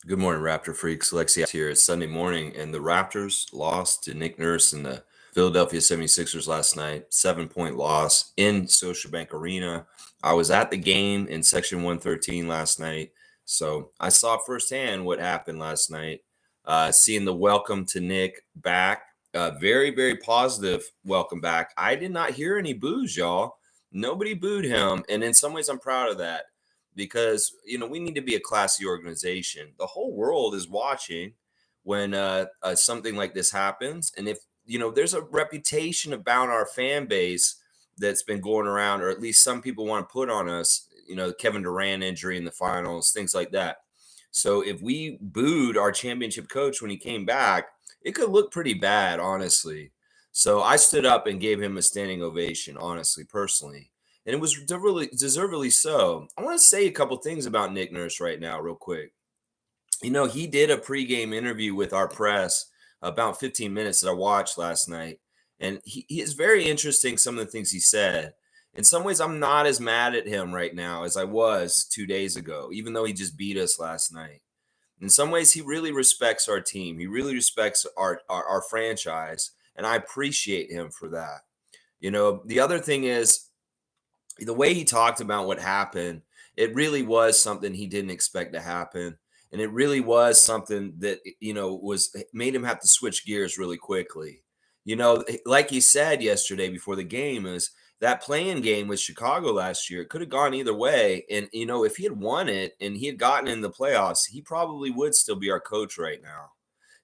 Good morning, Raptor freaks. Lexi here. It's Sunday morning, and the Raptors lost to NickNurse and the Philadelphia 76ers last night. 7-point loss in Scotiabank Arena. I was at the game in Section 113 last night, so I saw firsthand what happened last night. Seeing the welcome to Nick back, very, very positive welcome back. I did not hear any boos, y'all. Nobody booed him, and in some ways, I'm proud of that because we need to be a classy organization. The whole world is watching when something like this happens, and if there's a reputation about our fan base that's been going around, or at least some people want to put on us. Kevin Durant injury in the finals, things like that. So if we booed our championship coach when he came back, it could look pretty bad, honestly. So I stood up and gave him a standing ovation, honestly, personally, and it was deservedly so. I want to say a couple things about Nick Nurse right now, real quick. He did a pregame interview with our press, about 15 minutes that I watched last night, and he is very interesting. Some of the things he said. In some ways, I'm not as mad at him right now as I was 2 days ago, even though he just beat us last night. In some ways, he really respects our team. He really respects our franchise, and I appreciate him for that. The other thing is, the way he talked about what happened, it really was something he didn't expect to happen. And it really was something that, was made him have to switch gears really quickly. Like he said yesterday before the game, is that playing game with Chicago last year, it could have gone either way. And, if he had won it and he had gotten in the playoffs, he probably would still be our coach right now.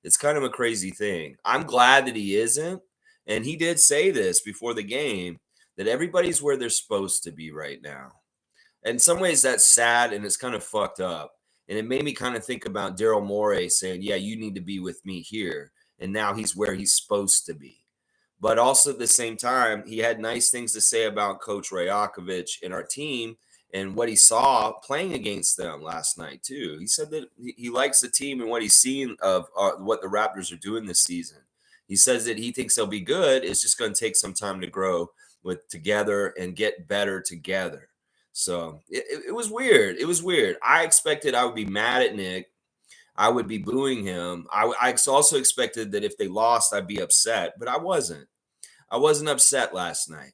It's kind of a crazy thing. I'm glad that he isn't. And he did say this before the game, that everybody's where they're supposed to be right now. In some ways, that's sad and it's kind of fucked up. And it made me kind of think about Daryl Morey saying, yeah, you need to be with me here. And now he's where he's supposed to be. But also at the same time, he had nice things to say about Coach Rajakovic and our team and what he saw playing against them last night, too. He said that he likes the team and what he's seen of what the Raptors are doing this season. He says that he thinks they'll be good. It's just going to take some time to grow together and get better together. So it was weird. It was weird. I expected I would be mad at Nick. I would be booing him. I also expected that if they lost, I'd be upset, but I wasn't. I wasn't upset last night.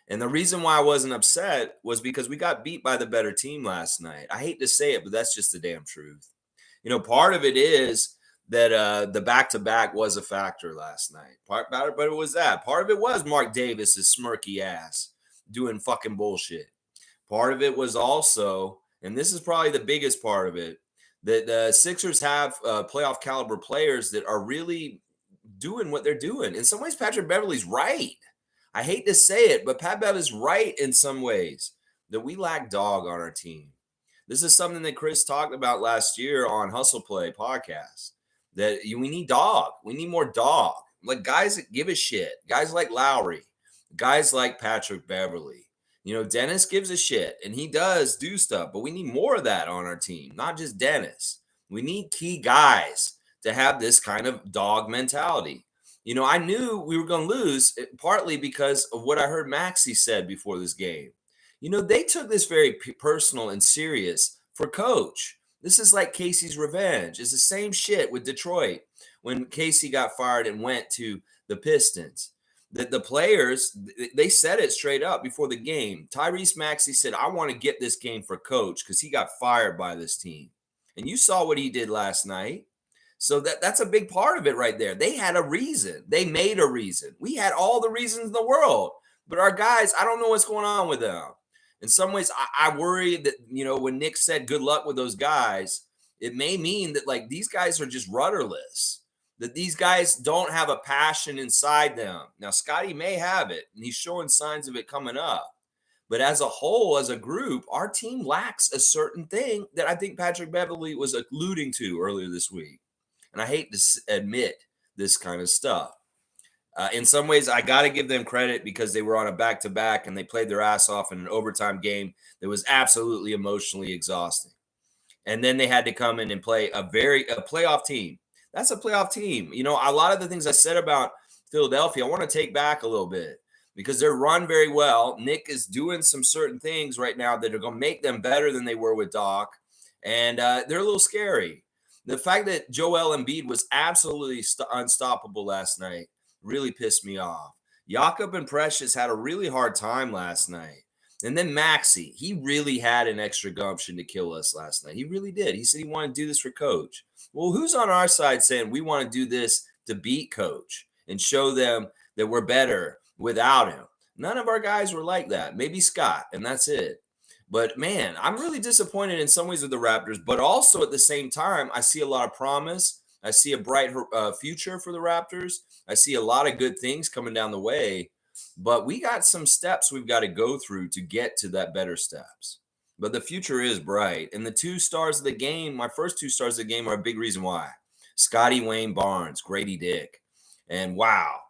And the reason why I wasn't upset was because we got beat by the better team last night. I hate to say it, but that's just the damn truth. Part of it is that the back-to-back was a factor last night. Part about it, but it was that. Part of it was Marc Davis's smirky ass doing fucking bullshit. Part of it was also, and this is probably the biggest part of it, that the Sixers have playoff caliber players that are really doing what they're doing. In some ways, Patrick Beverley's right. I hate to say it, but Pat Bev is right in some ways that we lack dog on our team. This is something that Chris talked about last year on Hustle Play podcast, that we need dog. We need more dog. Like guys that give a shit. Guys like Lowry. Guys like Patrick Beverley. Dennis gives a shit and he does do stuff, but we need more of that on our team, not just Dennis. We need key guys to have this kind of dog mentality. I knew we were going to lose partly because of what I heard Maxey said before this game. They took this very personal and serious for Coach. This is like Casey's revenge. It's the same shit with Detroit when Casey got fired and went to the Pistons. The players, they said it straight up before the game. Tyrese Maxey said, I want to get this game for Coach because he got fired by this team. And you saw what he did last night. So that's a big part of it right there. They had a reason. They made a reason. We had all the reasons in the world. But our guys, I don't know what's going on with them. In some ways, I worry that, when Nick said good luck with those guys, it may mean that, like, these guys are just rudderless, that these guys don't have a passion inside them. Now, Scottie may have it, and he's showing signs of it coming up. But as a whole, as a group, our team lacks a certain thing that I think Patrick Beverley was alluding to earlier this week. And I hate to admit this kind of stuff. In some ways, I got to give them credit because they were on a back-to-back and they played their ass off in an overtime game that was absolutely emotionally exhausting. And then they had to come in and play a playoff team. That's a playoff team. A lot of the things I said about Philadelphia, I want to take back a little bit because they're run very well. Nick is doing some certain things right now that are going to make them better than they were with Doc. And they're a little scary. The fact that Joel Embiid was absolutely unstoppable last night really pissed me off. Jakob and Precious had a really hard time last night. And then Maxey, he really had an extra gumption to kill us last night. He really did. He said he wanted to do this for Coach. Well, who's on our side saying we want to do this to beat Coach and show them that we're better without him? None of our guys were like that. Maybe Scott, and that's it. But man, I'm really disappointed in some ways with the Raptors, but also at the same time, I see a lot of promise. I see a bright future for the Raptors. I see a lot of good things coming down the way, but we got some steps we've got to go through to get to that better steps. But the future is bright. And the 2 stars of the game, my first 2 stars of the game are a big reason why. Scottie, Wayne Barnes, Gradey Dick. And wow.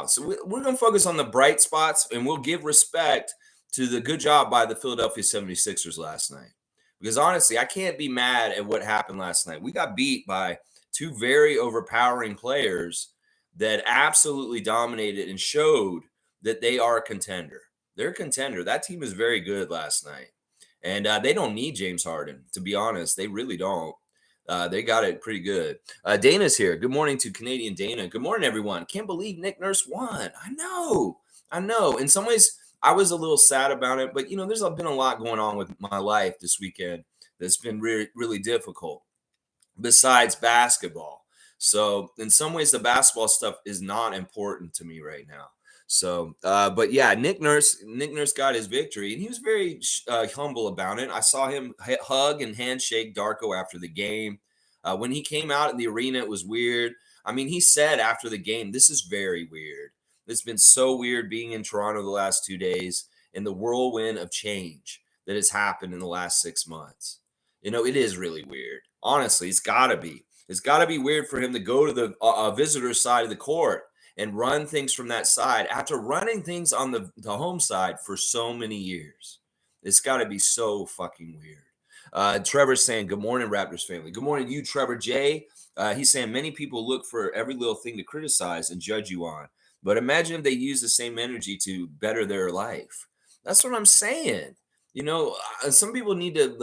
So we're going to focus on the bright spots, and we'll give respect to the good job by the Philadelphia 76ers last night. Because honestly, I can't be mad at what happened last night. We got beat by 2 very overpowering players that absolutely dominated and showed that they are a contender. They're a contender. That team is very good last night. And they don't need James Harden, to be honest. They really don't. They got it pretty good. Dana's here. Good morning to Canadian Dana. Good morning, everyone. Can't believe NickNurse won. I know. In some ways, I was a little sad about it, but there's been a lot going on with my life this weekend that's been really, really difficult besides basketball. So in some ways, the basketball stuff is not important to me right now. So, but yeah, NickNurse got his victory, and he was very humble about it. I saw him hug and handshake Darko after the game. When he came out in the arena, it was weird. I mean, he said after the game, "This is very weird. It's been so weird being in Toronto the last 2 days and the whirlwind of change that has happened in the last 6 months. It is really weird. Honestly, it's got to be. It's got to be weird for him to go to the visitor side of the court and run things from that side after running things on the home side for so many years. It's got to be so fucking weird. Trevor's saying, good morning, Raptors family. Good morning to you, Trevor J. He's saying many people look for every little thing to criticize and judge you on. But imagine if they use the same energy to better their life. That's what I'm saying. Some people need to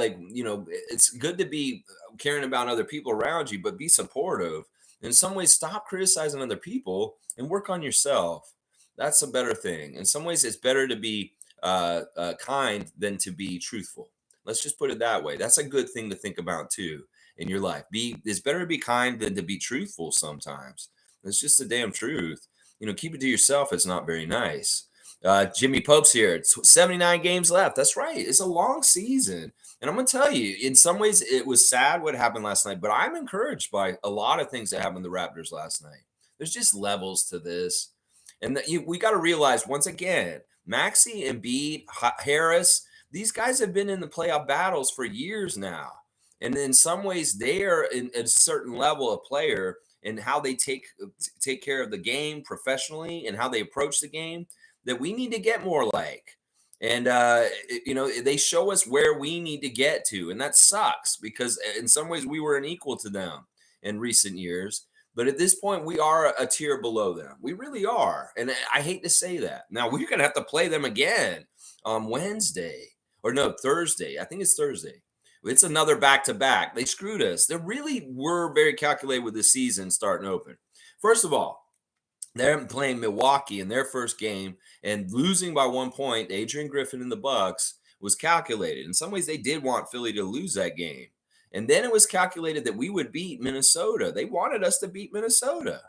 it's good to be caring about other people around you, but be supportive. In some ways, stop criticizing other people and work on yourself. That's a better thing. In some ways, it's better to be kind than to be truthful. Let's just put it that way. That's a good thing to think about too in your life. It's better to be kind than to be truthful sometimes. It's just the damn truth. Keep it to yourself. It's not very nice. Jimmy Pope's here. 79 games left. That's right. It's a long season. And I'm going to tell you, in some ways, it was sad what happened last night, but I'm encouraged by a lot of things that happened to the Raptors last night. There's just levels to this. And we got to realize, once again, Maxey, Embiid, Harris, these guys have been in the playoff battles for years now. And in some ways, they are in a certain level of player and how they take care of the game professionally and how they approach the game that we need to get more like. And, they show us where we need to get to. And that sucks because in some ways we were unequal to them in recent years. But at this point, we are a tier below them. We really are. And I hate to say that. Now, we're going to have to play them again on Thursday. I think it's Thursday. It's another back-to-back. They screwed us. They really were very calculated with the season starting open. First of all, they're playing Milwaukee in their first game and losing by 1 point. Adrian Griffin and the Bucks was calculated. In some ways, they did want Philly to lose that game. And then it was calculated that we would beat Minnesota. They wanted us to beat Minnesota.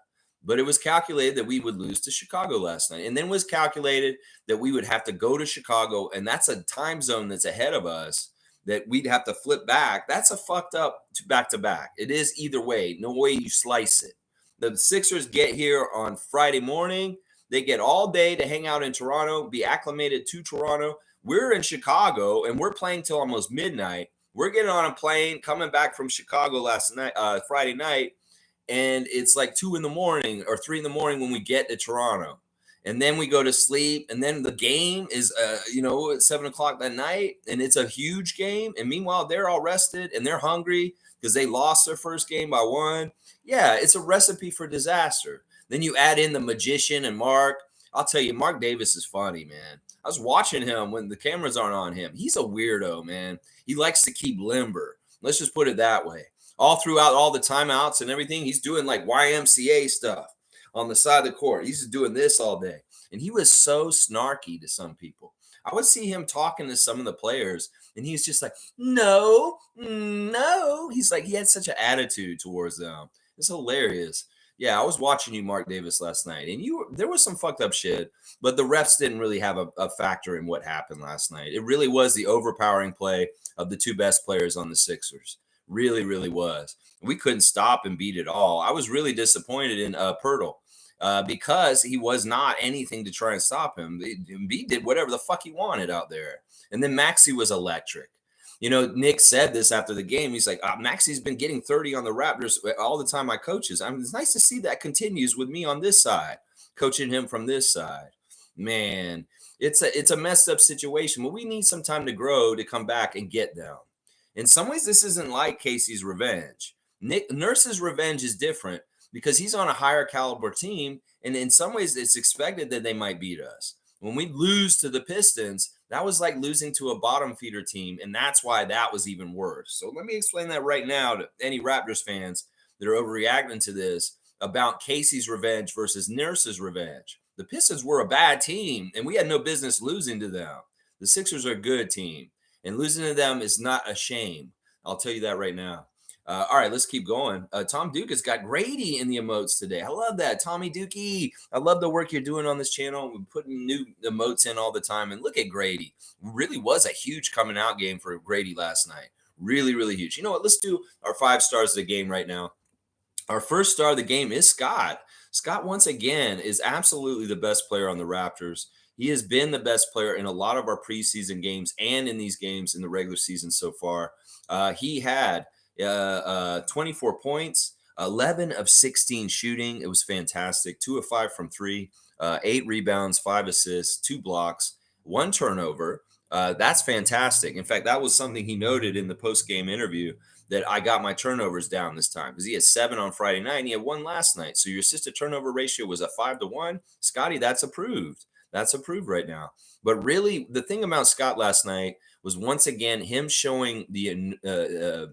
But it was calculated that we would lose to Chicago last night. And then it was calculated that we would have to go to Chicago. And that's a time zone that's ahead of us that we'd have to flip back. That's a fucked up back-to-back. It is either way. No way you slice it. The Sixers get here on Friday morning. They get all day to hang out in Toronto, be acclimated to Toronto. We're in Chicago, and we're playing till almost midnight. We're getting on a plane, coming back from Chicago Friday night, and it's like 2 a.m. or 3 a.m. when we get to Toronto. And then we go to sleep, and then the game is, at 7 o'clock that night, and it's a huge game. And meanwhile, they're all rested, and they're hungry because they lost their first game by 1. Yeah, it's a recipe for disaster. Then you add in the magician and Mark. I'll tell you, Marc Davis is funny, man. I was watching him when the cameras aren't on him. He's a weirdo, man. He likes to keep limber. Let's just put it that way. all throughout all the timeouts and everything. He's doing like YMCA stuff on the side of the court. He's just doing this all day. And he was so snarky to some people. I would see him talking to some of the players, and he's just like, no, no. He's like, he had such an attitude towards them. It's hilarious. Yeah, I was watching you, Marc Davis, last night, and there was some fucked up shit, but the refs didn't really have a factor in what happened last night. It really was the overpowering play of the two best players on the Sixers. Really, really was. We couldn't stop and beat it all. I was really disappointed in Pirtle because he was not anything to try and stop him. He did whatever the fuck he wanted out there. And then Maxey was electric. You know, Nick said this after the game. He's like, Maxey's been getting 30 on the Raptors all the time I coaches. I mean, it's nice to see that continues with me on this side, coaching him from this side. Man, it's a messed up situation, but we need some time to grow to come back and get them. In some ways, this isn't like Casey's revenge. NickNurse's revenge is different because he's on a higher caliber team, and in some ways, it's expected that they might beat us. When we lose to the Pistons, that was like losing to a bottom feeder team, and that's why that was even worse. So let me explain that right now to any Raptors fans that are overreacting to this about Casey's revenge versus Nurse's revenge. The Pistons were a bad team, and we had no business losing to them. The Sixers are a good team, and losing to them is not a shame. I'll tell you that right now. All right, let's keep going. Tom Duke has got Gradey in the emotes today. I love that. Tommy Dukey, I love the work you're doing on this channel. We're putting new emotes in all the time. And look at Gradey. Really was a huge coming out game for Gradey last night. Really, really huge. You know what? Let's do our 5 stars of the game right now. Our first star of the game is Scott. Scott, once again, is absolutely the best player on the Raptors. He has been the best player in a lot of our preseason games and in these games in the regular season so far. He had 24 points, 11 of 16 shooting. It was fantastic. 2 of 5 from 3, 8 rebounds, 5 assists, 2 blocks, 1 turnover. That's fantastic. In fact, that was something he noted in the post-game interview, that I got my turnovers down this time, because he had 7 on Friday night and he had 1 last night. So your assist to turnover ratio was a 5-1. Scottie, that's approved. That's approved right now. But really, the thing about Scott last night was, once again, him showing the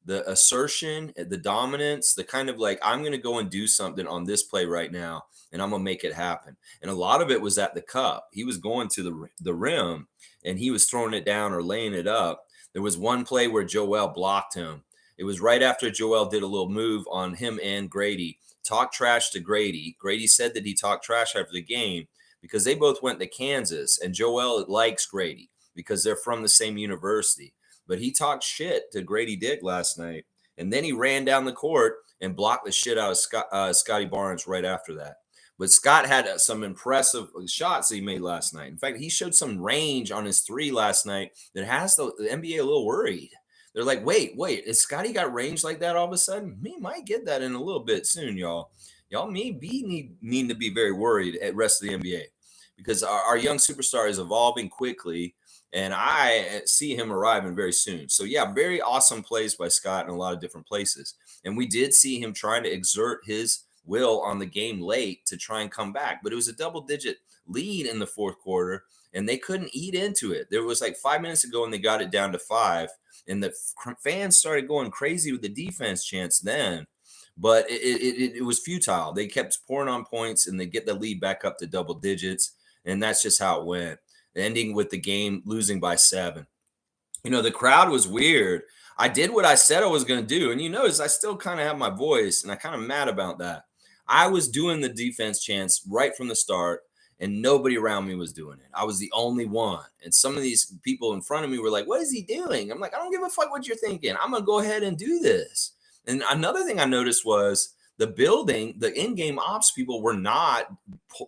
assertion, the dominance, the kind of like, I'm going to go and do something on this play right now, and I'm going to make it happen. And a lot of it was at the cup. He was going to the rim, and he was throwing it down or laying it up. There was one play where Joelle blocked him. It was right after Joelle did a little move on him and Gradey. Talked trash to Gradey. Gradey said that he talked trash after the game because they both went to Kansas, and Joelle likes Gradey because they're from the same university. But he talked shit to Gradey Dick last night, and then he ran down the court and blocked the shit out of Scottie Barnes right after that. But Scott had some impressive shots that he made last night. In fact, he showed some range on his 3 last night that has the NBA a little worried. They're like, wait, is Scottie got range like that all of a sudden? We might get that in a little bit soon, y'all. Y'all need to be very worried at the rest of the NBA, because our young superstar is evolving quickly, and I see him arriving very soon. So, yeah, very awesome plays by Scott in a lot of different places. And we did see him trying to exert his will on the game late to try and come back. But it was a double-digit lead in the fourth quarter, and they couldn't eat into it. There was like 5 minutes ago, and they got it down to 5. And the fans started going crazy with the defense chants then. But it was futile. They kept pouring on points, and they get the lead back up to double digits. And that's just how it went, ending with the game losing by 7. You know, the crowd was weird. I did what I said I was going to do. And you notice I still kind of have my voice, and I'm kind of mad about that. I was doing the defense chants right from the start, and nobody around me was doing it. I was the only one. And some of these people in front of me were like, what is he doing? I'm like, I don't give a fuck what you're thinking. I'm going to go ahead and do this. And another thing I noticed was the building, the in-game ops people were not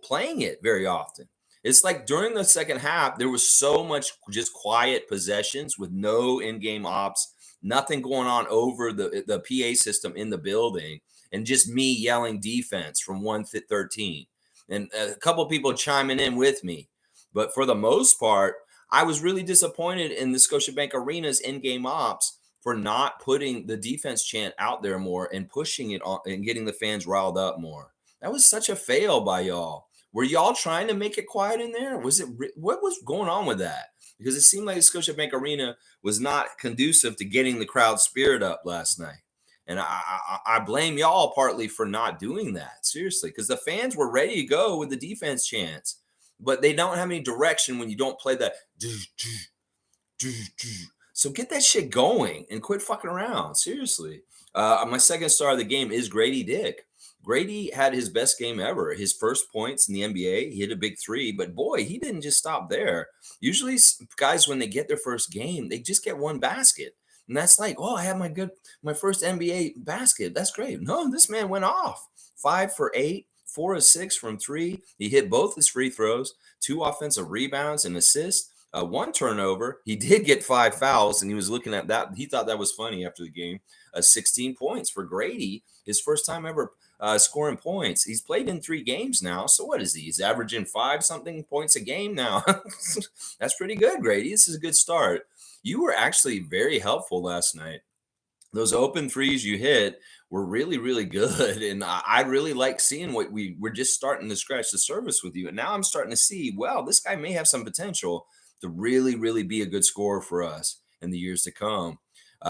playing it very often. It's like during the second half, there was so much just quiet possessions with no in-game ops, nothing going on over the PA system in the building, and just me yelling defense from 1-13. And a couple of people chiming in with me. But for the most part, I was really disappointed in the Scotiabank Arena's in-game ops for not putting the defense chant out there more and pushing it on and getting the fans riled up more. That was such a fail by y'all. Were y'all trying to make it quiet in there? What was going on with that? Because it seemed like the Scotiabank Arena was not conducive to getting the crowd spirit up last night. And I blame y'all partly for not doing that, seriously, because the fans were ready to go with the defense chants, but they don't have any direction when you don't play that. So get that shit going and quit fucking around, seriously. My second star of the game is Gradey Dick. Gradey had his best game ever. His first points in the NBA, he hit a big three, but boy, he didn't just stop there. Usually, guys, when they get their first game, they just get one basket. And that's like, oh, I have my first NBA basket. That's great. No, this man went off. 5 for 8, 4 of 6 from 3. He hit both his free throws, 2 offensive rebounds and assists, 1 turnover. He did get 5 fouls, and he was looking at that. He thought that was funny after the game. 16 points for Gradey, his first time ever scoring points. He's played in 3 games now. So what is he? He's averaging 5-something points a game now. That's pretty good, Gradey. This is a good start. You were actually very helpful last night. Those open threes you hit were really, really good. And I really like seeing what we're just starting to scratch the surface with you. And now I'm starting to see, well, this guy may have some potential to really, really be a good scorer for us in the years to come.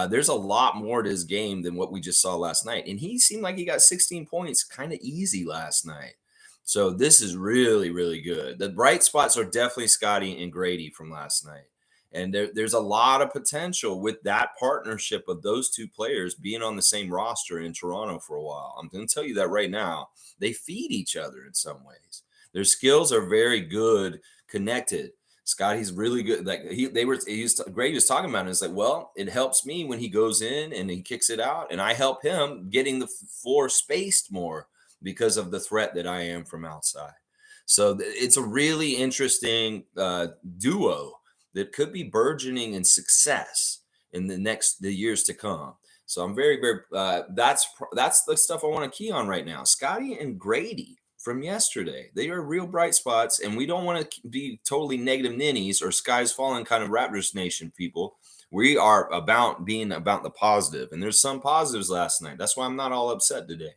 There's a lot more to his game than what we just saw last night. And he seemed like he got 16 points kind of easy last night. So this is really, really good. The bright spots are definitely Scottie and Gradey from last night. And there's a lot of potential with that partnership of those 2 players being on the same roster in Toronto for a while. I'm going to tell you that right now. They feed each other in some ways. Their skills are very good, connected. Scottie's really good. Like Gradey was talking about it. It's like, well, it helps me when he goes in and he kicks it out, and I help him getting the floor spaced more because of the threat that I am from outside. So it's a really interesting duo that could be burgeoning in success in the years to come. So I'm very, very. That's the stuff I want to key on right now. Scottie and Gradey from yesterday. They are real bright spots, and we don't want to be totally negative ninnies or skies falling kind of Raptors Nation people. We are about being about the positive, and there's some positives last night. That's why I'm not all upset today.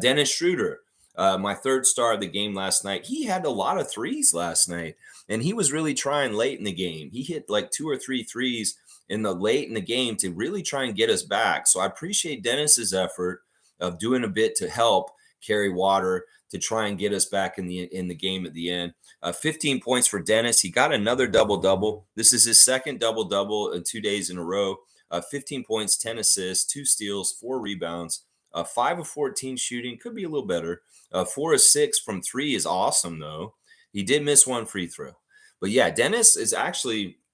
Dennis Schroeder, my third star of the game last night. He had a lot of threes last night, and he was really trying late in the game. He hit like 2 or 3 threes late in the game to really try and get us back. So I appreciate Dennis's effort of doing a bit to help carry water to try and get us back in the game at the end. 15 points for Dennis. He got another double-double. This is his second double-double in 2 days in a row. 15 points, 10 assists, 2 steals, 4 rebounds, 5 of 14 shooting. Could be a little better. 4 of 6 from 3 is awesome, though. He did miss 1 free throw. But, yeah, Dennis is actually –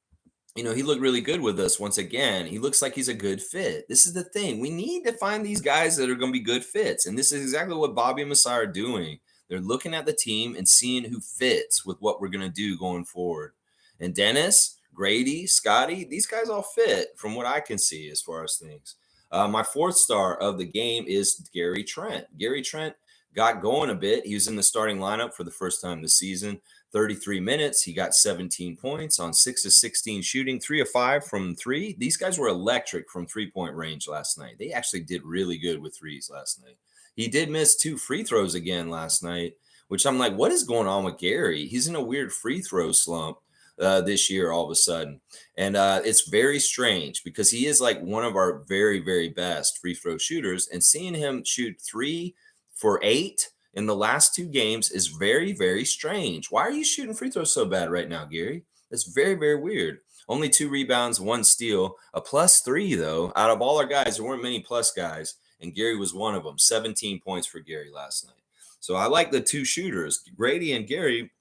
he looked really good with us once again. He looks like he's a good fit. This is the thing. We need to find these guys that are going to be good fits. And this is exactly what Bobby and Masai are doing. They're looking at the team and seeing who fits with what we're going to do going forward. And Dennis, Gradey, Scottie, these guys all fit from what I can see as far as things. My fourth star of the game is Gary Trent. Gary Trent got going a bit. He was in the starting lineup for the first time this season. 33 minutes. He got 17 points on 6 of 16 shooting, 3 of 5 from 3. These guys were electric from 3-point range last night. They actually did really good with threes last night. He did miss 2 free throws again last night, which I'm like, what is going on with Gary? He's in a weird free throw slump this year all of a sudden. And it's very strange because he is like one of our very, very best free throw shooters. And seeing him shoot 3 for 8 in the last 2 games is very, very strange. Why are you shooting free throws so bad right now, Gary? That's very, very weird. Only 2 rebounds, 1 steal, a +3, though. Out of all our guys, there weren't many plus guys, and Gary was one of them. 17 points for Gary last night. So I like the 2 shooters. Gradey and Gary,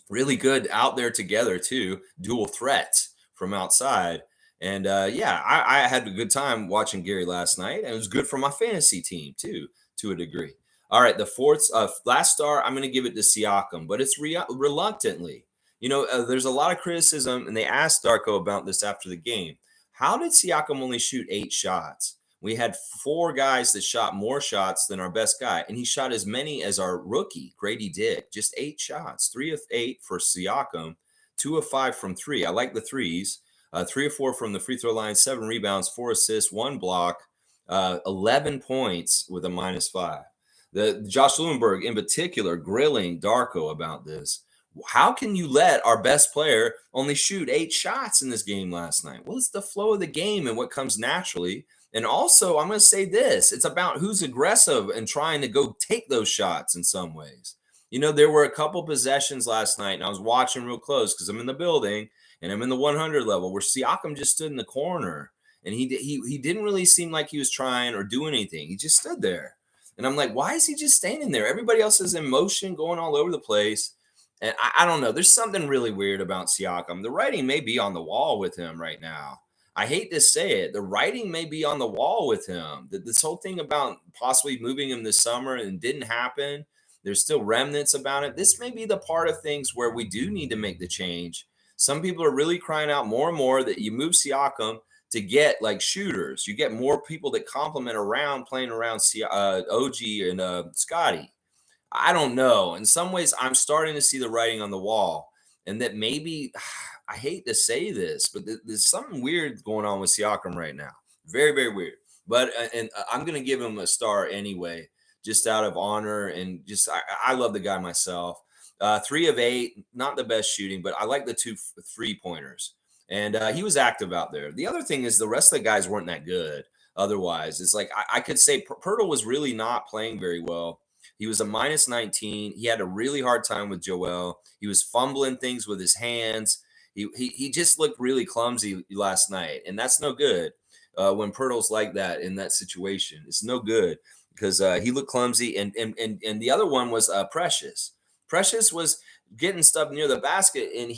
really good out there together, too. Dual threats from outside. And, I had a good time watching Gary last night, and it was good for my fantasy team, too, to a degree. All right, the fourth, last star, I'm going to give it to Siakam, but it's reluctantly. There's a lot of criticism, and they asked Darko about this after the game. How did Siakam only shoot 8 shots? We had 4 guys that shot more shots than our best guy, and he shot as many as our rookie, Gradey Dick, just 8 shots. 3 of 8 for Siakam, 2 of 5 from 3. I like the threes. 3 of 4 from the free throw line, 7 rebounds, 4 assists, 1 block, 11 points with a -5. The Josh Lewenberg in particular grilling Darko about this. How can you let our best player only shoot 8 shots in this game last night? Well, it's the flow of the game and what comes naturally. And also, I'm going to say this, it's about who's aggressive and trying to go take those shots in some ways. There were a couple possessions last night, and I was watching real close because I'm in the building and I'm in the 100 level where Siakam just stood in the corner, and he didn't really seem like he was trying or doing anything. He just stood there. And I'm like, why is he just standing there? Everybody else is in motion, going all over the place. And I don't know. There's something really weird about Siakam. The writing may be on the wall with him right now. I hate to say it. The writing may be on the wall with him. This whole thing about possibly moving him this summer and didn't happen. There's still remnants about it. This may be the part of things where we do need to make the change. Some people are really crying out more and more that you move Siakam to get like shooters. You get more people that complement around playing around OG and Scottie. I don't know. In some ways, I'm starting to see the writing on the wall, and that maybe I hate to say this, but there's something weird going on with Siakam right now. Very, very weird. But I'm going to give him a star anyway, just out of honor, and just I love the guy myself. 3 of 8, not the best shooting, but I like the 2 3-pointers. And he was active out there. The other thing is the rest of the guys weren't that good. Otherwise, it's like I could say Pirtle was really not playing very well. He was a minus 19. He had a really hard time with Joelle. He was fumbling things with his hands. He just looked really clumsy last night, and that's no good when Pirtle's like that in that situation. It's no good because he looked clumsy. And the other one was Precious. Precious was getting stuff near the basket, and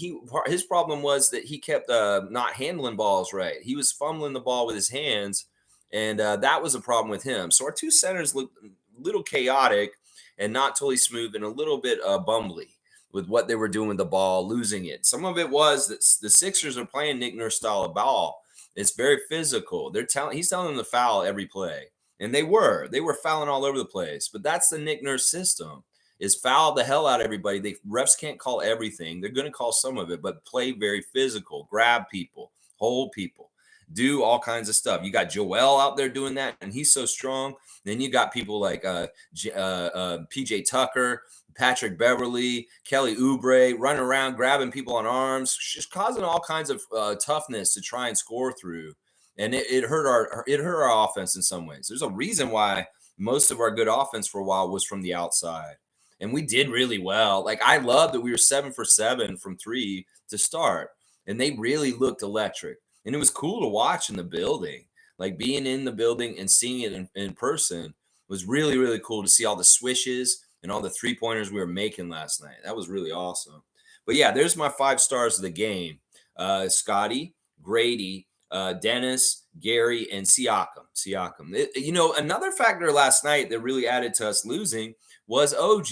his problem was that he kept not handling balls right. He was fumbling the ball with his hands, and that was a problem with him. So our 2 centers looked a little chaotic and not totally smooth and a little bit bumbly with what they were doing with the ball, losing it. Some of it was that the Sixers are playing NickNurse style of ball. It's very physical. He's telling them to foul every play, and they were fouling all over the place. But that's the NickNurse system: is foul the hell out of everybody. The refs can't call everything; they're going to call some of it, but play very physical, grab people, hold people, do all kinds of stuff. You got Joelle out there doing that, and he's so strong. Then you got people like PJ Tucker, Patrick Beverly, Kelly Oubre running around, grabbing people on arms, just causing all kinds of toughness to try and score through. And it hurt our offense in some ways. There's a reason why most of our good offense for a while was from the outside. And we did really well. Like, I love that we were 7 for 7 from 3 to start. And they really looked electric. And it was cool to watch in the building. Like, being in the building and seeing it in person was really, really cool to see all the swishes and all the 3-pointers we were making last night. That was really awesome. But yeah, there's my 5 stars of the game. Scottie, Gradey, Dennis, Gary, and Siakam. Another factor last night that really added to us losing was OG.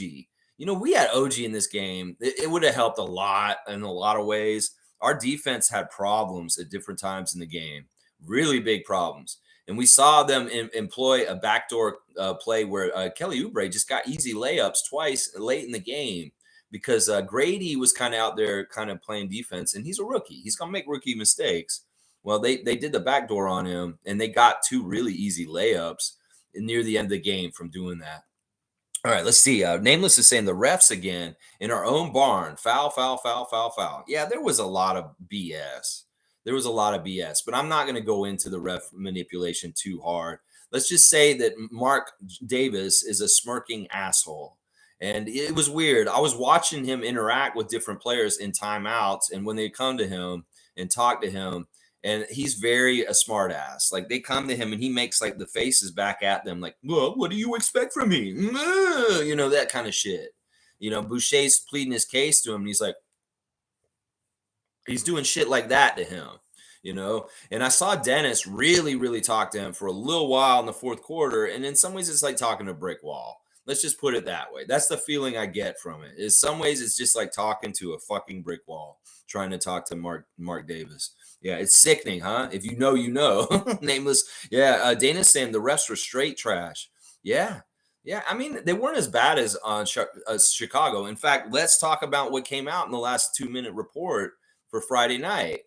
We had OG in this game. It would have helped a lot in a lot of ways. Our defense had problems at different times in the game, really big problems. And we saw them employ a backdoor play where Kelly Oubre just got easy layups twice late in the game because Gradey was kind of out there kind of playing defense, and he's a rookie. He's going to make rookie mistakes. Well, they did the backdoor on him, and they got 2 really easy layups near the end of the game from doing that. All right, let's see. Nameless is saying the refs again in our own barn. Foul, foul, foul, foul, foul. Yeah, there was a lot of BS. But I'm not going to go into the ref manipulation too hard. Let's just say that Marc Davis is a smirking asshole. And it was weird. I was watching him interact with different players in timeouts, and when they come to him and talk to him, and he's very a smart ass. Like, they come to him and he makes like the faces back at them, like, well, what do you expect from me? That kind of shit. Boucher's pleading his case to him, and he's doing shit like that to him. And I saw Dennis really, really talk to him for a little while in the 4th quarter. And in some ways, it's like talking to a brick wall. Let's just put it that way. That's the feeling I get from it. In some ways, it's just like talking to a fucking brick wall, trying to talk to Marc Davis. Yeah, it's sickening, huh? If you know, you know. Nameless. Yeah, Dana's saying the refs were straight trash. Yeah. I mean, they weren't as bad as Chicago. In fact, let's talk about what came out in the last 2-minute report for Friday night.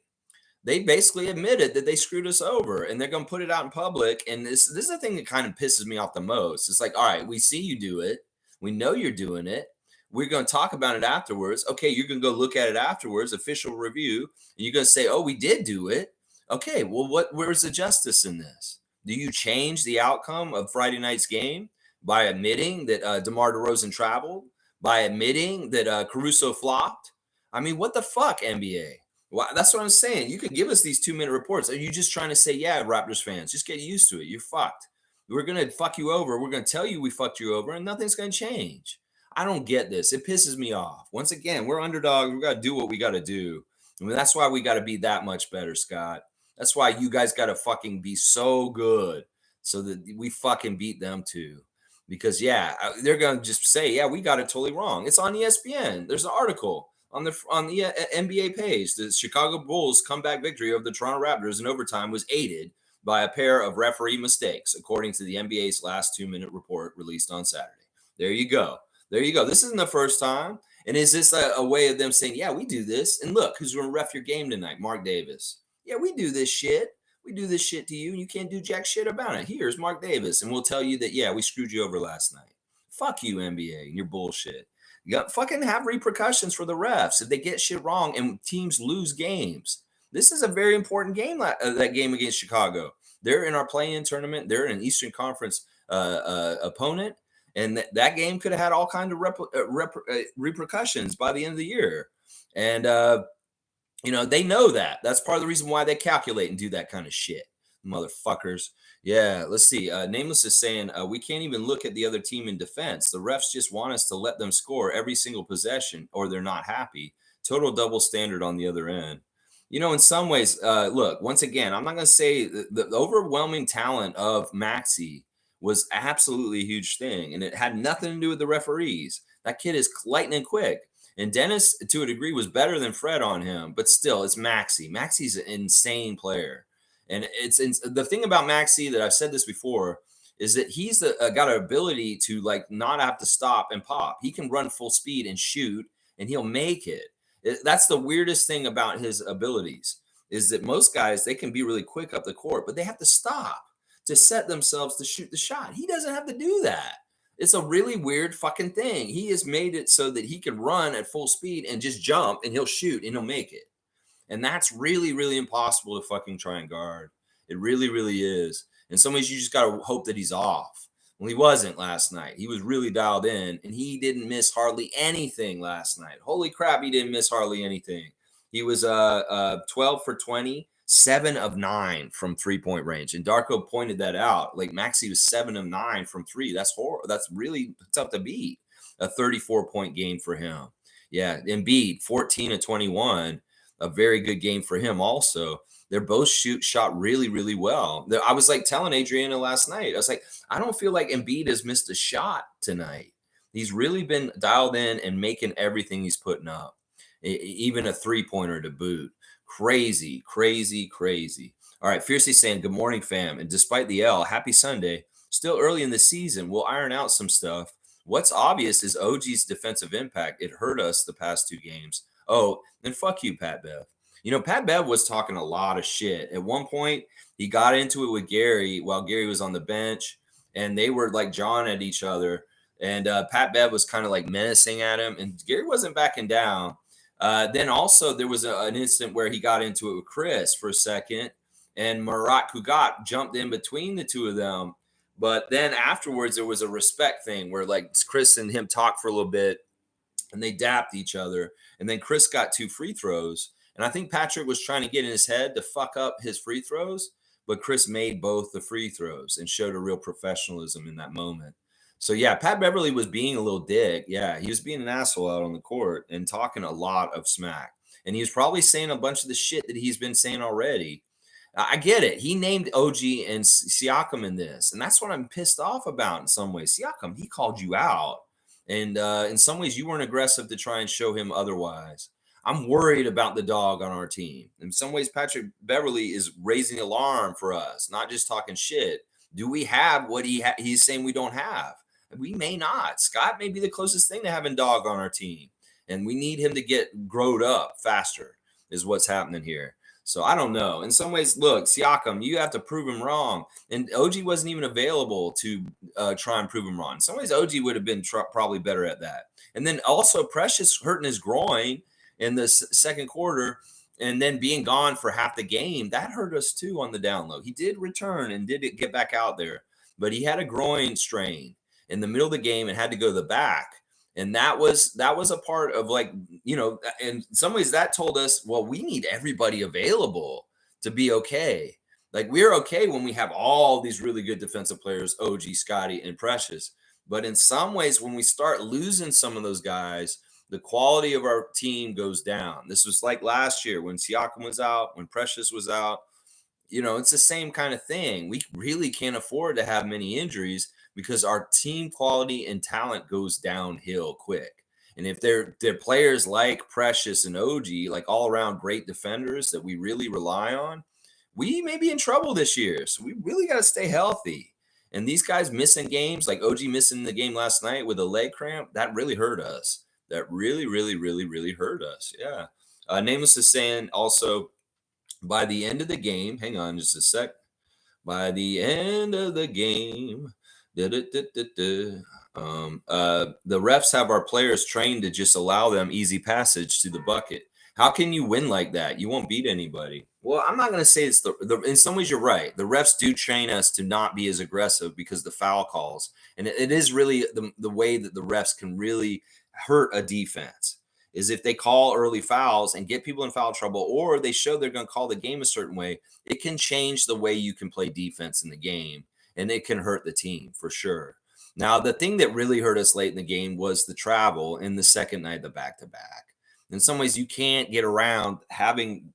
They basically admitted that they screwed us over, and they're going to put it out in public. And this is the thing that kind of pisses me off the most. It's like, all right, we see you do it. We know you're doing it. We're going to talk about it afterwards. Okay, you're going to go look at it afterwards, official review, and you're going to say, oh, we did do it. Okay, well, where's the justice in this? Do you change the outcome of Friday night's game by admitting that DeMar DeRozan traveled, by admitting that Caruso flopped? I mean, what the fuck, NBA? Well, that's what I'm saying. You could give us these 2-minute reports. Are you just trying to say, yeah, Raptors fans, just get used to it. You're fucked. We're going to fuck you over. We're going to tell you we fucked you over, and nothing's going to change. I don't get this. It pisses me off. Once again, we're underdogs. We got to do what we got to do. I mean, that's why we got to be that much better, Scott. That's why you guys got to fucking be so good so that we fucking beat them too. Because, yeah, they're going to just say, yeah, we got it totally wrong. It's on ESPN. There's an article on the NBA page. The Chicago Bulls' comeback victory of the Toronto Raptors in overtime was aided by a pair of referee mistakes, according to the NBA's last 2-minute report released on Saturday. There you go. There you go. This isn't the first time. And is this a way of them saying, yeah, we do this? And look, who's going to ref your game tonight? Marc Davis. Yeah, we do this shit. We do this shit to you, and you can't do jack shit about it. Here's Marc Davis, and we'll tell you that, yeah, we screwed you over last night. Fuck you, NBA, and your bullshit. You got fucking have repercussions for the refs if they get shit wrong and teams lose games. This is a very important game, that game against Chicago. They're in our play-in tournament. They're an Eastern Conference opponent, and that game could have had all kinds of repercussions by the end of the year. And they know that. That's part of the reason why they calculate and do that kind of shit. Motherfuckers. Yeah, let's see. Nameless is saying, we can't even look at the other team in defense. The refs just want us to let them score every single possession or they're not happy. Total double standard on the other end. In some ways, look, once again, I'm not going to say the overwhelming talent of Maxey was absolutely a huge thing, and it had nothing to do with the referees. That kid is lightning quick. And Dennis, to a degree, was better than Fred on him, but still, it's Maxey. Maxey's an insane player. And it's the thing about Maxey that I've said this before is that he's got an ability to not have to stop and pop. He can run full speed and shoot, and he'll make it. That's the weirdest thing about his abilities is that most guys, they can be really quick up the court, but they have to stop to set themselves to shoot the shot. He doesn't have to do that. It's a really weird fucking thing. He has made it so that he can run at full speed and just jump and he'll shoot and he'll make it. And that's really, really impossible to fucking try and guard. It really, really is. In some ways, you just got to hope that he's off. Well, he wasn't last night. He was really dialed in and he didn't miss hardly anything last night. Holy crap, he didn't miss hardly anything. He was 12 for 20. 7 of 9 from 3-point range. And Darko pointed that out. Maxey was 7 of 9 from 3. That's horrible. That's really tough to beat. A 34-point game for him. Yeah. Embiid, 14 of 21. A very good game for him also. They're both shot really, really well. I was telling Adriana last night, I was I don't feel like Embiid has missed a shot tonight. He's really been dialed in and making everything he's putting up. Even a 3-pointer to boot. Crazy, crazy, crazy. All right, Fiercely saying, good morning, fam. And despite the L, happy Sunday. Still early in the season. We'll iron out some stuff. What's obvious is OG's defensive impact. It hurt us the past 2 games. Oh, and fuck you, Pat Bev. Pat Bev was talking a lot of shit. At one point, he got into it with Gary while Gary was on the bench, and they were jawing at each other. And Pat Bev was kind of menacing at him, and Gary wasn't backing down. Then also there was an instant where he got into it with Chris for a second, and Marat Kugat jumped in between the two of them. But then afterwards, there was a respect thing where Chris and him talked for a little bit, and they dapped each other. And then Chris got 2 free throws, and I think Patrick was trying to get in his head to fuck up his free throws, but Chris made both the free throws and showed a real professionalism in that moment. So, yeah, Pat Beverly was being a little dick. Yeah, he was being an asshole out on the court and talking a lot of smack. And he was probably saying a bunch of the shit that he's been saying already. I get it. He named OG and Siakam in this. And that's what I'm pissed off about in some ways. Siakam, he called you out. And in some ways, you weren't aggressive to try and show him otherwise. I'm worried about the dog on our team. In some ways, Patrick Beverly is raising alarm for us, not just talking shit. Do we have what he's saying we don't have? We may not. Scott may be the closest thing to having dog on our team. And we need him to get growed up faster is what's happening here. So I don't know. In some ways, look, Siakam, you have to prove him wrong. And OG wasn't even available to try and prove him wrong. In some ways, OG would have been probably better at that. And then also Precious hurting his groin in the second quarter. And then being gone for half the game, that hurt us too on the down low. He did return and did get back out there, but he had a groin strain in the middle of the game and had to go to the back. And that was a part of, like, in some ways that told us, well, we need everybody available to be okay. Like, we're okay when we have all these really good defensive players, OG, Scottie, and Precious. But in some ways, when we start losing some of those guys, the quality of our team goes down. This was like last year when Siakam was out, when Precious was out. It's the same kind of thing. We really can't afford to have many injuries because our team quality and talent goes downhill quick. And if they're players like Precious and OG, like all around great defenders that we really rely on, we may be in trouble this year. So we really got to stay healthy. And these guys missing games, like OG missing the game last night with a leg cramp, that really hurt us. That really, really, really, really hurt us. Yeah. Nameless is saying also, by the end of the game, hang on just a sec. By the end of the game, the refs have our players trained to just allow them easy passage to the bucket. How can you win like that? You won't beat anybody. Well, I'm not going to say it's in some ways you're right. The refs do train us to not be as aggressive because the foul calls. And it is really the way that the refs can really hurt a defense is if they call early fouls and get people in foul trouble, or they show they're going to call the game a certain way. It can change the way you can play defense in the game, and it can hurt the team for sure. Now, the thing that really hurt us late in the game was the travel in the second night of the back-to-back. In some ways, you can't get around having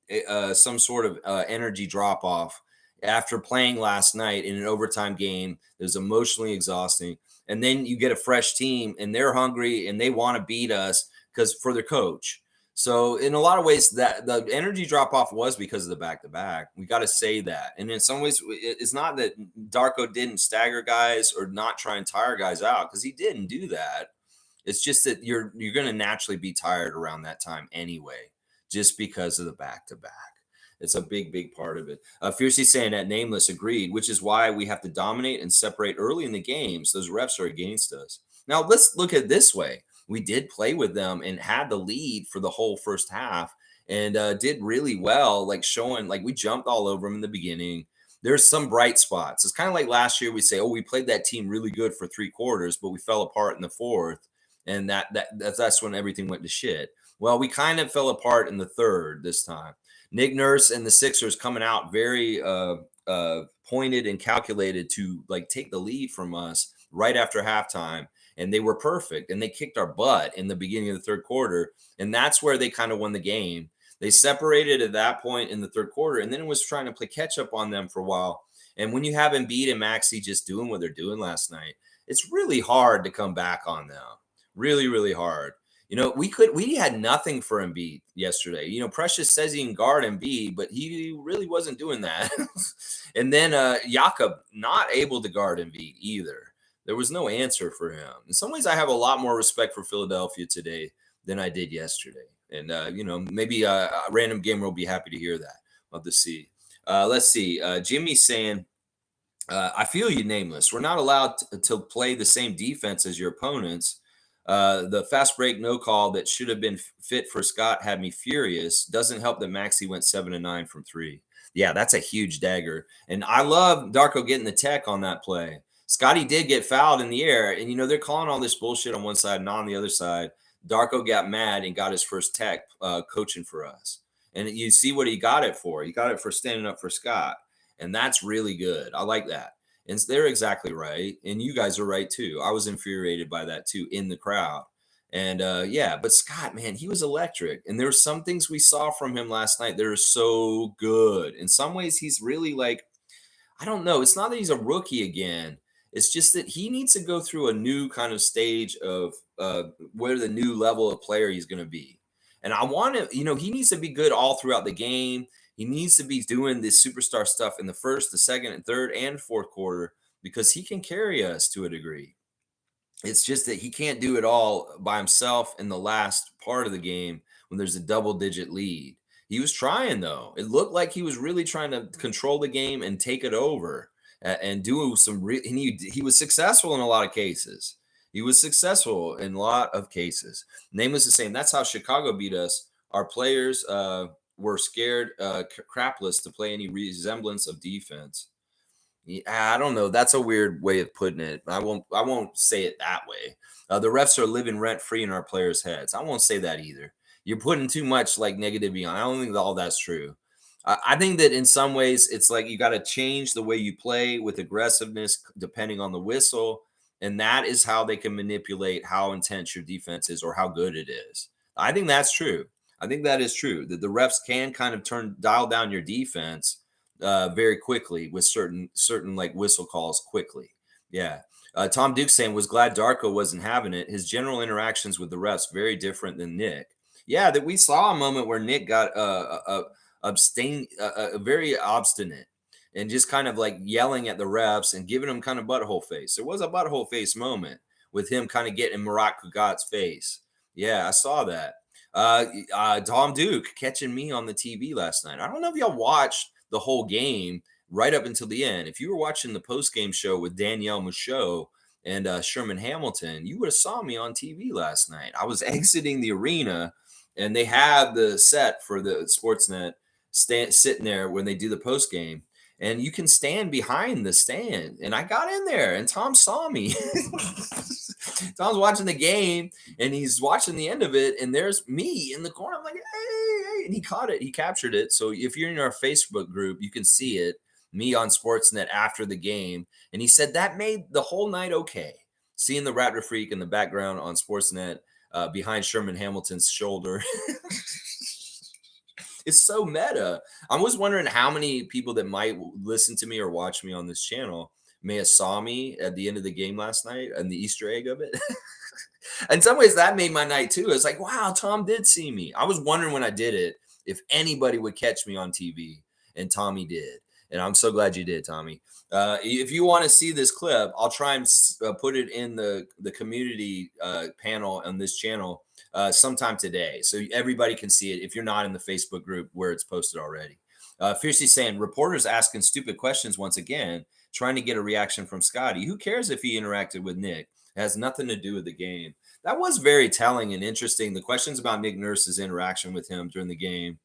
some sort of energy drop-off after playing last night in an overtime game that was emotionally exhausting. And then you get a fresh team, and they're hungry, and they want to beat us because for their coach. So in a lot of ways, that the energy drop off was because of the back-to-back. We got to say that. And in some ways, it's not that Darko didn't stagger guys or not try and tire guys out, because he didn't do that. It's just that you're going to naturally be tired around that time anyway, just because of the back-to-back. It's a big, big part of it. Fiercely saying that Nameless agreed, which is why we have to dominate and separate early in the games. Those refs are against us. Now, let's look at it this way. We did play with them and had the lead for the whole first half and did really well, like showing, like we jumped all over them in the beginning. There's some bright spots. It's kind of like last year we say, oh, we played that team really good for 3 quarters, but we fell apart in the fourth. And that's when everything went to shit. Well, we kind of fell apart in the third this time. NickNurse and the Sixers coming out very pointed and calculated to like take the lead from us right after halftime. And they were perfect, and they kicked our butt in the beginning of the third quarter. And that's where they kind of won the game. They separated at that point in the third quarter, and then it was trying to play catch up on them for a while. And when you have Embiid and Maxey just doing what they're doing last night, it's really hard to come back on them. Really, really hard. We had nothing for Embiid yesterday. Precious says he can guard Embiid, but he really wasn't doing that. And then Jakob not able to guard Embiid either. There was no answer for him. In some ways, I have a lot more respect for Philadelphia today than I did yesterday. And, maybe a random gamer will be happy to hear that. Love to see. Let's see. Jimmy's saying, I feel you, Nameless. We're not allowed to play the same defense as your opponents. The fast break no call that should have been fit for Scott had me furious. Doesn't help that Maxey went 7-9 from 3. Yeah, that's a huge dagger. And I love Darko getting the tech on that play. Scottie did get fouled in the air, and they're calling all this bullshit on one side, not on the other side. Darko got mad and got his first tech coaching for us. And you see what he got it for. He got it for standing up for Scott. And that's really good. I like that. And they're exactly right. And you guys are right, too. I was infuriated by that, too, in the crowd. And, but Scott, man, he was electric. And there were some things we saw from him last night that are so good. In some ways, he's really like, I don't know. It's not that he's a rookie again. It's just that he needs to go through a new kind of stage of where the new level of player he's going to be. And I want to, he needs to be good all throughout the game. He needs to be doing this superstar stuff in the first, the second, and third, and fourth quarter because he can carry us to a degree. It's just that he can't do it all by himself in the last part of the game when there's a double-digit lead. He was trying, though. It looked like he was really trying to control the game and take it over. And do some he was successful in a lot of cases. Nameless is saying that's how Chicago beat us. Our players were scared crapless to play any resemblance of defense. Yeah, I don't know. That's a weird way of putting it. I won't say it that way. The refs are living rent free in our players' heads. I won't say that either. You're putting too much like negativity on. I don't think that all that's true. I think that in some ways it's like you got to change the way you play with aggressiveness depending on the whistle, and that is how they can manipulate how intense your defense is or how good it is. I think that's true. I think that is true. That the refs can kind of dial down your defense very quickly with certain like whistle calls quickly. Yeah. Tom Duke saying was glad Darko wasn't having it. His general interactions with the refs very different than Nick. Yeah, that we saw a moment where Nick got very obstinate and just kind of like yelling at the refs and giving them kind of butthole face. There was a butthole face moment with him kind of getting Marat Kugat's face. Yeah, I saw that. Tom Duke catching me on the TV last night. I don't know if y'all watched the whole game right up until the end. If you were watching the post-game show with Danielle Michaud and Sherman Hamilton, you would have saw me on TV last night. I was exiting the arena, and they had the set for the Sportsnet sitting there when they do the post-game, and you can stand behind the stand. And I got in there, and Tom saw me. Tom's watching the game, and he's watching the end of it, and there's me in the corner. I'm like, hey, and he caught it. He captured it. So if you're in our Facebook group, you can see it, me on Sportsnet after the game. And he said that made the whole night okay. Seeing the Raptor Freak in the background on Sportsnet behind Sherman Hamilton's shoulder. It's so meta. I was wondering how many people that might listen to me or watch me on this channel may have saw me at the end of the game last night and the Easter egg of it. In some ways, that made my night too. It's like, wow, Tom did see me. I was wondering when I did it if anybody would catch me on TV, and Tommy did. And I'm so glad you did, Tommy. If you want to see this clip, I'll try and put it in the community panel on this channel sometime today, so everybody can see it if you're not in the Facebook group where it's posted already. Fiercely saying, reporters asking stupid questions once again, trying to get a reaction from Scottie. Who cares if he interacted with Nick? It has nothing to do with the game. That was very telling and interesting. The questions about NickNurse's interaction with him during the game.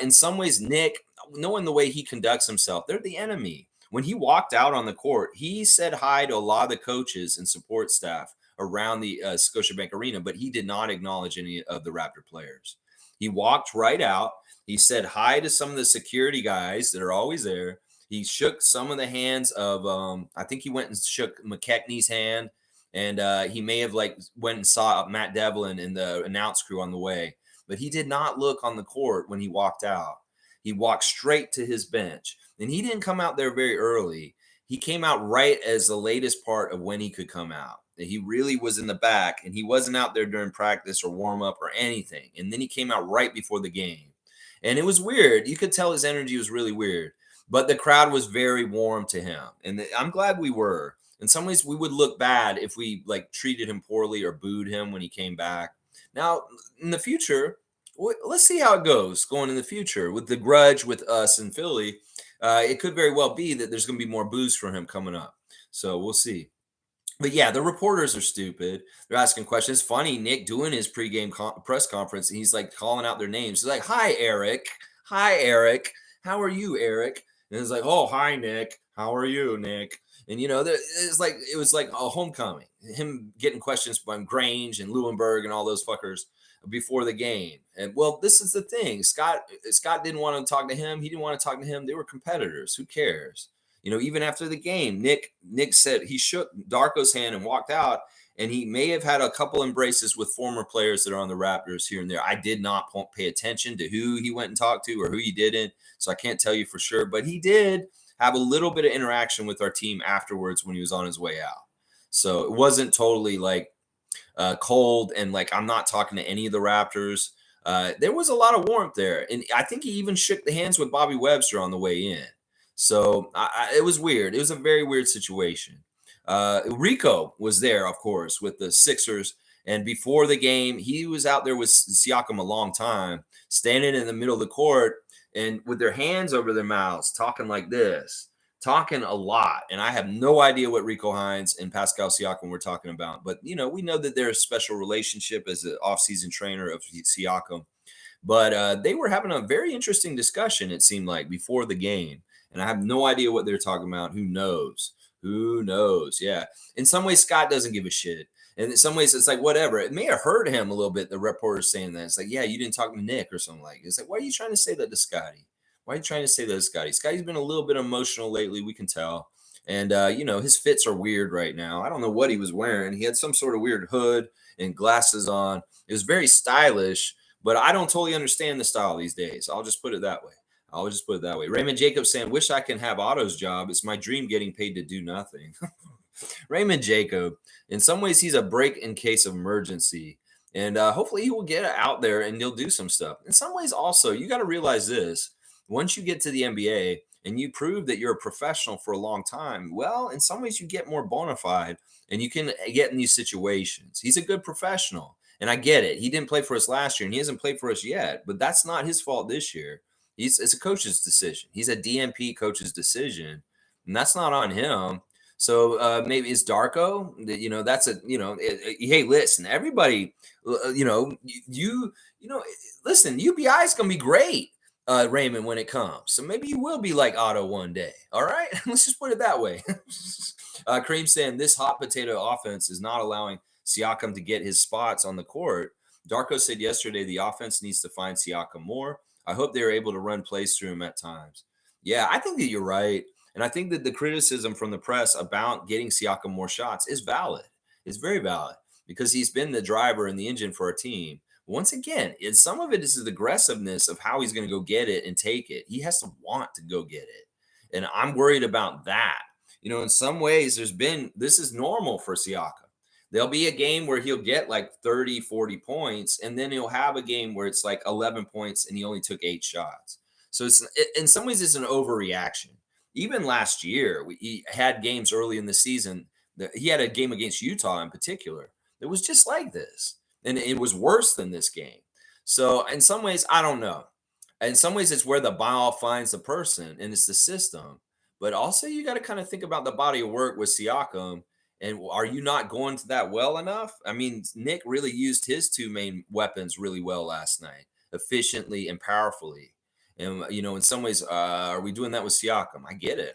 In some ways, Nick, knowing the way he conducts himself, they're the enemy. When he walked out on the court, he said hi to a lot of the coaches and support staff around the Scotiabank Arena, but he did not acknowledge any of the Raptor players. He walked right out. He said hi to some of the security guys that are always there. He shook some of the hands of, I think he went and shook McKechnie's hand, and he may have went and saw Matt Devlin and the announce crew on the way. But he did not look on the court when he walked out. He walked straight to his bench, and he didn't come out there very early. He came out right as the latest part of when he could come out. He really was in the back, and he wasn't out there during practice or warm up or anything. And then he came out right before the game, and it was weird. You could tell his energy was really weird, but the crowd was very warm to him, and I'm glad we were. In some ways, we would look bad if we treated him poorly or booed him when he came back. Now, in the future, let's see how it goes going in the future with the grudge with us in Philly. It could very well be that there's going to be more boos for him coming up. So we'll see. But yeah, the reporters are stupid. They're asking questions. Funny, Nick doing his pregame press conference, and he's calling out their names. He's like, "Hi, Eric. Hi, Eric. How are you, Eric?" And it's like, "Oh, hi, Nick. How are you, Nick?" And it was like a homecoming. Him getting questions from Grange and Lewinberg and all those fuckers before the game. And well, this is the thing. Scott didn't want to talk to him. He didn't want to talk to him. They were competitors. Who cares? Even after the game, Nick said he shook Darko's hand and walked out, and he may have had a couple embraces with former players that are on the Raptors here and there. I did not pay attention to who he went and talked to or who he didn't, so I can't tell you for sure. But he did have a little bit of interaction with our team afterwards when he was on his way out. So it wasn't totally cold and I'm not talking to any of the Raptors. There was a lot of warmth there, and I think he even shook the hands with Bobby Webster on the way in. So it was weird. It was a very weird situation. Rico was there, of course, with the Sixers. And before the game, he was out there with Siakam a long time, standing in the middle of the court and with their hands over their mouths, talking like this, talking a lot. And I have no idea what Rico Hines and Pascal Siakam were talking about. But, we know that there's a special relationship as an offseason trainer of Siakam. But they were having a very interesting discussion, it seemed like, before the game. And I have no idea what they're talking about. Who knows? Who knows? Yeah. In some ways, Scott doesn't give a shit. And in some ways, it's like, whatever. It may have hurt him a little bit, the reporters saying that. It's like, yeah, you didn't talk to Nick or something like it. It's like, why are you trying to say that to Scottie? Why are you trying to say that to Scottie? Scotty's been a little bit emotional lately, we can tell. And, his fits are weird right now. I don't know what he was wearing. He had some sort of weird hood and glasses on. It was very stylish, but I don't totally understand the style these days. I'll just put it that way. Raymond Jacobs saying, wish I can have Otto's job. It's my dream getting paid to do nothing. Raymond Jacob, in some ways, he's a break in case of emergency. And hopefully he will get out there and he'll do some stuff. In some ways, also, you got to realize this. Once you get to the NBA and you prove that you're a professional for a long time, well, in some ways, you get more bona fide and you can get in these situations. He's a good professional. And I get it. He didn't play for us last year and he hasn't played for us yet, but that's not his fault this year. It's a coach's decision. He's a DMP coach's decision, and that's not on him. So maybe it's Darko. That's hey, listen, everybody, listen, UBI is gonna be great, Raymond, when it comes. So maybe you will be like Otto one day. All right, let's just put it that way. Kareem saying this hot potato offense is not allowing Siakam to get his spots on the court. Darko said yesterday the offense needs to find Siakam more. I hope they're able to run plays through him at times. Yeah, I think that you're right. And I think that the criticism from the press about getting Siakam more shots is valid. It's very valid because he's been the driver and the engine for our team. Once again, some of it is the aggressiveness of how he's going to go get it and take it. He has to want to go get it. And I'm worried about that. In some ways, this is normal for Siakam. There'll be a game where he'll get like 30, 40 points, and then he'll have a game where it's like 11 points and he only took 8 shots. So in some ways, it's an overreaction. Even last year, he had games early in the season. He had a game against Utah in particular. It was just like this, and it was worse than this game. So in some ways, I don't know. In some ways, it's where the ball finds the person, and it's the system. But also, you got to kind of think about the body of work with Siakam. And are you not going to that well enough? I mean, Nick really used his 2 main weapons really well last night, efficiently and powerfully. And, in some ways, are we doing that with Siakam? I get it.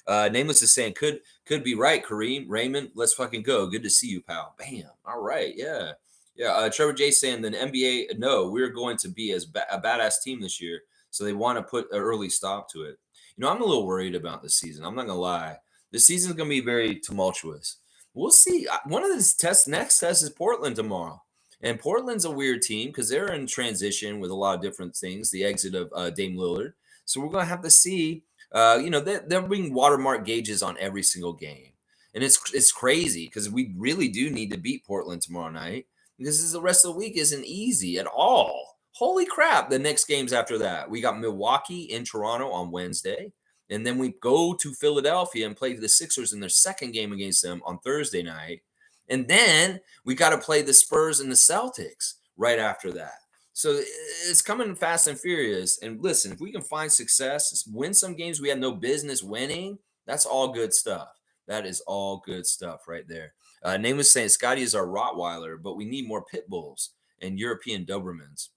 Nameless is saying, could be right, Kareem. Raymond, let's fucking go. Good to see you, pal. Bam. All right. Yeah. Yeah. Trevor J saying the NBA, no, we're going to be a badass team this year. So they want to put an early stop to it. I'm a little worried about this season. I'm not going to lie. This season is going to be very tumultuous. We'll see. One of the next test is Portland tomorrow. And Portland's a weird team because they're in transition with a lot of different things, the exit of Dame Lillard. So we're going to have to see, they're bringing watermark gauges on every single game. And it's crazy because we really do need to beat Portland tomorrow night because the rest of the week isn't easy at all. Holy crap, the next games after that. We got Milwaukee in Toronto on Wednesday. And then we go to Philadelphia and play the Sixers in their second game against them on Thursday night. And then we got to play the Spurs and the Celtics right after that. So it's coming fast and furious. And listen, if we can find success, win some games we had no business winning, that's all good stuff. That is all good stuff right there. Name was saying Scottie is our Rottweiler, but we need more pit bulls and European Dobermans.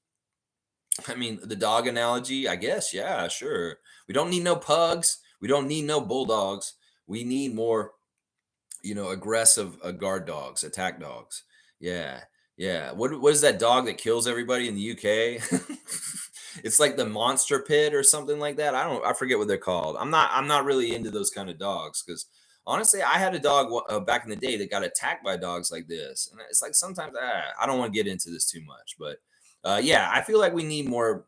I mean, the dog analogy, I guess. Yeah, sure. We don't need no pugs. We don't need no bulldogs. We need more, aggressive guard dogs, attack dogs. Yeah. Yeah. What is that dog that kills everybody in the UK? It's like the monster pit or something like that. I forget what they're called. I'm not really into those kind of dogs because honestly, I had a dog back in the day that got attacked by dogs like this. And it's like sometimes I don't want to get into this too much, but I feel like we need more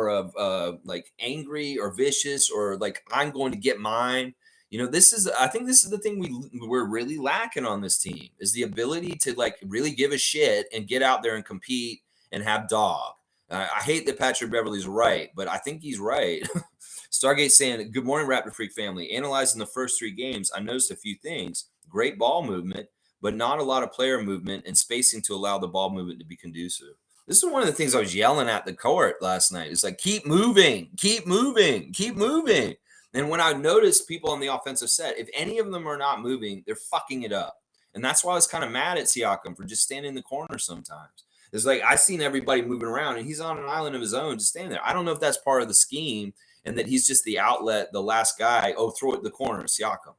of like angry or vicious or like I'm going to get mine. I think this is the thing we're really lacking on this team is the ability to like really give a shit and get out there and compete and have dog. I hate that Patrick Beverley's right, but I think he's right. Stargate saying, good morning, Raptor Freak family. Analyzing the first 3 games, I noticed a few things. Great ball movement, but not a lot of player movement and spacing to allow the ball movement to be conducive. This is one of the things I was yelling at the court last night. It's like, keep moving, keep moving, keep moving. And when I noticed people on the offensive set, if any of them are not moving, they're fucking it up. And that's why I was kind of mad at Siakam for just standing in the corner sometimes. It's like I seen everybody moving around, and he's on an island of his own, just standing there. I don't know if that's part of the scheme, and that he's just the outlet, the last guy. Oh, throw it in the corner, Siakam.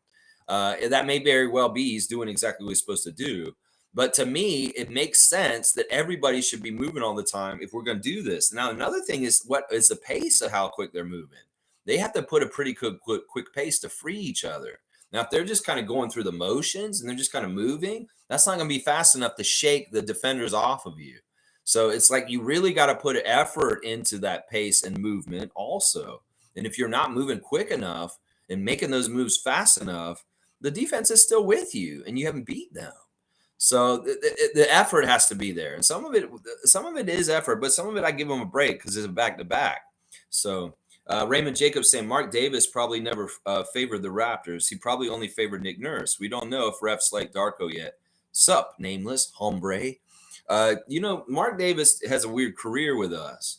That may very well be he's doing exactly what he's supposed to do. But to me, it makes sense that everybody should be moving all the time if we're going to do this. Now, another thing is what is the pace of how quick they're moving. They have to put a pretty quick pace to free each other. Now, if they're just kind of going through the motions and they're just kind of moving, that's not going to be fast enough to shake the defenders off of you. So it's like you really got to put effort into that pace and movement also. And if you're not moving quick enough and making those moves fast enough, the defense is still with you and you haven't beat them. So the effort has to be there, and some of it is effort, but some of it I give them a break because it's a back to back. So Raymond Jacobs saying Marc Davis probably never favored the Raptors. He probably only favored Nick We don't know if refs like Darko yet. Sup, nameless hombre. Marc Davis has a weird career with us.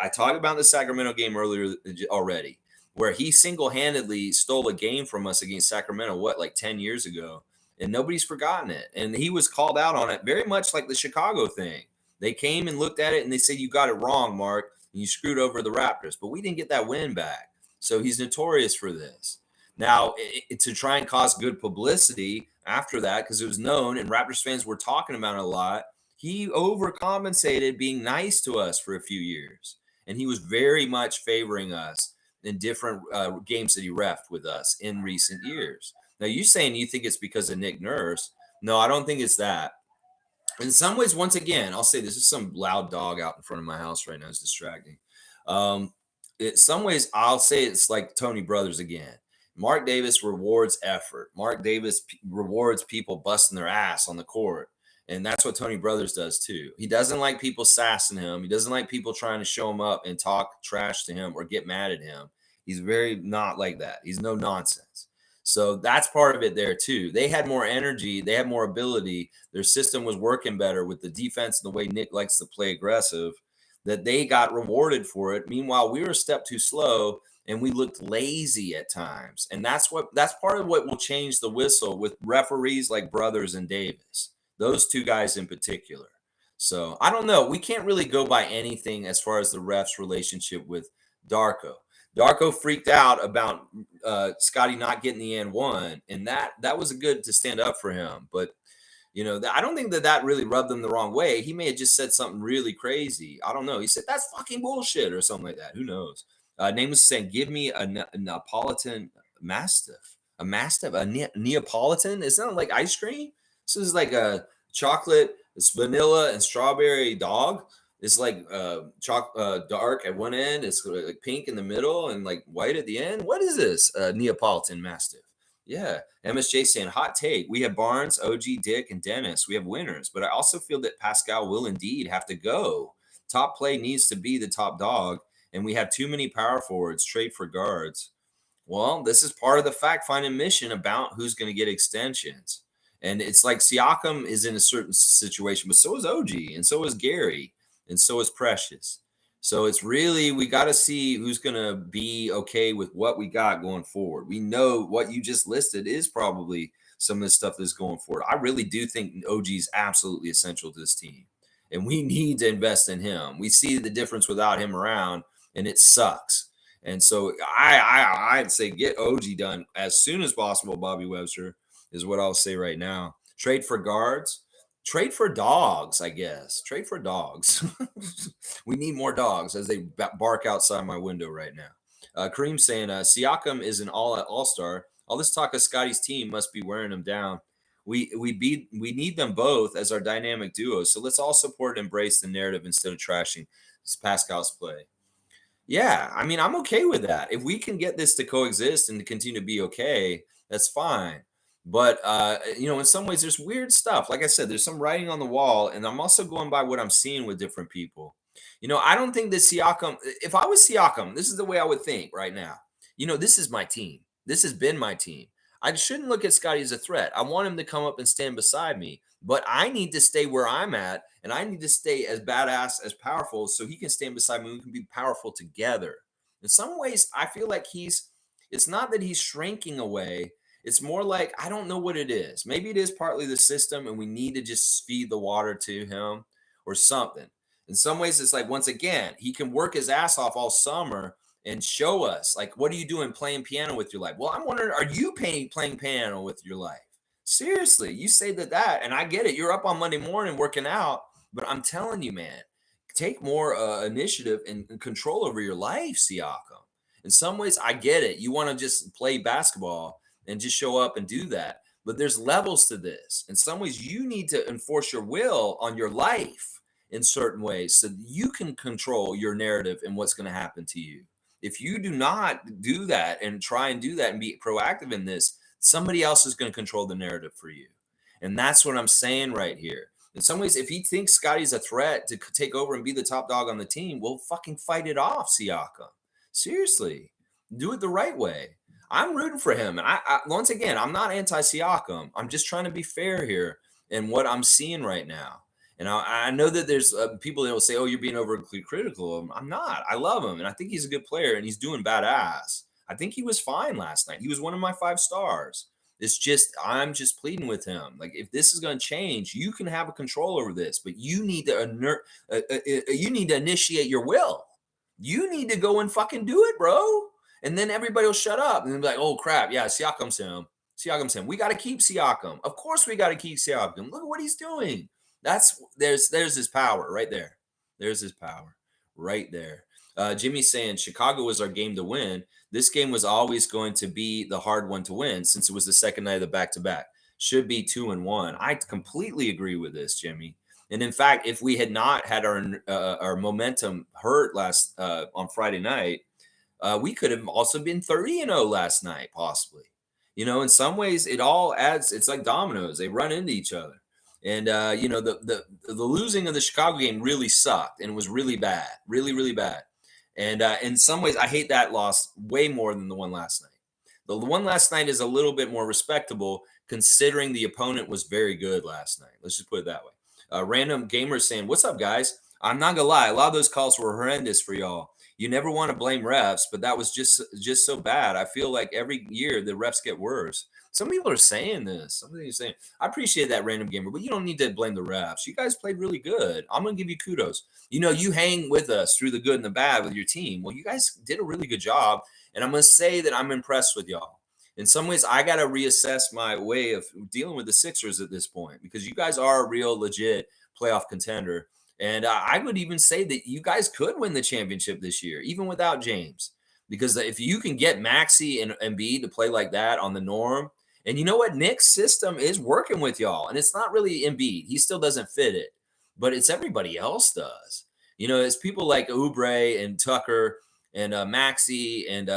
I talked about the Sacramento game earlier already, where he single-handedly stole a game from us against Sacramento, like 10 years ago. And nobody's forgotten it. And he was called out on it very much like the Chicago thing. They came and looked at it and they said, you got it wrong, Mark, and you screwed over the Raptors. But we didn't get that win back. So he's notorious for this. Now, to try and cause good publicity after that, because it was known and Raptors fans were talking about it a lot, he overcompensated being nice to us for a few years. And he was very much favoring us in different games that he refed with us in recent years. Now, you saying you think it's because of NickNurse. No, I don't think it's that. In some ways, once again, I'll say this is some loud dog out in front of my house right now. It's distracting. In some ways, I'll say it's like Tony Brothers again. Marc Davis rewards effort. Marc Davis rewards people busting their ass on the court. And that's what Tony Brothers does too. He doesn't like people sassing him. He doesn't like people trying to show him up and talk trash to him or get mad at him. He's very not like that. He's no nonsense. So that's part of it there too. They had more energy. They had more ability. Their system was working better with the defense and the way Nick likes to play aggressive, that they got rewarded for it. Meanwhile, we were a step too slow and we looked lazy at times. And that's part of what will change the whistle with referees like Brothers and Davis, those two guys in particular. So I don't know. We can't really go by anything as far as the refs' relationship with Darko. Darko freaked out about Scottie not getting the N1, and that was good to stand up for him. But I don't think that really rubbed them the wrong way. He may have just said something really crazy. I don't know. He said that's fucking bullshit or something like that. Who knows? Name was saying, give me a Neapolitan Mastiff, a Neapolitan. It's not like ice cream. This is like a chocolate, it's vanilla and strawberry dog. It's like dark at one end. It's like pink in the middle and like white at the end. What is this? Neapolitan Mastiff. Yeah. MSJ saying, hot take. We have Barnes, OG, Dick, and Dennis. We have winners. But I also feel that Pascal will indeed have to go. Top play needs to be the top dog. And we have too many power forwards. Trade for guards. Well, this is part of the fact-finding mission about who's going to get extensions. And it's like Siakam is in a certain situation, but so is OG, and so is Gary. And so is Precious. So it's really, we got to see who's going to be okay with what we got going forward. We know what you just listed is probably some of the stuff that's going forward. I really do think OG is absolutely essential to this team. And we need to invest in him. We see the difference without him around, and it sucks. And so I'd say get OG done as soon as possible, Bobby Webster, is what I'll say right now. Trade for guards. Trade for dogs, I guess. Trade for dogs. We need more dogs as they bark outside my window right now. Kareem saying, Siakam is an all-star. All this talk of Scottie's team must be wearing him down. We need them both as our dynamic duo. So let's all support and embrace the narrative instead of trashing Pascal's play. Yeah, I mean, I'm okay with that. If we can get this to coexist and to continue to be okay, that's fine. But, in some ways, there's weird stuff. Like I said, there's some writing on the wall, and I'm also going by what I'm seeing with different people. I don't think that Siakam, if I was Siakam, this is the way I would think right now. This is my team. This has been my team. I shouldn't look at Scottie as a threat. I want him to come up and stand beside me, but I need to stay where I'm at, and I need to stay as badass, as powerful, so he can stand beside me and we can be powerful together. In some ways, I feel like it's not that he's shrinking away. It's more like, I don't know what it is. Maybe it is partly the system and we need to just feed the water to him. or something. In some ways, it's like, once again, he can work his ass off all summer and show us, like, what are you doing playing piano with your life? Well, I'm wondering, are you playing piano with your life? Seriously, you say that, and I get it. You're up on Monday morning working out, but I'm telling you, man, take more initiative and control over your life, Siakam. In some ways, I get it. You want to just play basketball and just show up and do that. But there's levels to this. In some ways, you need to enforce your will on your life in certain ways so that you can control your narrative and what's going to happen to you. If you do not do that and try and do that and be proactive in this, somebody else is going to control the narrative for you. And that's what I'm saying right here. In some ways, if he thinks Scottie's a threat to take over and be the top dog on the team, well, fucking fight it off, Siakam. Seriously, do it the right way. I'm rooting for him. And I once again, I'm not anti-Siakam. I'm just trying to be fair here in what I'm seeing right now. And I know that there's people that will say, oh, you're being overly critical of him. I'm not. I love him. And I think he's a good player and he's doing badass. I think he was fine last night. He was one of my 5 stars. It's just, I'm just pleading with him. Like, if this is going to change, you can have a control over this, but you need to initiate your will. You need to go and fucking do it, bro. And then everybody will shut up and they'll be like, oh crap, yeah, Siakam's him. Siakam's him. We got to keep Siakam. Of course we got to keep Siakam. Look at what he's doing. There's his power right there. There's his power right there. Jimmy's saying Chicago was our game to win. This game was always going to be the hard one to win since it was the second night of the back-to-back. Should be 2-1. I completely agree with this, Jimmy. And in fact, if we had not had our momentum hurt last on Friday night, we could have also been 30-0 last night, possibly. You know, in some ways, it all adds. It's like dominoes; they run into each other. And you know, the losing of the Chicago game really sucked, and it was really bad, really, really bad. And in some ways, I hate that loss way more than the one last night. The one last night is a little bit more respectable, considering the opponent was very good last night. Let's just put it that way. Random gamer saying, "What's up, guys? I'm not gonna lie, a lot of those calls were horrendous for y'all. You never want to blame refs, but that was just so bad. I feel like every year the refs get worse." Some people are saying this. Some people are saying, I appreciate that, random gamer, but you don't need to blame the refs. You guys played really good. I'm going to give you kudos. You know, you hang with us through the good and the bad with your team. Well, you guys did a really good job. And I'm going to say that I'm impressed with y'all. In some ways, I got to reassess my way of dealing with the Sixers at this point because you guys are a real legit playoff contender. And I would even say that you guys could win the championship this year, even without James. Because if you can get Maxey and Embiid to play like that on the norm, and you know what? Nick's system is working with y'all. And it's not really Embiid. He still doesn't fit it. But it's everybody else does. You know, it's people like Oubre and Tucker and Maxey and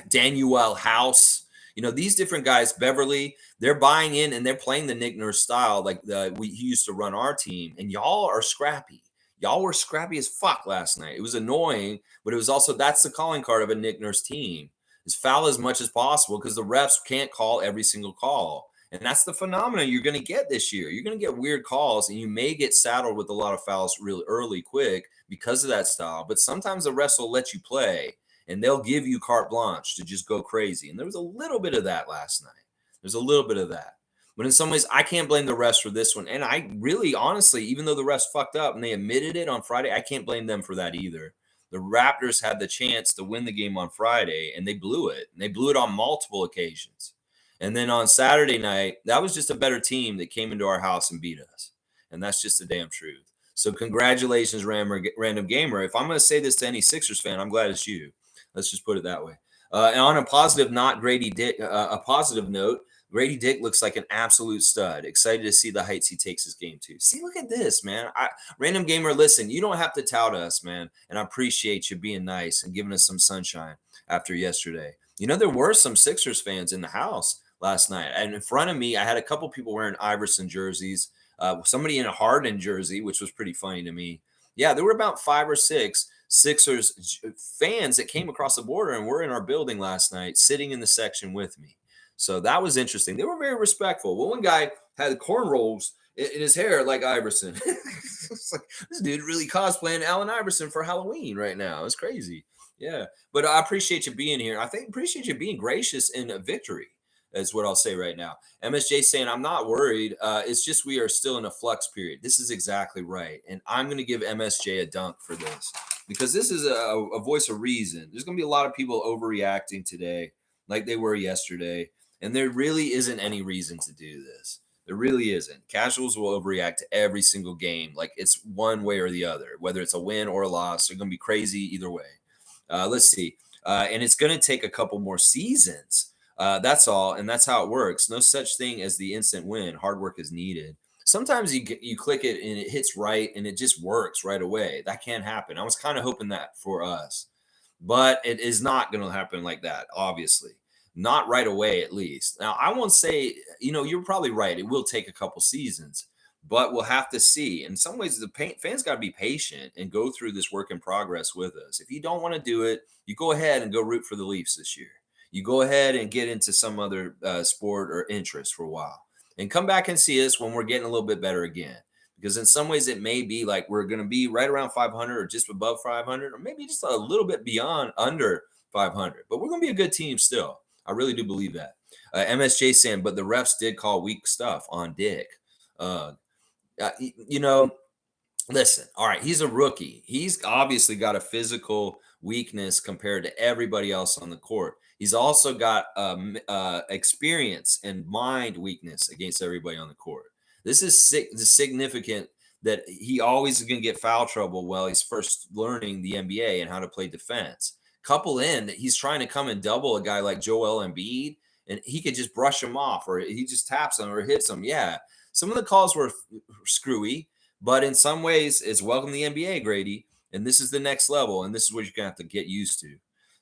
Daniel House. You know, these different guys, Beverly, they're buying in and they're playing the NickNurse style like he used to run our team. And y'all are scrappy. Y'all were scrappy as fuck last night. It was annoying, but it was also, that's the calling card of a NickNurse team, is foul as much as possible because the refs can't call every single call. And that's the phenomenon you're going to get this year. You're going to get weird calls, and you may get saddled with a lot of fouls really early, quick because of that style. But sometimes the refs will let you play, and they'll give you carte blanche to just go crazy. And there was a little bit of that last night. There's a little bit of that. But in some ways, I can't blame the refs for this one. And I really, honestly, even though the refs fucked up and they admitted it on Friday, I can't blame them for that either. The Raptors had the chance to win the game on Friday, and they blew it. And they blew it on multiple occasions. And then on Saturday night, that was just a better team that came into our house and beat us. And that's just the damn truth. So congratulations, Random Gamer. If I'm going to say this to any Sixers fan, I'm glad it's you. Let's just put it that way. And on a positive note, Gradey Dick, Gradey Dick looks like an absolute stud. Excited to see the heights he takes his game to. See, look at this, man. Random Gamer, listen, you don't have to tout us, man. And I appreciate you being nice and giving us some sunshine after yesterday. You know, there were some Sixers fans in the house last night. And in front of me, I had a couple people wearing Iverson jerseys. Somebody in a Harden jersey, which was pretty funny to me. Yeah, there were about 5 or 6 Sixers fans that came across the border and were in our building last night, sitting in the section with me. So that was interesting. They were very respectful. Well, one guy had cornrows in his hair like Iverson. It's like, this dude really cosplaying Allen Iverson for Halloween right now. It's crazy. Yeah. But I appreciate you being here. Appreciate you being gracious in a victory. is what I'll say right now. MSJ saying, I'm not worried. It's just we are still in a flux period. This is exactly right. And I'm going to give MSJ a dunk for this because this is a voice of reason. There's going to be a lot of people overreacting today like they were yesterday. And there really isn't any reason to do this. There really isn't. Casuals will overreact to every single game like it's one way or the other, whether it's a win or a loss. They're going to be crazy either way. Let's see. And it's going to take a couple more seasons. That's all. And that's how it works. No such thing as the instant win. Hard work is needed. Sometimes you click it and it hits right and it just works right away. That can't happen. I was kind of hoping that for us, but it is not going to happen like that, obviously. Not right away, at least. Now, I won't say, you're probably right. It will take a couple seasons, but we'll have to see. In some ways, the fans got to be patient and go through this work in progress with us. If you don't want to do it, you go ahead and go root for the Leafs this year. You go ahead and get into some other sport or interest for a while and come back and see us when we're getting a little bit better again. Because in some ways, it may be like we're going to be right around 500 or just above 500 or maybe just a little bit beyond under 500. But we're going to be a good team still. I really do believe that. MSJ saying, but the refs did call weak stuff on Dick. Listen, all right, he's a rookie. He's obviously got a physical weakness compared to everybody else on the court. He's also got experience and mind weakness against everybody on the court. This is significant that he always is going to get foul trouble while he's first learning the NBA and how to play defense. Couple in that he's trying to come and double a guy like Joel Embiid, and he could just brush him off, or he just taps him or hits him. Yeah, some of the calls were screwy, but in some ways, it's welcome to the NBA, Grady, and this is the next level, and this is what you're gonna have to get used to.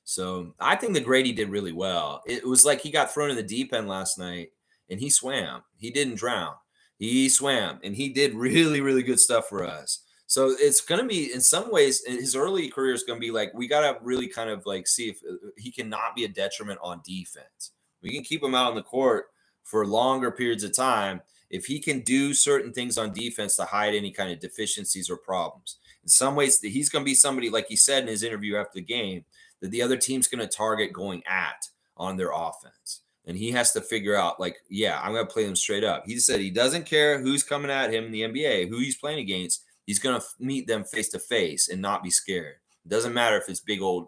So I think that Grady did really well. It was like he got thrown in the deep end last night, and he swam. He didn't drown. He swam, and he did really, really good stuff for us. So it's going to be, in some ways, his early career is going to be like, we got to really kind of like see if he cannot be a detriment on defense. We can keep him out on the court for longer periods of time if he can do certain things on defense to hide any kind of deficiencies or problems. In some ways, he's going to be somebody, like he said in his interview after the game, that the other team's going to target going at on their offense. And he has to figure out, like, yeah, I'm going to play them straight up. He said he doesn't care who's coming at him in the NBA, who he's playing against. He's going to meet them face to face and not be scared. It doesn't matter if it's big old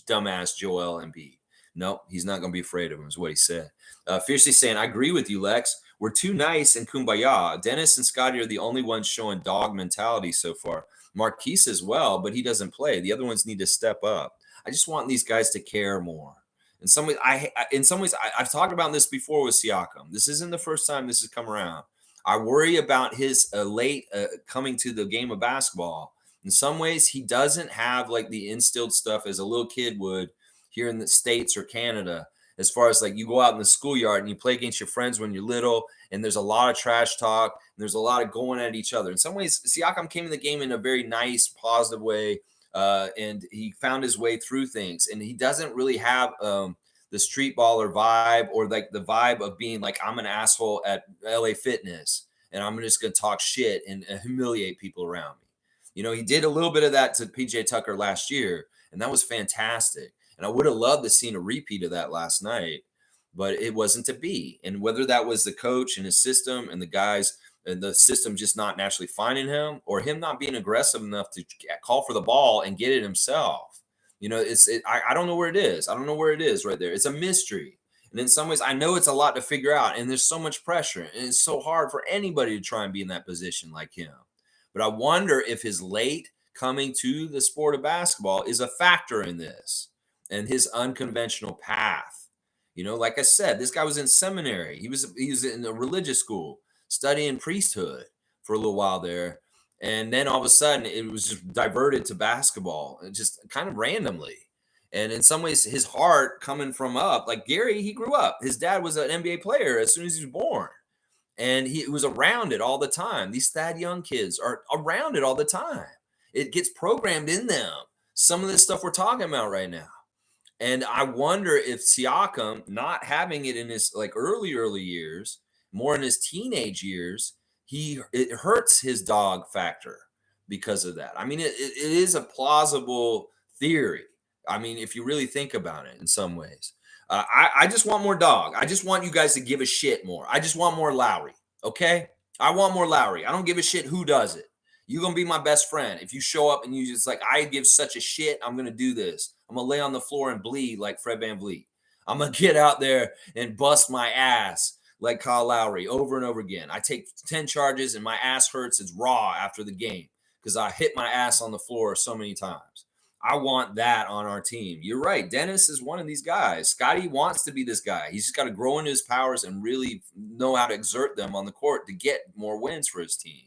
dumbass Joel Embiid. No, he's not going to be afraid of him, is what he said. Fiercely saying, I agree with you, Lex. We're too nice and kumbaya. Dennis and Scottie are the only ones showing dog mentality so far. Marquise as well, but he doesn't play. The other ones need to step up. I just want these guys to care more. In some ways, I've talked about this before with Siakam. This isn't the first time this has come around. I worry about his late coming to the game of basketball. In some ways, he doesn't have like the instilled stuff as a little kid would here in the States or Canada. As far as like you go out in the schoolyard and you play against your friends when you're little, and there's a lot of trash talk, and there's a lot of going at each other. In some ways, Siakam came in the game in a very nice, positive way, and he found his way through things. And he doesn't really have the street baller vibe or like the vibe of being like, I'm an asshole at LA Fitness and I'm just going to talk shit and humiliate people around me. You know, he did a little bit of that to PJ Tucker last year, and that was fantastic. And I would have loved to seen a repeat of that last night, but it wasn't to be. And whether that was the coach and his system and the guys and the system just not naturally finding him, or him not being aggressive enough to call for the ball and get it himself. You know, I don't know where it is. I don't know where it is right there. It's a mystery. And in some ways, I know it's a lot to figure out. And there's so much pressure. And it's so hard for anybody to try and be in that position like him. But I wonder if his late coming to the sport of basketball is a factor in this and his unconventional path. You know, like I said, this guy was in seminary. He was in a religious school studying priesthood for a little while there. And then all of a sudden, it was just diverted to basketball, just kind of randomly. And in some ways, his heart coming from up, like Gary, he grew up. His dad was an NBA player as soon as he was born. And he was around it all the time. These Thad Young kids are around it all the time. It gets programmed in them. Some of this stuff we're talking about right now. And I wonder if Siakam, not having it in his like early years, more in his teenage years, it hurts his dog factor because of that. I mean, it is a plausible theory. I mean, if you really think about it in some ways. I just want more dog. I just want you guys to give a shit more. I just want more Lowry. Okay? I want more Lowry. I don't give a shit who does it. You're going to be my best friend. If you show up and you just like, I give such a shit, I'm going to do this. I'm going to lay on the floor and bleed like Fred VanVleet. I'm going to get out there and bust my ass like Kyle Lowry over and over again. I take 10 charges and my ass hurts. It's raw after the game because I hit my ass on the floor so many times. I want that on our team. You're right. Dennis is one of these guys. Scottie wants to be this guy. He's just got to grow into his powers and really know how to exert them on the court to get more wins for his team.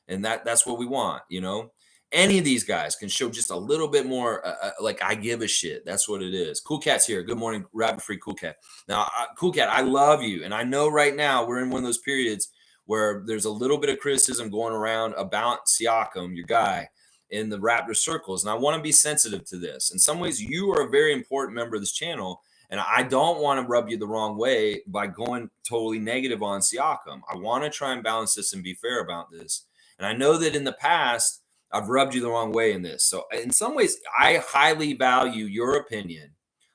And that's what we want, you know? Any of these guys can show just a little bit more like I give a shit. That's what it is. Cool Cat's here. Good morning, Rapid-Free Cool Cat. Now, Cool Cat, I love you. And I know right now we're in one of those periods where there's a little bit of criticism going around about Siakam, your guy, in the Raptors circles. And I want to be sensitive to this. In some ways, you are a very important member of this channel. And I don't want to rub you the wrong way by going totally negative on Siakam. I want to try and balance this and be fair about this. And I know that in the past, I've rubbed you the wrong way in this. So in some ways, I highly value your opinion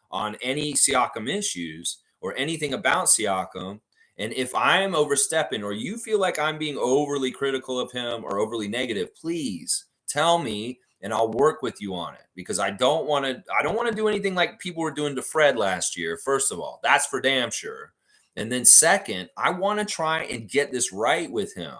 on any Siakam issues or anything about Siakam. And if I am overstepping or you feel like I'm being overly critical of him or overly negative, please tell me and I'll work with you on it, because I don't want to do anything like people were doing to Fred last year. First of all, that's for damn sure. And then second, I want to try and get this right with him.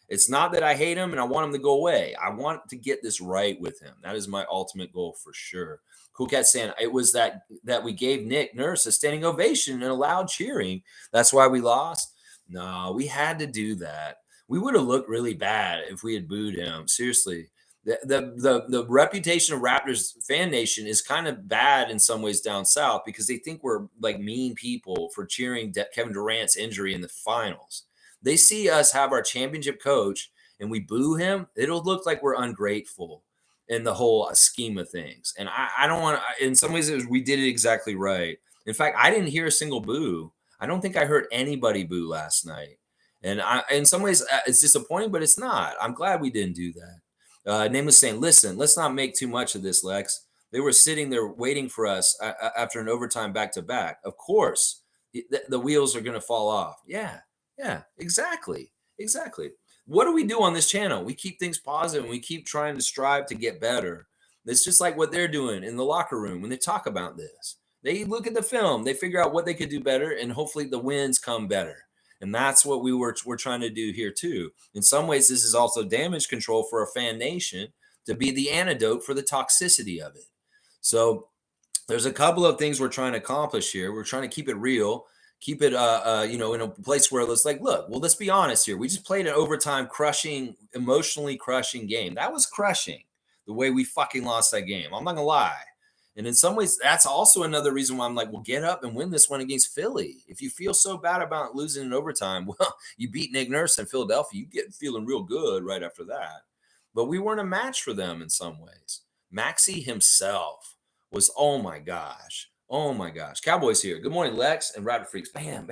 It's not that I hate him and I want him to go away. I want to get this right with him. That is my ultimate goal for sure. Cool Cat saying it was that we gave NickNurse a standing ovation and a loud cheering. That's why we lost. No, we had to do that. We would have looked really bad if we had booed him. Seriously. The reputation of Raptors fan nation is kind of bad in some ways down south because they think we're like mean people for cheering Kevin Durant's injury in the finals. They see us have our championship coach and we boo him, it'll look like we're ungrateful in the whole scheme of things. And I don't want to, in some ways, we did it exactly right. In fact, I didn't hear a single boo. I don't think I heard anybody boo last night. And in some ways, it's disappointing, but it's not. I'm glad we didn't do that. Name was saying, listen, let's not make too much of this, Lex. They were sitting there waiting for us after an overtime back-to-back. Of course, the wheels are going to fall off. Yeah, exactly. What do we do on this channel? We keep things positive and we keep trying to strive to get better. It's just like what they're doing in the locker room when they talk about this. They look at the film, they figure out what they could do better, and hopefully the wins come better. And that's what we're trying to do here too. In some ways, this is also damage control for a fan nation to be the antidote for the toxicity of it. So there's a couple of things we're trying to accomplish here. We're trying to keep it real. Keep it, in a place where it's like, look, well, let's be honest here. We just played an overtime emotionally crushing game. That was crushing the way we fucking lost that game. I'm not gonna lie. And in some ways, that's also another reason why I'm like, well, get up and win this one against Philly. If you feel so bad about losing in overtime, well, you beat NickNurse in Philadelphia. You get feeling real good right after that. But we weren't a match for them in some ways. Maxey himself was, oh my gosh. Cowboys here. Good morning, Lex and Raptor Freaks. Bam.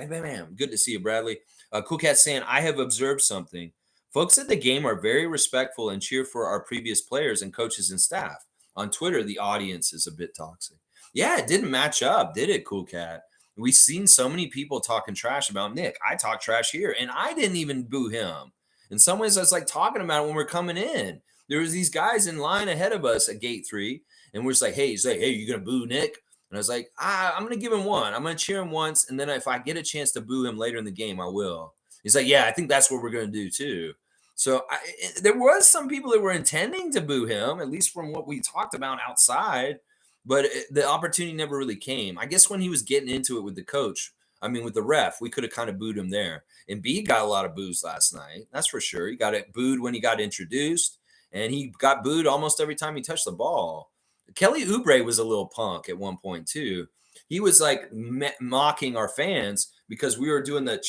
Good to see you, Bradley. Cool Cat saying, I have observed something. Folks at the game are very respectful and cheer for our previous players and coaches and staff. On Twitter, the audience is a bit toxic. Yeah, it didn't match up, did it, Cool Cat? We've seen so many people talking trash about Nick. I talk trash here, and I didn't even boo him. In some ways, I was like talking about it when we're coming in. There was these guys in line ahead of us at Gate 3, and we're just like, hey, you going to boo Nick? And I was like, I'm going to give him one. I'm going to cheer him once. And then if I get a chance to boo him later in the game, I will. He's like, yeah, I think that's what we're going to do too. So there was some people that were intending to boo him, at least from what we talked about outside. But the opportunity never really came. I guess when he was getting into it with the coach, with the ref, we could have kind of booed him there. And B got a lot of boos last night. That's for sure. He got it booed when he got introduced. And he got booed almost every time he touched the ball. Kelly Oubre was a little punk at one point too. He was like mocking our fans because we were doing the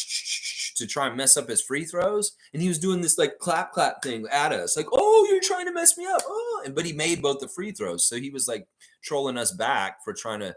to try and mess up his free throws, and he was doing this like clap thing at us, like, "Oh, you're trying to mess me up." Oh, but he made both the free throws, so he was like trolling us back for trying to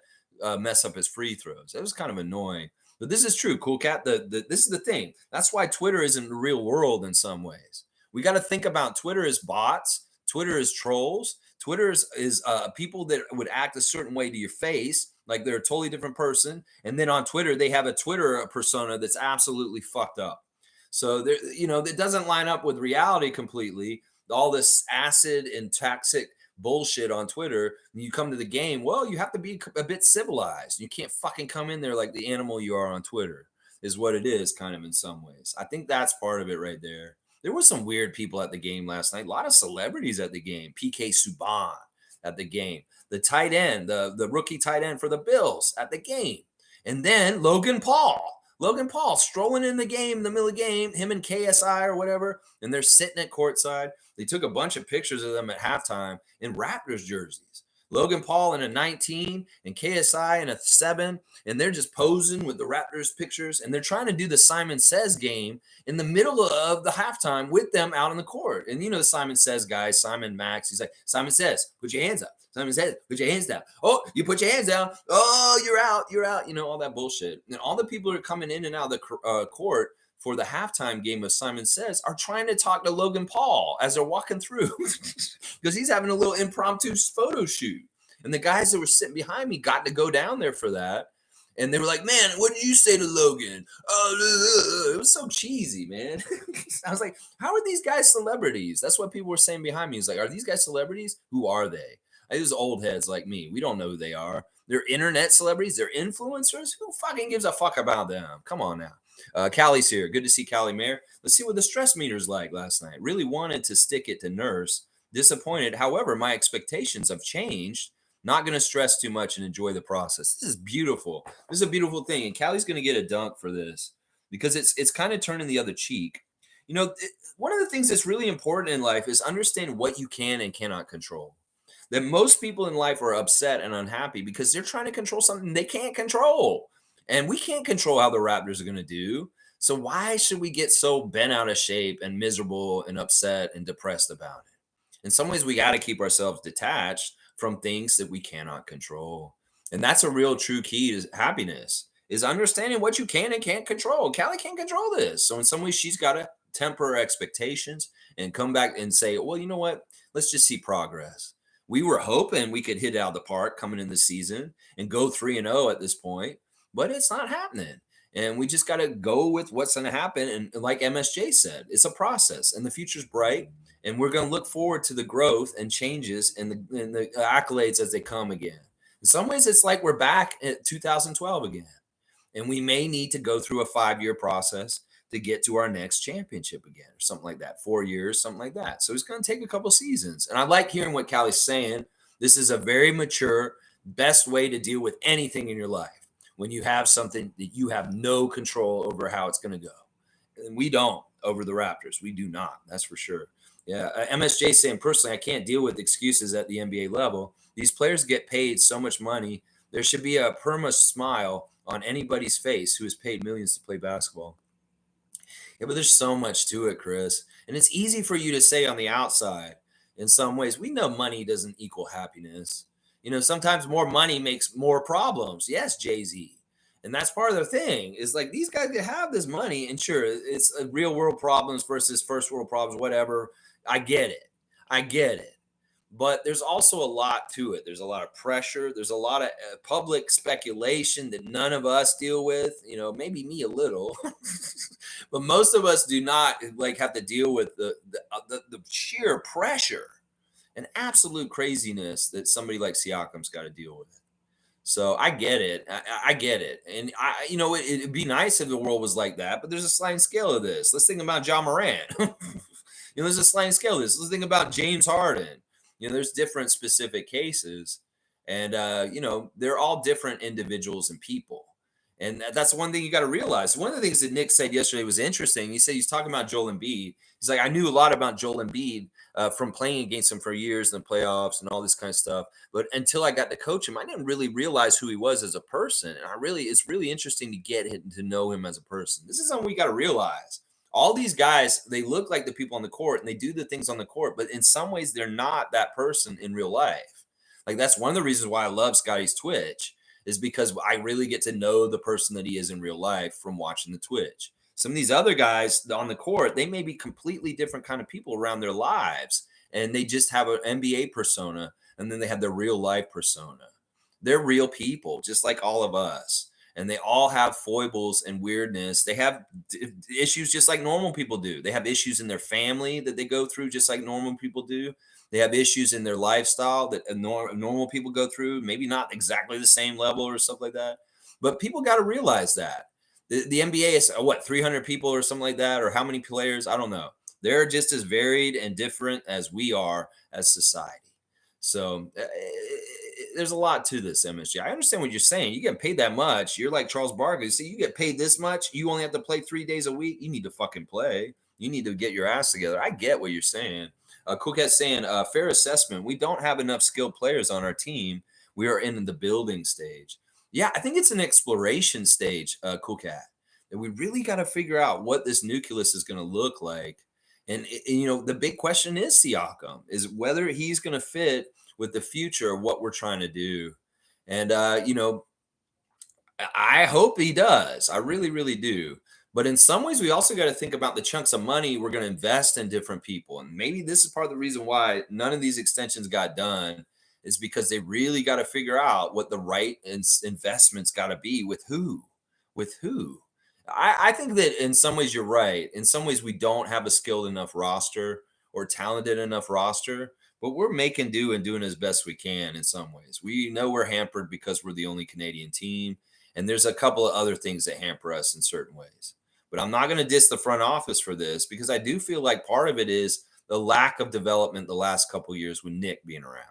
mess up his free throws. That was kind of annoying. But this is true, Cool Cat. This is the thing. That's why Twitter isn't the real world in some ways. We got to think about Twitter as bots. Twitter is trolls. Twitter is people that would act a certain way to your face Like they're a totally different person. And then on Twitter, they have a Twitter persona that's absolutely fucked up. So there, it doesn't line up with reality completely. All this acid and toxic bullshit on Twitter. You come to the game, well, you have to be a bit civilized. You can't fucking come in there like the animal you are on Twitter, is what it is, kind of in some ways. I think that's part of it right there. There were some weird people at the game last night. A lot of celebrities at the game. PK Subban at the game. The tight end, the rookie tight end for the Bills at the game. And then Logan Paul. Logan Paul strolling in the game, in the middle of the game, him and KSI or whatever, and they're sitting at courtside. They took a bunch of pictures of them at halftime in Raptors jerseys. Logan Paul in a 19 and KSI in a 7, and they're just posing with the Raptors pictures, and they're trying to do the Simon Says game in the middle of the halftime with them out on the court. And the Simon Says guys, Simon Max, he's like, Simon Says, put your hands up. Simon Says, put your hands down. Oh, you put your hands down. Oh, you're out. You're out. All that bullshit. And all the people who are coming in and out of the court for the halftime game of Simon Says are trying to talk to Logan Paul as they're walking through because he's having a little impromptu photo shoot. And the guys that were sitting behind me got to go down there for that. And they were like, man, what did you say to Logan? Oh, it was so cheesy, man. I was like, how are these guys celebrities? That's what people were saying behind me. It's like, are these guys celebrities? Who are they? These old heads like me. We don't know who they are. They're internet celebrities. They're influencers. Who fucking gives a fuck about them? Come on now. Callie's here. Good to see Callie Mayer. Let's see what the stress meter's like last night. Really wanted to stick it to Nurse. Disappointed. However, my expectations have changed. Not going to stress too much and enjoy the process. This is beautiful. This is a beautiful thing. And Callie's going to get a dunk for this because it's kind of turning the other cheek. One of the things that's really important in life is understand what you can and cannot control. That most people in life are upset and unhappy because they're trying to control something they can't control. And we can't control how the Raptors are going to do. So why should we get so bent out of shape and miserable and upset and depressed about it? In some ways, we got to keep ourselves detached from things that we cannot control. And that's a real true key to happiness, is understanding what you can and can't control. Callie can't control this. So in some ways, she's got to temper her expectations and come back and say, well, you know what? Let's just see progress. We were hoping we could hit it out of the park coming in the season and go 3-0 at this point, but it's not happening. And we just got to go with what's going to happen. And like MSJ said, it's a process and the future's bright. And we're going to look forward to the growth and changes and the accolades as they come again. In some ways, it's like we're back at 2012 again. And we may need to go through a 5-year process to get to our next championship again or something like that. 4 years, something like that. So it's going to take a couple seasons. And I like hearing what Callie's saying. This is a very mature, best way to deal with anything in your life when you have something that you have no control over how it's going to go. And we don't over the Raptors. We do not. That's for sure. Yeah, MSJ saying, personally, I can't deal with excuses at the NBA level. These players get paid so much money. There should be a perma smile on anybody's face who is paid millions to play basketball. Yeah, but there's so much to it, Chris. And it's easy for you to say on the outside in some ways. We know money doesn't equal happiness. Sometimes more money makes more problems. Yes, Jay-Z. And that's part of the thing is like these guys can have this money and sure, it's real world problems versus first world problems, whatever. I get it. But there's also a lot to it. There's a lot of pressure. There's a lot of public speculation that none of us deal with, maybe me a little, but most of us do not have to deal with the sheer pressure and absolute craziness that somebody like Siakam's got to deal with. So I get it. I get it. And it'd be nice if the world was like that, but there's a sliding scale of this. Let's think about John Morant. There's a sliding scale of this. Let's think about James Harden. There's different specific cases and, they're all different individuals and people. And that's one thing you got to realize. One of the things that Nick said yesterday was interesting. He said he's talking about Joel Embiid. He's like, I knew a lot about Joel Embiid from playing against him for years in the playoffs and all this kind of stuff. But until I got to coach him, I didn't really realize who he was as a person. And it's really interesting to get to know him as a person. This is something we got to realize. All these guys, they look like the people on the court and they do the things on the court, but in some ways they're not that person in real life. Like that's one of the reasons why I love Scottie's Twitch is because I really get to know the person that he is in real life from watching the Twitch. Some of these other guys on the court, they may be completely different kind of people around their lives and they just have an NBA persona and then they have their real life persona. They're real people, just like all of us. And they all have foibles and weirdness. They have issues just like normal people do. They have issues in their family that they go through just like normal people do. They have issues in their lifestyle that normal people go through, maybe not exactly the same level or stuff like that. But people got to realize that. The NBA is what, 300 people or something like that, or how many players? I don't know. They're just as varied and different as we are as society. So there's a lot to this, MSG. I understand what you're saying. You get paid that much. You're like Charles Barkley. See, you get paid this much. You only have to play 3 days a week. You need to fucking play. You need to get your ass together. I get what you're saying. Cooket's saying, fair assessment. We don't have enough skilled players on our team. We are in the building stage. Yeah, I think it's an exploration stage, Coolcat. And we really got to figure out what this nucleus is going to look like. And, the big question is Siakam, is whether he's going to fit with the future of what we're trying to do. And, I hope he does. I really, really do. But in some ways, we also got to think about the chunks of money we're going to invest in different people. And maybe this is part of the reason why none of these extensions got done, is because they really got to figure out what the right investments got to be with who. I think that in some ways you're right. In some ways we don't have a skilled enough roster or talented enough roster, but we're making do and doing as best we can in some ways. We know we're hampered because we're the only Canadian team, and there's a couple of other things that hamper us in certain ways. But I'm not going to diss the front office for this, because I do feel like part of it is the lack of development the last couple of years with Nick being around.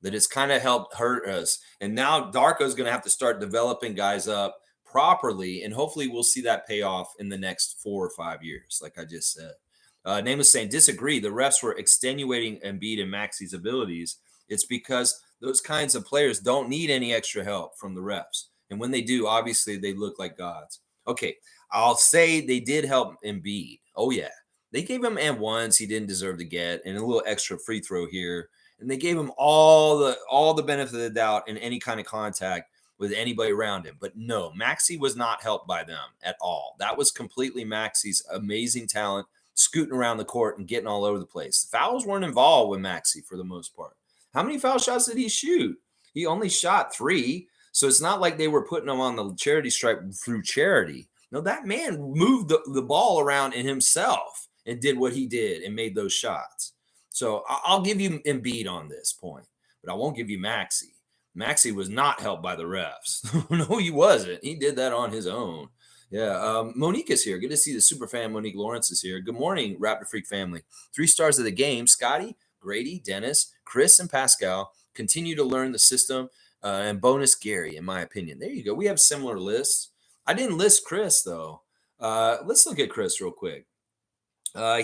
That it's kind of helped hurt us. And now Darko is going to have to start developing guys up properly, and hopefully we'll see that pay off in the next 4 or 5 years, like I just said. Name is saying, disagree. The refs were extenuating Embiid and Maxi's abilities. It's because those kinds of players don't need any extra help from the refs. And when they do, obviously they look like gods. Okay, I'll say they did help Embiid. Oh, yeah. They gave him and ones he didn't deserve to get, and a little extra free throw here. And they gave him all the benefit of the doubt in any kind of contact with anybody around him. But no, Maxi was not helped by them at all. That was completely Maxi's amazing talent, scooting around the court and getting all over the place. The fouls weren't involved with Maxi for the most part. How many foul shots did he shoot? He only shot 3. So it's not like they were putting him on the charity stripe through charity. No, that man moved the ball around in himself and did what he did and made those shots. So I'll give you Embiid on this point, but I won't give you Maxi. Maxi was not helped by the refs. No, he wasn't. He did that on his own. Yeah, Monique is here. Good to see the super fan Monique Lawrence is here. Good morning, Raptor Freak family. 3 stars of the game: Scottie, Grady, Dennis, Chris, and Pascal. Continue to learn the system, and bonus Gary, in my opinion. There you go. We have similar lists. I didn't list Chris, though. Let's look at Chris real quick.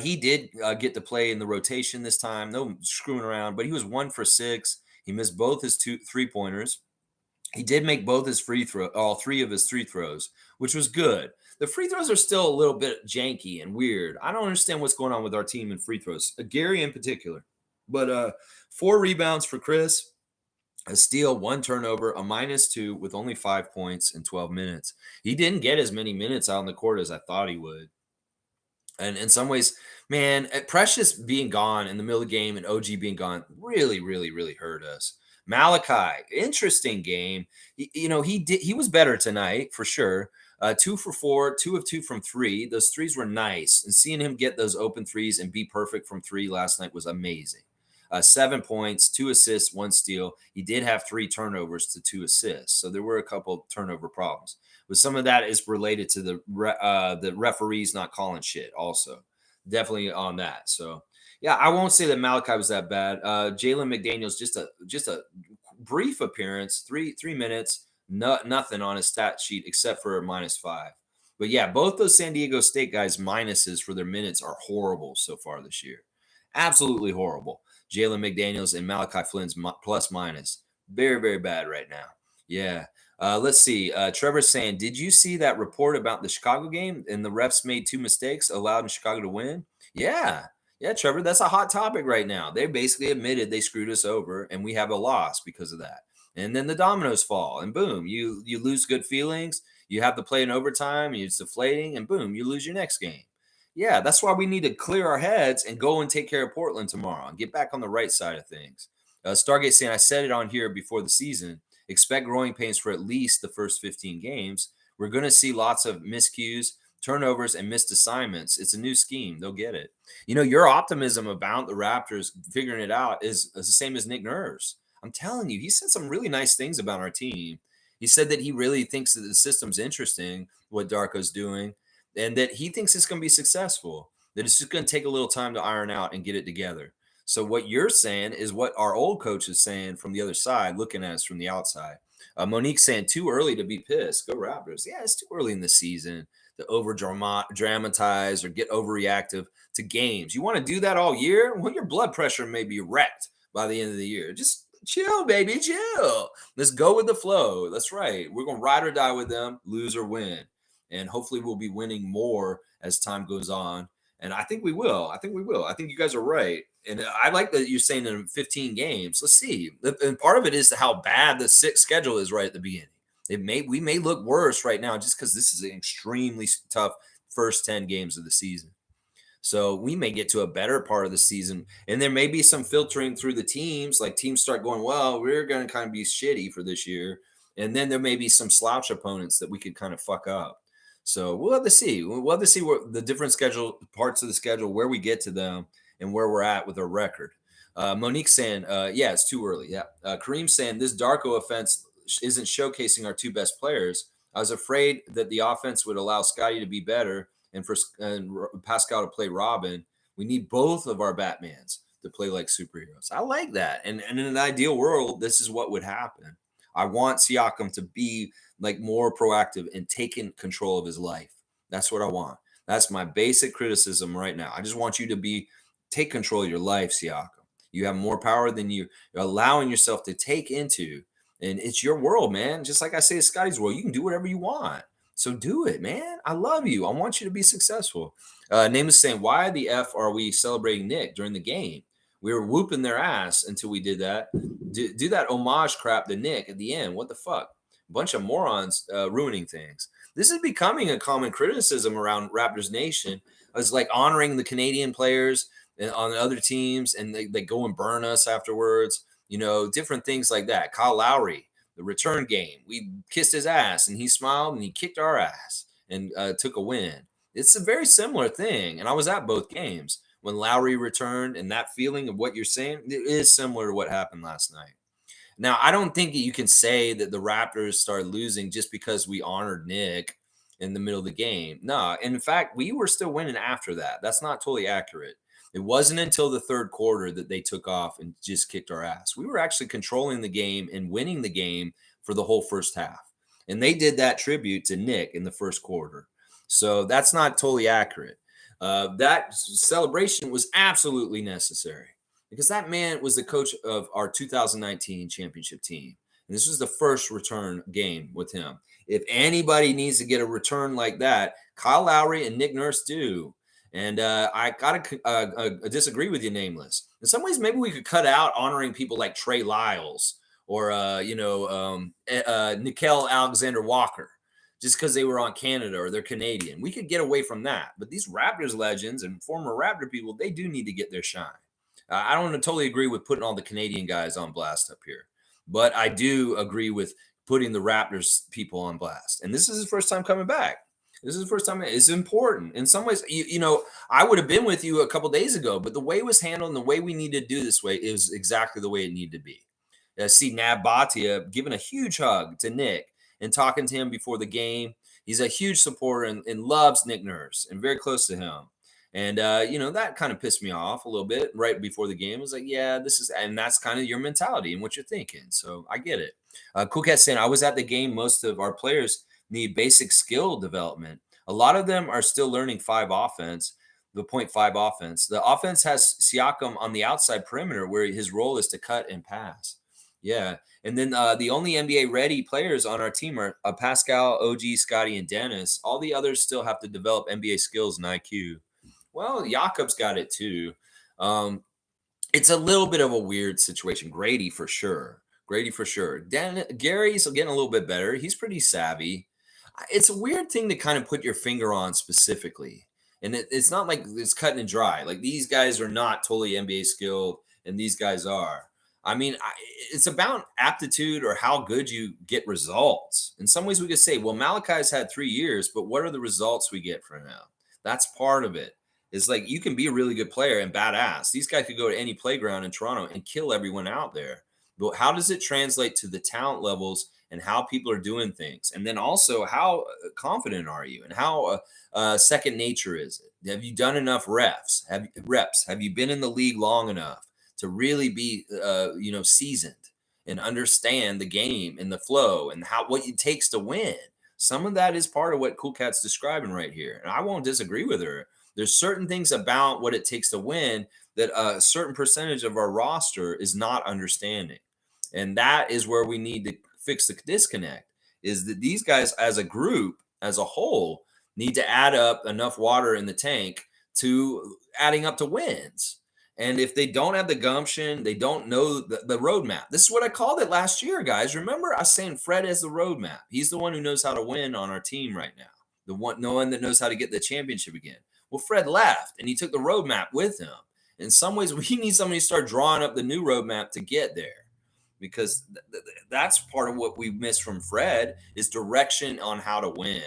He did get to play in the rotation this time. No screwing around, but he was 1 for 6. He missed both his 2 3-pointers. He did make both his all 3 of his free throws, which was good. The free throws are still a little bit janky and weird. I don't understand what's going on with our team in free throws, Gary in particular. But 4 rebounds for Chris, a steal, 1 turnover, a -2 with only 5 points in 12 minutes. He didn't get as many minutes out on the court as I thought he would. And in some ways, man, Precious being gone in the middle of the game and OG being gone really, really, really hurt us. Malachi, interesting game. He was better tonight for sure. 2 for 4, 2 of 2 from 3. Those threes were nice. And seeing him get those open threes and be perfect from 3 last night was amazing. 7 points, 2 assists, 1 steal. He did have 3 turnovers to 2 assists. So there were a couple turnover problems. But some of that is related to the referees not calling shit also. Definitely on that. So, yeah, I won't say that Malachi was that bad. Jalen McDaniels, just a brief appearance, 3 minutes, nothing on his stat sheet except for a -5. But, yeah, both those San Diego State guys' minuses for their minutes are horrible so far this year. Absolutely horrible. Jalen McDaniels and Malachi Flynn's plus-minus. Very, very bad right now. Yeah. Let's see. Trevor's saying, did you see that report about the Chicago game and the refs made 2 mistakes, allowed Chicago to win? Yeah. Yeah, Trevor, that's a hot topic right now. They basically admitted they screwed us over, and we have a loss because of that. And then the dominoes fall, and boom, you lose good feelings. You have to play in overtime, it's deflating, and boom, you lose your next game. Yeah, that's why we need to clear our heads and go and take care of Portland tomorrow and get back on the right side of things. Stargate saying, I said it on here before the season. Expect growing pains for at least the first 15 games. We're going to see lots of miscues, turnovers, and missed assignments. It's a new scheme. They'll get it. Your optimism about the Raptors figuring it out is the same as Nick Nurse. I'm telling you, he said some really nice things about our team. He said that he really thinks that the system's interesting, what Darko's doing, and that he thinks it's going to be successful, that it's just going to take a little time to iron out and get it together. So what you're saying is what our old coach is saying from the other side, looking at us from the outside. Monique's saying too early to be pissed. Go Raptors. Yeah, it's too early in the season to over dramatize or get overreactive to games. You want to do that all year? Well, your blood pressure may be wrecked by the end of the year. Just chill, baby, chill. Let's go with the flow. That's right. We're going to ride or die with them, lose or win. And hopefully we'll be winning more as time goes on. And I think we will. I think you guys are right. And I like that you're saying in 15 games. Let's see. And part of it is how bad the schedule is right at the beginning. We may look worse right now just because this is an extremely tough first 10 games of the season. So we may get to a better part of the season, and there may be some filtering through the teams. Like teams start going, well, we're going to kind of be shitty for this year, and then there may be some slouch opponents that we could kind of fuck up. So we'll have to see. We'll have to see what the different parts of the schedule, where we get to them, and where we're at with our record. Monique's saying, yeah, it's too early. Yeah. Kareem's saying this Darko offense isn't showcasing our two best players. I was afraid that the offense would allow Scottie to be better and for Pascal to play Robin. We need both of our Batmans to play like superheroes. I like that. And in an ideal world, this is what would happen. I want Siakam to be like more proactive and taking control of his life. That's what I want. That's my basic criticism right now. I just want you to take control of your life, Siakam. You have more power than you're allowing yourself to take into. And it's your world, man. Just like I say, it's Scotty's world. You can do whatever you want. So do it, man. I love you. I want you to be successful. Name is saying, why the F are we celebrating Nick during the game? We were whooping their ass until we did that. Do that homage crap to Nick at the end. What the fuck? A bunch of morons ruining things. This is becoming a common criticism around Raptors Nation. It's like honoring the Canadian players on other teams, and they go and burn us afterwards. Different things like that. Kyle Lowry, the return game, we kissed his ass and he smiled and he kicked our ass and took a win. It's a very similar thing. And I was at both games when Lowry returned, and that feeling of what you're saying, it is similar to what happened last night. Now, I don't think you can say that the Raptors started losing just because we honored Nick in the middle of the game. No, in fact, we were still winning after that. That's not totally accurate. It wasn't until the third quarter that they took off and just kicked our ass. We were actually controlling the game and winning the game for the whole first half. And they did that tribute to Nick in the first quarter. So that's not totally accurate. That celebration was absolutely necessary because that man was the coach of our 2019 championship team. And this was the first return game with him. If anybody needs to get a return like that, Kyle Lowry and Nick Nurse do. And I got to disagree with you, Nameless. In some ways, maybe we could cut out honoring people like Trey Lyles or, Nickel Alexander-Walker just because they were on Canada or they're Canadian. We could get away from that. But these Raptors legends and former Raptor people, they do need to get their shine. I don't totally agree with putting all the Canadian guys on blast up here. But I do agree with putting the Raptors people on blast. And this is his first time coming back. This is the first time. It's important. In some ways, I would have been with you a couple days ago, but the way it was handled and the way we need to do this way is exactly the way it needed to be. See Nab Bhatia giving a huge hug to Nick and talking to him before the game. He's a huge supporter and loves Nick Nurse and very close to him. And, that kind of pissed me off a little bit right before the game. I was like, yeah, and that's kind of your mentality and what you're thinking. So I get it. Coolcat saying, I was at the game. Most of our players need basic skill development. A lot of them are still learning the 0.5 offense. The offense has Siakam on the outside perimeter where his role is to cut and pass. Yeah. And then the only NBA ready players on our team are Pascal, OG, Scottie, and Dennis. All the others still have to develop NBA skills and IQ. Well, Jakob's got it too. It's a little bit of a weird situation. Grady for sure. Gary's getting a little bit better. He's pretty savvy. It's a weird thing to kind of put your finger on specifically. And it's not like it's cut and dry. Like these guys are not totally NBA skilled and these guys are. I mean, it's about aptitude or how good you get results. In some ways, we could say, well, Malachi's had 3 years, but what are the results we get from him? That's part of it. It's like you can be a really good player and badass. These guys could go to any playground in Toronto and kill everyone out there. But how does it translate to the talent levels and how people are doing things? And then also, how confident are you and how second nature is it? Have you done enough reps? Have you been in the league long enough to really be seasoned and understand the game and the flow and what it takes to win? Some of that is part of what Cool Cat's describing right here, and I won't disagree with her. There's certain things about what it takes to win that a certain percentage of our roster is not understanding, and that is where we need to fix the disconnect. Is that these guys, as a group, as a whole, need to add up enough water in the tank to adding up to wins. And if they don't have the gumption, they don't know the roadmap. This is what I called it last year, guys. Remember, I was saying Fred is the roadmap. He's the one who knows how to win on our team right now. No one that knows how to get the championship again. Well, Fred left, and he took the roadmap with him. In some ways, we need somebody to start drawing up the new roadmap to get there, because that's part of what we missed from Fred is direction on how to win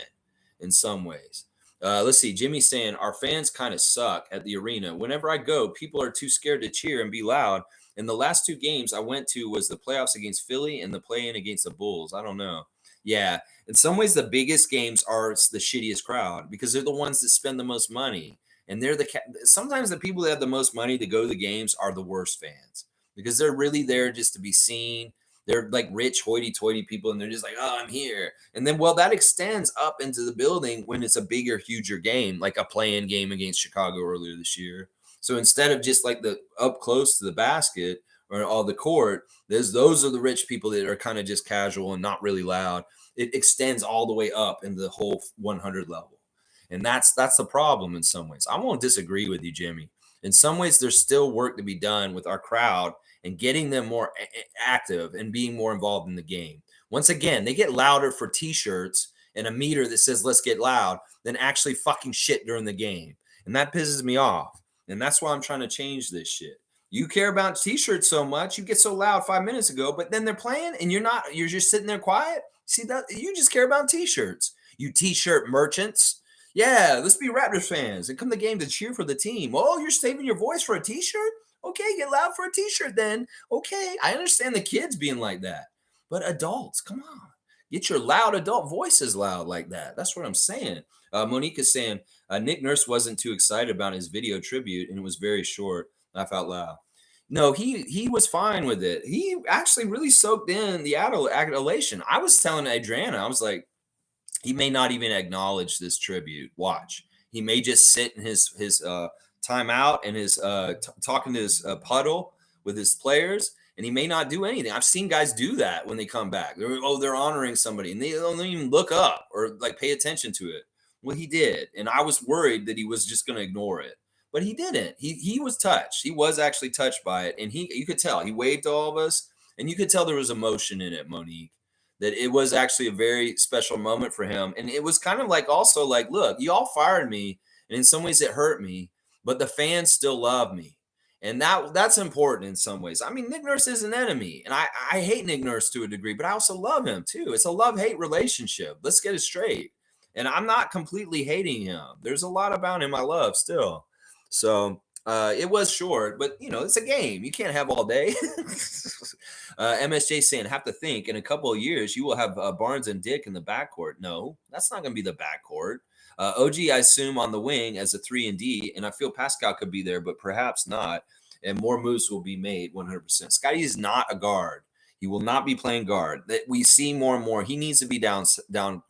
in some ways. Let's see. Jimmy's saying our fans kind of suck at the arena. Whenever I go, people are too scared to cheer and be loud. And the last 2 games I went to was the playoffs against Philly and the play-in against the Bulls. I don't know. Yeah, in some ways, the biggest games are the shittiest crowd because they're the ones that spend the most money. And they're sometimes the people that have the most money to go to the games are the worst fans because they're really there just to be seen. They're like rich hoity-toity people, and they're just like, oh, I'm here. And then, well, that extends up into the building when it's a bigger, huger game, like a play-in game against Chicago earlier this year. So instead of just like the up close to the basket or all the court, those are the rich people that are kind of just casual and not really loud. It extends all the way up into the whole 100 level. And that's the problem in some ways. I won't disagree with you, Jimmy. In some ways, there's still work to be done with our crowd and getting them more active and being more involved in the game. Once again, they get louder for T-shirts and a meter that says let's get loud than actually fucking shit during the game. And that pisses me off. And that's why I'm trying to change this shit. You care about T-shirts so much, you get so loud 5 minutes ago, but then they're playing and you're just sitting there quiet. See, that you just care about T-shirts. You T-shirt merchants. Yeah, let's be Raptors fans and come to the game to cheer for the team. Oh, you're saving your voice for a T-shirt? Okay, get loud for a T-shirt then. Okay, I understand the kids being like that. But adults, come on. Get your loud adult voices loud like that. That's what I'm saying. Monique is saying Nick Nurse wasn't too excited about his video tribute and it was very short. Laugh out loud. No, he was fine with it. He actually really soaked in the adulation. I was telling Adriana, I was like, he may not even acknowledge this tribute. Watch. He may just sit in his timeout and his talking to his puddle with his players, and he may not do anything. I've seen guys do that when they come back. They're honoring somebody, and they don't even look up or like pay attention to it. Well, he did, and I was worried that he was just going to ignore it, but he didn't. He was touched. He was actually touched by it, and you could tell. He waved to all of us, and you could tell there was emotion in it, Monique. That it was actually a very special moment for him, and it was kind of like also like, look, you all fired me, and in some ways it hurt me, but the fans still love me. And that's important in some ways. I mean, Nick Nurse is an enemy, and I hate Nick Nurse to a degree, but I also love him too. It's a love-hate relationship. Let's get it straight. And I'm not completely hating him. There's a lot about him I love still. So it was short, but it's a game. You can't have all day. MSJ saying, have to think in a couple of years you will have Barnes and Dick in the backcourt. No, that's not going to be the backcourt. OG, I assume, on the wing as a 3 and D, and I feel Pascal could be there, but perhaps not. And more moves will be made 100%. Scottie is not a guard. He will not be playing guard. That we see more and more. He needs to be down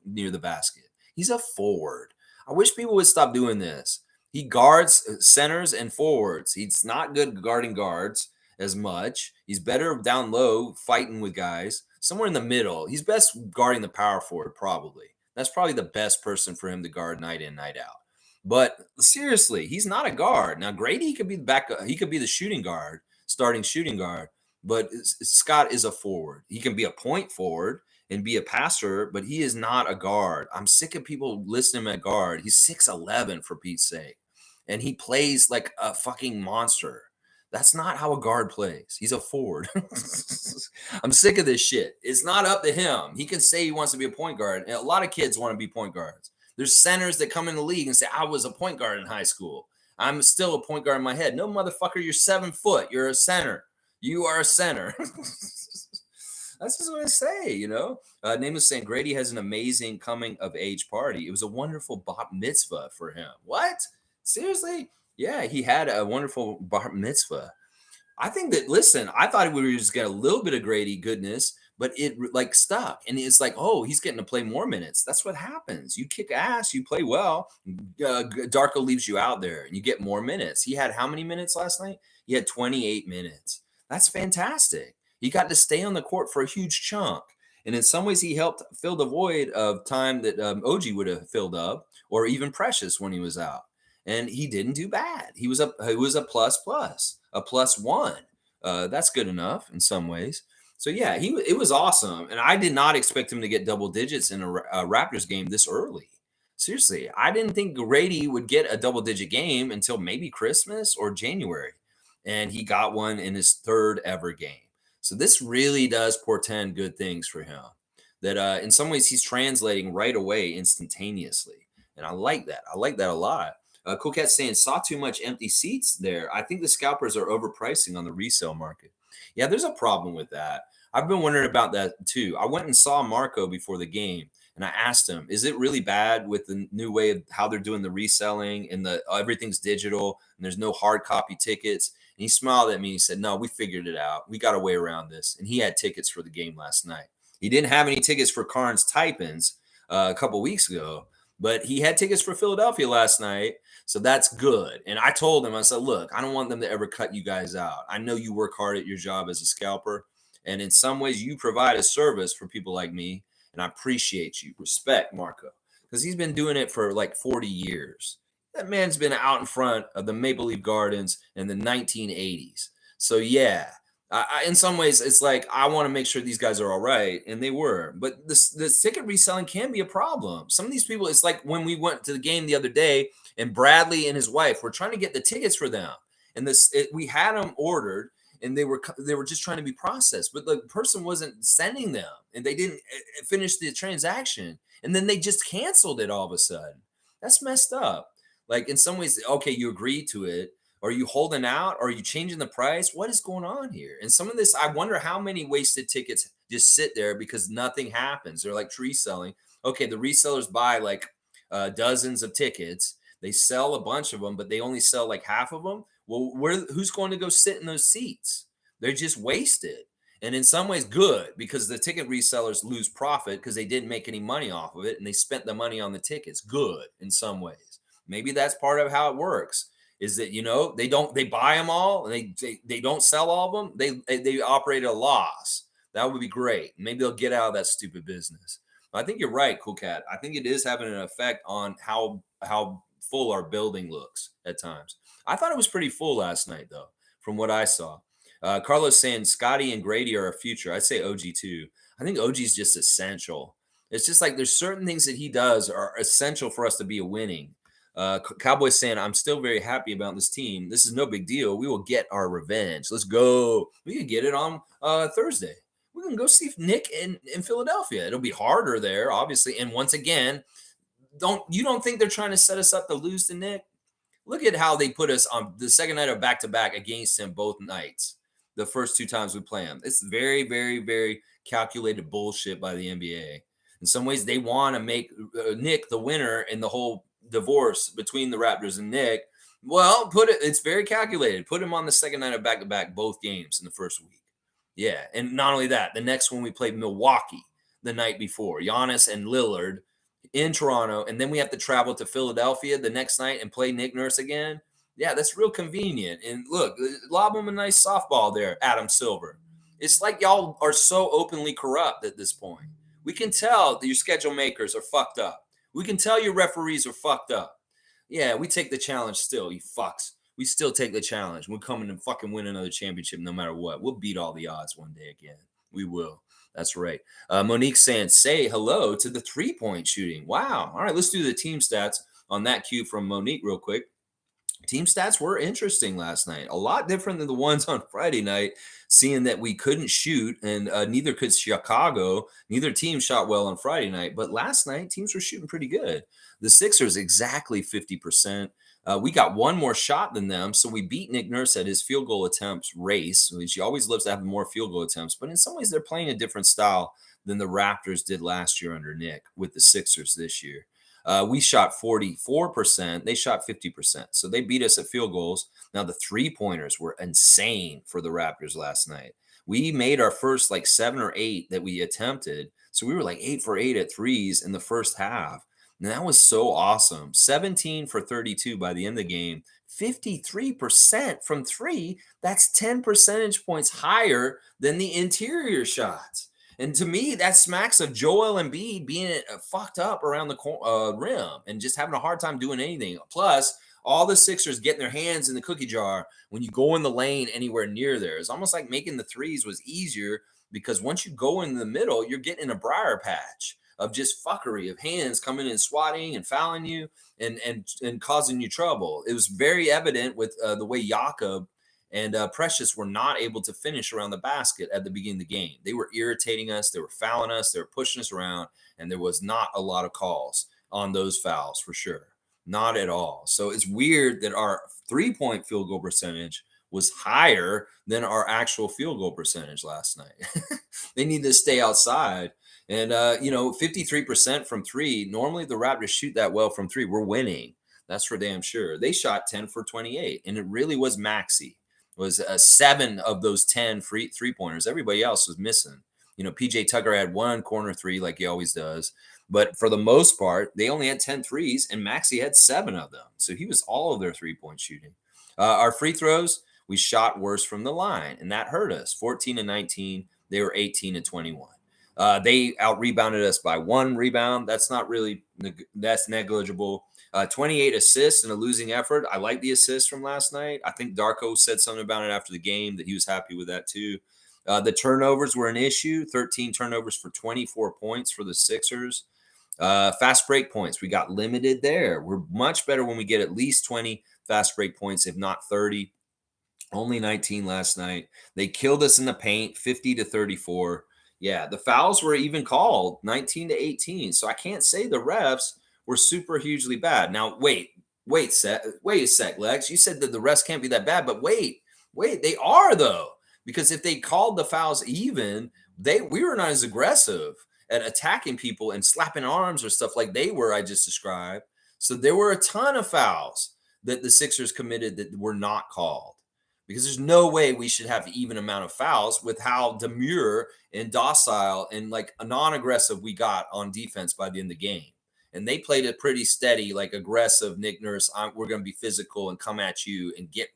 near the basket. He's a forward. I wish people would stop doing this. He guards centers and forwards. He's not good guarding guards as much. He's better down low fighting with guys. Somewhere in the middle. He's best guarding the power forward, probably. That's probably the best person for him to guard night in, night out. But seriously, he's not a guard. Now, Gradey could be the back. He could be the shooting guard, starting shooting guard. But Scott is a forward. He can be a point forward and be a passer, but he is not a guard. I'm sick of people listing him at guard. He's 6'11", for Pete's sake. And he plays like a fucking monster. That's not how a guard plays. He's a forward. I'm sick of this shit. It's not up to him. He can say he wants to be a point guard. And a lot of kids want to be point guards. There's centers that come in the league and say, I was a point guard in high school. I'm still a point guard in my head. No, motherfucker, you're 7 foot. You're a center. You are a center. That's just what I say, you know. Name was saying Gradey has an amazing coming of age party. It was a wonderful bat mitzvah for him. What? Seriously? Yeah, he had a wonderful bar mitzvah. I think that, listen, I thought we were just getting a little bit of Gradey goodness, but it like stuck. And it's like, oh, he's getting to play more minutes. That's what happens. You kick ass, you play well. Darko leaves you out there and you get more minutes. He had how many minutes last night? He had 28 minutes. That's fantastic. He got to stay on the court for a huge chunk. And in some ways, he helped fill the void of time that OG would have filled up, or even Precious when he was out. And he didn't do bad. He was a a +1. That's good enough in some ways. So yeah, it was awesome. And I did not expect him to get double digits in a Raptors game this early. Seriously, I didn't think Gradey would get a double-digit game until maybe Christmas or January. And he got one in his 3rd ever game. So this really does portend good things for him. That in some ways he's translating right away instantaneously. And I like that. I like that a lot. Cool Cat saying, saw too much empty seats there. I think the scalpers are overpricing on the resale market. Yeah, there's a problem with that. I've been wondering about that too. I went and saw Marco before the game, and I asked him, is it really bad with the new way of how they're doing the reselling and everything's digital and there's no hard copy tickets? And he smiled at me. He said, no, we figured it out. We got a way around this. And he had tickets for the game last night. He didn't have any tickets for Carnes Typins a couple weeks ago, but he had tickets for Philadelphia last night. So that's good. And I told him, I said, look, I don't want them to ever cut you guys out. I know you work hard at your job as a scalper. And in some ways, you provide a service for people like me. And I appreciate you. Respect Marco, because he's been doing it for like 40 years. That man's been out in front of the Maple Leaf Gardens in the 1980s. So yeah, in some ways, it's like I want to make sure these guys are all right, and they were. But this ticket reselling can be a problem. Some of these people, it's like when we went to the game the other day, and Bradley and his wife were trying to get the tickets for them, and we had them ordered, and they were just trying to be processed, but the person wasn't sending them, and they didn't finish the transaction, and then they just canceled it all of a sudden. That's messed up. Like in some ways, okay, you agree to it. Are you holding out? Are you changing the price? What is going on here? And some of this, I wonder how many wasted tickets just sit there because nothing happens. They're like reselling. Okay, the resellers buy like dozens of tickets. They sell a bunch of them, but they only sell like half of them. Well, who's going to go sit in those seats? They're just wasted. And in some ways, good, because the ticket resellers lose profit because they didn't make any money off of it, and they spent the money on the tickets. Good in some ways. Maybe that's part of how it works. Is that, you know, they buy them all and they don't sell all of them. They operate at a loss. That would be great. Maybe they'll get out of that stupid business. But I think you're right, Cool Cat. I think it is having an effect on how full our building looks at times. I thought it was pretty full last night, though, from what I saw. Carlos saying Scottie and Gradey are a future. I'd say OG too. I think OG is just essential. It's just like there's certain things that he does are essential for us to be a winning. Cowboys saying, I'm still very happy about this team. This is no big deal. We will get our revenge. Let's go. We can get it on Thursday. We can go see Nick in Philadelphia. It'll be harder there, obviously. And once again, you don't think they're trying to set us up to lose to Nick? Look at how they put us on the second night of back-to-back against him both nights. The first 2 times we play him. It's very, very, very calculated bullshit by the NBA. In some ways, they want to make Nick the winner in the whole divorce between the Raptors and Nick. Well, it's very calculated. Put him on the second night of back-to-back both games in the first week. Yeah, and not only that, the next one we played Milwaukee the night before, Giannis and Lillard in Toronto, and then we have to travel to Philadelphia the next night and play NickNurse again. Yeah, that's real convenient. And look, lob him a nice softball there, Adam Silver. It's like y'all are so openly corrupt at this point. We can tell that your schedule makers are fucked up. We can tell your referees are fucked up. Yeah, we take the challenge still, you fucks. We still take the challenge. We're coming to fucking win another championship no matter what. We'll beat all the odds one day again. We will. That's right. Monique saying, say hello to the 3-point shooting. Wow. All right, let's do the team stats on that cue from Monique real quick. Team stats were interesting last night. A lot different than the ones on Friday night, seeing that we couldn't shoot and neither could Chicago. Neither team shot well on Friday night. But last night, teams were shooting pretty good. The Sixers exactly 50%. We got one more shot than them. So we beat Nick Nurse at his field goal attempts race, which he always loves to have more field goal attempts. But in some ways, they're playing a different style than the Raptors did last year under Nick with the Sixers this year. We shot 44%. They shot 50%. So they beat us at field goals. Now, the three-pointers were insane for the Raptors last night. We made our first like 7 or 8 that we attempted. So we were like 8 for 8 at threes in the first half. And that was so awesome. 17 for 32 by the end of the game. 53% from three. That's 10 percentage points higher than the interior shots. And to me, that smacks of Joel Embiid being fucked up around the rim and just having a hard time doing anything. Plus, all the Sixers getting their hands in the cookie jar when you go in the lane anywhere near there. It's almost like making the threes was easier because once you go in the middle, you're getting in a briar patch of just fuckery of hands coming and swatting and fouling you and causing you trouble. It was very evident with the way Jakob and Precious were not able to finish around the basket at the beginning of the game. They were irritating us. They were fouling us. They were pushing us around. And there was not a lot of calls on those fouls for sure. Not at all. So it's weird that our three-point field goal percentage was higher than our actual field goal percentage last night. They need to stay outside. And, 53% from three. Normally the Raptors shoot that well from three. We're winning. That's for damn sure. They shot 10 for 28. And it really was Maxey. Was 7 of those 10 free three-pointers. Everybody else was missing. PJ Tucker had 1 corner three like he always does. But for the most part, they only had 10 threes, and Maxey had 7 of them. So he was all of their three-point shooting. Our free throws, we shot worse from the line, and that hurt us. 14 and 19. They were 18 and 21. They out-rebounded us by 1 rebound. That's not really – that's negligible. 28 assists in a losing effort. I like the assists from last night. I think Darko said something about it after the game that he was happy with that too. The turnovers were an issue. 13 turnovers for 24 points for the Sixers. Fast break points. We got limited there. We're much better when we get at least 20 fast break points, if not 30. Only 19 last night. They killed us in the paint, 50 to 34. Yeah, the fouls were even called, 19 to 18. So I can't say the refs were super hugely bad. Now, wait a sec, Lex. You said that the refs can't be that bad, but wait, they are though. Because if they called the fouls even, we were not as aggressive at attacking people and slapping arms or stuff like they were, I just described. So there were a ton of fouls that the Sixers committed that were not called. Because there's no way we should have even amount of fouls with how demure and docile and like non-aggressive we got on defense by the end of the game. And they played it pretty steady, like aggressive. Nick Nurse, we're going to be physical and come at you and get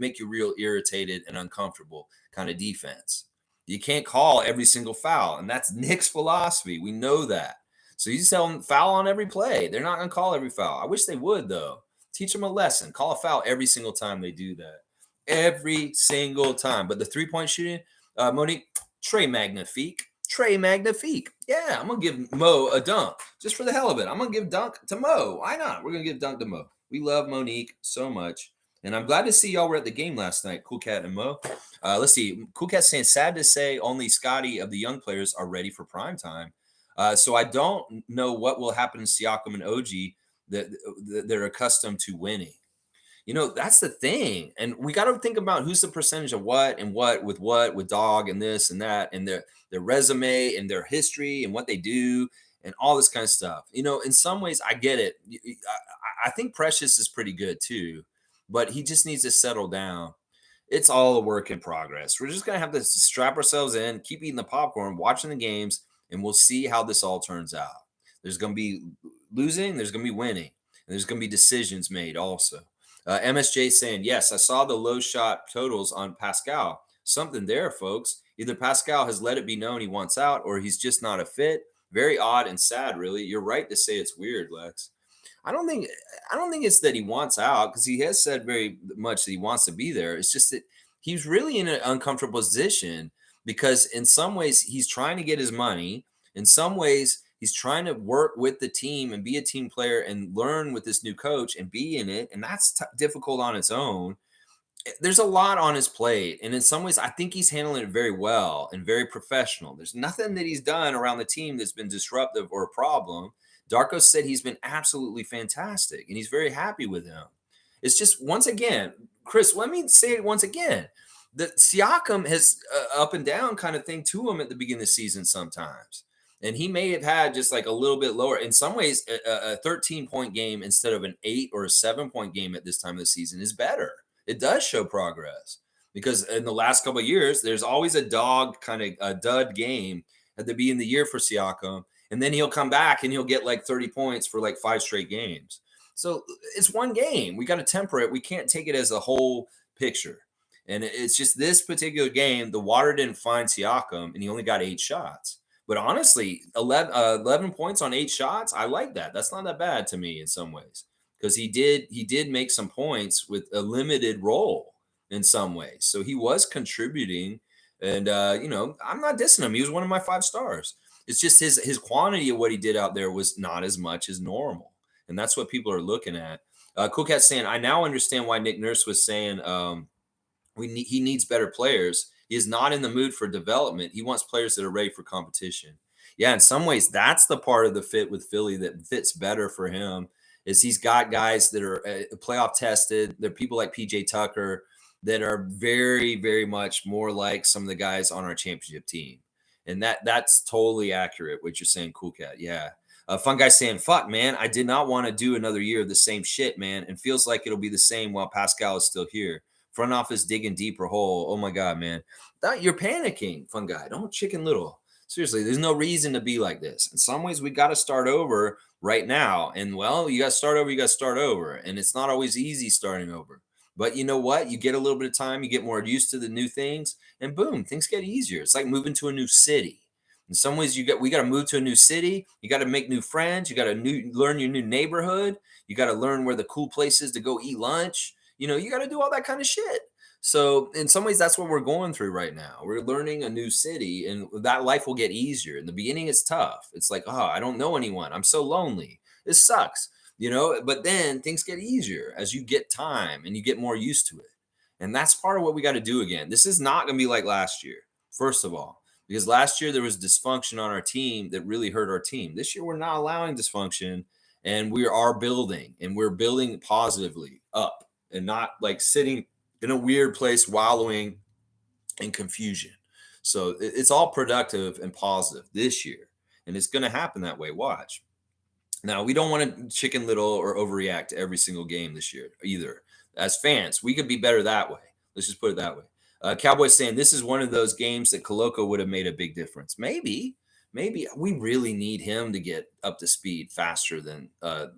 make you real irritated and uncomfortable kind of defense. You can't call every single foul, and that's Nick's philosophy. We know that. So he's telling them foul on every play. They're not going to call every foul. I wish they would, though. Teach them a lesson. Call a foul every single time they do that. Every single time. But the three-point shooting, Monique, Trey Magnifique. Yeah, I'm going to give Mo a dunk just for the hell of it. I'm going to give dunk to Mo. Why not? We're going to give dunk to Mo. We love Monique so much. And I'm glad to see y'all were at the game last night, Cool Cat and Mo. Let's see. Cool Cat saying, sad to say only Scottie of the young players are ready for prime time. So I don't know what will happen to Siakam and OG that they're accustomed to winning. That's the thing. And we got to think about who's the percentage of what with Dog and this and that and their resume and their history and what they do and all this kind of stuff. In some ways, I get it. I think Precious is pretty good too, but he just needs to settle down. It's all a work in progress. We're just going to have to strap ourselves in, keep eating the popcorn, watching the games, and we'll see how this all turns out. There's going to be losing. There's going to be winning. And there's going to be decisions made also. MSJ saying, yes, I saw the low shot totals on Pascal. Something there, folks. Either Pascal has let it be known he wants out or he's just not a fit. Very odd and sad, really. You're right to say it's weird, Lex. I don't think it's that he wants out because he has said very much that he wants to be there. It's just that he's really in an uncomfortable position because in some ways he's trying to get his money. In some ways He's trying to work with the team and be a team player and learn with this new coach and be in it. And that's difficult on its own. There's a lot on his plate. And in some ways, I think he's handling it very well and very professional. There's nothing that he's done around the team that's been disruptive or a problem. Darko said he's been absolutely fantastic and he's very happy with him. It's just, once again, Chris, let me say it once again. The Siakam has up and down kind of thing to him at the beginning of the season sometimes. And he may have had just like a little bit lower. In some ways, a 13-point game instead of an 8 or a 7-point game at this time of the season is better. It does show progress because in the last couple of years, there's always a dog kind of a dud game at the beginning of the year for Siakam. And then he'll come back and he'll get like 30 points for like 5 straight games. So it's one game. We got to temper it. We can't take it as a whole picture. And it's just this particular game, the water didn't find Siakam and he only got 8 shots. But honestly, 11 points on 8 shots, I like that. That's not that bad to me in some ways because he did make some points with a limited role in some ways. So he was contributing. And, I'm not dissing him. He was one of my 5 stars. It's just his quantity of what he did out there was not as much as normal. And that's what people are looking at. Cool Cat saying, I now understand why NickNurse was saying he needs better players. He is not in the mood for development. He wants players that are ready for competition. Yeah, in some ways, that's the part of the fit with Philly that fits better for him is he's got guys that are playoff tested. They're people like PJ Tucker that are very, very much more like some of the guys on our championship team. And that's totally accurate what you're saying, Cool Cat. Yeah. Fun guy saying, fuck, man, I did not want to do another year of the same shit, man. And feels like it'll be the same while Pascal is still here. Front office digging deeper hole. Oh my God, man. You're panicking, fun guy. Don't chicken little. Seriously, there's no reason to be like this. In some ways, we got to start over right now. And well, you got to start over. And it's not always easy starting over. But you know what? You get a little bit of time, you get more used to the new things, and boom, things get easier. It's like moving to a new city. In some ways, we got to move to a new city. You got to make new friends. You got to learn your new neighborhood. You got to learn where the cool place is to go eat lunch. You got to do all that kind of shit. So in some ways, that's what we're going through right now. We're learning a new city, and that life will get easier. In the beginning, it's tough. It's like, oh, I don't know anyone. I'm so lonely. This sucks, but then things get easier as you get time and you get more used to it. And that's part of what we got to do again. This is not going to be like last year, first of all, because last year there was dysfunction on our team that really hurt our team. This year, we're not allowing dysfunction, and we are building, and we're building positively up and not like sitting in a weird place, wallowing in confusion. So it's all productive and positive this year. And it's going to happen that way. Watch. Now, we don't want to chicken little or overreact to every single game this year either. As fans, we could be better that way. Let's just put it that way. Cowboys saying this is one of those games that Koloko would have made a big difference. Maybe we really need him to get up to speed faster than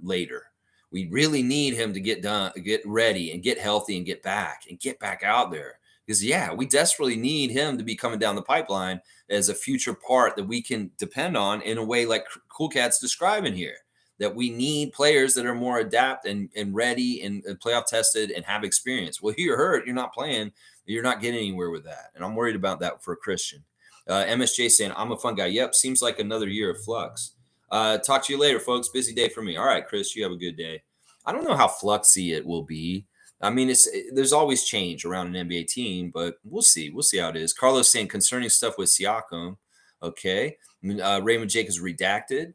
later. We really need him to get ready and get healthy and get back out there. Because, yeah, we desperately need him to be coming down the pipeline as a future part that we can depend on in a way like Cool Cat's describing here, that we need players that are more adapt and ready and playoff tested and have experience. Well, you're hurt. You're not playing. You're not getting anywhere with that. And I'm worried about that for Christian. MSJ saying, I'm a fun guy. Yep, seems like another year of flux. Talk to you later, folks. Busy day for me. All right, Chris, you have a good day. I don't know how fluxy it will be. I mean, there's always change around an NBA team, but we'll see. We'll see how it is. Carlos saying concerning stuff with Siakam. Okay. Raymond Jacobs redacted.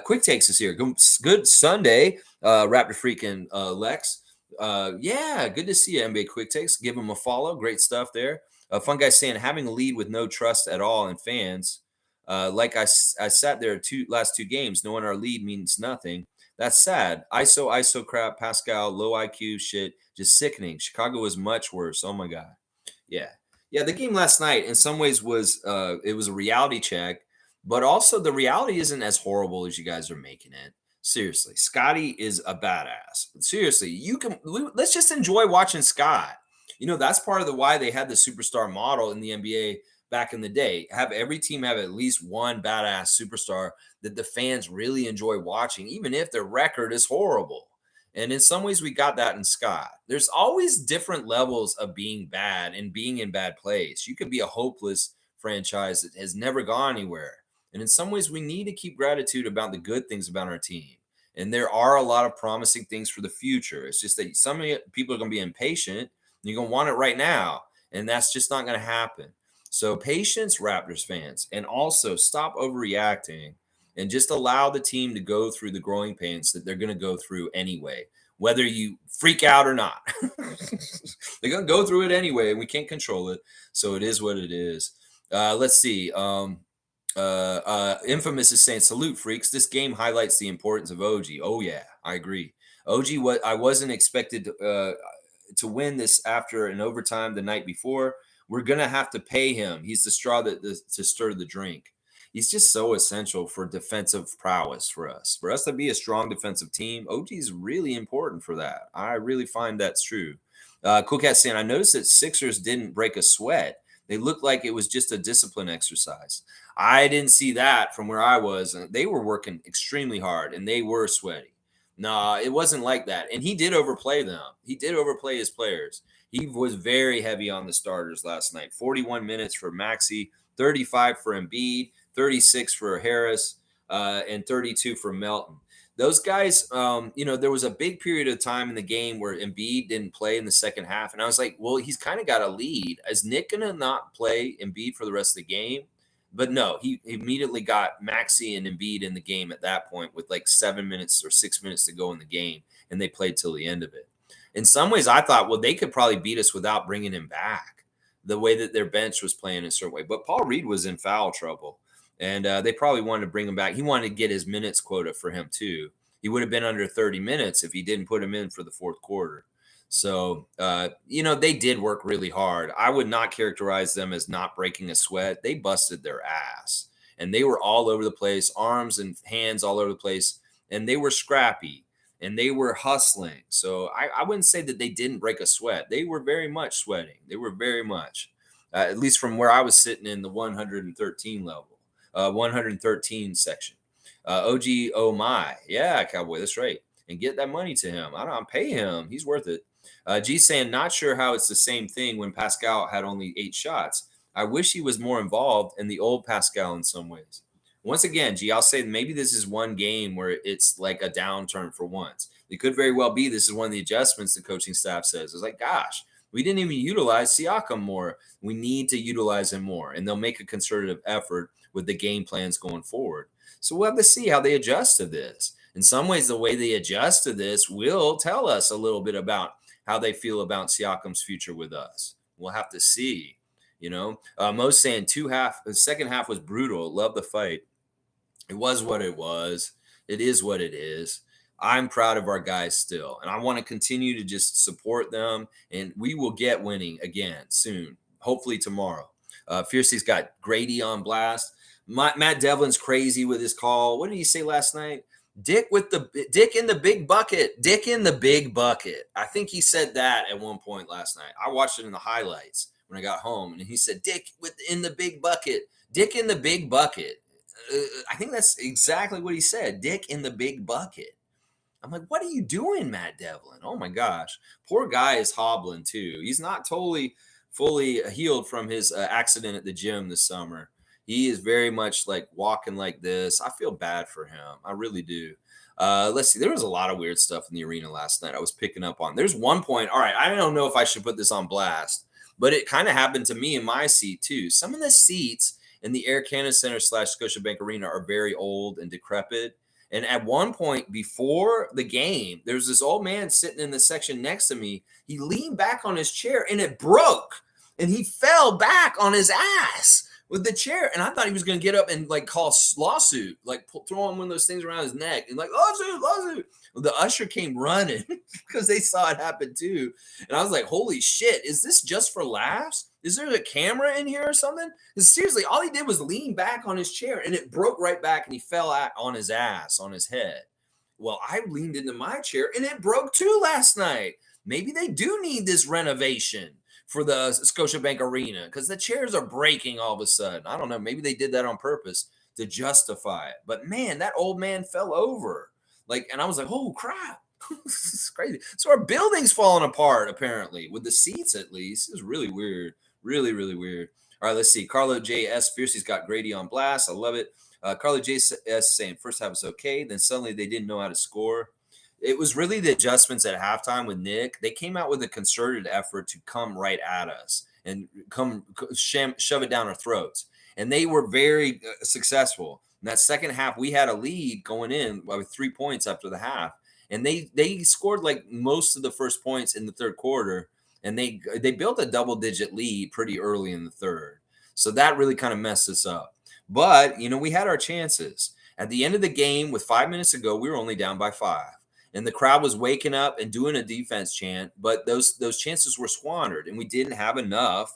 Quick Takes is here. Good Sunday, Raptor Freak and Lex. Yeah, good to see you, NBA Quick Takes. Give them a follow. Great stuff there. Fun guy saying having a lead with no trust at all in fans. Like I sat there last two games knowing our lead means nothing. That's sad. ISO crap, Pascal, low IQ shit, just sickening. Chicago was much worse. Oh my God. Yeah. The game last night in some ways was it was a reality check, but also the reality isn't as horrible as you guys are making it. Seriously, Scottie is a badass. Seriously, let's just enjoy watching Scott. That's part of why they had the superstar model in the NBA back in the day. Have every team have at least one badass superstar that the fans really enjoy watching, even if their record is horrible. And in some ways, we got that in Scott. There's always different levels of being bad and being in bad place. You could be a hopeless franchise that has never gone anywhere. And in some ways, we need to keep gratitude about the good things about our team. And there are a lot of promising things for the future. It's just that some people are going to be impatient. And you're going to want it right now. And that's just not going to happen. So patience, Raptors fans, and also stop overreacting and just allow the team to go through the growing pains that they're going to go through anyway, whether you freak out or not. They're going to go through it anyway, and we can't control it. So it is what it is. Let's see. Infamous is saying, salute freaks. This game highlights the importance of OG. Oh yeah, I agree. OG, what I wasn't expected to win this after an overtime the night before. We're gonna have to pay him. He's the straw to stir the drink. He's just so essential for defensive prowess for us. For us to be a strong defensive team, OG is really important for that. I really find that's true. Cool Cat saying, I noticed that Sixers didn't break a sweat. They looked like it was just a discipline exercise. I didn't see that from where I was. They were working extremely hard and they were sweaty. No, it wasn't like that. And he did overplay them. He did overplay his players. He was very heavy on the starters last night. 41 minutes for Maxey, 35 for Embiid, 36 for Harris, and 32 for Melton. Those guys, there was a big period of time in the game where Embiid didn't play in the second half. And I was like, well, he's kind of got a lead. Is Nick going to not play Embiid for the rest of the game? But no, he immediately got Maxey and Embiid in the game at that point with like 7 minutes or 6 minutes to go in the game. And they played till the end of it. In some ways, I thought, well, they could probably beat us without bringing him back, the way that their bench was playing a certain way. But Paul Reed was in foul trouble, and they probably wanted to bring him back. He wanted to get his minutes quota for him, too. He would have been under 30 minutes if he didn't put him in for the fourth quarter. So, they did work really hard. I would not characterize them as not breaking a sweat. They busted their ass, and they were all over the place, arms and hands all over the place, and they were scrappy. And they were hustling. So I wouldn't say that they didn't break a sweat. They were very much sweating. They were very much, at least from where I was sitting in the 113 level, 113 section. OG, oh my. Yeah, Cowboy, that's right. And get that money to him. I'll pay him. He's worth it. G saying, not sure how it's the same thing when Pascal had only 8 shots. I wish he was more involved in the old Pascal in some ways. Once again, G, I'll say maybe this is one game where it's like a downturn for once. It could very well be this is one of the adjustments the coaching staff says. It's like, gosh, we didn't even utilize Siakam more. We need to utilize him more. And they'll make a concerted effort with the game plans going forward. So we'll have to see how they adjust to this. In some ways, the way they adjust to this will tell us a little bit about how they feel about Siakam's future with us. We'll have to see. Mo's saying the second half was brutal. Love the fight. It was what it was. It is what it is. I'm proud of our guys still, and I want to continue to just support them, and we will get winning again soon, hopefully tomorrow. Fiercey's got Gradey on blast. Matt Devlin's crazy with his call. What did he say last night? Dick in the big bucket. Dick in the big bucket. I think he said that at one point last night. I watched it in the highlights when I got home, and he said, Dick in the big bucket. Dick in the big bucket. I think that's exactly what he said. Dick in the big bucket. I'm like, what are you doing, Matt Devlin? Oh my gosh. Poor guy is hobbling too. He's not totally fully healed from his accident at the gym this summer. He is very much like walking like this. I feel bad for him. I really do. Let's see. There was a lot of weird stuff in the arena last night I was picking up on. There's one point. All right. I don't know if I should put this on blast, but it kind of happened to me in my seat too. Some of the seats in the Air Canada Center / Scotiabank Arena are very old and decrepit. And at one point before the game, there's this old man sitting in the section next to me. He leaned back on his chair and it broke. And he fell back on his ass with the chair. And I thought he was going to get up and like call lawsuit, like throw on one of those things around his neck and like lawsuit. Well, the usher came running because they saw it happen too. And I was like, holy shit, is this just for laughs? Is there a camera in here or something? Because seriously, all he did was lean back on his chair and it broke right back and he fell on his ass, on his head. Well, I leaned into my chair and it broke too last night. Maybe they do need this renovation for the Scotiabank Arena because the chairs are breaking all of a sudden. I don't know. Maybe they did that on purpose to justify it. But man, that old man fell over. And I was like, oh, crap. This is crazy. So our building's falling apart, apparently, with the seats at least. It's really weird. Really, really weird. All right, let's see. Carlo J.S. Fiercey's got Gradey on blast. I love it. Carly JS saying first half was okay. Then suddenly they didn't know how to score. It was really the adjustments at halftime with Nick. They came out with a concerted effort to come right at us and shove it down our throats. And they were very successful. In that second half, we had a lead going in with 3 points after the half. And they scored like most of the first points in the third quarter. And they built a double-digit lead pretty early in the third. So that really kind of messed us up. But, we had our chances. At the end of the game, with 5 minutes to go, we were only down by 5. And the crowd was waking up and doing a defense chant, but those chances were squandered, and we didn't have enough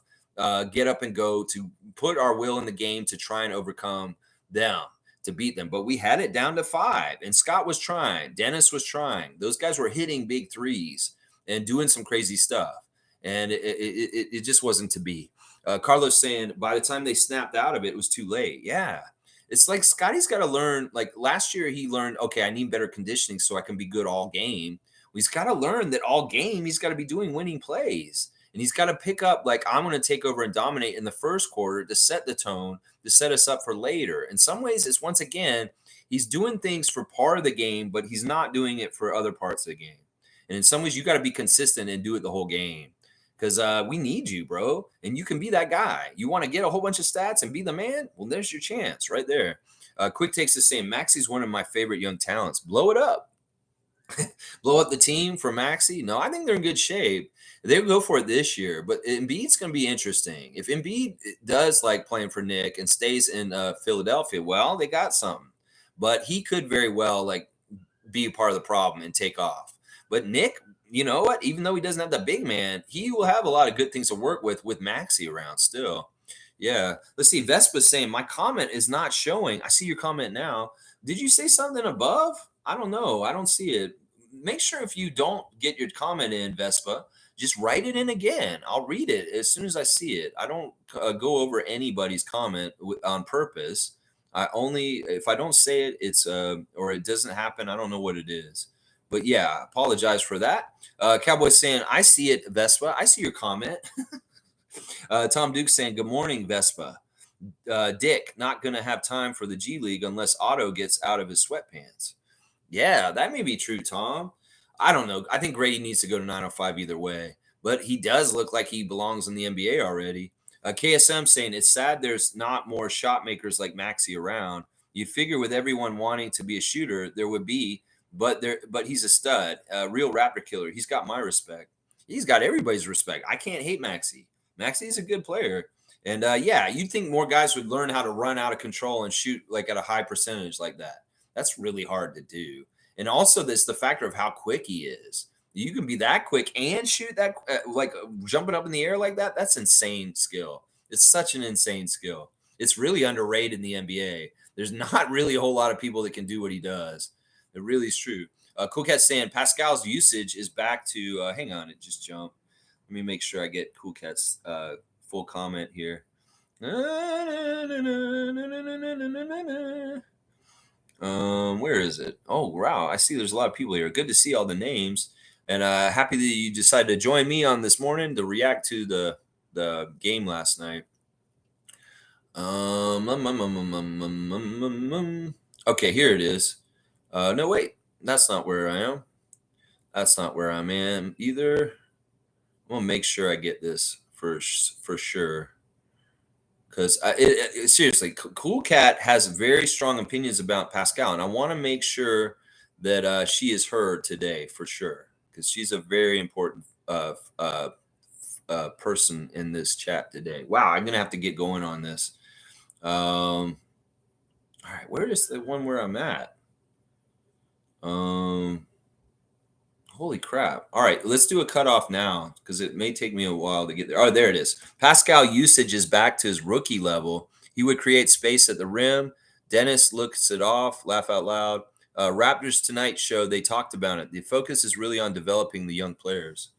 get up and go to put our will in the game to try and overcome them, to beat them. But we had it down to 5, and Scott was trying. Dennis was trying. Those guys were hitting big threes and doing some crazy stuff, and it just wasn't to be. Carlos saying by the time they snapped out of it, it was too late. Yeah. It's like Scottie's got to learn. Like last year, he learned, okay, I need better conditioning so I can be good all game. Well, he's got to learn that all game, he's got to be doing winning plays. And he's got to pick up, like, I'm going to take over and dominate in the first quarter to set the tone, to set us up for later. In some ways, it's once again, he's doing things for part of the game, but he's not doing it for other parts of the game. And in some ways, you got to be consistent and do it the whole game. Because we need you, bro. And you can be that guy. You want to get a whole bunch of stats and be the man? Well, there's your chance right there. Quick Takes the same. Maxi's one of my favorite young talents. Blow it up. Blow up the team for Maxi? No, I think they're in good shape. They'll go for it this year. But Embiid's going to be interesting. If Embiid does like playing for Nick and stays in Philadelphia, well, they got something. But he could very well like be a part of the problem and take off. But Nick, you know what? Even though he doesn't have the big man, he will have a lot of good things to work with Maxi around still. Yeah. Let's see. Vespa's saying, my comment is not showing. I see your comment now. Did you say something above? I don't know. I don't see it. Make sure if you don't get your comment in, Vespa, just write it in again. I'll read it as soon as I see it. I don't go over anybody's comment on purpose. If I don't say it, it's or it doesn't happen, I don't know what it is. But yeah, apologize for that. Cowboy saying, I see it, Vespa. I see your comment. Tom Duke saying, good morning, Vespa. Dick, not going to have time for the G League unless Otto gets out of his sweatpants. Yeah, that may be true, Tom. I don't know. I think Grady needs to go to 905 either way. But he does look like he belongs in the NBA already. KSM saying, it's sad there's not more shot makers like Maxi around. You'd figure with everyone wanting to be a shooter, there would be. But he's a stud, real Raptor killer. He's got my respect. He's got everybody's respect. I can't hate Maxi. Maxi is a good player. And yeah, you'd think more guys would learn how to run out of control and shoot like at a high percentage like that. That's really hard to do. And also this the factor of how quick he is. You can be that quick and shoot that like jumping up in the air like that. That's insane skill. It's such an insane skill. It's really underrated in the NBA. There's not really a whole lot of people that can do what he does. It really is true. Cool Cat saying Pascal's usage is back to, hang on, it just jumped. Let me make sure I get Cool Cat's full comment here. Where is it? Oh, wow. I see there's a lot of people here. Good to see all the names. And happy that you decided to join me on this morning to react to the game last night. Okay, here it is. No, wait, that's not where I am. That's not where I'm in either. I'm gonna make sure I get this for sure. Because seriously, Cool Cat has very strong opinions about Pascal, and I want to make sure that she is heard today for sure, because she's a very important person in this chat today. Wow, I'm gonna have to get going on this. All right, where is the one where I'm at? Holy crap. All right, let's do a cutoff now because it may take me a while to get there. Oh, there it is. Pascal usage is back to his rookie level. He would create space at the rim. Dennis looks it off, laugh out loud. Raptors Tonight show, they talked about it. The focus is really on developing the young players.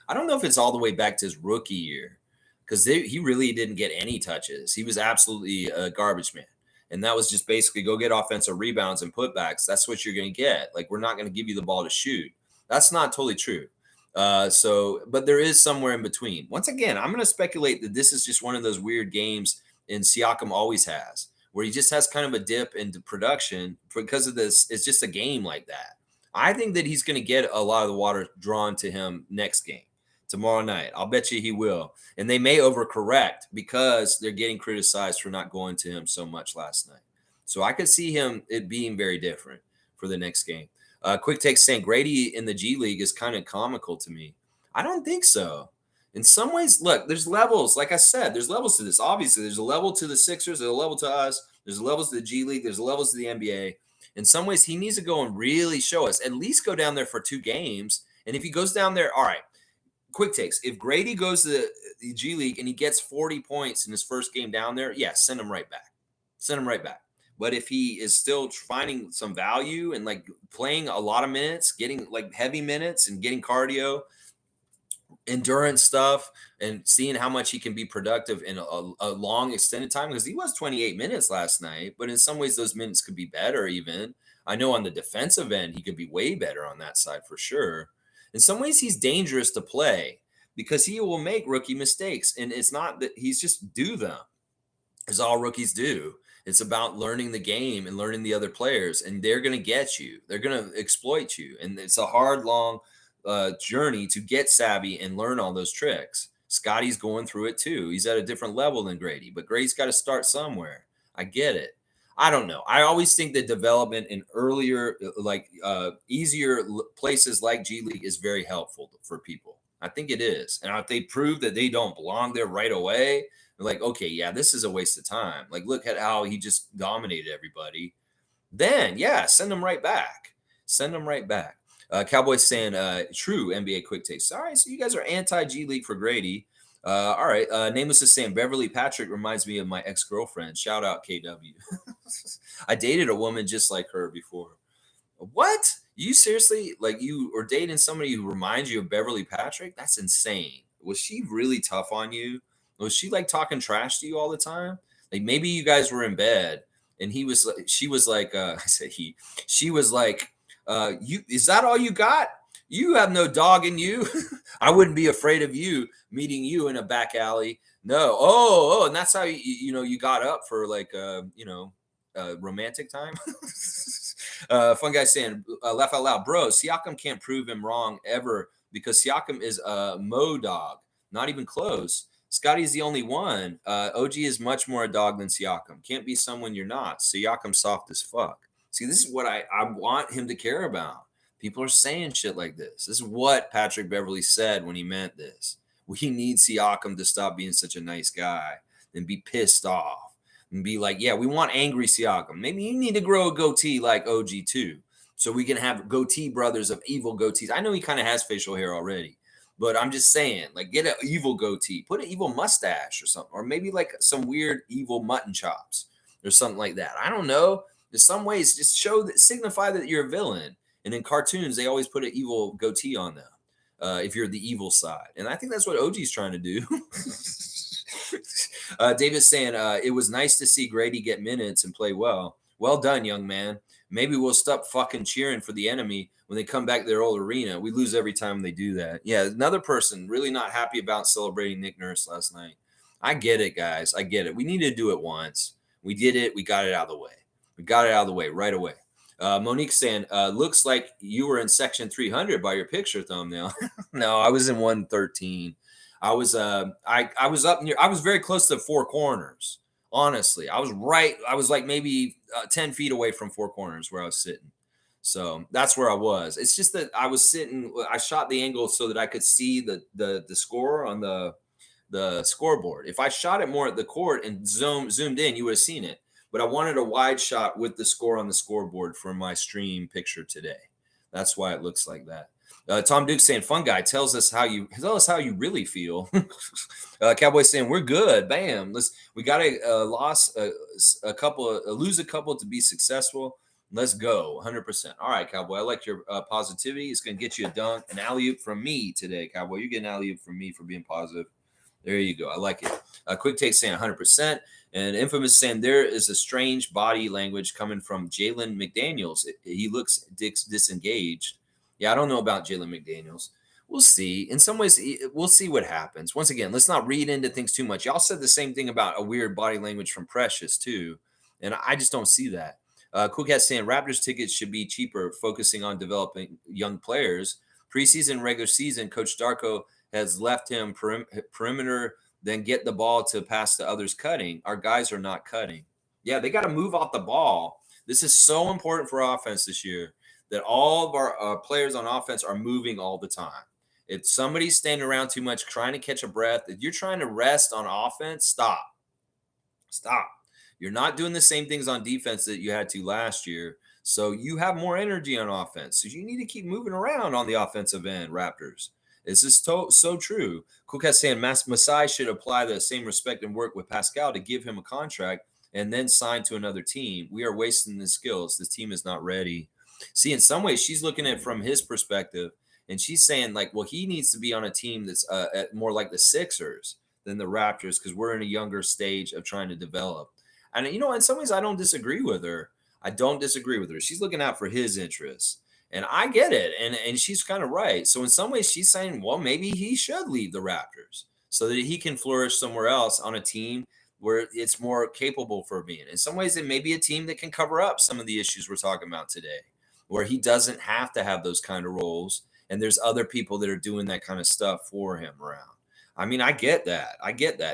I don't know if it's all the way back to his rookie year because he really didn't get any touches. He was absolutely a garbage man. And that was just basically go get offensive rebounds and putbacks. That's what you're going to get. Like, we're not going to give you the ball to shoot. That's not totally true. But there is somewhere in between. Once again, I'm going to speculate that this is just one of those weird games, and Siakam always has, where he just has kind of a dip into production because of this. It's just a game like that. I think that he's going to get a lot of the water drawn to him next game, tomorrow night. I'll bet you he will. And they may overcorrect because they're getting criticized for not going to him so much last night. So I could see it being very different for the next game. Quick take saying Gradey in the G League is kind of comical to me. I don't think so. In some ways, look, there's levels. Like I said, there's levels to this. Obviously, there's a level to the Sixers, there's a level to us, there's levels to the G League, there's levels to the NBA. In some ways, he needs to go and really show us, at least go down there for 2 games. And if he goes down there, all right, quick takes. If Gradey goes to the G League and he gets 40 points in his first game down there, yeah, send him right back. Send him right back. But if he is still finding some value and like playing a lot of minutes, getting like heavy minutes and getting cardio, endurance stuff, and seeing how much he can be productive in a long extended time, because he was 28 minutes last night, but in some ways those minutes could be better. Even I know on the defensive end he could be way better on that side for sure. In some ways he's dangerous to play because he will make rookie mistakes, and it's not that he's just do them, as all rookies do. It's about learning the game and learning the other players, and they're going to get you. They're going to exploit you, and it's a hard, long journey to get savvy and learn all those tricks. Scottie's going through it too. He's at a different level than Gradey, but Gradey's got to start somewhere. I get it. I don't know. I always think that development in earlier, easier places like G League is very helpful for people. I think it is. And if they prove that they don't belong there right away, they're like, okay, yeah, this is a waste of time. Like, look at how he just dominated everybody. Then, yeah, send them right back. Send them right back. Cowboys saying, true NBA quick takes. All right, so you guys are anti-G League for Gradey. All right, Nameless is saying, Beverly Patrick reminds me of my ex-girlfriend. Shout out, KW. I dated a woman just like her before. What? You seriously, like, you were dating somebody who reminds you of Beverly Patrick? That's insane. Was she really tough on you? Was she like talking trash to you all the time? Like maybe you guys were in bed and she was like, she was like, is that all you got? You have no dog in you. I wouldn't be afraid of you meeting you in a back alley. No. Oh, and that's how you got up for like, romantic time. Fun guy saying, laugh out loud, bro. Siakam can't prove him wrong ever because Siakam is a mo dog. Not even close. Scottie's the only one. OG is much more a dog than Siakam. Can't be someone you're not. Siakam's soft as fuck. See, this is what I want him to care about. People are saying shit like this. This is what Patrick Beverly said when he meant this. We need Siakam to stop being such a nice guy and be pissed off and be like, yeah, we want angry Siakam. Maybe you need to grow a goatee like OG too, so we can have goatee brothers of evil goatees. I know he kind of has facial hair already, but I'm just saying, like, get an evil goatee, put an evil mustache or something, or maybe like some weird evil mutton chops or something like that. I don't know. In some ways, just signify that you're a villain. And in cartoons, they always put an evil goatee on them if you're the evil side. And I think that's what OG's trying to do. Davis saying, it was nice to see Gradey get minutes and play well. Well done, young man. Maybe we'll stop fucking cheering for the enemy when they come back to their old arena. We lose every time they do that. Yeah, another person really not happy about celebrating NickNurse last night. I get it, guys. I get it. We need to do it once. We did it. We got it out of the way. We got it out of the way right away. Monique saying, looks like you were in section 300 by your picture thumbnail. No, I was in 113. I was I was up near, I was very close to Four Corners. Honestly, I was like maybe 10 feet away from Four Corners where I was sitting. So that's where I was. It's just that I was sitting, I shot the angle so that I could see the score on the scoreboard. If I shot it more at the court and zoomed in, you would have seen it. But I wanted a wide shot with the score on the scoreboard for my stream picture today. That's why it looks like that. Tom Duke saying, fun guy, tell us how you really feel. Cowboy saying, we're good. Bam. We got to lose a couple to be successful. Let's go. 100%. All right, Cowboy. I like your positivity. It's going to get you a dunk, an alley-oop from me today, Cowboy. You're getting an alley-oop from me for being positive. There you go. I like it. Quick Take saying 100%. And Infamous saying there is a strange body language coming from Jalen McDaniels. He looks disengaged. Yeah, I don't know about Jalen McDaniels. We'll see. In some ways, we'll see what happens. Once again, let's not read into things too much. Y'all said the same thing about a weird body language from Precious, too. And I just don't see that. Cool Cat saying Raptors tickets should be cheaper, focusing on developing young players. Preseason, regular season, Coach Darko has left him perimeter, then get the ball to pass to others cutting. Our guys are not cutting. Yeah, they got to move off the ball. This is so important for offense this year that all of our players on offense are moving all the time. If somebody's standing around too much trying to catch a breath, if you're trying to rest on offense, stop. Stop. You're not doing the same things on defense that you had to last year. So you have more energy on offense. So you need to keep moving around on the offensive end, Raptors. This is so true. Cool Cat saying Masai should apply the same respect and work with Pascal to give him a contract and then sign to another team. We are wasting the skills. This team is not ready. See, in some ways, she's looking at it from his perspective, and she's saying, like, well, he needs to be on a team that's more like the Sixers than the Raptors because we're in a younger stage of trying to develop. And, in some ways, I don't disagree with her. I don't disagree with her. She's looking out for his interests. And I get it. And she's kind of right. So in some ways, she's saying, well, maybe he should leave the Raptors so that he can flourish somewhere else on a team where it's more capable for being. In some ways, it may be a team that can cover up some of the issues we're talking about today, where he doesn't have to have those kind of roles. And there's other people that are doing that kind of stuff for him around. I mean, I get that.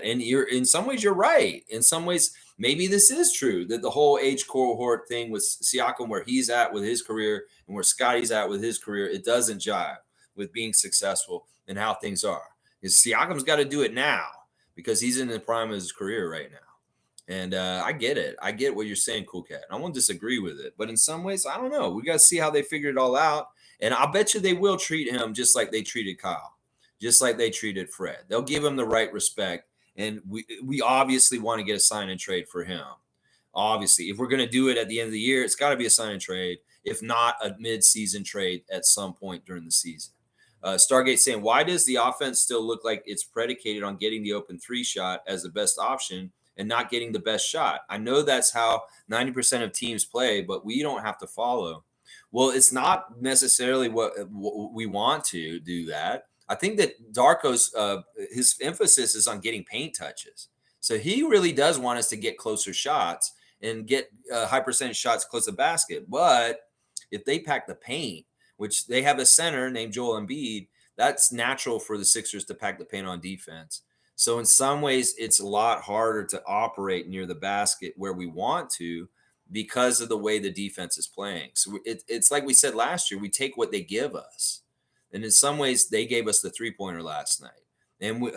And in some ways, you're right. In some ways, maybe this is true that the whole age cohort thing with Siakam, where he's at with his career and where Scottie's at with his career, it doesn't jive with being successful and how things are. Because Siakam's got to do it now because he's in the prime of his career right now. And I get it. I get what you're saying, Cool Cat. I won't disagree with it. But in some ways, I don't know. We got to see how they figure it all out. And I'll bet you they will treat him just like they treated Kyle, just like they treated Fred. They'll give him the right respect. And we obviously want to get a sign and trade for him. Obviously, if we're going to do it at the end of the year, it's got to be a sign and trade, if not a mid-season trade at some point during the season. Stargate saying, why does the offense still look like it's predicated on getting the open three shot as the best option and not getting the best shot? I know that's how 90% of teams play, but we don't have to follow. Well, it's not necessarily what we want to do that. I think that Darko's his emphasis is on getting paint touches. So he really does want us to get closer shots and get high percentage shots close to the basket. But if they pack the paint, which they have a center named Joel Embiid, that's natural for the Sixers to pack the paint on defense. So in some ways, it's a lot harder to operate near the basket where we want to because of the way the defense is playing. So it's like we said last year, we take what they give us. And in some ways, they gave us the three-pointer last night. And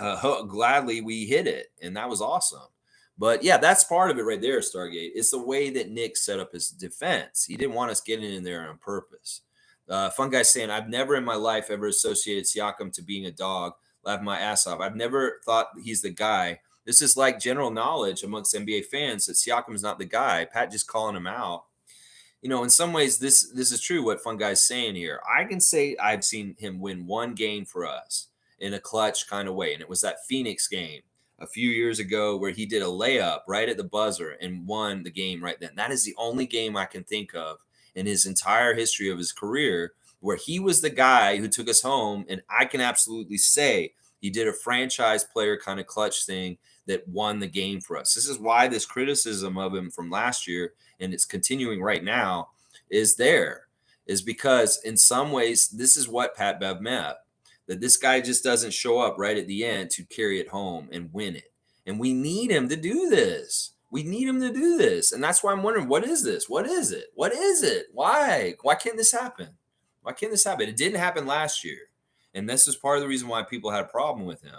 gladly, we hit it. And that was awesome. But, yeah, that's part of it right there, Stargate. It's the way that Nick set up his defense. He didn't want us getting in there on purpose. Fun Guy saying, I've never in my life ever associated Siakam to being a dog, laughing my ass off. I've never thought he's the guy. This is like general knowledge amongst NBA fans that Siakam is not the guy. Pat just calling him out. In some ways, this is true what Fun Guy's saying here. I can say I've seen him win one game for us in a clutch kind of way. And it was that Phoenix game a few years ago where he did a layup right at the buzzer and won the game right then. That is the only game I can think of in his entire history of his career where he was the guy who took us home. And I can absolutely say he did a franchise player kind of clutch thing that won the game for us. This is why this criticism of him from last year, and it's continuing right now, is because in some ways, this is what Pat Bev meant, that this guy just doesn't show up right at the end to carry it home and win it. And we need him to do this. And that's why I'm wondering, what is this? What is it? Why can't this happen? It didn't happen last year. And this is part of the reason why people had a problem with him.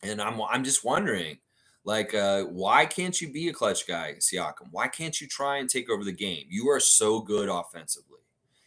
And I'm just wondering, why can't you be a clutch guy, Siakam? Why can't you try and take over the game? You are so good offensively.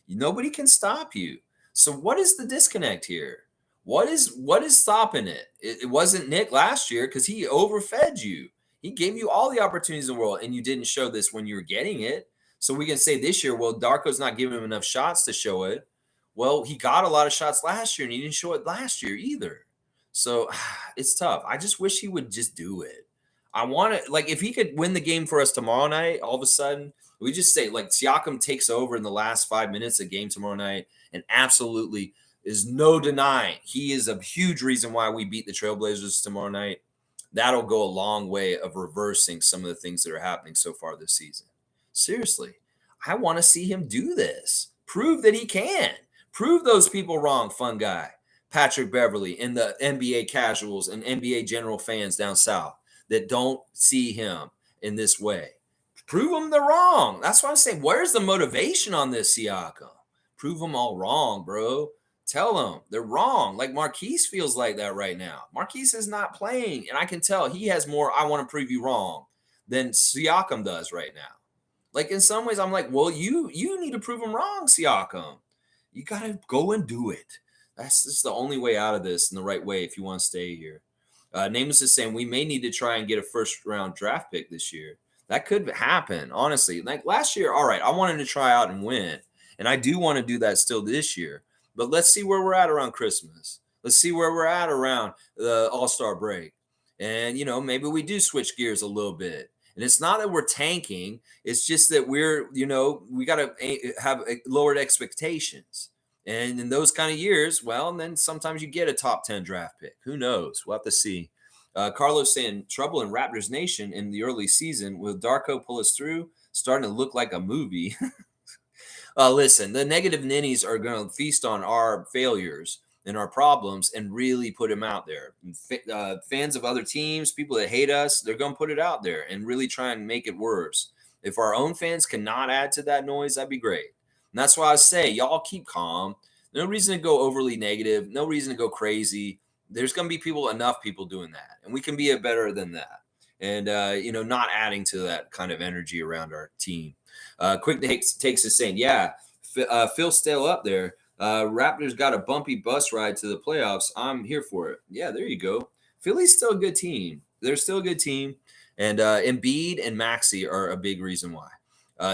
Nobody can stop you. So what is the disconnect here? What is stopping it? It wasn't Nick last year because he overfed you. He gave you all the opportunities in the world, and you didn't show this when you were getting it. So we can say this year, well, Darko's not giving him enough shots to show it. Well, he got a lot of shots last year, and he didn't show it last year either. So it's tough. I just wish he would just do it. I want to, if he could win the game for us tomorrow night, all of a sudden, we just say, Siakam takes over in the last 5 minutes of the game tomorrow night, and absolutely is no denying he is a huge reason why we beat the Trailblazers tomorrow night. that'll go a long way of reversing some of the things that are happening so far this season. Seriously, I want to see him do this. Prove that he can. Prove those people wrong, fun guy. Patrick Beverly and the NBA casuals and NBA general fans down south that don't see him in this way. Prove them they're wrong. That's what I'm saying. Where's the motivation on this, Siakam? Prove them all wrong, bro. Tell them they're wrong. Like Marquise feels like that right now. Marquise is not playing, and I can tell he has more I want to prove you wrong than Siakam does right now. Like in some ways, I'm like, well, you need to prove them wrong, Siakam. You got to go and do it. That's just the only way out of this in the right way if you want to stay here. Nameless is saying we may need to try and get a first round draft pick this year. That could happen, honestly. Like last year, all right, I wanted to try out and win. And I do want to do that still this year. But let's see where we're at around Christmas. Let's see where we're at around the All-Star break. And, maybe we do switch gears a little bit. And it's not that we're tanking. It's just that we got to have lowered expectations. And in those kind of years, well, then sometimes you get a top 10 draft pick. Who knows? We'll have to see. Carlos saying trouble in Raptors Nation in the early season. Will Darko pull us through? Starting to look like a movie. Listen, the negative ninnies are going to feast on our failures and our problems and really put them out there. Fans of other teams, people that hate us, they're going to put it out there and really try and make it worse. If our own fans cannot add to that noise, that'd be great. And that's why I say, y'all keep calm. No reason to go overly negative. No reason to go crazy. There's going to be enough people doing that. And we can be better than that. And, not adding to that kind of energy around our team. Quick takes is saying, yeah, Phil's still up there. Raptors got a bumpy bus ride to the playoffs. I'm here for it. Yeah, there you go. Philly's still a good team. They're still a good team. And Embiid and Maxey are a big reason why.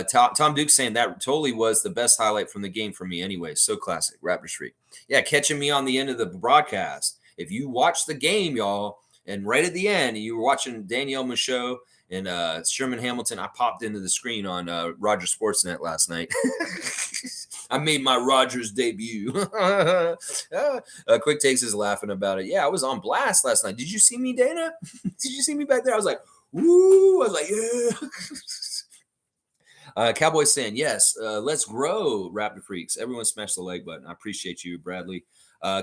Tom Duke saying that totally was the best highlight from the game for me anyway. So classic, Raptors Freak. Yeah, catching me on the end of the broadcast. If you watch the game, y'all, and right at the end, you were watching Danielle Michaud and Sherman Hamilton, I popped into the screen on Rogers Sportsnet last night. I made my Rogers debut. Quick Takes is laughing about it. Yeah, I was on blast last night. Did you see me, Dana? Did you see me back there? I was like, woo. I was like, yeah. Cowboys saying, yes, let's grow, Raptor Freaks. Everyone smash the like button. I appreciate you, Bradley.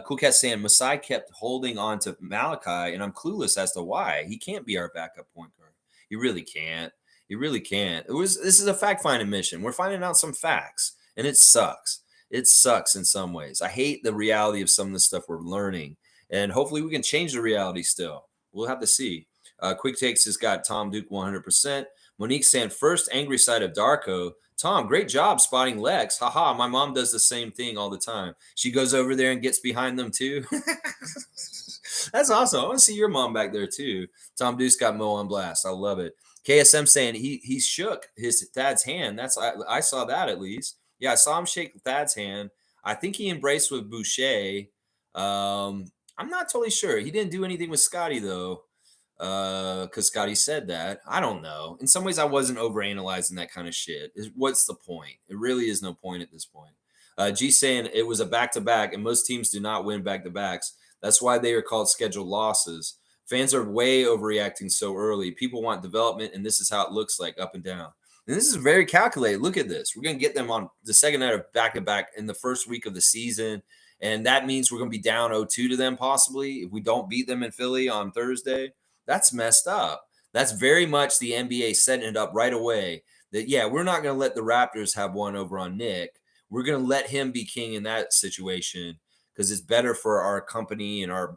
Cool Cat saying, Masai kept holding on to Malachi, and I'm clueless as to why. He can't be our backup point guard. He really can't. He really can't. This is a fact-finding mission. We're finding out some facts, and it sucks. It sucks in some ways. I hate the reality of some of the stuff we're learning, and hopefully we can change the reality still. We'll have to see. Quick Takes has got Tom Duke 100%. Monique saying, first angry side of Darko. Tom, great job spotting Lex. Haha, my mom does the same thing all the time. She goes over there and gets behind them too. That's awesome. I want to see your mom back there too. Tom Duke's got Mo on blast. I love it. KSM saying he shook his Thad's hand. I saw that at least. Yeah, I saw him shake Thad's hand. I think he embraced with Boucher. I'm not totally sure. He didn't do anything with Scottie though. Because Scottie said that. I don't know. In some ways, I wasn't overanalyzing that kind of shit. What's the point? It really is no point at this point. G saying it was a back-to-back, and most teams do not win back-to-backs. That's why they are called scheduled losses. Fans are way overreacting so early. People want development, and this is how it looks like up and down. And this is very calculated. Look at this. We're going to get them on the second night of back-to-back in the first week of the season, and that means we're going to be down 0-2 to them possibly if we don't beat them in Philly on Thursday. That's messed up. That's very much the NBA setting it up right away that, yeah, we're not going to let the Raptors have one over on Nick. We're going to let him be king in that situation because it's better for our company and our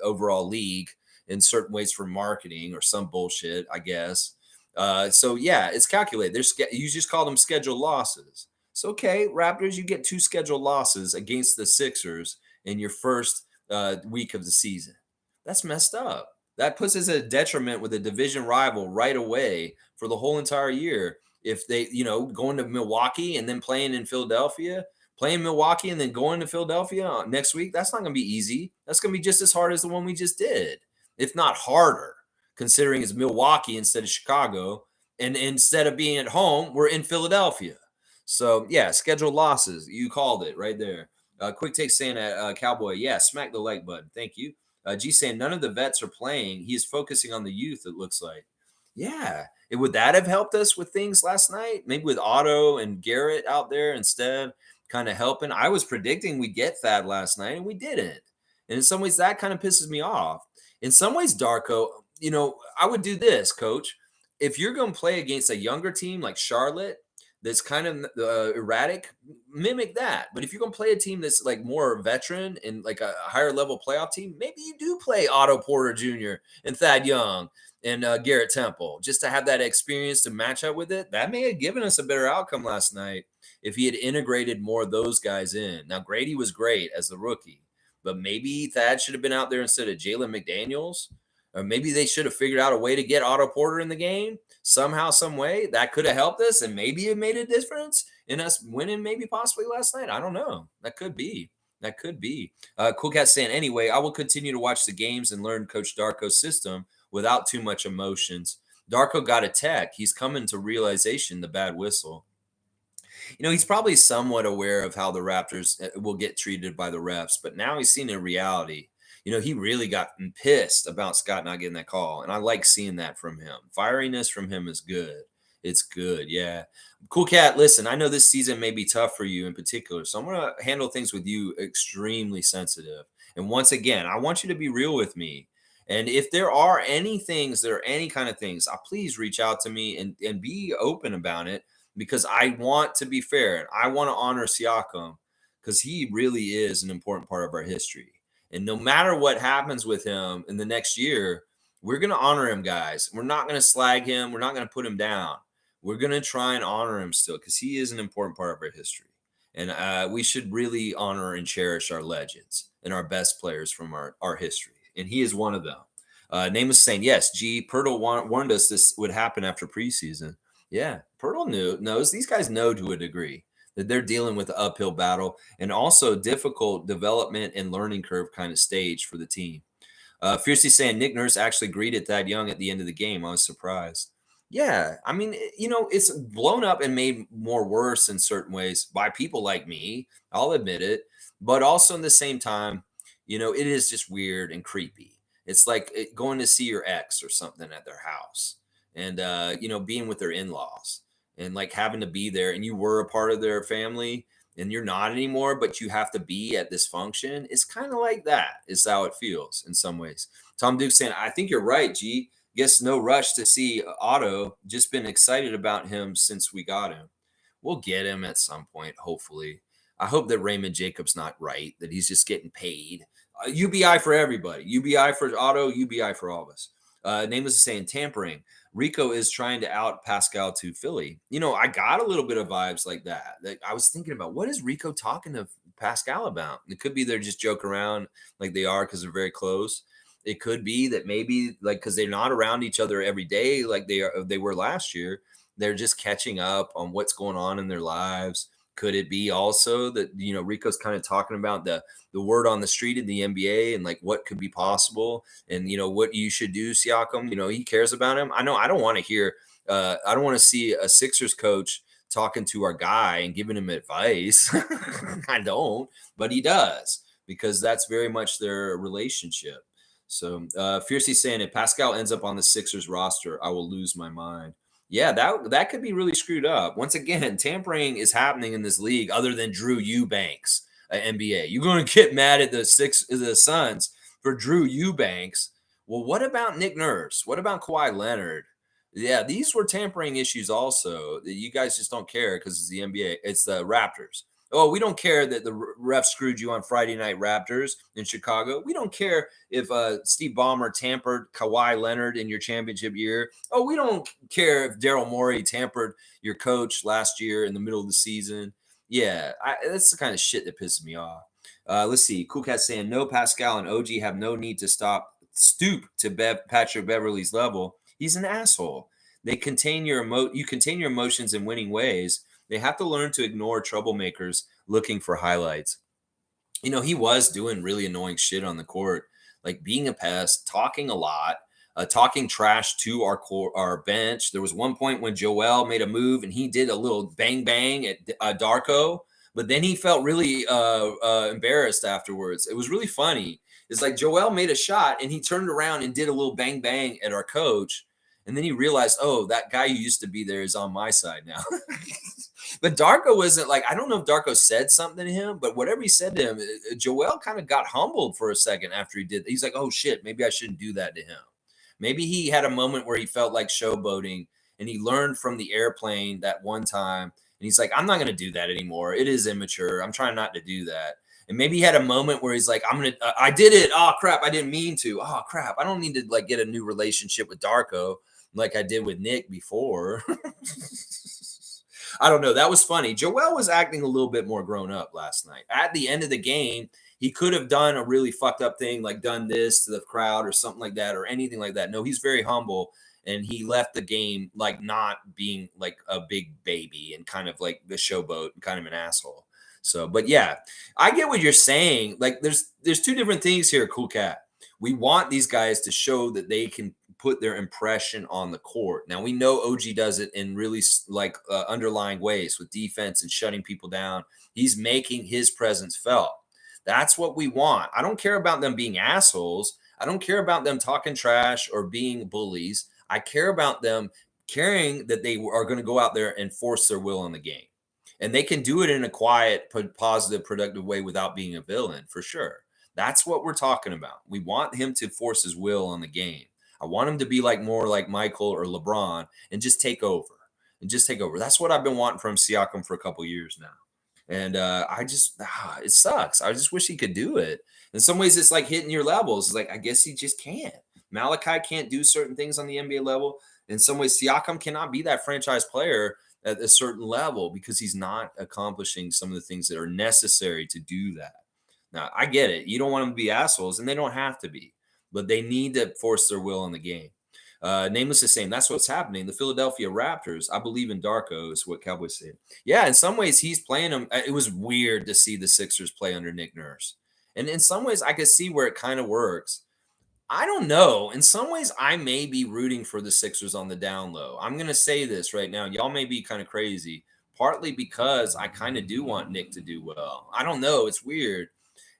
overall league in certain ways for marketing or some bullshit, I guess. So, yeah, it's calculated. You just call them scheduled losses. So, okay, Raptors, you get 2 scheduled losses against the Sixers in your first week of the season. That's messed up. That puts us at a detriment with a division rival right away for the whole entire year. If they, going to Milwaukee and then playing in Philadelphia, playing Milwaukee and then going to Philadelphia next week, that's not going to be easy. That's going to be just as hard as the one we just did, if not harder, considering it's Milwaukee instead of Chicago. And instead of being at home, we're in Philadelphia. So, yeah, scheduled losses. You called it right there. Quick Take saying Cowboy, yeah, smack the like button. Thank you. G saying none of the vets are playing. He is focusing on the youth, it looks like. Yeah. Would that have helped us with things last night? Maybe with Otto and Garrett out there instead, kind of helping. I was predicting we'd get Thad last night, and we didn't. And in some ways, that kind of pisses me off. In some ways, Darko, I would do this, coach. If you're going to play against a younger team like Charlotte, that's kind of erratic, mimic that. But if you're going to play a team that's like more veteran and like a higher level playoff team, maybe you do play Otto Porter Jr. and Thad Young and Garrett Temple just to have that experience to match up with it. That may have given us a better outcome last night if he had integrated more of those guys in. Now, Gradey was great as the rookie, but maybe Thad should have been out there instead of Jalen McDaniels. Or maybe they should have figured out a way to get Otto Porter in the game somehow, some way. That could have helped us, and maybe it made a difference in us winning maybe possibly last night. I don't know. That could be. That could be. Cool Cat saying, anyway, I will continue to watch the games and learn Coach Darko's system without too much emotions. Darko got a tech. He's coming to realization, the bad whistle. He's probably somewhat aware of how the Raptors will get treated by the refs, but now he's seen a reality. He really got pissed about Scott not getting that call, and I like seeing that from him. Fieriness from him is good. It's good, yeah. Cool Cat, listen, I know this season may be tough for you in particular, so I'm going to handle things with you extremely sensitive. And once again, I want you to be real with me. And if there are any things, there are any kind of things, please reach out to me and be open about it, because I want to be fair and I want to honor Siakam because he really is an important part of our history. And no matter what happens with him in the next year, we're going to honor him, guys. We're not going to slag him. We're not going to put him down. We're going to try and honor him still because he is an important part of our history. And we should really honor and cherish our legends and our best players from our history. And he is one of them. Name was saying, yes, G, Pirtle warned us this would happen after preseason. Yeah, Pirtle knows. These guys know to a degree that they're dealing with an uphill battle and also difficult development and learning curve kind of stage for the team. Fiercely saying NickNurse actually greeted Thad Young at the end of the game. I was surprised. Yeah, I mean, it's blown up and made more worse in certain ways by people like me. I'll admit it. But also in the same time, it is just weird and creepy. It's like going to see your ex or something at their house and, being with their in-laws and like having to be there, and you were a part of their family and you're not anymore, but you have to be at this function. It's kind of like that is how it feels in some ways. Tom Duke saying, I think you're right, G. Guess no rush to see Otto. Just been excited about him since we got him. We'll get him at some point, hopefully. I hope that Raymond Jacobs not right, that he's just getting paid. UBI for everybody. UBI for Otto, UBI for all of us. Name was saying tampering. Rico is trying to out Pascal to Philly. I got a little bit of vibes like that. Like I was thinking about, what is Rico talking to Pascal about? It could be they're just joking around like they are because they're very close. It could be that maybe like because they're not around each other every day like they were last year. They're just catching up on what's going on in their lives. Could it be also that Rico's kind of talking about the word on the street in the NBA and like what could be possible and what you should do, Siakam? He cares about him. I know I don't want to hear I don't want to see a Sixers coach talking to our guy and giving him advice. I don't, but he does because that's very much their relationship. So Fiercely saying if Pascal ends up on the Sixers roster, I will lose my mind. Yeah, that could be really screwed up. Once again, tampering is happening in this league other than Drew Eubanks, NBA. You're going to get mad at the Suns for Drew Eubanks. Well, what about Nick Nurse? What about Kawhi Leonard? Yeah, these were tampering issues also. You guys just don't care because it's the NBA. It's the Raptors. Oh, we don't care that the ref screwed you on Friday Night Raptors in Chicago. We don't care if Steve Ballmer tampered Kawhi Leonard in your championship year. Oh, we don't care if Daryl Morey tampered your coach last year in the middle of the season. Yeah, that's the kind of shit that pisses me off. Let's see. Cool Cat saying, no, Pascal and OG have no need to stoop to Patrick Beverley's level. He's an asshole. You contain your emotions in winning ways. They have to learn to ignore troublemakers looking for highlights. He was doing really annoying shit on the court, like being a pest, talking a lot, talking trash to our bench. There was one point when Joelle made a move and he did a little bang bang at Darko, but then he felt really embarrassed afterwards. It was really funny. It's like Joelle made a shot and he turned around and did a little bang bang at our coach. And then he realized, oh, that guy who used to be there is on my side now. But Darko wasn't like, I don't know if Darko said something to him, but whatever he said to him, Joelle kind of got humbled for a second after he did. He's like, oh shit, maybe I shouldn't do that to him. Maybe he had a moment where he felt like showboating and he learned from the airplane that one time. And he's like, I'm not going to do that anymore. It is immature. I'm trying not to do that. And maybe he had a moment where he's like, I did it. Oh, crap. I didn't mean to. Oh, crap. I don't need to like get a new relationship with Darko like I did with Nick before. I don't know. That was funny. Joelle was acting a little bit more grown up last night. At the end of the game, he could have done a really fucked up thing, like done this to the crowd or something like that or anything like that. No, he's very humble. And he left the game like not being like a big baby and kind of like the showboat and kind of an asshole. So, but yeah, I get what you're saying. Like there's two different things here, Cool Cat. We want these guys to show that they can put their impression on the court. Now we know OG does it in really like underlying ways with defense and shutting people down. He's making his presence felt. That's what we want. I don't care about them being assholes. I don't care about them talking trash or being bullies. I care about them caring that they are going to go out there and force their will on the game. And they can do it in a quiet, positive, productive way without being a villain, for sure. That's what we're talking about. We want him to force his will on the game. I want him to be like more like Michael or LeBron and just take over. That's what I've been wanting from Siakam for a couple years now. And it sucks. I just wish he could do it. In some ways, it's like hitting your levels. It's like, I guess he just can't. Malachi can't do certain things on the NBA level. In some ways, Siakam cannot be that franchise player at a certain level because he's not accomplishing some of the things that are necessary to do that. Now, I get it. You don't want them to be assholes, and they don't have to be, but they need to force their will on the game. Nameless is saying that's what's happening. The Philadelphia Raptors, I believe in Darko, is what Cowboys say. Yeah, in some ways, he's playing them. It was weird to see the Sixers play under NickNurse. And in some ways, I could see where it kind of works. I don't know. In some ways, I may be rooting for the Sixers on the down low. I'm going to say this right now. Y'all may be kind of crazy, partly because I kind of do want Nick to do well. I don't know. It's weird.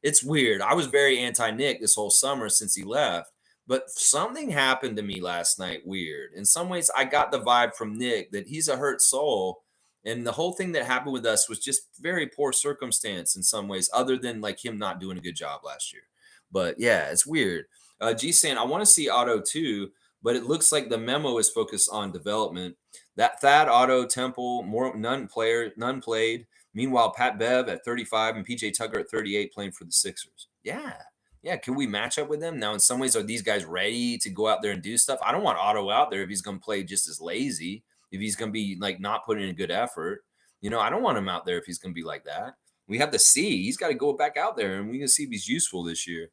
I was very anti-Nick this whole summer since he left. But something happened to me last night, weird. In some ways, I got the vibe from Nick that he's a hurt soul. And the whole thing that happened with us was just very poor circumstance in some ways, other than like him not doing a good job last year. But yeah, it's weird. G saying, I want to see Otto too, but it looks like the memo is focused on development. That Thad, Otto, Temple, none played. Meanwhile, Pat Bev at 35 and PJ Tucker at 38 playing for the Sixers. Yeah, can we match up with them? Now, in some ways, are these guys ready to go out there and do stuff? I don't want Otto out there if he's going to play just as lazy, if he's going to be like not putting in a good effort. I don't want him out there if he's going to be like that. We have to see. He's got to go back out there, and we can see if he's useful this year.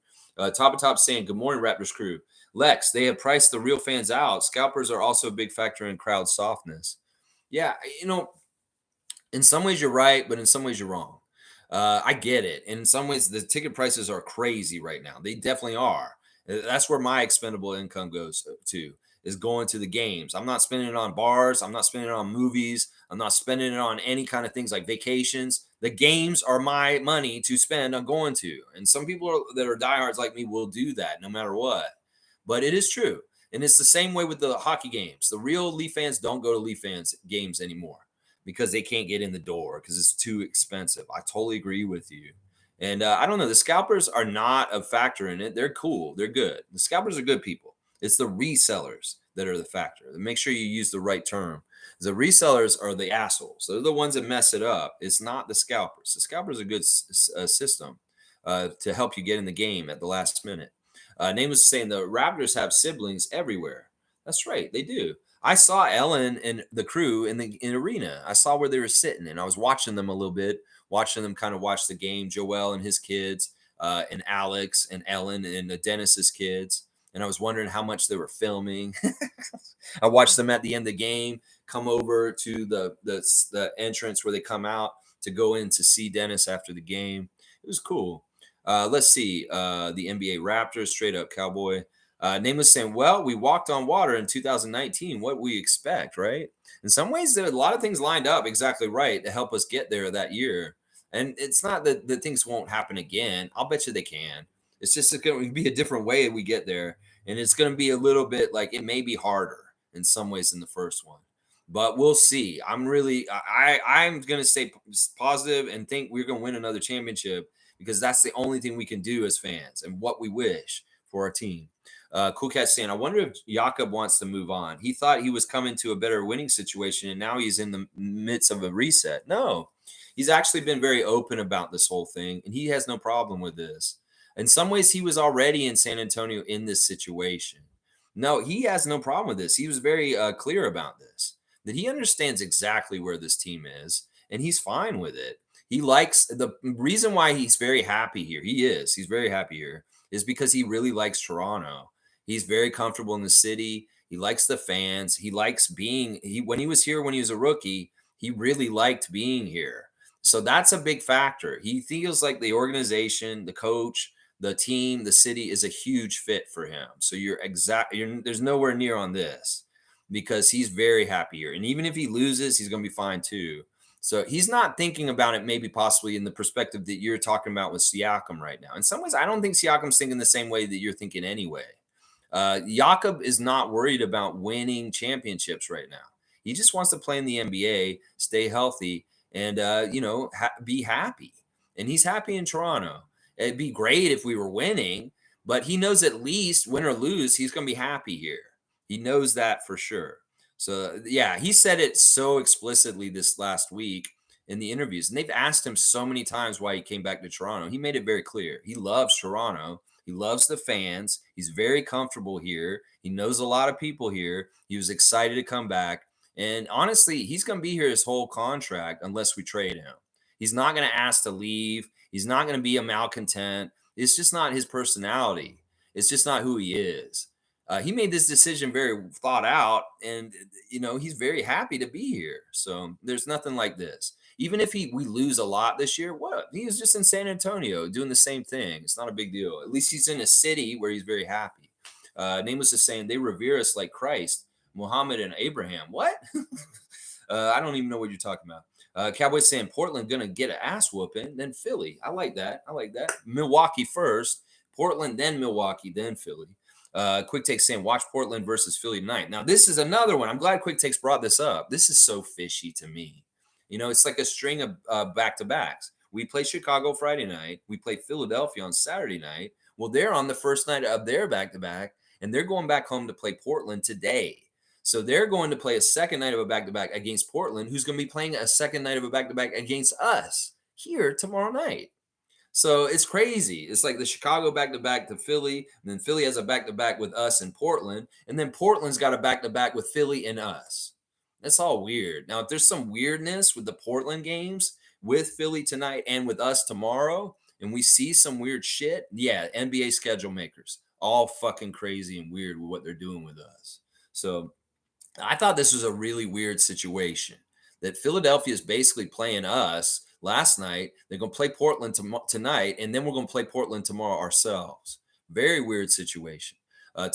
Top of Top saying, good morning, Raptors crew. Lex, they have priced the real fans out. Scalpers are also a big factor in crowd softness. Yeah, in some ways you're right, but in some ways you're wrong. I get it. In some ways, the ticket prices are crazy right now. They definitely are. That's where my expendable income goes to, is going to the games. I'm not spending it on bars. I'm not spending it on movies. I'm not spending it on any kind of things like vacations. The games are my money to spend on going to. And some people that are diehards like me will do that no matter what. But it is true. And it's the same way with the hockey games. The real Leaf fans don't go to Leaf fans games anymore because they can't get in the door because it's too expensive. I totally agree with you. And I don't know. The Scalpers are not a factor in it. They're cool. They're good. The Scalpers are good people. It's the resellers that are the factor. Make sure you use the right term. The resellers are the assholes. They're the ones that mess it up. It's not the Scalpers. The Scalpers are a good system to help you get in the game at the last minute. Name was saying the Raptors have siblings everywhere. That's right. They do. I saw Ellen and the crew in arena. I saw where they were sitting, and I was watching them a little bit, watching them kind of watch the game. Joelle and his kids, and Alex and Ellen and Dennis's kids. And I was wondering how much they were filming. I watched them at the end of the game come over to the entrance where they come out to go in to see Dennis after the game. It was cool. Let's see. The NBA Raptors, straight up cowboy. Nameless saying, well, we walked on water in 2019. What we expect, right? In some ways, there are a lot of things lined up exactly right to help us get there that year. And it's not that things won't happen again. I'll bet you they can. It's just going to be a different way we get there. And it's going to be a little bit like it may be harder in some ways than the first one. But we'll see. I'm going to stay positive and think we're going to win another championship because that's the only thing we can do as fans and what we wish for our team. Cool Cat saying, I wonder if Jakob wants to move on. He thought he was coming to a better winning situation, and now he's in the midst of a reset. No, he's actually been very open about this whole thing, and he has no problem with this. In some ways, he was already in San Antonio in this situation. No, he has no problem with this. He was very clear about this, that he understands exactly where this team is, and he's fine with it. He likes the reason why he's very happy here. He's very happy here is because he really likes Toronto. He's very comfortable in the city. He likes the fans. He likes being when he was here when he was a rookie, he really liked being here. So that's a big factor. He feels like the organization, the coach, the team, the city is a huge fit for him. So there's nowhere near on this because he's very happy here. And even if he loses, he's going to be fine too. So he's not thinking about it maybe possibly in the perspective that you're talking about with Siakam right now. In some ways, I don't think Siakam's thinking the same way that you're thinking anyway. Jakob is not worried about winning championships right now. He just wants to play in the NBA, stay healthy, and be happy. And he's happy in Toronto. It'd be great if we were winning, but he knows at least win or lose, he's going to be happy here. He knows that for sure. So yeah, he said it so explicitly this last week in the interviews, and they've asked him so many times why he came back to Toronto. He made it very clear. He loves Toronto. He loves the fans. He's very comfortable here. He knows a lot of people here. He was excited to come back. And honestly, he's going to be here his whole contract unless we trade him. He's not going to ask to leave. He's not going to be a malcontent. It's just not his personality. It's just not who he is. He made this decision very thought out, and he's very happy to be here. So there's nothing like this. Even if we lose a lot this year, what? He was just in San Antonio doing the same thing. It's not a big deal. At least he's in a city where he's very happy. Name was just saying they revere us like Christ, Muhammad, and Abraham. What? I don't even know what you're talking about. Cowboys saying Portland going to get an ass whooping, then Philly. I like that. Milwaukee first, Portland, then Milwaukee, then Philly. Quick Take saying watch Portland versus Philly tonight. Now, this is another one. I'm glad Quick Takes brought this up. This is so fishy to me. It's like a string of back-to-backs. We play Chicago Friday night. We play Philadelphia on Saturday night. Well, they're on the first night of their back-to-back, and they're going back home to play Portland today. So they're going to play a second night of a back-to-back against Portland, who's going to be playing a second night of a back-to-back against us here tomorrow night. So it's crazy. It's like the Chicago back-to-back to Philly, and then Philly has a back-to-back with us and Portland, and then Portland's got a back-to-back with Philly and us. That's all weird. Now, if there's some weirdness with the Portland games with Philly tonight and with us tomorrow, and we see some weird shit, yeah, NBA schedule makers, all fucking crazy and weird with what they're doing with us. So I thought this was a really weird situation that Philadelphia is basically playing us last night. They're going to play Portland tonight, and then we're going to play Portland tomorrow ourselves. Very weird situation.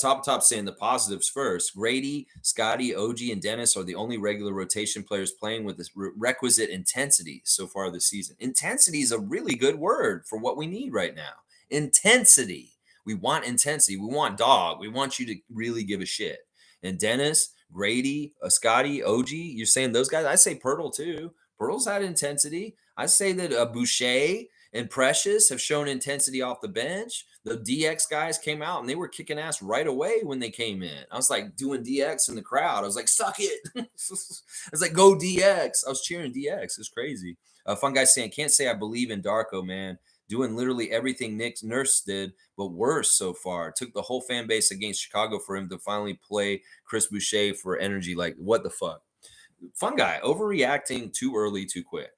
Top saying the positives first. Gradey, Scottie, OG, and Dennis are the only regular rotation players playing with this requisite intensity so far this season. Intensity is a really good word for what we need right now. Intensity. We want intensity. We want dog. We want you to really give a shit. And Dennis, Gradey, Scottie, OG, you're saying those guys? I say Pirtle too. Pirtle's had intensity. I say that Boucher and Precious have shown intensity off the bench. The DX guys came out and they were kicking ass right away when they came in. I was like doing DX in the crowd. I was like, suck it. I was like, go DX. I was cheering DX. It's crazy. Fun guy saying, can't say I believe in Darko, man. Doing literally everything NickNurse did, but worse so far. Took the whole fan base against Chicago for him to finally play Chris Boucher for energy. Like, what the fuck? Fun guy, overreacting too early, too quick.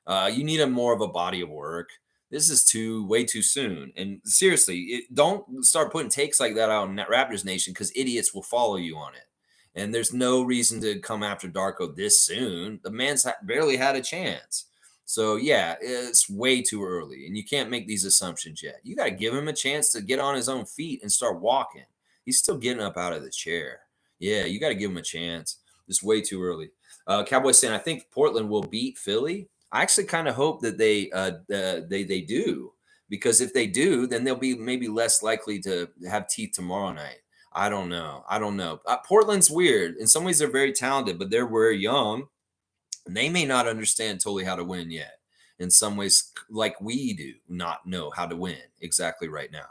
You need more of a body of work. This is way too soon. And seriously, don't start putting takes like that out in Raptors Nation because idiots will follow you on it. And there's no reason to come after Darko this soon. The man's barely had a chance. So, yeah, it's way too early. And you can't make these assumptions yet. You got to give him a chance to get on his own feet and start walking. He's still getting up out of the chair. Yeah, you got to give him a chance. It's way too early. Cowboys saying, I think Portland will beat Philly. I actually kind of hope that they do because if they do, then they'll be maybe less likely to have teeth tomorrow night. I don't know. Portland's weird. In some ways, they're very talented, but they're very young, and they may not understand totally how to win yet. In some ways, like we do not know how to win exactly right now.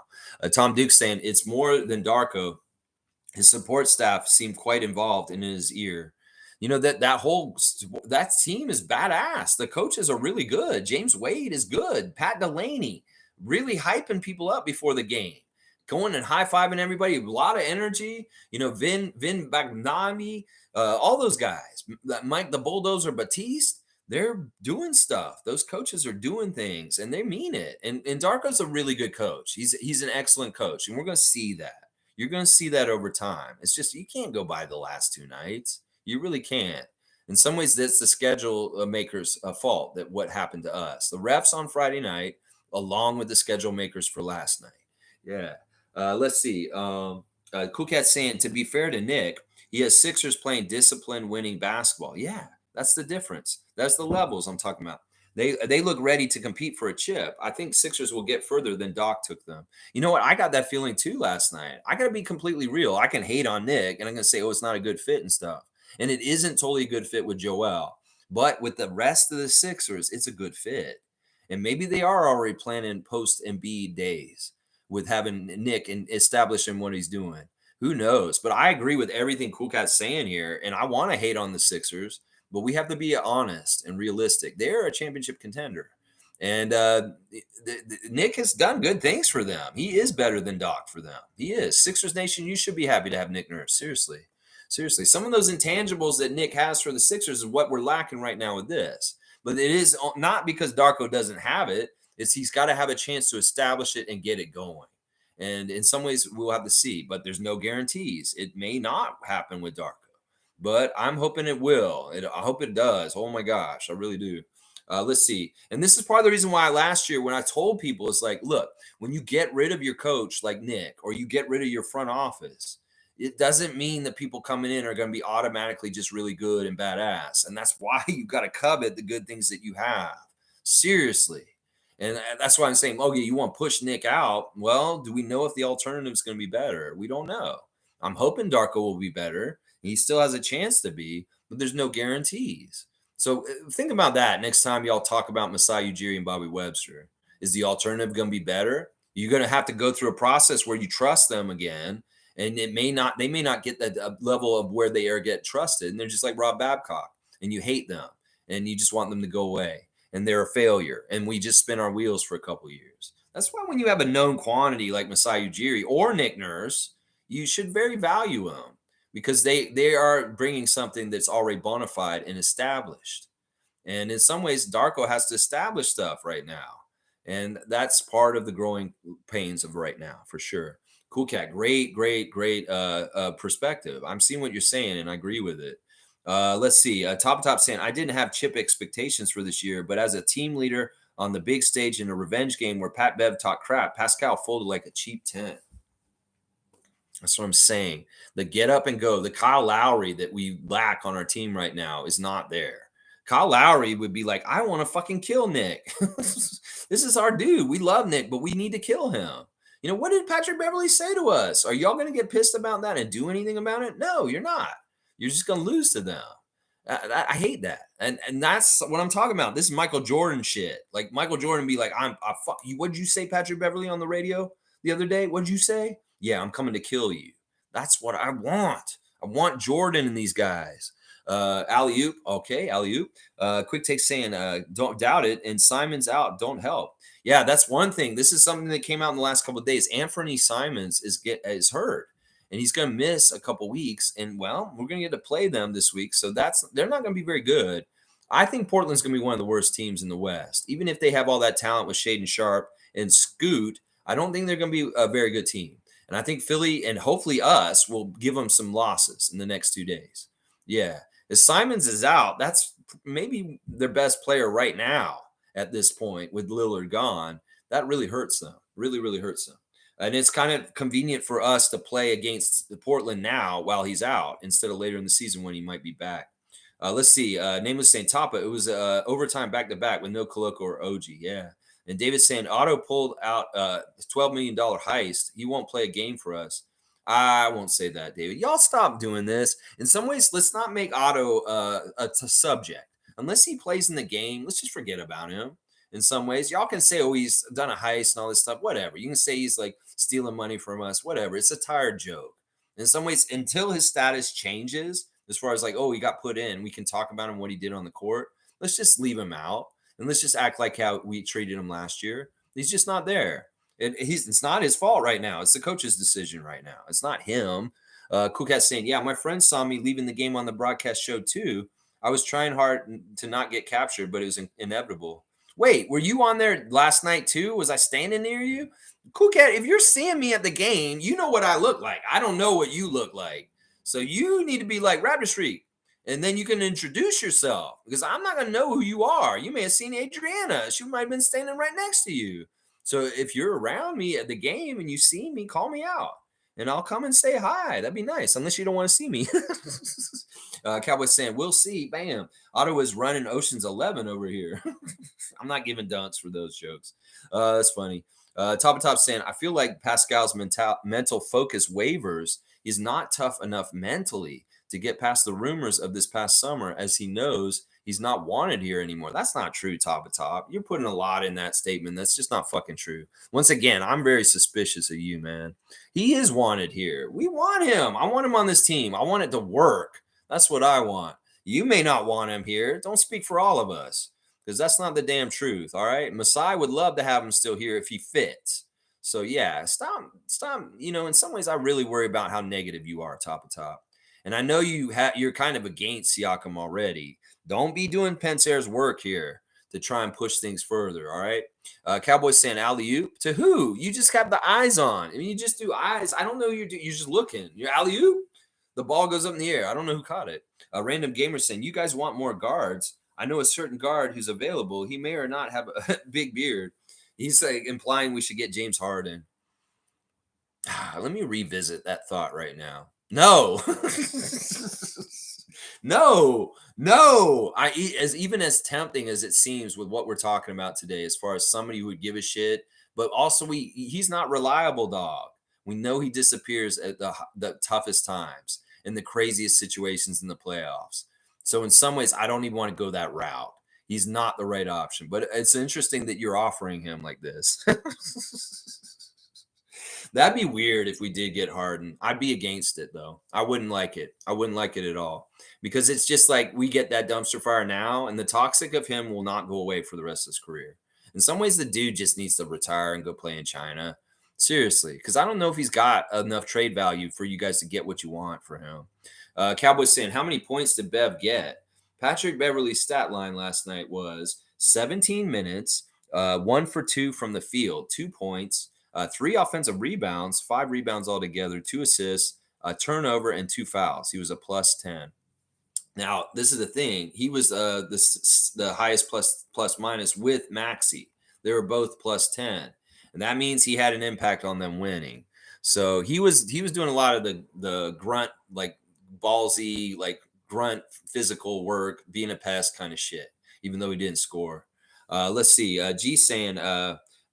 Tom Duke's saying it's more than Darko. His support staff seemed quite involved and in his ear. That team is badass. The coaches are really good. James Wade is good. Pat Delaney really hyping people up before the game, going and high-fiving everybody. A lot of energy. Vin Bagnani, all those guys. Mike the Bulldozer Batiste. They're doing stuff. Those coaches are doing things, and they mean it. And Darko's a really good coach. He's an excellent coach, and we're going to see that. You're going to see that over time. It's just you can't go by the last 2 nights. You really can't. In some ways, that's the schedule makers' fault that what happened to us. The refs on Friday night, along with the schedule makers for last night. Yeah. Let's see. Cool Cat saying, to be fair to Nick, he has Sixers playing disciplined, winning basketball. Yeah, that's the difference. That's the levels I'm talking about. They look ready to compete for a chip. I think Sixers will get further than Doc took them. You know what? I got that feeling too last night. I got to be completely real. I can hate on Nick, and I'm going to say, oh, it's not a good fit and stuff. And it isn't totally a good fit with Joelle. But with the rest of the Sixers, it's a good fit. And maybe they are already planning post-Embiid days with having Nick and establishing what he's doing. Who knows? But I agree with everything Cool Cat's saying here, and I want to hate on the Sixers, but we have to be honest and realistic. They're a championship contender. And Nick has done good things for them. He is better than Doc for them. He is. Sixers Nation, you should be happy to have NickNurse. Seriously. Some of those intangibles that Nick has for the Sixers is what we're lacking right now with this. But it is not because Darko doesn't have it. It's he's got to have a chance to establish it and get it going. And in some ways, we'll have to see. But there's no guarantees. It may not happen with Darko. But I'm hoping it will. I hope it does. Oh, my gosh. I really do. Let's see. And this is part of the reason why last year when I told people, it's like, look, when you get rid of your coach like Nick or you get rid of your front office, it doesn't mean that people coming in are going to be automatically just really good and badass. And that's why you got to covet the good things that you have. Seriously. And that's why I'm saying, okay, you want to push Nick out. Well, do we know if the alternative is going to be better? We don't know. I'm hoping Darko will be better. He still has a chance to be, but there's no guarantees. So think about that next time y'all talk about Masai Ujiri and Bobby Webster. Is the alternative going to be better? You're going to have to go through a process where you trust them again, and they may not get that level of where they get trusted, and they're just like Rob Babcock, and you hate them, and you just want them to go away, and they're a failure, and we just spin our wheels for a couple of years. That's why when you have a known quantity like Masai Ujiri or NickNurse, you should very value them. Because they are bringing something that's already bona fide and established. And in some ways, Darko has to establish stuff right now. And that's part of the growing pains of right now, for sure. Cool Cat, great perspective. I'm seeing what you're saying, and I agree with it. Let's see. Top saying, I didn't have chip expectations for this year, but as a team leader on the big stage in a revenge game where Pat Bev talked crap, Pascal folded like a cheap 10. That's what I'm saying. The get up and go, the Kyle Lowry that we lack on our team right now is not there. Kyle Lowry would be like, I want to fucking kill Nick. This is our dude. We love Nick, but we need to kill him. What did Patrick Beverley say to us? Are y'all going to get pissed about that and do anything about it? No, you're not. You're just going to lose to them. I hate that. And that's what I'm talking about. This is Michael Jordan shit. Like Michael Jordan be like, I fuck you. What'd you say, Patrick Beverley, on the radio the other day? What'd you say? Yeah, I'm coming to kill you. That's what I want. I want Jordan and these guys. Alley-oop. Okay, alley-oop. Quick take saying, don't doubt it. And Simon's out. Don't help. Yeah, that's one thing. This is something that came out in the last couple of days. Anthony Simons is hurt. And he's going to miss a couple weeks. And, well, we're going to get to play them this week. So they're not going to be very good. I think Portland's going to be one of the worst teams in the West. Even if they have all that talent with Shaden Sharp and Scoot, I don't think they're going to be a very good team. And I think Philly and hopefully us will give them some losses in the next 2 days. Yeah. If Simons is out, that's maybe their best player right now at this point with Lillard gone. That really hurts them. Really, really hurts them. And it's kind of convenient for us to play against the Portland now while he's out instead of later in the season when he might be back. Let's see. Nameless saying Tapa, it was overtime back-to-back with no Koloko or OG. Yeah. And David's saying Otto pulled out $12 million heist. He won't play a game for us. I won't say that, David. Y'all stop doing this. In some ways, let's not make Otto a subject. Unless he plays in the game, let's just forget about him. In some ways, y'all can say, oh, he's done a heist and all this stuff. Whatever. You can say he's like stealing money from us. Whatever. It's a tired joke. In some ways, until his status changes, as far as like, oh, he got put in, we can talk about him, what he did on the court. Let's just leave him out. And let's just act like how we treated him last year. He's just not there. It's not his fault right now. It's the coach's decision right now. It's not him. Cool Cat saying, yeah, my friend saw me leaving the game on the broadcast show too. I was trying hard to not get captured, but it was inevitable. Wait, were you on there last night too? Was I standing near you? Cool Cat, if you're seeing me at the game, you know what I look like. I don't know what you look like. So you need to be like Raptorsfreak. And then you can introduce yourself because I'm not going to know who you are. You may have seen Adriana. She might have been standing right next to you. So if you're around me at the game and you see me, call me out and I'll come and say hi. That'd be nice. Unless you don't want to see me. Cowboys saying, we'll see. Bam. Otto is running Ocean's 11 over here. I'm not giving dunks for those jokes. That's funny. Top saying, I feel like Pascal's mental focus wavers. He's not tough enough mentally to get past the rumors of this past summer, as he knows he's not wanted here anymore. That's not true, Top. You're putting a lot in that statement. That's just not fucking true. Once again, I'm very suspicious of you, man. He is wanted here. We want him. I want him on this team. I want it to work. That's what I want. You may not want him here. Don't speak for all of us because that's not the damn truth, all right? Masai would love to have him still here if he fits. So, yeah, stop. You know, in some ways, I really worry about how negative you are, Top. And I know you're kind of against Siakam already. Don't be doing Pensair's work here to try and push things further, all right? Cowboys saying alley-oop. To who? You just have the eyes on. I mean, you just do eyes. I don't know. You're just looking. You're alley-oop. The ball goes up in the air. I don't know who caught it. Random gamer saying, you guys want more guards. I know a certain guard who's available. He may or not have a big beard. He's like implying we should get James Harden. Let me revisit that thought right now. No, no. Even as tempting as it seems with what we're talking about today, as far as somebody who would give a shit, but also he's not reliable, dog. We know he disappears at the toughest times in the craziest situations in the playoffs. So in some ways, I don't even want to go that route. He's not the right option, but it's interesting that you're offering him like this. That'd be weird if we did get Harden. I'd be against it, though. I wouldn't like it. I wouldn't like it at all. Because it's just like we get that dumpster fire now, and the toxic of him will not go away for the rest of his career. In some ways, the dude just needs to retire and go play in China. Seriously. Because I don't know if he's got enough trade value for you guys to get what you want for him. Cowboys saying, how many points did Bev get? Patrick Beverley's stat line last night was 17 minutes, 1 for 2 from the field, 2 points. 3 offensive rebounds, 5 rebounds altogether, 2 assists, a turnover, and 2 fouls. He was a plus 10. Now, this is the thing. He was the highest plus minus with Maxey. They were both plus 10. And that means he had an impact on them winning. So he was doing a lot of the grunt, like ballsy, like grunt physical work, being a pest kind of shit, even though he didn't score. Let's see. G saying,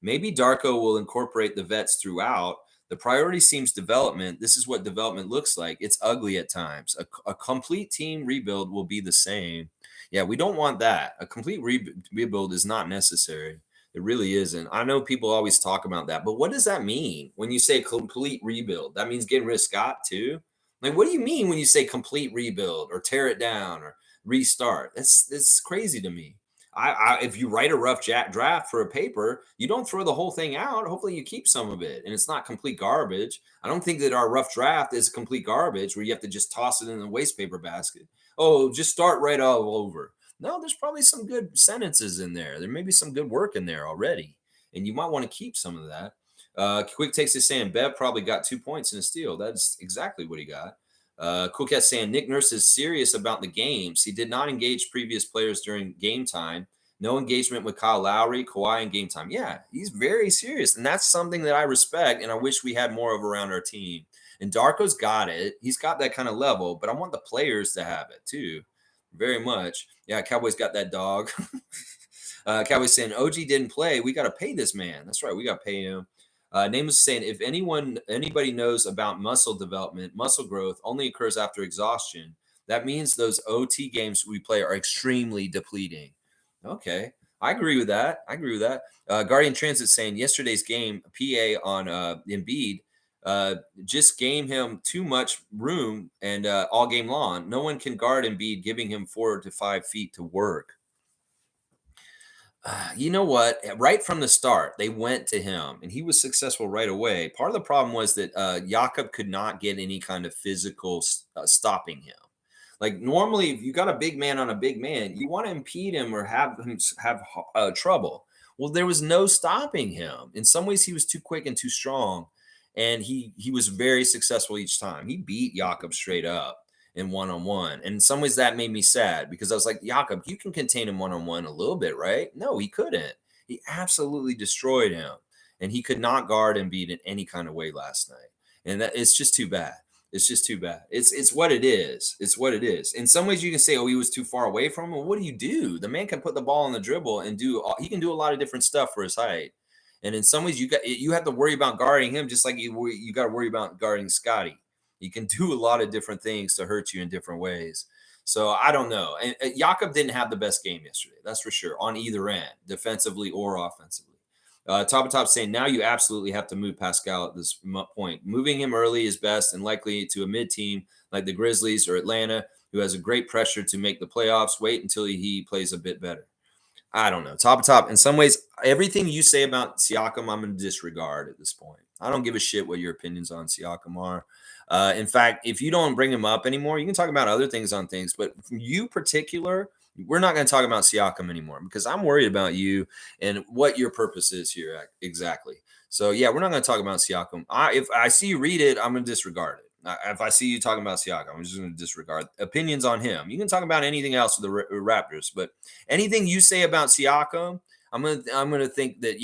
maybe Darko will incorporate the vets throughout. The priority seems development. This is what development looks like. It's ugly at times. A complete team rebuild will be the same. Yeah, we don't want that. A complete rebuild is not necessary. It really isn't. I know people always talk about that, but what does that mean when you say complete rebuild? That means getting rid of Scott too? Like, what do you mean when you say complete rebuild or tear it down or restart? That's crazy to me. If you write a rough draft for a paper, you don't throw the whole thing out. Hopefully you keep some of it and it's not complete garbage. I don't think that our rough draft is complete garbage where you have to just toss it in the waste paper basket. Oh, just start right all over. No, there's probably some good sentences in there. There may be some good work in there already. And you might want to keep some of that. Quick Takes is saying Bev probably got 2 points in a steal. That's exactly what he got. Cool Cat saying Nick Nurse is serious about the games. He did not engage previous players during game time. No engagement with Kyle Lowry, Kawhi in game time. Yeah, he's very serious. And that's something that I respect and I wish we had more of around our team. And Darko's got it. He's got that kind of level, but I want the players to have it too. Very much. Yeah, Cowboys got that dog. Cowboys saying OG didn't play. We got to pay this man. That's right. We got to pay him. Name is saying if anybody knows about muscle development, muscle growth only occurs after exhaustion. That means those OT games we play are extremely depleting. Okay. I agree with that. Guardian Transit saying yesterday's game, PA on Embiid, just gave him too much room and all game long. No one can guard Embiid, giving him 4 to 5 feet to work. You know what? Right from the start, they went to him, and he was successful right away. Part of the problem was that Jakob could not get any kind of physical stopping him. Like normally, if you got a big man on a big man, you want to impede him or have him have trouble. Well, there was no stopping him. In some ways, he was too quick and too strong, and he was very successful each time. He beat Jakob straight up in one-on-one. And in some ways that made me sad because I was like, Jakob, you can contain him one-on-one a little bit, right? No, he couldn't. He absolutely destroyed him. And he could not guard Embiid in any kind of way last night. And that it's just too bad. It's just too bad. It's what it is. It's what it is. In some ways you can say, oh, he was too far away from him. Well, what do you do? The man can put the ball on the dribble and he can do a lot of different stuff for his height. And in some ways you have to worry about guarding him just like you got to worry about guarding Scottie. You can do a lot of different things to hurt you in different ways. So I don't know. And Jakob didn't have the best game yesterday. That's for sure on either end, defensively or offensively. Top of top saying now you absolutely have to move Pascal at this point. Moving him early is best and likely to a mid team like the Grizzlies or Atlanta, who has a great pressure to make the playoffs. Wait until he plays a bit better. I don't know. Top of top. In some ways, everything you say about Siakam, I'm going to disregard at this point. I don't give a shit what your opinions on Siakam are. In fact, if you don't bring him up anymore, you can talk about other things on things. But you particular, we're not going to talk about Siakam anymore because I'm worried about you and what your purpose is here exactly. So, yeah, we're not going to talk about Siakam. If I see you read it, I'm going to disregard it. If I see you talking about Siakam, I'm just going to disregard opinions on him. You can talk about anything else with the Raptors, but anything you say about Siakam, I'm gonna think that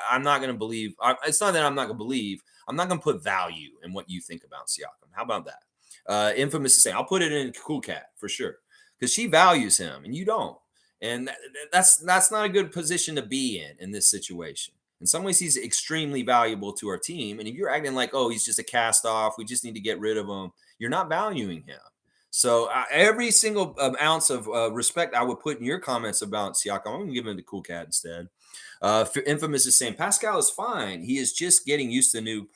I'm not gonna believe. It's not that I'm not gonna believe. I'm not gonna put value in what you think about Siakam. How about that? Infamous is saying I'll put it in Cool Cat for sure because she values him and you don't, and that's not a good position to be in this situation. In some ways, he's extremely valuable to our team. And if you're acting like, oh, he's just a cast off, we just need to get rid of him, you're not valuing him. So every single ounce of respect I would put in your comments about Siakam, I'm going to give him to Cool Cat instead. Infamous is saying Pascal is fine. He is just getting used to the new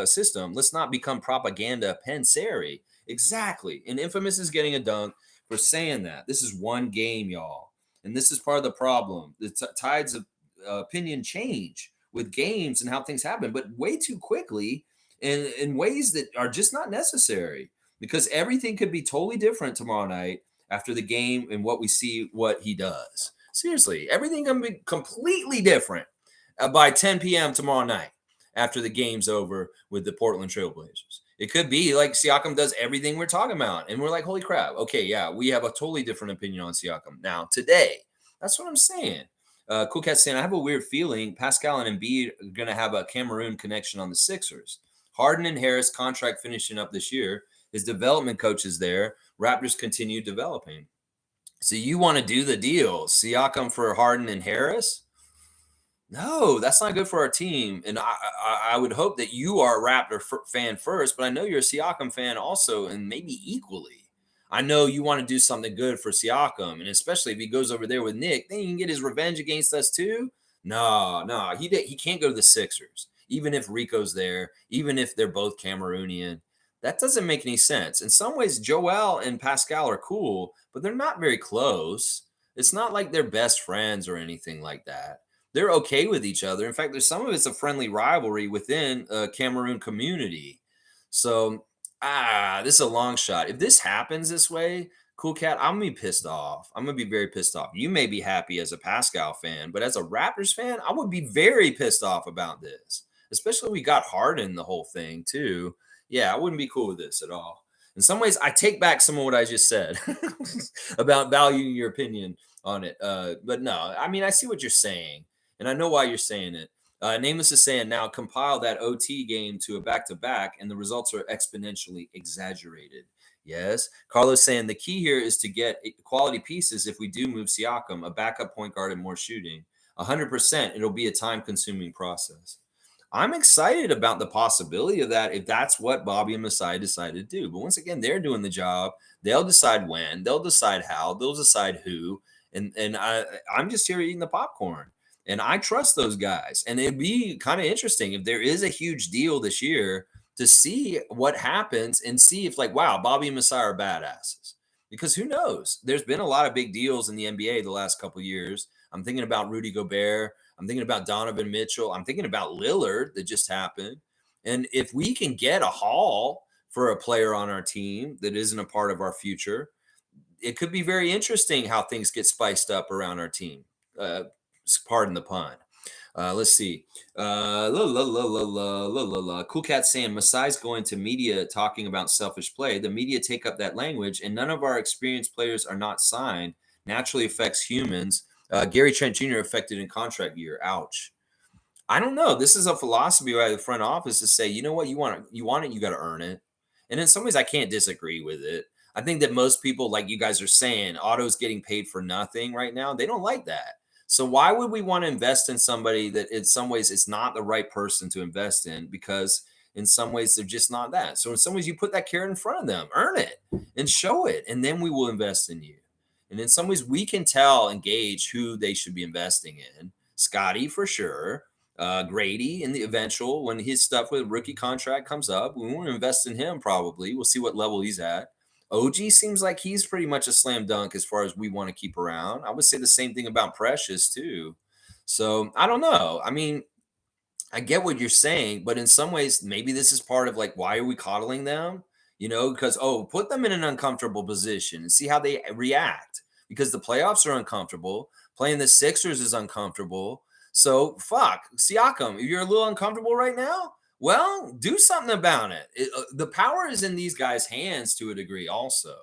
system. Let's not become propaganda penseri. Exactly. And Infamous is getting a dunk for saying that. This is one game, y'all. And this is part of the problem. The tides of opinion change with games and how things happen, but way too quickly and in ways that are just not necessary because everything could be totally different tomorrow night after the game and what we see what he does. Seriously, everything can be completely different by 10 p.m. tomorrow night after the game's over with the Portland Trailblazers. It could be like Siakam does everything we're talking about. And we're like, holy crap. Okay, yeah, we have a totally different opinion on Siakam now today. That's what I'm saying. Cool Cat saying, I have a weird feeling Pascal and Embiid are going to have a Cameroon connection on the Sixers. Harden and Harris contract finishing up this year. His development coach is there. Raptors continue developing. So you want to do the deal? Siakam for Harden and Harris? No, that's not good for our team. And I would hope that you are a Raptor fan first, but I know you're a Siakam fan also, and maybe equally. I know you want to do something good for Siakam, and especially if he goes over there with Nick, then he can get his revenge against us too. No, he can't go to the Sixers, even if Rico's there, even if they're both Cameroonian. That doesn't make any sense. In some ways, Joelle and Pascal are cool, but they're not very close. It's not like they're best friends or anything like that. They're okay with each other. In fact, there's some of it's a friendly rivalry within a Cameroon community. So this is a long shot. If this happens this way, Cool Cat, I'm going to be pissed off. I'm going to be very pissed off. You may be happy as a Pascal fan, but as a Raptors fan, I would be very pissed off about this, especially we got Harden the whole thing too. Yeah, I wouldn't be cool with this at all. In some ways, I take back some of what I just said about valuing your opinion on it. But no, I mean, I see what you're saying, and I know why you're saying it. Nameless is saying, now compile that OT game to a back-to-back, and the results are exponentially exaggerated. Yes. Carlos saying the key here is to get quality pieces if we do move Siakam, a backup point guard and more shooting. 100%, it'll be a time-consuming process. I'm excited about the possibility of that if that's what Bobby and Masai decide to do. But once again, they're doing the job. They'll decide when, they'll decide how, they'll decide who. And I'm just here eating the popcorn. And I trust those guys. And it'd be kind of interesting if there is a huge deal this year to see what happens and see if, like, wow, Bobby and Masai are badasses. Because who knows? There's been a lot of big deals in the NBA the last couple of years. I'm thinking about Rudy Gobert. I'm thinking about Donovan Mitchell. I'm thinking about Lillard that just happened. And if we can get a haul for a player on our team that isn't a part of our future, it could be very interesting how things get spiced up around our team. Pardon the pun. Let's see. Cool Cat saying Masai's going to media talking about selfish play. The media take up that language, and none of our experienced players are not signed. Naturally affects humans. Gary Trent Jr. affected in contract year. Ouch. I don't know. This is a philosophy by the front office to say, you know what, you want it, you got to earn it. And in some ways, I can't disagree with it. I think that most people, like you guys are saying, Otto's getting paid for nothing right now. They don't like that. So why would we want to invest in somebody that in some ways it's not the right person to invest in, because in some ways they're just not that. So in some ways you put that carrot in front of them, earn it and show it, and then we will invest in you. And in some ways we can tell and gauge who they should be investing in. Scottie for sure. Gradey in the eventual, when his stuff with rookie contract comes up, we want to invest in him probably. We'll see what level he's at. OG seems like he's pretty much a slam dunk as far as we want to keep around. I would say the same thing about Precious too. So I don't know. I mean, I get what you're saying, but in some ways, maybe this is part of like, why are we coddling them? You know, because, put them in an uncomfortable position and see how they react, because the playoffs are uncomfortable. Playing the Sixers is uncomfortable. So fuck Siakam. If you're a little uncomfortable right now, well, do something about it. The power is in these guys' hands to a degree also.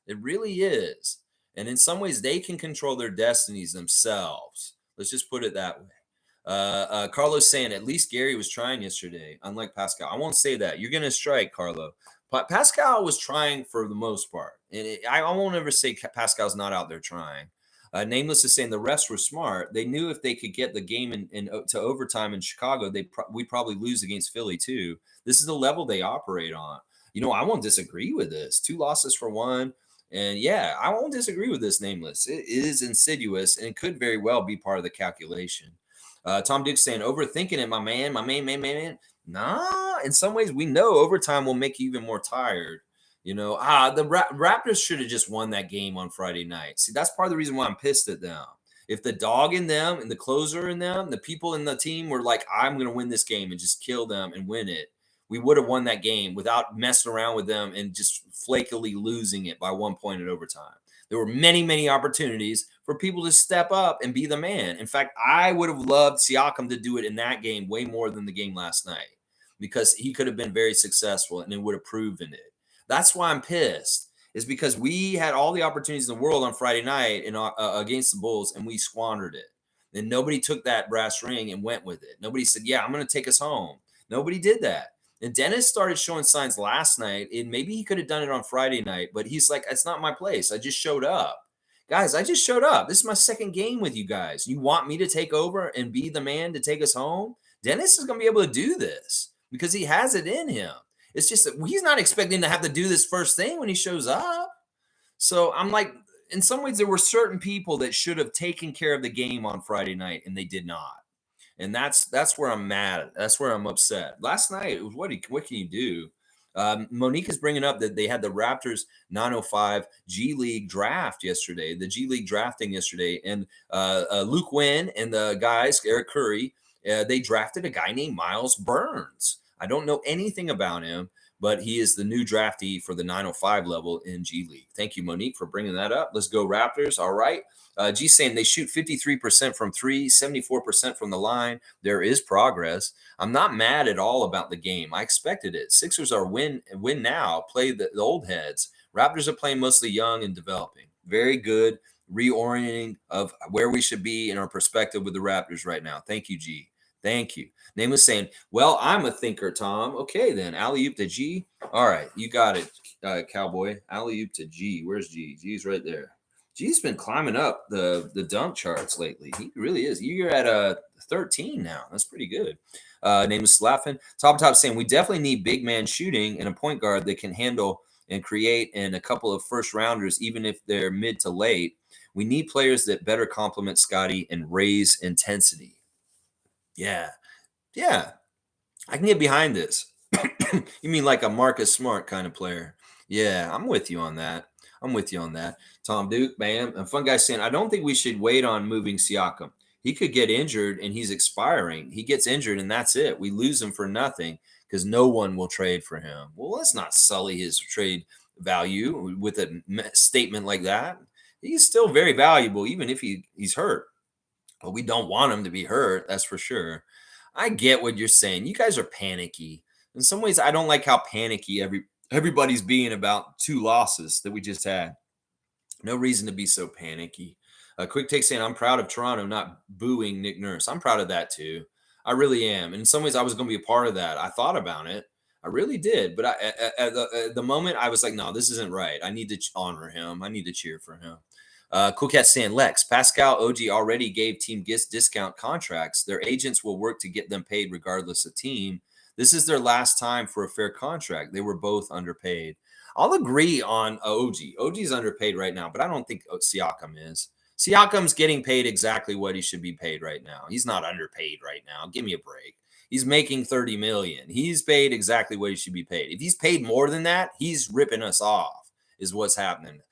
It really is. And in some ways, they can control their destinies themselves. Let's just put it that way. Carlos saying at least Gary was trying yesterday, unlike Pascal. I won't say that. You're going to strike, Carlo. But Pascal was trying for the most part. And I won't ever say Pascal's not out there trying. Nameless is saying the refs were smart. They knew if they could get the game to overtime in Chicago, we'd probably lose against Philly too. This is the level they operate on. You know, I won't disagree with this. 2 losses for 1. And yeah, I won't disagree with this, Nameless. It is insidious, and it could very well be part of the calculation. Tom Duke saying, overthinking it, my man. Nah, in some ways, we know overtime will make you even more tired. You know, the Raptors should have just won that game on Friday night. See, that's part of the reason why I'm pissed at them. If the dog in them and the closer in them, the people in the team were like, I'm going to win this game and just kill them and win it, we would have won that game without messing around with them and just flakily losing it by 1 point at overtime. There were many, many opportunities for people to step up and be the man. In fact, I would have loved Siakam to do it in that game way more than the game last night, because he could have been very successful and it would have proven it. That's why I'm pissed, is because we had all the opportunities in the world on Friday night against the Bulls, and we squandered it. And nobody took that brass ring and went with it. Nobody said, yeah, I'm going to take us home. Nobody did that. And Dennis started showing signs last night, and maybe he could have done it on Friday night, but he's like, it's not my place. I just showed up. Guys, I just showed up. This is my second game with you guys. You want me to take over and be the man to take us home? Dennis is going to be able to do this because he has it in him. It's just that he's not expecting to have to do this first thing when he shows up. So I'm like, in some ways, there were certain people that should have taken care of the game on Friday night, and they did not. And that's where I'm mad. That's where I'm upset. Last night, it was what can you do? Monique is bringing up that they had the Raptors 905 G League draft yesterday, the G League drafting yesterday. And Luke Wynn and the guys, Eric Curry, they drafted a guy named Miles Burns. I don't know anything about him, but he is the new draftee for the 905 level in G League. Thank you, Monique, for bringing that up. Let's go Raptors. All right. G saying they shoot 53% from 3, 74% from the line. There is progress. I'm not mad at all about the game. I expected it. Sixers are win now, play the old heads. Raptors are playing mostly young and developing. Very good reorienting of where we should be in our perspective with the Raptors right now. Thank you, G. Thank you. Name was saying, well, I'm a thinker, Tom. Okay, then. Alley-oop to G. All right, you got it, Cowboy. Alley-oop to G. Where's G? G's right there. G's been climbing up the dunk charts lately. He really is. You're at 13 now. That's pretty good. Name is Slaffin. Top saying, we definitely need big man shooting and a point guard that can handle and create, and a couple of first rounders, even if they're mid to late. We need players that better complement Scottie and raise intensity. Yeah. Yeah. I can get behind this. You mean like a Marcus Smart kind of player? Yeah, I'm with you on that. I'm with you on that. Tom Duke, bam. A fun guy saying, I don't think we should wait on moving Siakam. He could get injured and he's expiring. He gets injured and that's it. We lose him for nothing because no one will trade for him. Well, let's not sully his trade value with a statement like that. He's still very valuable, even if he's hurt. But we don't want him to be hurt. That's for sure. I get what you're saying. You guys are panicky. In some ways, I don't like how panicky everybody's being about 2 losses that we just had. No reason to be so panicky. Quick take saying, I'm proud of Toronto not booing Nick Nurse. I'm proud of that too. I really am. In some ways, I was going to be a part of that. I thought about it. I really did. But at the moment, I was like, no, this isn't right. I need to honor him. I need to cheer for him. Cool Cat saying, Lex, Pascal OG already gave team discount contracts. Their agents will work to get them paid regardless of team. This is their last time for a fair contract. They were both underpaid. I'll agree on OG. OG's underpaid right now, but I don't think Siakam is. Siakam's getting paid exactly what he should be paid right now. He's not underpaid right now. Give me a break. He's making $30 million. He's paid exactly what he should be paid. If he's paid more than that, he's ripping us off, is what's happening.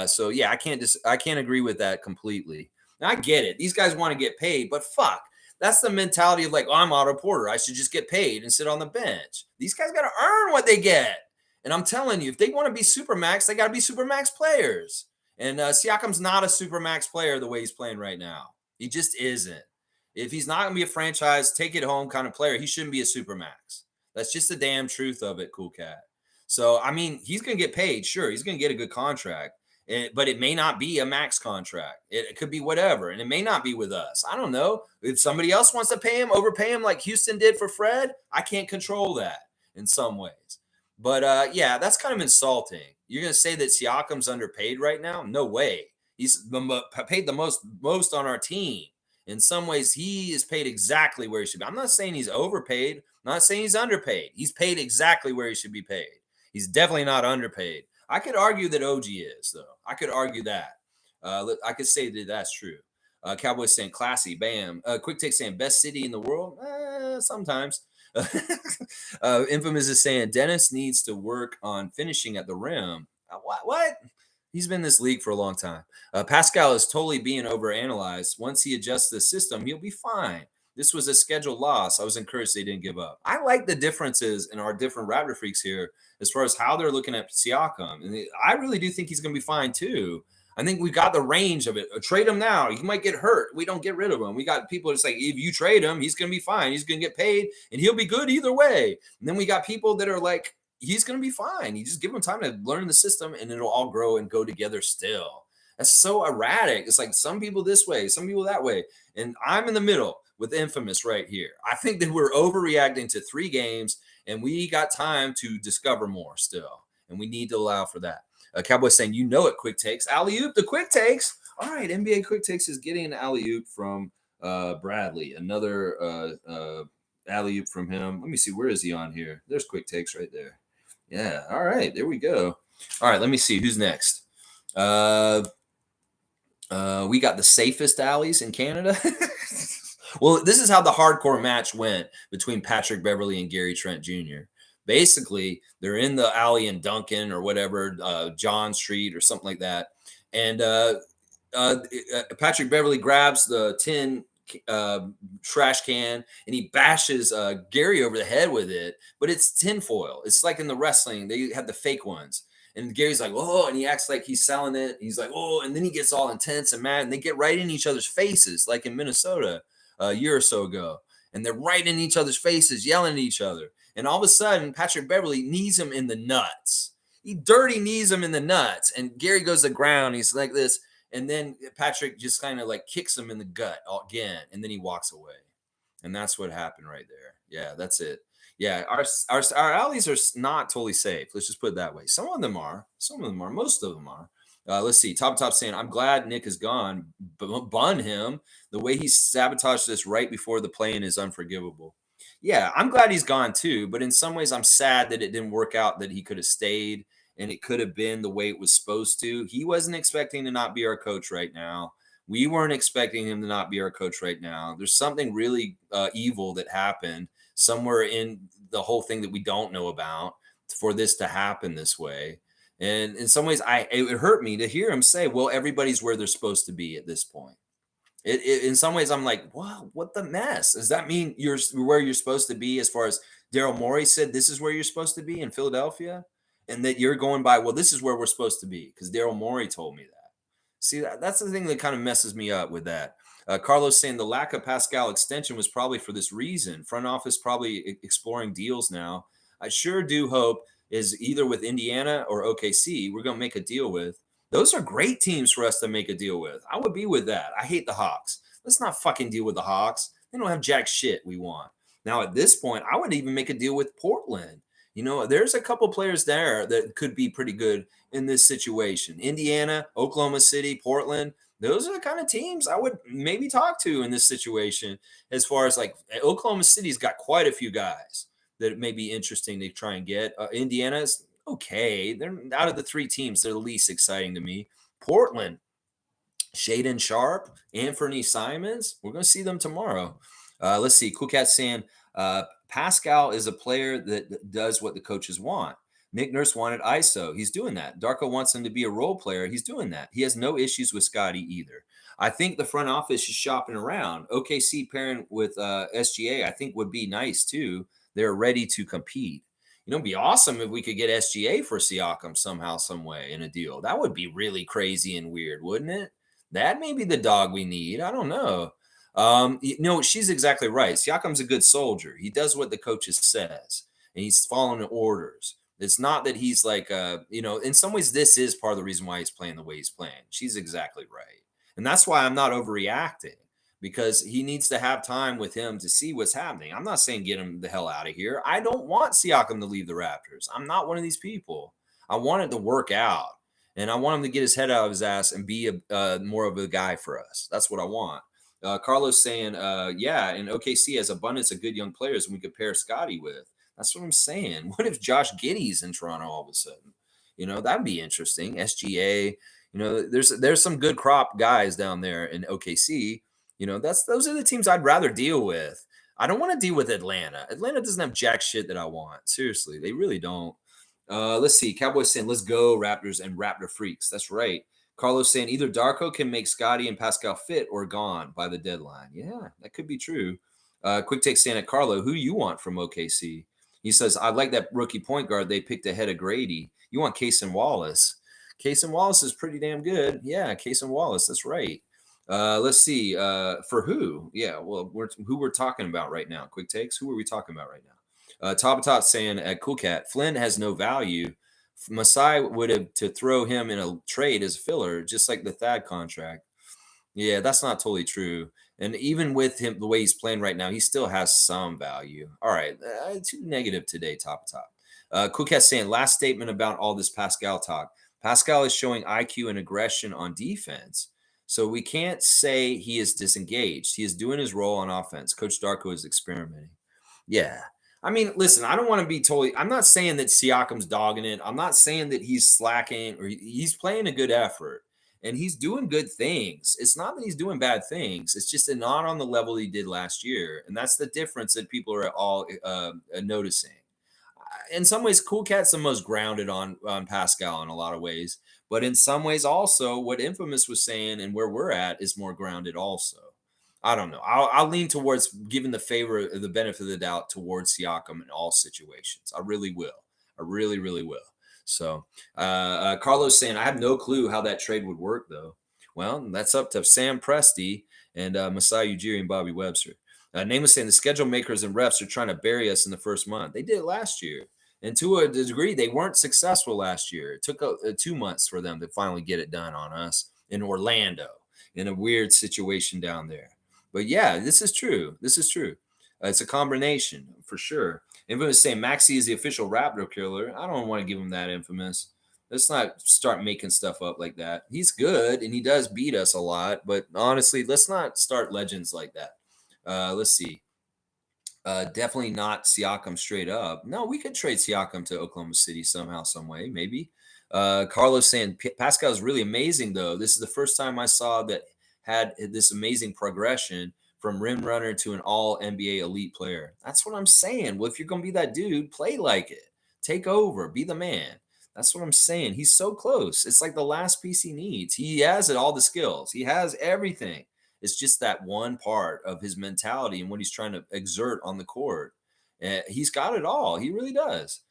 So yeah, I can't agree with that completely. Now, I get it. These guys want to get paid, but fuck. That's the mentality of like, oh, I'm Otto Porter. I should just get paid and sit on the bench. These guys got to earn what they get. And I'm telling you, if they want to be Supermax, they got to be Supermax players. And Siakam's not a Supermax player the way he's playing right now. He just isn't. If he's not going to be a franchise, take it home kind of player, he shouldn't be a Supermax. That's just the damn truth of it, Cool Cat. So, I mean, he's going to get paid. Sure, he's going to get a good contract. But it may not be a max contract. It could be whatever. And it may not be with us. I don't know. If somebody else wants to pay him, overpay him like Houston did for Fred, I can't control that in some ways. But yeah, that's kind of insulting. You're going to say that Siakam's underpaid right now? No way. He's paid the most on our team. In some ways, he is paid exactly where he should be. I'm not saying he's overpaid. I'm not saying he's underpaid. He's paid exactly where he should be paid. He's definitely not underpaid. I could argue that OG is, though. I could argue that. I could say that that's true. Cowboys saying classy, bam. Quick take saying best city in the world? Sometimes. Infamous is saying Dennis needs to work on finishing at the rim. What? He's been in this league for a long time. Pascal is totally being overanalyzed. Once he adjusts the system, he'll be fine. This was a scheduled loss. I was encouraged they didn't give up. I like the differences in our different Raptor freaks here as far as how they're looking at Siakam. And I really do think he's going to be fine too. I think we got the range of it. Trade him now. He might get hurt. We don't get rid of him. We got people that's like, if you trade him, he's going to be fine. He's going to get paid and he'll be good either way. And then we got people that are like, he's going to be fine. You just give him time to learn the system and it'll all grow and go together still. That's so erratic. It's like some people this way, some people that way. And I'm in the middle with Infamous right here. I think that we're overreacting to 3 games and we got time to discover more still. And we need to allow for that. Cowboys saying, you know it, quick takes. Alley-oop, the quick takes. All right, NBA quick takes is getting an alley-oop from Bradley. Another alley-oop from him. Let me see. Where is he on here? There's quick takes right there. Yeah, all right. There we go. All right, let me see. Who's next? We got the safest alleys in Canada. Well, this is how the hardcore match went between Patrick Beverley and Gary Trent Jr. Basically, they're in the alley in Duncan or whatever, John Street or something like that. And Patrick Beverley grabs the tin trash can and he bashes Gary over the head with it. But it's tinfoil. It's like in the wrestling, they have the fake ones. And Gary's like, oh, and he acts like he's selling it. He's like, oh, and then he gets all intense and mad. And they get right in each other's faces, like in Minnesota a year or so ago. And they're right in each other's faces, yelling at each other. And all of a sudden, Patrick Beverley knees him in the nuts. He dirty knees him in the nuts. And Gary goes to the ground. He's like this. And then Patrick just kind of like kicks him in the gut again. And then he walks away. And that's what happened right there. Yeah, that's it. Yeah, our alleys are not totally safe. Let's just put it that way. Some of them are. Some of them are. Most of them are. Let's see. Top saying, I'm glad Nick is gone. Bun him. The way he sabotaged this right before the play-in is unforgivable. Yeah, I'm glad he's gone too. But in some ways, I'm sad that it didn't work out, that he could have stayed and it could have been the way it was supposed to. He wasn't expecting to not be our coach right now. We weren't expecting him to not be our coach right now. There's something really evil that happened somewhere in the whole thing that we don't know about for this to happen this way. And in some ways, it hurt me to hear him say, well, everybody's where they're supposed to be at this point. In some ways, I'm like, wow, what the mess? Does that mean you're where you're supposed to be as far as Daryl Morey said this is where you're supposed to be in Philadelphia? And that you're going by, well, this is where we're supposed to be because Daryl Morey told me that. See, that's the thing that kind of messes me up with that. Carlos saying the lack of Pascal extension was probably for this reason. Front office probably exploring deals now. I sure do hope is either with Indiana or OKC, we're going to make a deal with. Those are great teams for us to make a deal with. I would be with that. I hate the Hawks. Let's not fucking deal with the Hawks. They don't have jack shit we want. Now, at this point, I would even make a deal with Portland. You know, there's a couple players there that could be pretty good in this situation. Indiana, Oklahoma City, Portland, those are the kind of teams I would maybe talk to in this situation. As far as like Oklahoma City's got quite a few guys that may be interesting to try and get. Indiana's okay. They're out of the three teams, they're the least exciting to me. Portland, Shaedon Sharpe, Anthony Simons, we're going to see them tomorrow. Let's see. Cool Cat saying Pascal is a player that does what the coaches want. NickNurse wanted ISO. He's doing that. Darko wants him to be a role player. He's doing that. He has no issues with Scottie either. I think the front office is shopping around. OKC pairing with SGA, I think would be nice too. They're ready to compete. You know, it'd be awesome if we could get SGA for Siakam somehow, some way in a deal. That would be really crazy and weird, wouldn't it? That may be the dog we need. I don't know. You know, she's exactly right. Siakam's a good soldier. He does what the coaches says, and he's following orders. It's not that he's like, you know, in some ways, this is part of the reason why he's playing the way he's playing. She's exactly right. And that's why I'm not overreacting, because he needs to have time with him to see what's happening. I'm not saying get him the hell out of here. I don't want Siakam to leave the Raptors. I'm not one of these people. I want it to work out, and I want him to get his head out of his ass and be more of a guy for us. That's what I want. Carlos saying, yeah, and OKC has abundance of good young players and we could pair Scottie with. That's what I'm saying. What if Josh Giddey's in Toronto all of a sudden? You know, that'd be interesting. SGA, you know, there's some good crop guys down there in OKC. You know, those are the teams I'd rather deal with. I don't want to deal with Atlanta. Atlanta doesn't have jack shit that I want. Seriously, they really don't. Let's see. Cowboys saying, let's go, Raptors and Raptor freaks. That's right. Carlos saying either Darko can make Scottie and Pascal fit or gone by the deadline. Yeah, that could be true. Quick take saying at Carlo, who you want from OKC? He says, I like that rookie point guard they picked ahead of Grady. You want Case and Wallace. Case and Wallace is pretty damn good. Yeah, Case and Wallace. That's right. Let's see. For who? Yeah, well, who we're talking about right now. Quick takes. Who are we talking about right now? Top saying at Cool Cat, Flynn has no value. Masai would have to throw him in a trade as a filler, just like the Thad contract. Yeah, that's not totally true. And even with him, the way he's playing right now, he still has some value. All right, too negative today, top. Cool Cat saying, last statement about all this Pascal talk. Pascal is showing IQ and aggression on defense. So we can't say he is disengaged. He is doing his role on offense. Coach Darko is experimenting. Yeah. I mean, listen, I don't want to be totally, I'm not saying that Siakam's dogging it. I'm not saying that he's slacking or he's playing a good effort and he's doing good things. It's not that he's doing bad things. It's just not on the level he did last year. And that's the difference that people are all noticing. In some ways, Cool Cat's the most grounded on Pascal in a lot of ways. But in some ways also, what Infamous was saying and where we're at is more grounded also. I don't know. I'll lean towards giving the benefit of the doubt towards Siakam in all situations. I really will. I really, really will. So Carlos saying, I have no clue how that trade would work, though. Well, that's up to Sam Presti and Masai Ujiri and Bobby Webster. Name was saying the schedule makers and refs are trying to bury us in the first month. They did it last year. And to a degree, they weren't successful last year. It took 2 months for them to finally get it done on us in Orlando in a weird situation down there. But yeah, this is true. This is true. It's a combination for sure. Infamous saying Maxey is the official Raptor killer. I don't want to give him that, Infamous. Let's not start making stuff up like that. He's good and he does beat us a lot, but honestly, let's not start legends like that. Let's see. Definitely not Siakam straight up. No, we could trade Siakam to Oklahoma City somehow, some way, maybe. Carlos saying Pascal is really amazing, though. This is the first time I saw that had this amazing progression from rim runner to an all NBA elite player. That's what I'm saying. Well, if you're going to be that dude, play like it. Take over. Be the man. That's what I'm saying. He's so close. It's like the last piece he needs. He has it, all the skills. He has everything. It's just that one part of his mentality and what he's trying to exert on the court. He's got it all. He really does.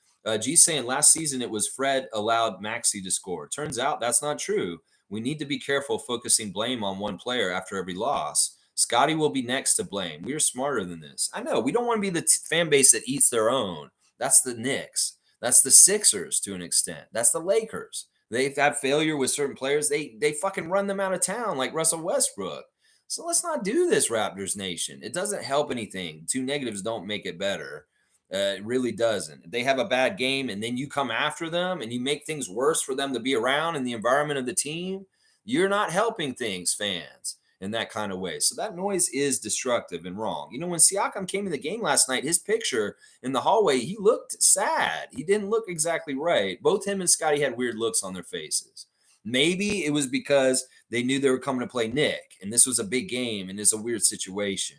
G saying last season it was Fred allowed Maxey to score. Turns out that's not true. We need to be careful focusing blame on one player after every loss. Scottie will be next to blame. We are smarter than this. I know. We don't want to be the fan base that eats their own. That's the Knicks. That's the Sixers to an extent. That's the Lakers. They've had failure with certain players. They fucking run them out of town like Russell Westbrook. So let's not do this, Raptors Nation. It doesn't help anything. Two negatives don't make it better. It really doesn't. If they have a bad game and then you come after them and you make things worse for them to be around in the environment of the team, you're not helping things, fans, in that kind of way. So that noise is destructive and wrong. You know, when Siakam came in the game last night, his picture in the hallway, he looked sad. He didn't look exactly right. Both him and Scottie had weird looks on their faces. Maybe it was because they knew they were coming to play Nick, and this was a big game, and it's a weird situation.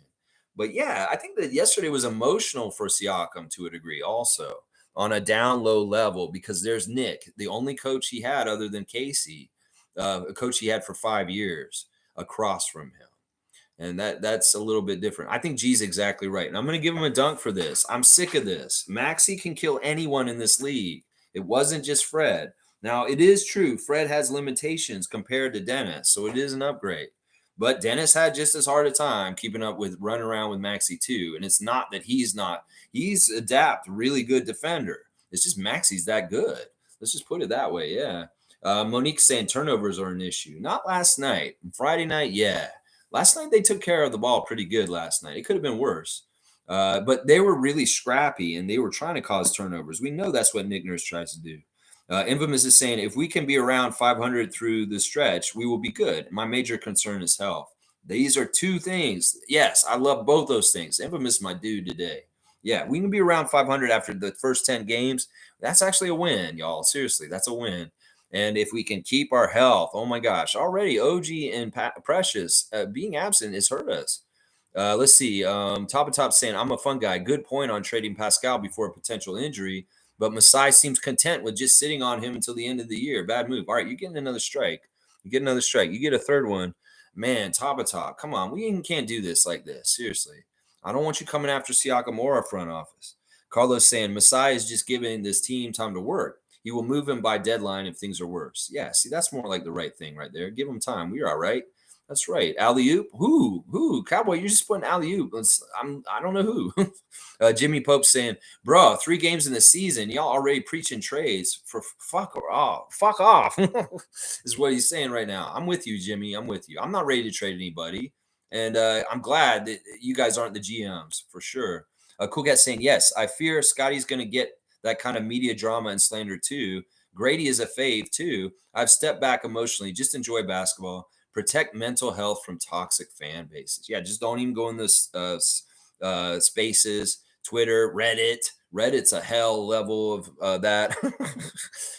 But yeah, I think that yesterday was emotional for Siakam to a degree, also on a down low level, because there's Nick, the only coach he had other than Casey, a coach he had for 5 years across from him. And that's a little bit different. I think G's exactly right. And I'm going to give him a dunk for this. I'm sick of this. Maxey can kill anyone in this league. It wasn't just Fred. Now, it is true. Fred has limitations compared to Dennis, so it is an upgrade. But Dennis had just as hard a time keeping up with running around with Maxey too. And it's not that he's not. He's adapt, really good defender. It's just Maxey's that good. Let's just put it that way, yeah. Monique saying turnovers are an issue. Not last night. Friday night, yeah. Last night they took care of the ball pretty good last night. It could have been worse. But they were really scrappy and they were trying to cause turnovers. We know that's what NickNurse tries to do. Infamous is saying, if we can be around 500 through the stretch, we will be good. My major concern is health. These are two things. Yes, I love both those things. Infamous is my dude today. Yeah, we can be around 500 after the first 10 games. That's actually a win, y'all. Seriously, that's a win. And if we can keep our health, oh my gosh, already OG and Precious being absent has hurt us. Let's see. Top of Top saying, I'm a fun guy. Good point on trading Pascal before a potential injury. But Masai seems content with just sitting on him until the end of the year. Bad move. All right, you're getting another strike. You get another strike. You get a third one. Man, Top of Top, come on. We can't do this like this. Seriously. I don't want you coming after Siakam or our front office. Carlos saying, Masai is just giving this team time to work. He will move him by deadline if things are worse. Yeah, see, that's more like the right thing right there. Give him time. We're all right. That's right. Alley-oop? Who? Cowboy, you're just putting alley-oop. I don't know who. Jimmy Pope saying, bro, 3 games in the season, y'all already preaching trades for fuck off. Fuck off is what he's saying right now. I'm with you, Jimmy. I'm with you. I'm not ready to trade anybody. And I'm glad that you guys aren't the GMs, for sure. Cool Cat saying, yes, I fear Scottie's going to get that kind of media drama and slander too. Gradey is a fave too. I've stepped back emotionally. Just enjoy basketball. Protect mental health from toxic fan bases. Yeah, just don't even go in this spaces, Twitter, Reddit. Reddit's a hell level of that.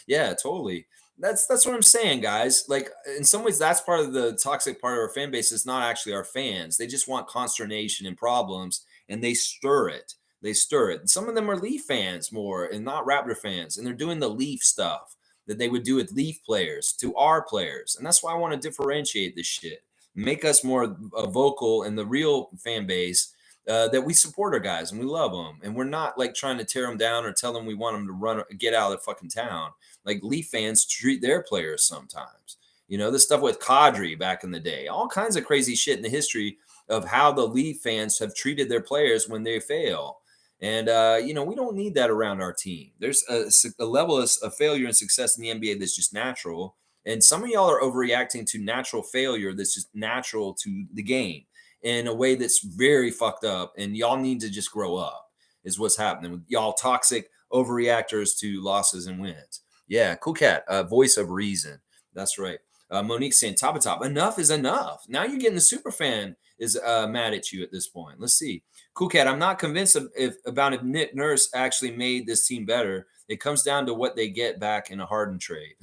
Yeah, totally. That's what I'm saying, guys. Like, in some ways, that's part of the toxic part of our fan base. It's not actually our fans. They just want consternation and problems, and they stir it. They stir it. Some of them are Leaf fans more and not Raptor fans, and they're doing the Leaf stuff that they would do with Leaf players to our players. And that's why I want to differentiate this shit. Make us more vocal in the real fan base that we support our guys and we love them. And we're not like trying to tear them down or tell them we want them to get out of the fucking town. Like Leaf fans treat their players sometimes. You know, the stuff with Kadri back in the day. All kinds of crazy shit in the history of how the Leaf fans have treated their players when they fail. And, you know, we don't need that around our team. There's a level of failure and success in the NBA that's just natural. And some of y'all are overreacting to natural failure that's just natural to the game. in a way that's very fucked up. And y'all need to just grow up is what's happening with y'all toxic overreactors to losses and wins. Yeah, cool cat, voice of reason. That's right. Monique saying top of top. Enough is enough. Now you're getting the super fan is mad at you at this point. Let's see. Cool cat. I'm not convinced about if Nick Nurse actually made this team better. It comes down to what they get back in a Harden trade.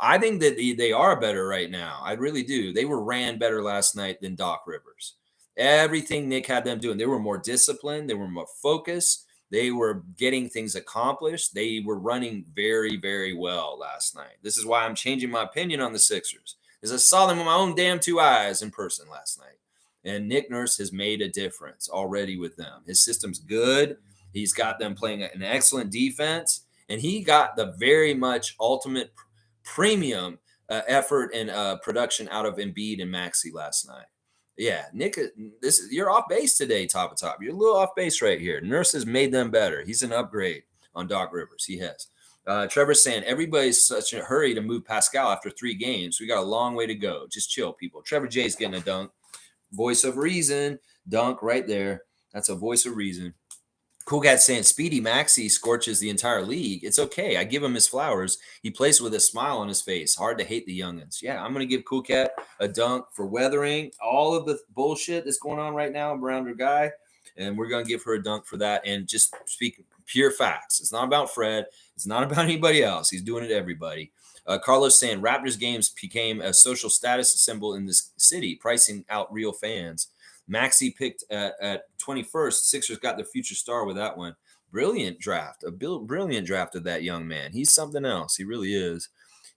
I think that they are better right now. I really do. They were ran better last night than Doc Rivers. Everything Nick had them doing, they were more disciplined. They were more focused. They were getting things accomplished. They were running very, very well last night. This is why I'm changing my opinion on the Sixers, because I saw them with my own damn two eyes in person last night. And Nick Nurse has made a difference already with them. His system's good. He's got them playing an excellent defense. And he got the very much ultimate premium effort and production out of Embiid and Maxey last night. Yeah, Nick, you're off base today, top of top. You're a little off base right here. Nurse has made them better. He's an upgrade on Doc Rivers. He has. Trevor's saying everybody's such a hurry to move Pascal after 3 games. We got a long way to go. Just chill, people. Trevor J's getting a dunk. Voice of reason. Dunk right there. That's a voice of reason. Cool Cat saying Speedy Maxey scorches the entire league. It's okay. I give him his flowers. He plays with a smile on his face. Hard to hate the youngins. Yeah, I'm going to give Cool Cat a dunk for weathering all of the bullshit that's going on right now around her guy. And we're going to give her a dunk for that and just speak pure facts. It's not about Fred. It's not about anybody else. He's doing it to everybody. Carlos saying Raptors games became a social status symbol in this city, pricing out real fans. Maxey picked at 21st. Sixers got the future star with that one. Brilliant draft. A brilliant draft of that young man. He's something else. He really is.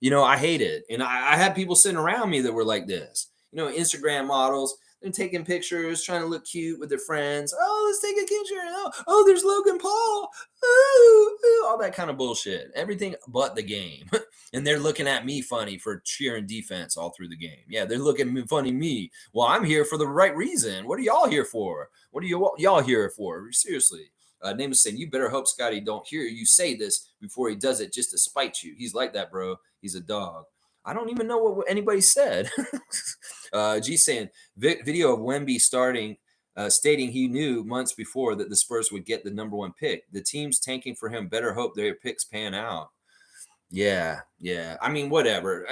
I hate it. And I had people sitting around me that were like this. Instagram models. They're taking pictures, trying to look cute with their friends. Oh, let's take a picture. Oh, there's Logan Paul. Ooh, all that kind of bullshit. Everything but the game. And they're looking at me funny for cheering defense all through the game. Yeah, they're looking funny at me. Well, I'm here for the right reason. What are y'all here for? What are y'all here for? Seriously. Name is saying, you better hope Scottie don't hear you say this before he does it just to spite you. He's like that, bro. He's a dog. I don't even know what anybody said. G saying, video of Wemby stating he knew months before that the Spurs would get the number 1 pick. The teams tanking for him better hope their picks pan out. Yeah. I mean, whatever.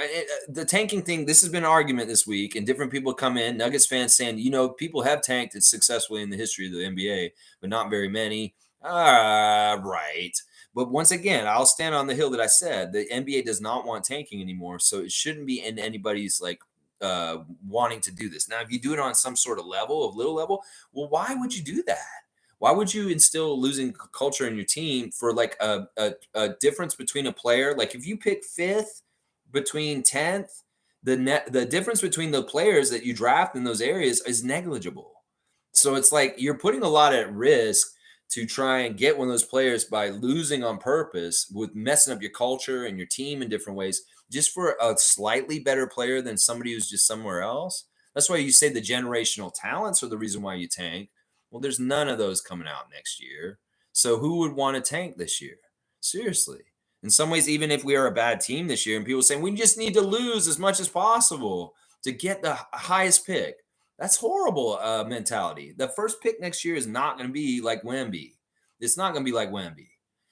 The tanking thing, this has been an argument this week, and different people come in. Nuggets fans saying, people have tanked successfully in the history of the NBA, but not very many. Right. But once again, I'll stand on the hill that I said. The NBA does not want tanking anymore, so it shouldn't be in anybody's wanting to do this. Now, if you do it on some sort of little level, well, why would you do that? Why would you instill losing culture in your team for a difference between a player? Like if you pick 5th between 10th, the difference between the players that you draft in those areas is negligible. So it's like you're putting a lot at risk to try and get one of those players by losing on purpose with messing up your culture and your team in different ways, just for a slightly better player than somebody who's just somewhere else. That's why you say the generational talents are the reason why you tank. Well, there's none of those coming out next year. So who would want to tank this year? Seriously. In some ways, even if we are a bad team this year and people saying we just need to lose as much as possible to get the highest pick, that's horrible mentality. The first pick next year is not going to be like Wemby. It's not going to be like Wemby.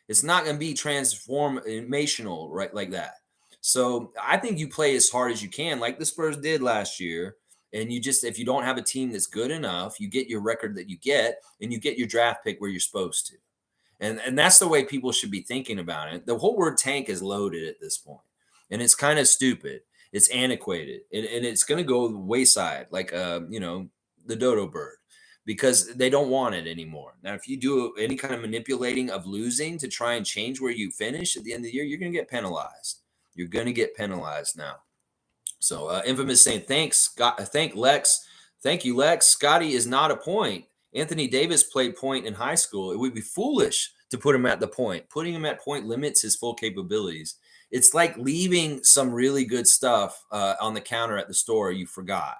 It's not going to be transformational, right, like that. So I think you play as hard as you can, like the Spurs did last year. And if you don't have a team that's good enough, you get your record that you get, and you get your draft pick where you're supposed to. And that's the way people should be thinking about it. The whole word tank is loaded at this point, and it's kind of stupid. It's antiquated, and it's going to go wayside like, the dodo bird, because they don't want it anymore. Now, if you do any kind of manipulating of losing to try and change where you finish at the end of the year, you're going to get penalized. You're going to get penalized now. So Infamous saying, thanks, Scott. Thank you, Lex. Scottie is not a point. Anthony Davis played point in high school. It would be foolish to put him at the point. Putting him at point limits his full capabilities. It's like leaving some really good stuff on the counter at the store you forgot.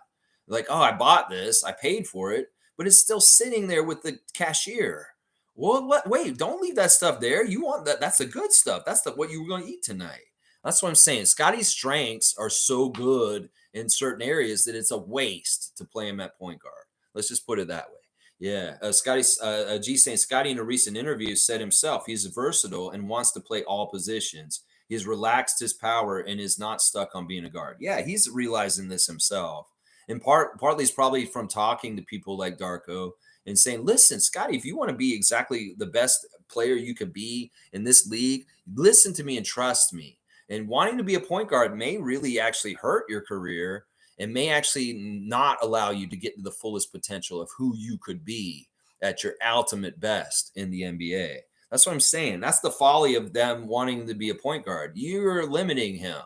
Like, oh, I bought this. I paid for it, but it's still sitting there with the cashier. Well, what? Wait, don't leave that stuff there. You want that? That's the good stuff. That's what you were going to eat tonight. That's what I'm saying. Scottie's strengths are so good in certain areas that it's a waste to play him at point guard. Let's just put it that way. Yeah, G saying Scottie in a recent interview said himself he's versatile and wants to play all positions. He's relaxed his power and is not stuck on being a guard. Yeah, he's realizing this himself. And partly it's probably from talking to people like Darko and saying, listen, Scottie, if you want to be exactly the best player you could be in this league, listen to me and trust me. And wanting to be a point guard may really actually hurt your career and may actually not allow you to get to the fullest potential of who you could be at your ultimate best in the NBA. That's what I'm saying. That's the folly of them wanting to be a point guard. You're limiting him,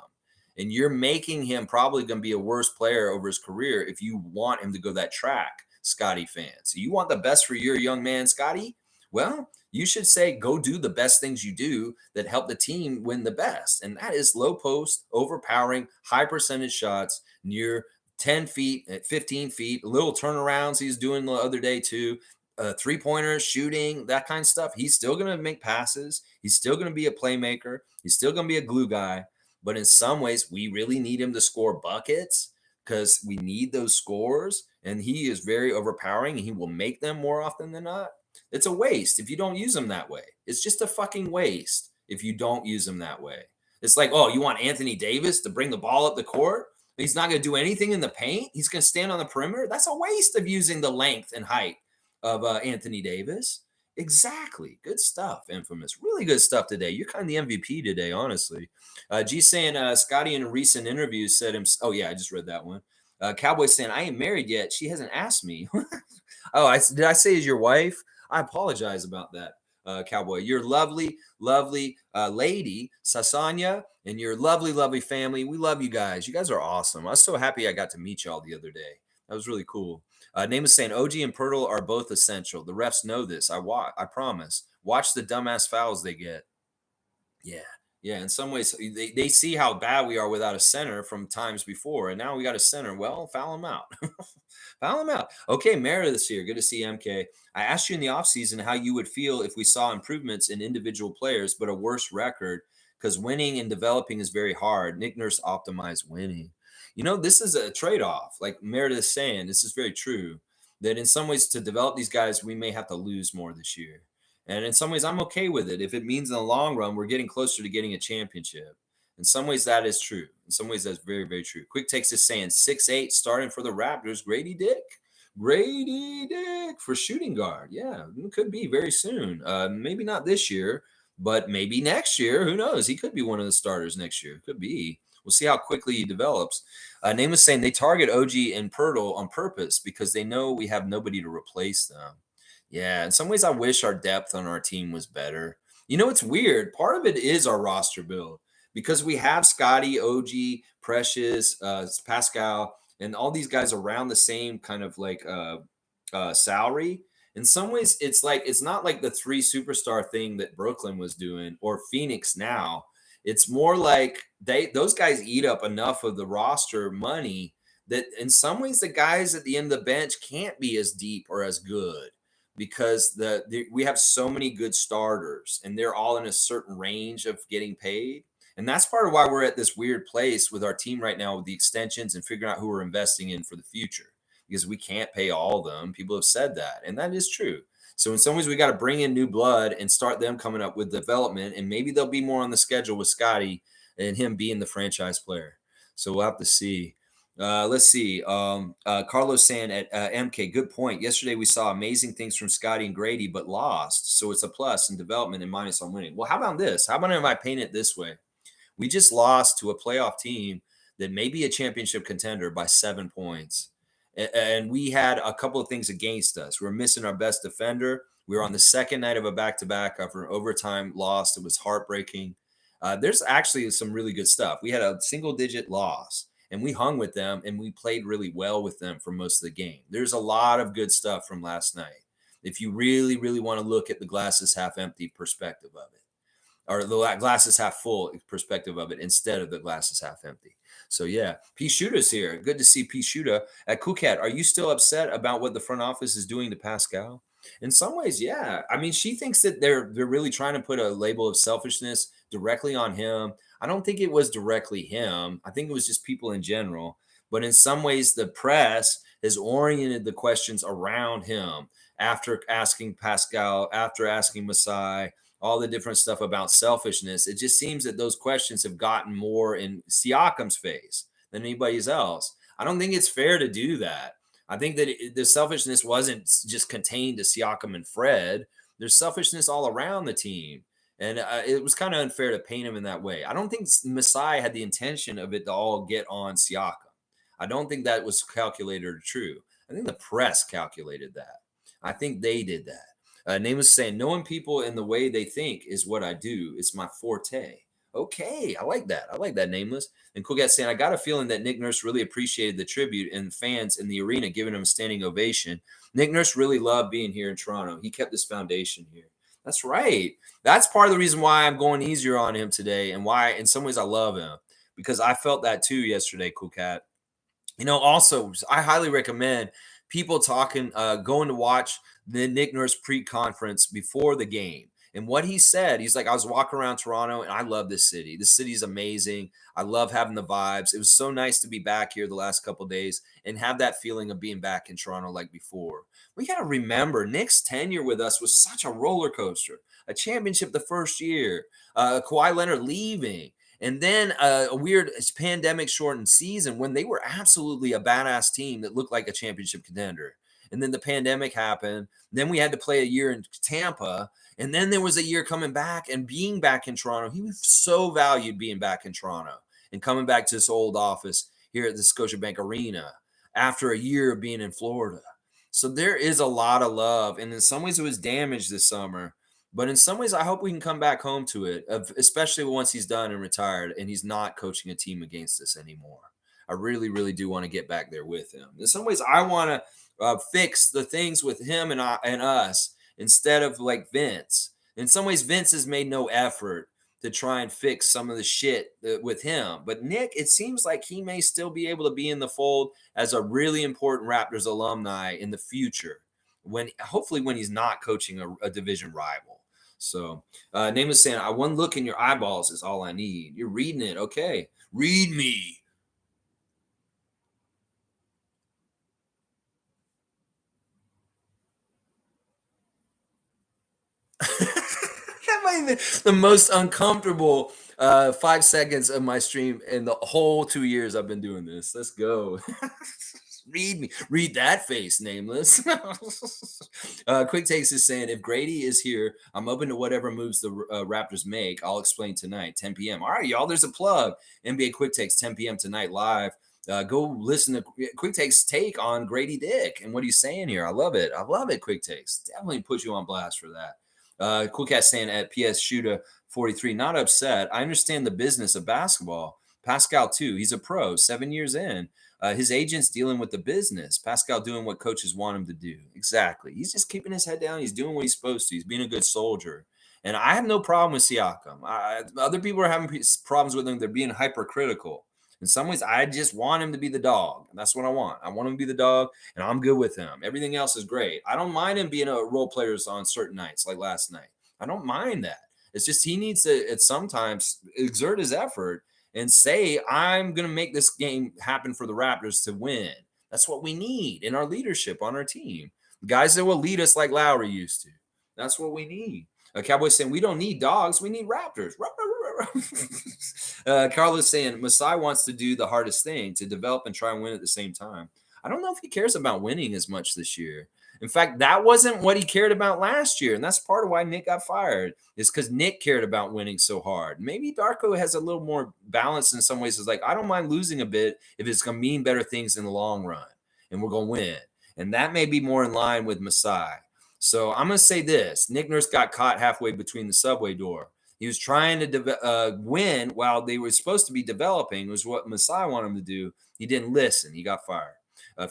and you're making him probably going to be a worse player over his career if you want him to go that track, Scottie fans. So you want the best for your young man, Scottie? Well, you should say, go do the best things you do that help the team win the best. And that is low post, overpowering, high percentage shots near 10 feet, at 15 feet, little turnarounds he's doing the other day too. Three-pointers, shooting, that kind of stuff. He's still going to make passes. He's still going to be a playmaker. He's still going to be a glue guy. But in some ways, we really need him to score buckets because we need those scores. And he is very overpowering, and he will make them more often than not. It's a waste if you don't use him that way. It's just a fucking waste if you don't use him that way. It's like, oh, you want Anthony Davis to bring the ball up the court? He's not going to do anything in the paint. He's going to stand on the perimeter. That's a waste of using the length and height of Anthony Davis. Exactly. Good stuff, Infamous. Really good stuff today. You're kind of the MVP today, honestly. G saying Scottie in a recent interview said him. Oh, yeah, I just read that one. Cowboy saying, I ain't married yet. She hasn't asked me. Oh, did I say is your wife? I apologize about that, Cowboy. You're lovely, lovely lady, Sasanya, and your lovely, lovely family. We love you guys. You guys are awesome. I was so happy I got to meet y'all the other day. That was really cool. Name is saying OG and Pirtle are both essential. The refs know this. I promise. Watch the dumbass fouls they get. Yeah. Yeah, in some ways, they see how bad we are without a center from times before, and now we got a center. Well, foul him out. Foul him out. Okay, Meredith this year. Good to see MK. I asked you in the offseason how you would feel if we saw improvements in individual players, but a worse record, because winning and developing is very hard. NickNurse optimized winning. You know, this is a trade-off. Like Meredith is saying, this is very true, that in some ways to develop these guys, we may have to lose more this year. And in some ways, I'm okay with it. If it means in the long run, we're getting closer to getting a championship. In some ways, that is true. In some ways, that's very, very true. Quick Takes is saying 6'8", starting for the Raptors, Gradey Dick. Gradey Dick for shooting guard. Yeah, it could be very soon. Maybe not this year, but maybe next year. Who knows? He could be one of the starters next year. Could be. We'll see how quickly he develops. Name is saying they target OG and Pirtle on purpose because they know we have nobody to replace them. Yeah, in some ways, I wish our depth on our team was better. You know, it's weird. Part of it is our roster build because we have Scottie, OG, Precious, Pascal, and all these guys around the same kind of like salary. In some ways, it's like it's not like the three superstar thing that Brooklyn was doing or Phoenix now. It's more like those guys eat up enough of the roster money that in some ways the guys at the end of the bench can't be as deep or as good because we have so many good starters and they're all in a certain range of getting paid. And that's part of why we're at this weird place with our team right now with the extensions and figuring out who we're investing in for the future because we can't pay all of them. People have said that, and that is true. So in some ways, we got to bring in new blood and start them coming up with development, and maybe they'll be more on the schedule with Scottie and him being the franchise player. So we'll have to see. Let's see. Carlos saying at MK, good point. Yesterday we saw amazing things from Scottie and Gradey, but lost. So it's a plus in development and minus on winning. Well, how about this? How about if I paint it this way? We just lost to a playoff team that may be a championship contender by 7 points. And we had a couple of things against us. We're missing our best defender. We were on the second night of a back-to-back after an overtime loss. It was heartbreaking. There's actually some really good stuff. We had a single-digit loss, and we hung with them, and we played really well with them for most of the game. There's a lot of good stuff from last night. If you really, really want to look at the glasses half empty perspective of it, or the glasses half full perspective of it instead of the glasses half empty. So yeah, P. Shoota's here. Good to see P. Shoota. At Coolcat, are you still upset about what the front office is doing to Pascal? In some ways, yeah. I mean, she thinks that they're really trying to put a label of selfishness directly on him. I don't think it was directly him. I think it was just people in general. But in some ways, the press has oriented the questions around him after asking Pascal, after asking Masai, all the different stuff about selfishness. It just seems that those questions have gotten more in Siakam's face than anybody's else. I don't think it's fair to do that. I think that the selfishness wasn't just contained to Siakam and Fred. There's selfishness all around the team. And it was kind of unfair to paint him in that way. I don't think Masai had the intention of it to all get on Siakam. I don't think that was calculated or true. I think the press calculated that. I think they did that. Name was saying, knowing people in the way they think is what I do. It's my forte. Okay, I like that. I like that, Nameless. And Cool Cat saying, I got a feeling that Nick Nurse really appreciated the tribute and fans in the arena giving him a standing ovation. Nick Nurse really loved being here in Toronto. He kept this foundation here. That's right. That's part of the reason why I'm going easier on him today and why, in some ways, I love him, because I felt that too yesterday, Cool Cat. Also, I highly recommend people going to watch the Nick Nurse pre-conference before the game. And what he said, he's like, I was walking around Toronto and I love this city. This city is amazing. I love having the vibes. It was so nice to be back here the last couple of days and have that feeling of being back in Toronto like before. We got to remember, Nick's tenure with us was such a roller coaster. A championship the first year, Kawhi Leonard leaving, and then a weird pandemic-shortened season when they were absolutely a badass team that looked like a championship contender. And then the pandemic happened. Then we had to play a year in Tampa. And then there was a year coming back and being back in Toronto. He was so valued being back in Toronto and coming back to his old office here at the Scotiabank Arena after a year of being in Florida. So there is a lot of love. And in some ways it was damaged this summer. But in some ways, I hope we can come back home to it, especially once he's done and retired and he's not coaching a team against us anymore. I really, really do want to get back there with him. In some ways, I want to fix the things with him and us instead of like Vince. In some ways, Vince has made no effort to try and fix some of the shit with him. But Nick, it seems like he may still be able to be in the fold as a really important Raptors alumni in the future, hopefully when he's not coaching a division rival. So, Name is saying, one look in your eyeballs is all I need. You're reading it. Okay. Read me. That might be the most uncomfortable 5 seconds of my stream in the whole 2 years I've been doing this. Let's go. Read me. Read that face, Nameless. Quick Takes is saying, if Gradey is here, I'm open to whatever moves the Raptors make. I'll explain tonight, 10 p.m. All right, y'all, there's a plug. NBA Quick Takes, 10 p.m. tonight live. Go listen to Quick Takes take on Gradey Dick and what he's saying here. I love it. I love it, Quick Takes. Definitely put you on blast for that. Cool Cat saying at PS Shooter 43, not upset. I understand the business of basketball. Pascal, too. He's a pro, 7 years in. His agent's dealing with the business. Pascal doing what coaches want him to do. Exactly. He's just keeping his head down. He's doing what he's supposed to. He's being a good soldier. And I have no problem with Siakam. Other people are having problems with him. They're being hypercritical. In some ways, I just want him to be the dog. That's what I want. I want him to be the dog, and I'm good with him. Everything else is great. I don't mind him being a role player on certain nights, like last night. I don't mind that. It's just he needs to sometimes exert his effort and say, I'm going to make this game happen for the Raptors to win. That's what we need in our leadership on our team. Guys that will lead us like Lowry used to. That's what we need. Cowboys saying, we don't need dogs. We need Raptors. Carlos saying, Masai wants to do the hardest thing, to develop and try and win at the same time. I don't know if he cares about winning as much this year. In fact, that wasn't what he cared about last year. And that's part of why Nick got fired, is because Nick cared about winning so hard. Maybe Darko has a little more balance in some ways. It's like, I don't mind losing a bit if it's going to mean better things in the long run and we're going to win. And that may be more in line with Masai. So I'm going to say this. Nick Nurse got caught halfway between the subway door. He was trying to win while they were supposed to be developing, was what Masai wanted him to do. He didn't listen. He got fired.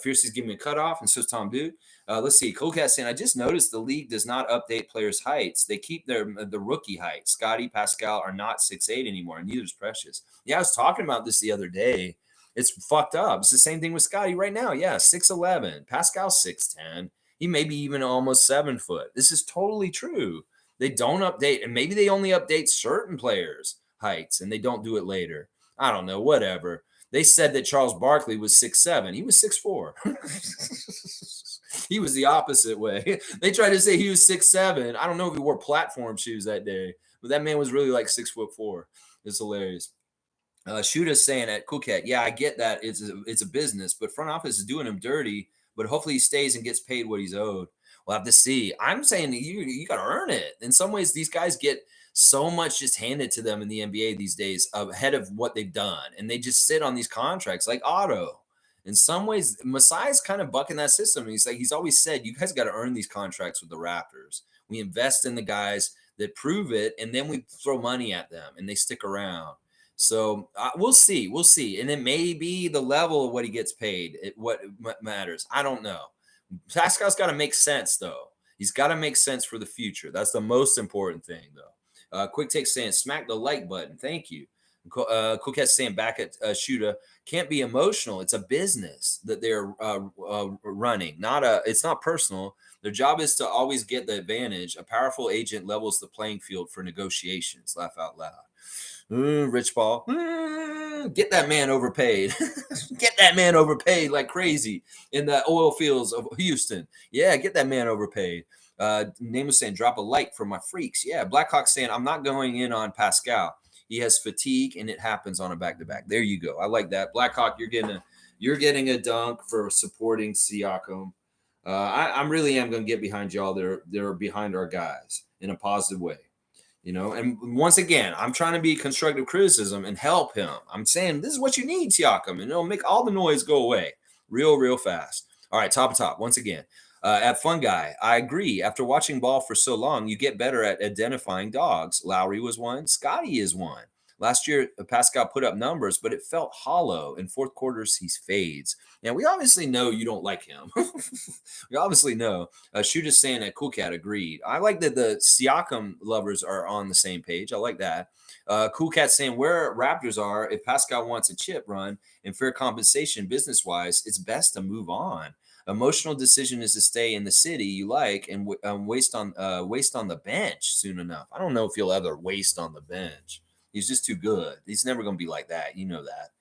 Fiercey's giving me a cutoff, and so is Tom Dude. Let's see. Colecast saying, I just noticed the league does not update players' heights. They keep the rookie height. Scottie, Pascal are not 6'8" anymore, and neither is Precious. Yeah, I was talking about this the other day. It's fucked up. It's the same thing with Scottie right now. Yeah, 6'11". Pascal 6'10". He may be even almost 7 foot. This is totally true. They don't update, and maybe they only update certain players' heights, and they don't do it later. I don't know, whatever. They said that Charles Barkley was 6'7". He was 6'4". He was the opposite way. They tried to say he was 6'7". I don't know if he wore platform shoes that day, but that man was really like 6'4". It's hilarious. Shoota's saying at Cool Cat, yeah, I get that it's a business, but front office is doing him dirty. But hopefully he stays and gets paid what he's owed. We'll have to see. I'm saying you got to earn it. In some ways, these guys get so much just handed to them in the NBA these days ahead of what they've done, and they just sit on these contracts like Otto. In some ways, Masai's kind of bucking that system. He's always said, you guys got to earn these contracts with the Raptors. We invest in the guys that prove it, and then we throw money at them, and they stick around. So we'll see. We'll see. And it may be the level of what he gets paid, what matters. I don't know. Pascal's got to make sense, though. He's got to make sense for the future. That's the most important thing, though. Quick Take saying, smack the like button. Thank you. Cool Cat saying back at Shooter, can't be emotional. It's a business that they're running. It's not personal. Their job is to always get the advantage. A powerful agent levels the playing field for negotiations. Laugh out loud. Rich Paul, get that man overpaid. Get that man overpaid like crazy in the oil fields of Houston. Yeah, get that man overpaid. Name was saying, drop a like for my freaks. Yeah, Blackhawk saying, I'm not going in on Pascal. He has fatigue and it happens on a back-to-back. There you go. I like that. Blackhawk, you're getting a dunk for supporting Siakam. I really am going to get behind y'all. They're behind our guys in a positive way. And once again, I'm trying to be constructive criticism and help him. I'm saying this is what you need, Siakam, and it'll make all the noise go away real fast. All right, top. Once again, at Fun Guy, I agree. After watching ball for so long, you get better at identifying dogs. Lowry was one. Scottie is one. Last year, Pascal put up numbers, but it felt hollow. In fourth quarters, he fades. Now, we obviously know you don't like him. We obviously know. Shooter's saying that Cool Cat agreed. I like that the Siakam lovers are on the same page. I like that. Cool Cat saying where Raptors are, if Pascal wants a chip run and fair compensation business-wise, it's best to move on. Emotional decision is to stay in the city you like and waste on the bench soon enough. I don't know if he'll ever waste on the bench. He's just too good. He's never going to be like that. You know that.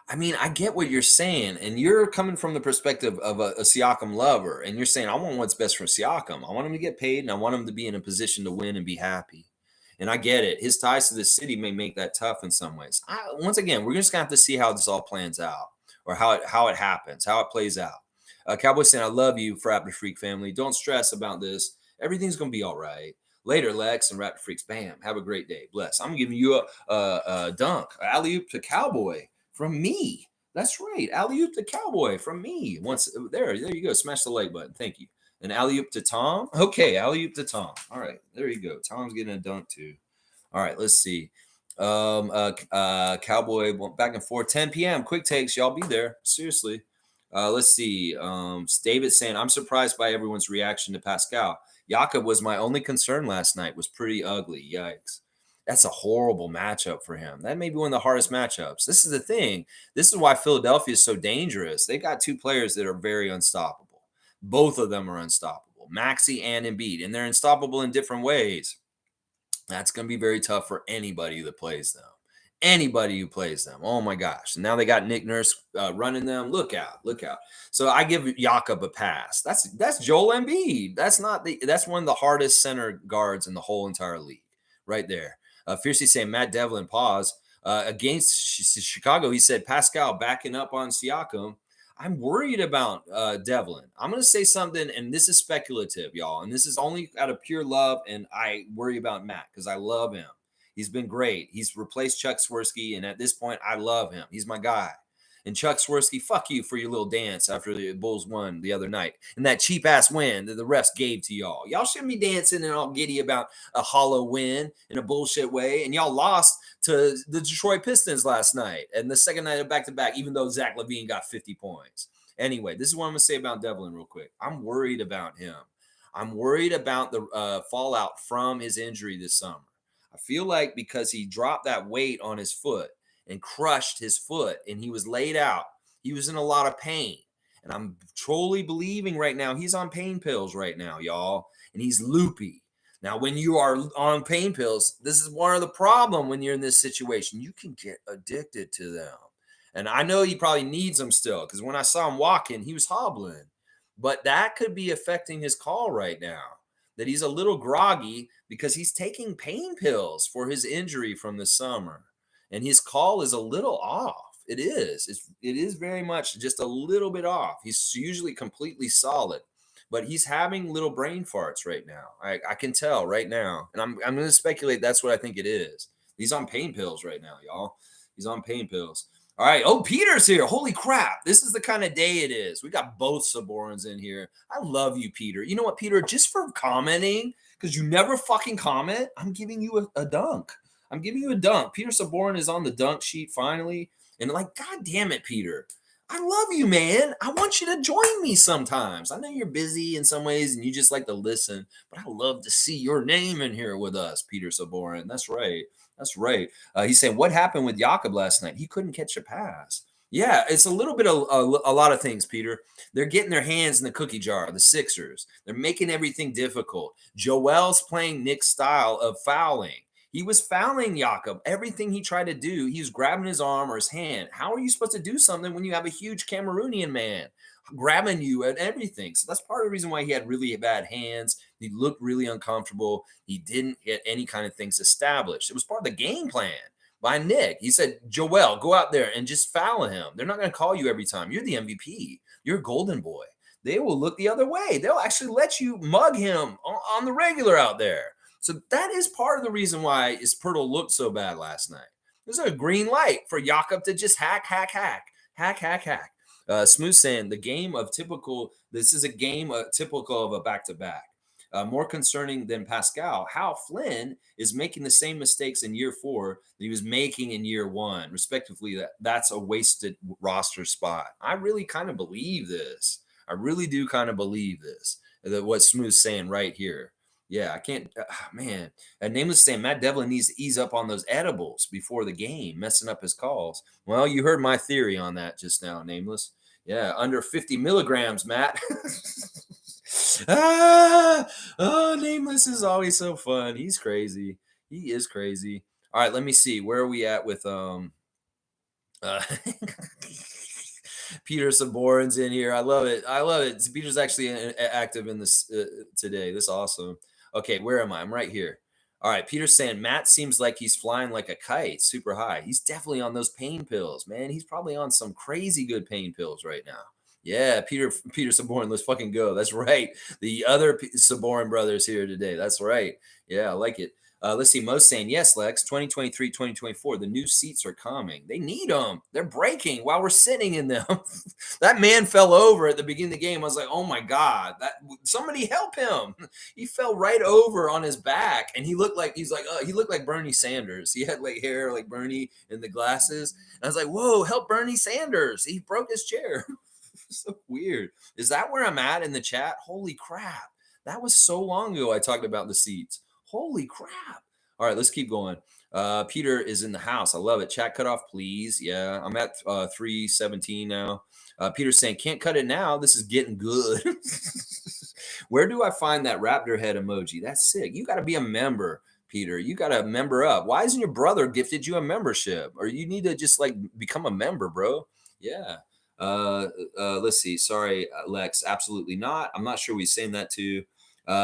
I mean, I get what you're saying, and you're coming from the perspective of a Siakam lover, and you're saying, I want what's best for Siakam. I want him to get paid, and I want him to be in a position to win and be happy. And I get it. His ties to the city may make that tough in some ways. Once again, we're just going to have to see how this all plans out, or how it happens, how it plays out. Cowboy saying, I love you, Raptor Freak family. Don't stress about this. Everything's going to be all right. Later, Lex and Raptor Freaks. Bam. Have a great day. Bless. I'm giving you a dunk. Alley-oop to Cowboy from me. That's right. Alley-oop to Cowboy from me. Once there you go. Smash the like button. Thank you. And alley-oop to Tom. Okay, alley-oop to Tom. All right. There you go. Tom's getting a dunk too. All right. Let's see. Cowboy back and forth. 10 p.m. Quick takes. Y'all be there. Seriously. Let's see. David saying, I'm surprised by everyone's reaction to Pascal. Jakob was my only concern last night. Was pretty ugly. Yikes. That's a horrible matchup for him. That may be one of the hardest matchups. This is the thing. This is why Philadelphia is so dangerous. They got two players that are very unstoppable. Both of them are unstoppable. Maxey and Embiid. And they're unstoppable in different ways. That's going to be very tough for anybody that plays them. Anybody who plays them. Oh my gosh. Now they got NickNurse running them. Look out. So I give Jakob a pass. That's Joel Embiid. That's one of the hardest center guards in the whole entire league. Right there. Fiercely saying Matt Devlin pause. Against Chicago, he said Pascal backing up on Siakam. I'm worried about Devlin. I'm going to say something, and this is speculative, y'all. And this is only out of pure love, and I worry about Matt because I love him. He's been great. He's replaced Chuck Swirsky, and at this point, I love him. He's my guy. And Chuck Swirsky, fuck you for your little dance after the Bulls won the other night. And that cheap-ass win that the refs gave to y'all. Y'all shouldn't be dancing and all giddy about a hollow win in a bullshit way. And y'all lost to the Detroit Pistons last night and the second night of back-to-back, even though Zach LaVine got 50 points. Anyway, this is what I'm going to say about Devlin real quick. I'm worried about him. I'm worried about the fallout from his injury this summer. I feel like because he dropped that weight on his foot and crushed his foot and he was laid out, he was in a lot of pain. And I'm truly believing right now he's on pain pills right now, y'all. And he's loopy. Now, when you are on pain pills, this is part of the problem when you're in this situation. You can get addicted to them. And I know he probably needs them still because when I saw him walking, he was hobbling. But that could be affecting his call right now. That he's a little groggy because he's taking pain pills for his injury from the summer. And his call is a little off. It is very much just a little bit off. He's usually completely solid, but he's having little brain farts right now. I can tell right now. And I'm going to speculate that's what I think it is. He's on pain pills right now, y'all. He's on pain pills. All right. Oh, Peter's here. Holy crap. This is the kind of day it is. We got both Saborans in here. I love you, Peter. You know what, Peter? Just for commenting, because you never fucking comment, I'm giving you a dunk. I'm giving you a dunk. Peter Saboran is on the dunk sheet finally. And like, God damn it, Peter. I love you, man. I want you to join me sometimes. I know you're busy in some ways and you just like to listen, but I love to see your name in here with us, Peter Saboran. That's right. That's right. He's saying, what happened with Jakob last night? He couldn't catch a pass. Yeah, it's a little bit of a lot of things, Peter. They're getting their hands in the cookie jar, the Sixers. They're making everything difficult. Joelle's playing Nick's style of fouling. He was fouling Jakob. Everything he tried to do, he was grabbing his arm or his hand. How are you supposed to do something when you have a huge Cameroonian man grabbing you at everything? So that's part of the reason why he had really bad hands. He looked really uncomfortable. He didn't get any kind of things established. It was part of the game plan by Nick. He said, Joelle, go out there and just foul him. They're not going to call you every time. You're the MVP. You're a golden boy. They will look the other way. They'll actually let you mug him on the regular out there. So that is part of the reason why Spurtle looked so bad last night. There's a green light for Jakob to just hack. Smooth saying this is a game typical of a back-to-back. More concerning than Pascal, how Flynn is making the same mistakes in year 4 that he was making in year 1, respectively. That's a wasted roster spot. I really kind of believe this. I really do kind of believe this. That what Smooth's saying right here. Yeah, I can't, man. Nameless saying Matt Devlin needs to ease up on those edibles before the game, messing up his calls. Well, you heard my theory on that just now, Nameless. Yeah, under 50 milligrams, Matt. Nameless is always so fun. He's crazy. He is crazy. All right, let me see. Where are we at with Peter Saboran's in here. I love it. Peter's actually active in this today. This is awesome. Okay, where am I? I'm right here. All right, Peter's saying Matt seems like he's flying like a kite, super high. He's definitely on those pain pills, man. He's probably on some crazy good pain pills right now. Yeah, Peter Saboran, let's fucking go. That's right. The other Saboran brothers here today. That's right. Yeah, I like it. Let's see. Mo's saying, yes, Lex, 2023, 2024, the new seats are coming. They need them. They're breaking while we're sitting in them. That man fell over at the beginning of the game. I was like, oh my God, somebody help him. He fell right over on his back and he looked like Bernie Sanders. He had like hair like Bernie and the glasses. And I was like, whoa, help Bernie Sanders. He broke his chair. So weird. Is that where I'm at in the chat? Holy crap. That was so long ago I talked about the seats. Holy crap. All right, let's keep going. Peter is in the house. I love it. Chat cut off, please. Yeah, I'm at 317 now. Peter's saying, can't cut it now. This is getting good. Where do I find that raptor head emoji? That's sick. You got to be a member, Peter. You got to member up. Why isn't your brother gifted you a membership? Or you need to just like become a member, bro. Yeah. Let's see. Sorry, Lex. Absolutely not. I'm not sure we're saying that to.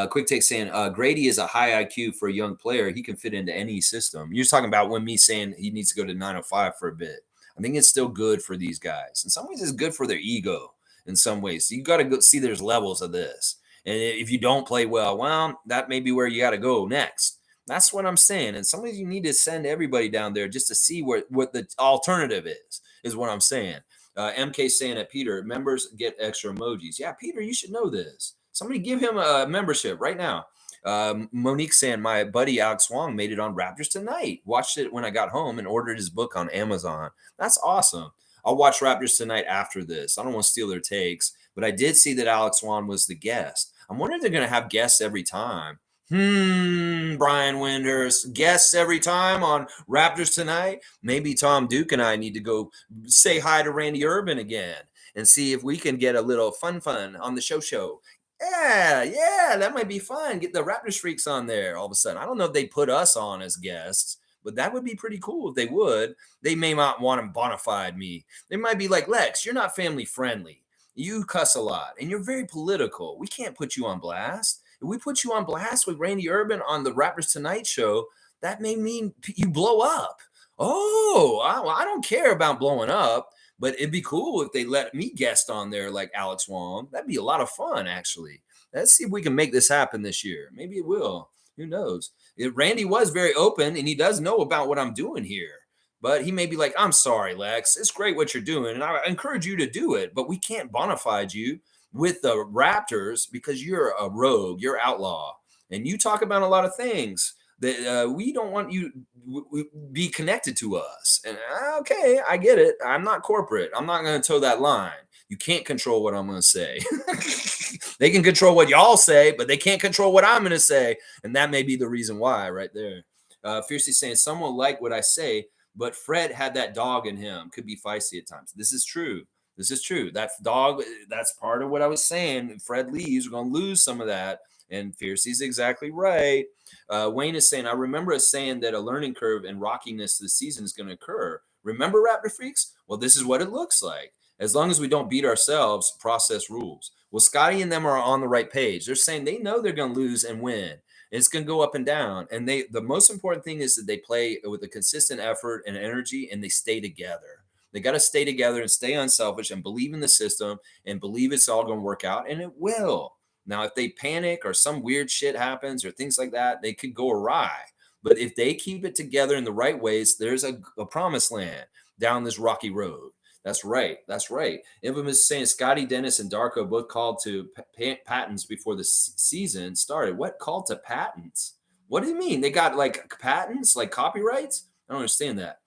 Quick take saying Gradey is a high IQ for a young player. He can fit into any system. You're talking about when me saying he needs to go to 905 for a bit. I think it's still good for these guys. In some ways, it's good for their ego. In some ways, so you got to go see there's levels of this. And if you don't play well, that may be where you got to go next. That's what I'm saying. And some ways you need to send everybody down there just to see what the alternative is what I'm saying. MK saying that Peter, members get extra emojis. Yeah, Peter, you should know this. Somebody give him a membership right now. Monique saying my buddy Alex Wong made it on Raptors Tonight. Watched it when I got home and ordered his book on Amazon. That's awesome. I'll watch Raptors Tonight after this. I don't want to steal their takes, but I did see that Alex Wong was the guest. I'm wondering if they're going to have guests every time. Brian Winders, guests every time on Raptors Tonight. Maybe Tom Duke and I need to go say hi to Randy Urban again and see if we can get a little fun on the show. Yeah, that might be fun. Get the Raptors freaks on there all of a sudden. I don't know if they put us on as guests, but that would be pretty cool if they would. They may not want to bona fide me. They might be like, Lex, you're not family friendly. You cuss a lot and you're very political. We can't put you on blast. If we put you on blast with Randy Urban on the Raptors Tonight Show, that may mean you blow up. Oh, I don't care about blowing up. But it'd be cool if they let me guest on there like Alex Wong. That'd be a lot of fun, actually. Let's see if we can make this happen this year. Maybe it will. Who knows? Randy was very open and he does know about what I'm doing here. But he may be like, I'm sorry, Lex. It's great what you're doing. And I encourage you to do it. But we can't bona fide you with the Raptors because you're a rogue, you're outlaw. And you talk about a lot of things that we don't want you be connected to us. And okay, I get it. I'm not corporate. I'm not going to toe that line. You can't control what I'm going to say. They can control what y'all say, but they can't control what I'm going to say. And that may be the reason why right there. Fiercely saying, someone like what I say, but Fred had that dog in him. Could be feisty at times. This is true. This is true. That dog, that's part of what I was saying. If Fred leaves, we're going to lose some of that. And Fiercey's exactly right. Wayne is saying, I remember us saying that a learning curve and rockiness this season is going to occur. Remember, Raptor Freaks? Well, this is what it looks like. As long as we don't beat ourselves, process rules. Well, Scottie and them are on the right page. They're saying they know they're going to lose and win. It's going to go up and down. And the most important thing is that they play with a consistent effort and energy, and they stay together. They got to stay together and stay unselfish and believe in the system and believe it's all going to work out, and it will. Now, if they panic or some weird shit happens or things like that, they could go awry. But if they keep it together in the right ways, there's a promised land down this rocky road. That's right. That's right. Infamous is saying Scottie, Dennis, and Darko both called to patents before the season started. What called to patents? What do you mean? They got like patents, like copyrights? I don't understand that.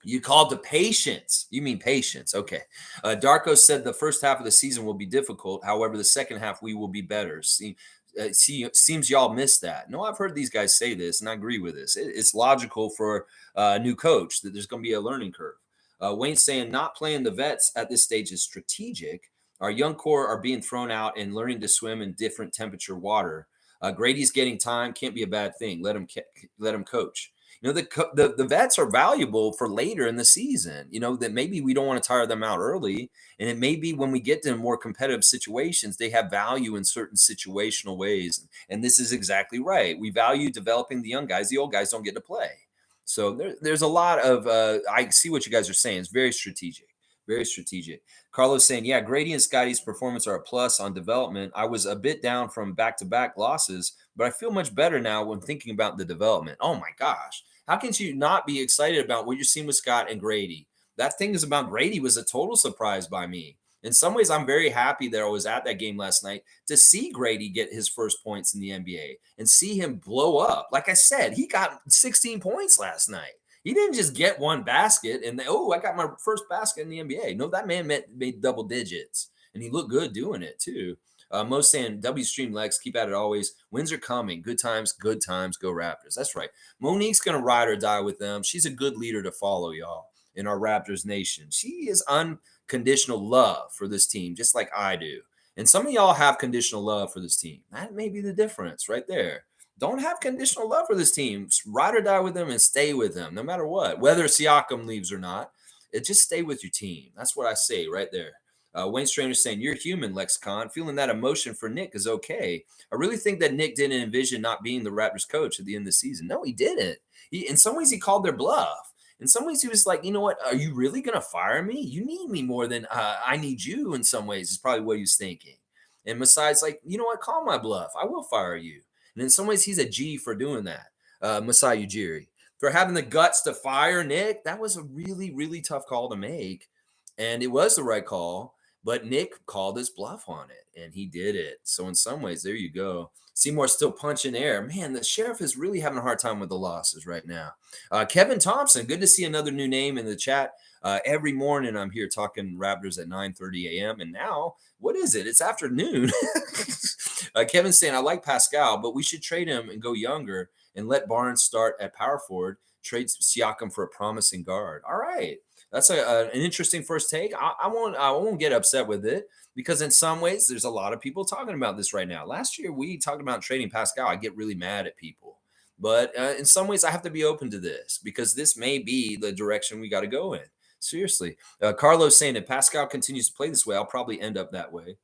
You called to patience. You mean patience. Okay. Darko said the first half of the season will be difficult. However, the second half we will be better. Seems y'all missed that. No, I've heard these guys say this, and I agree with this. It's logical for a new coach that there's going to be a learning curve. Wayne's saying not playing the vets at this stage is strategic. Our young core are being thrown out and learning to swim in different temperature water. Grady's getting time. Can't be a bad thing. Let him coach. You know, the vets are valuable for later in the season. You know, that maybe we don't want to tire them out early. And it may be when we get to more competitive situations, they have value in certain situational ways. And this is exactly right. We value developing the young guys. The old guys don't get to play. So there's a lot of, I see what you guys are saying. It's very strategic. Very strategic. Carlos saying, yeah, Grady and Scottie's performance are a plus on development. I was a bit down from back-to-back losses, but I feel much better now when thinking about the development. Oh my gosh. How can you not be excited about what you're seeing with Scott and Grady? That thing is about Grady was a total surprise by me. In some ways, I'm very happy that I was at that game last night to see Grady get his first points in the NBA and see him blow up. Like I said, he got 16 points last night. He didn't just get one basket and I got my first basket in the NBA. No, that man made double digits, and he looked good doing it too. Most saying W Stream Lex, keep at it always. Wins are coming. Good times, go Raptors. That's right. Monique's gonna ride or die with them. She's a good leader to follow, y'all, in our Raptors nation. She is unconditional love for this team, just like I do. And some of y'all have conditional love for this team. That may be the difference right there. Don't have conditional love for this team. Ride or die with them and stay with them, no matter what. Whether Siakam leaves or not, just stay with your team. That's what I say right there. Wayne Strainer saying, you're human, Lexicon. Feeling that emotion for Nick is okay. I really think that Nick didn't envision not being the Raptors coach at the end of the season. No, he didn't. In some ways, he called their bluff. In some ways, he was like, you know what? Are you really going to fire me? You need me more than I need you in some ways, is probably what he was thinking. And Masai's like, you know what? Call my bluff. I will fire you. And in some ways, he's a G for doing that. Masai Ujiri. For having the guts to fire Nick, that was a really, really tough call to make. And it was the right call. But Nick called his bluff on it, and he did it. So in some ways, there you go. Seymour's still punching air. Man, the sheriff is really having a hard time with the losses right now. Kevin Thompson, good to see another new name in the chat. Every morning I'm here talking Raptors at 9:30 a.m. And now, what is it? It's afternoon. Kevin's saying, I like Pascal, but we should trade him and go younger and let Barnes start at power forward. Trade Siakam for a promising guard. All right. That's an interesting first take. I won't get upset with it because in some ways there's a lot of people talking about this right now. Last year we talked about trading Pascal. I get really mad at people, but in some ways I have to be open to this because this may be the direction we got to go in. Seriously, Carlos saying if Pascal continues to play this way, I'll probably end up that way.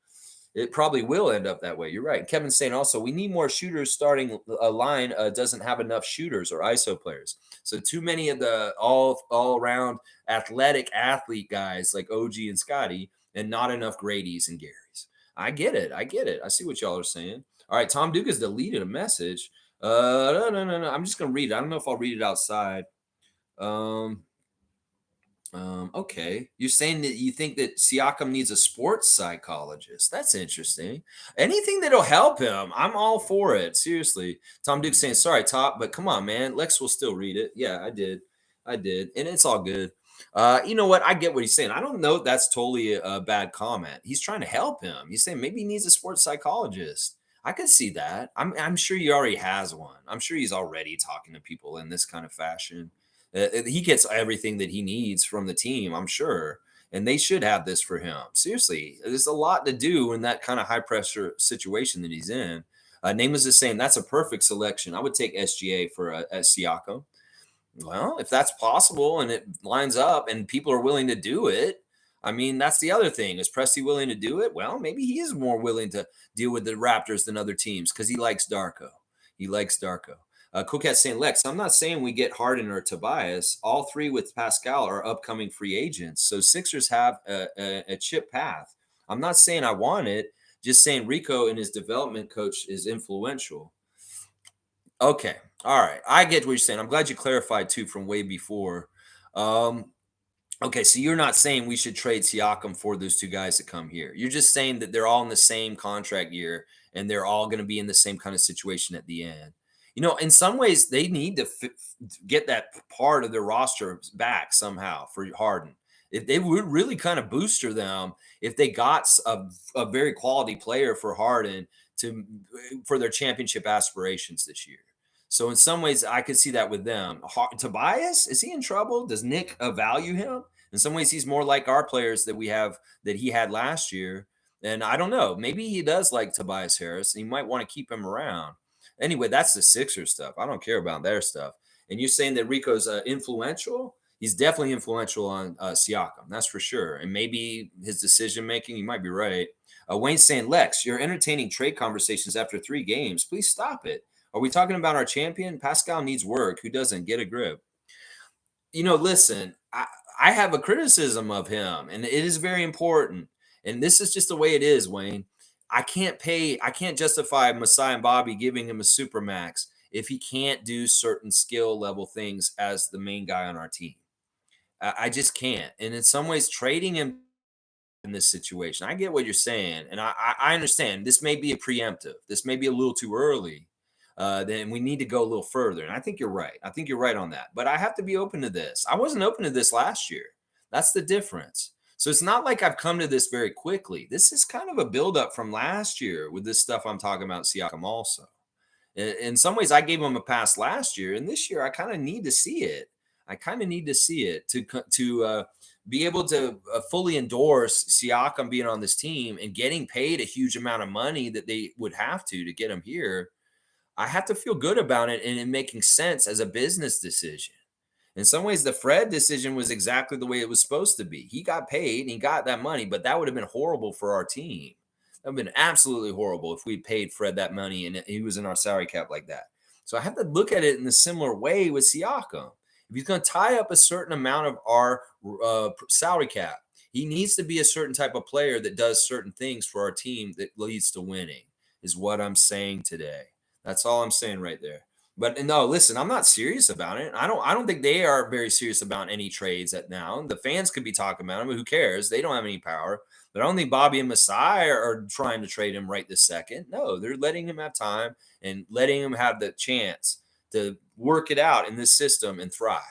It probably will end up that way. You're right. Kevin's saying also we need more shooters. Starting a line doesn't have enough shooters or ISO players. So too many of the all around athletic athlete guys like OG and Scottie, and not enough Grady's and Gary's. I get it. I see what y'all are saying. All right, Tom Duke has deleted a message. No. I'm just gonna read it. I don't know if I'll read it outside. Okay. You're saying that you think that Siakam needs a sports psychologist. That's interesting. Anything that'll help him, I'm all for it. Seriously. Tom Duke saying, sorry, Top, but come on, man. Lex will still read it. Yeah, I did. And it's all good. You know what? I get what he's saying. I don't know if that's totally a bad comment. He's trying to help him. He's saying maybe he needs a sports psychologist. I could see that. I'm sure he already has one. I'm sure he's already talking to people in this kind of fashion. He gets everything that he needs from the team, I'm sure. And they should have this for him. Seriously, there's a lot to do in that kind of high pressure situation that he's in. Name is the same. That's a perfect selection. I would take SGA for a Siakam. Well, if that's possible and it lines up and people are willing to do it, I mean, that's the other thing. Is Presti willing to do it? Well, maybe he is more willing to deal with the Raptors than other teams because he likes Darko. Coquette saying, Lex, I'm not saying we get Harden or Tobias. All three with Pascal are upcoming free agents. So Sixers have a chip path. I'm not saying I want it. Just saying Rico and his development coach is influential. Okay. All right. I get what you're saying. I'm glad you clarified, too, from way before. Okay, so you're not saying we should trade Siakam for those two guys that come here. You're just saying that they're all in the same contract year and they're all going to be in the same kind of situation at the end. You know, in some ways, they need to get that part of their roster back somehow for Harden. If they would really kind of booster them, if they got a very quality player for Harden for their championship aspirations this year. So in some ways, I could see that with them. Tobias, is he in trouble? Does Nick value him? In some ways, he's more like our players that we have that he had last year. And I don't know. Maybe he does like Tobias Harris. He might want to keep him around. Anyway, that's the Sixers stuff. I don't care about their stuff. And you're saying that Rico's influential? He's definitely influential on Siakam. That's for sure. And maybe his decision making, you might be right. Wayne's saying, Lex, you're entertaining trade conversations after 3 games. Please stop it. Are we talking about our champion? Pascal needs work. Who doesn't? Get a grip. You know, listen, I have a criticism of him, and it is very important. And this is just the way it is, Wayne. I can't justify Masai and Bobby giving him a super max if he can't do certain skill level things as the main guy on our team. I just can't. And in some ways, trading him in this situation, I get what you're saying. And I understand this may be a preemptive. This may be a little too early. Then we need to go a little further. And I think you're right. I think you're right on that. But I have to be open to this. I wasn't open to this last year. That's the difference. So it's not like I've come to this very quickly. This is kind of a buildup from last year with this stuff I'm talking about Siakam also. In some ways, I gave him a pass last year. And this year, I kind of need to see it. To be able to fully endorse Siakam being on this team and getting paid a huge amount of money that they would have to get him here. I have to feel good about it and it making sense as a business decision. In some ways, the Fred decision was exactly the way it was supposed to be. He got paid and he got that money, but that would have been horrible for our team. That would have been absolutely horrible if we paid Fred that money and he was in our salary cap like that. So I have to look at it in a similar way with Siakam. If he's going to tie up a certain amount of our salary cap, he needs to be a certain type of player that does certain things for our team that leads to winning, is what I'm saying today. That's all I'm saying right there. But no, listen, I'm not serious about it. I don't think they are very serious about any trades at now. The fans could be talking about them. Who cares? They don't have any power. But I don't think Bobby and Masai are trying to trade him right this second. No, they're letting him have time and letting him have the chance to work it out in this system and thrive.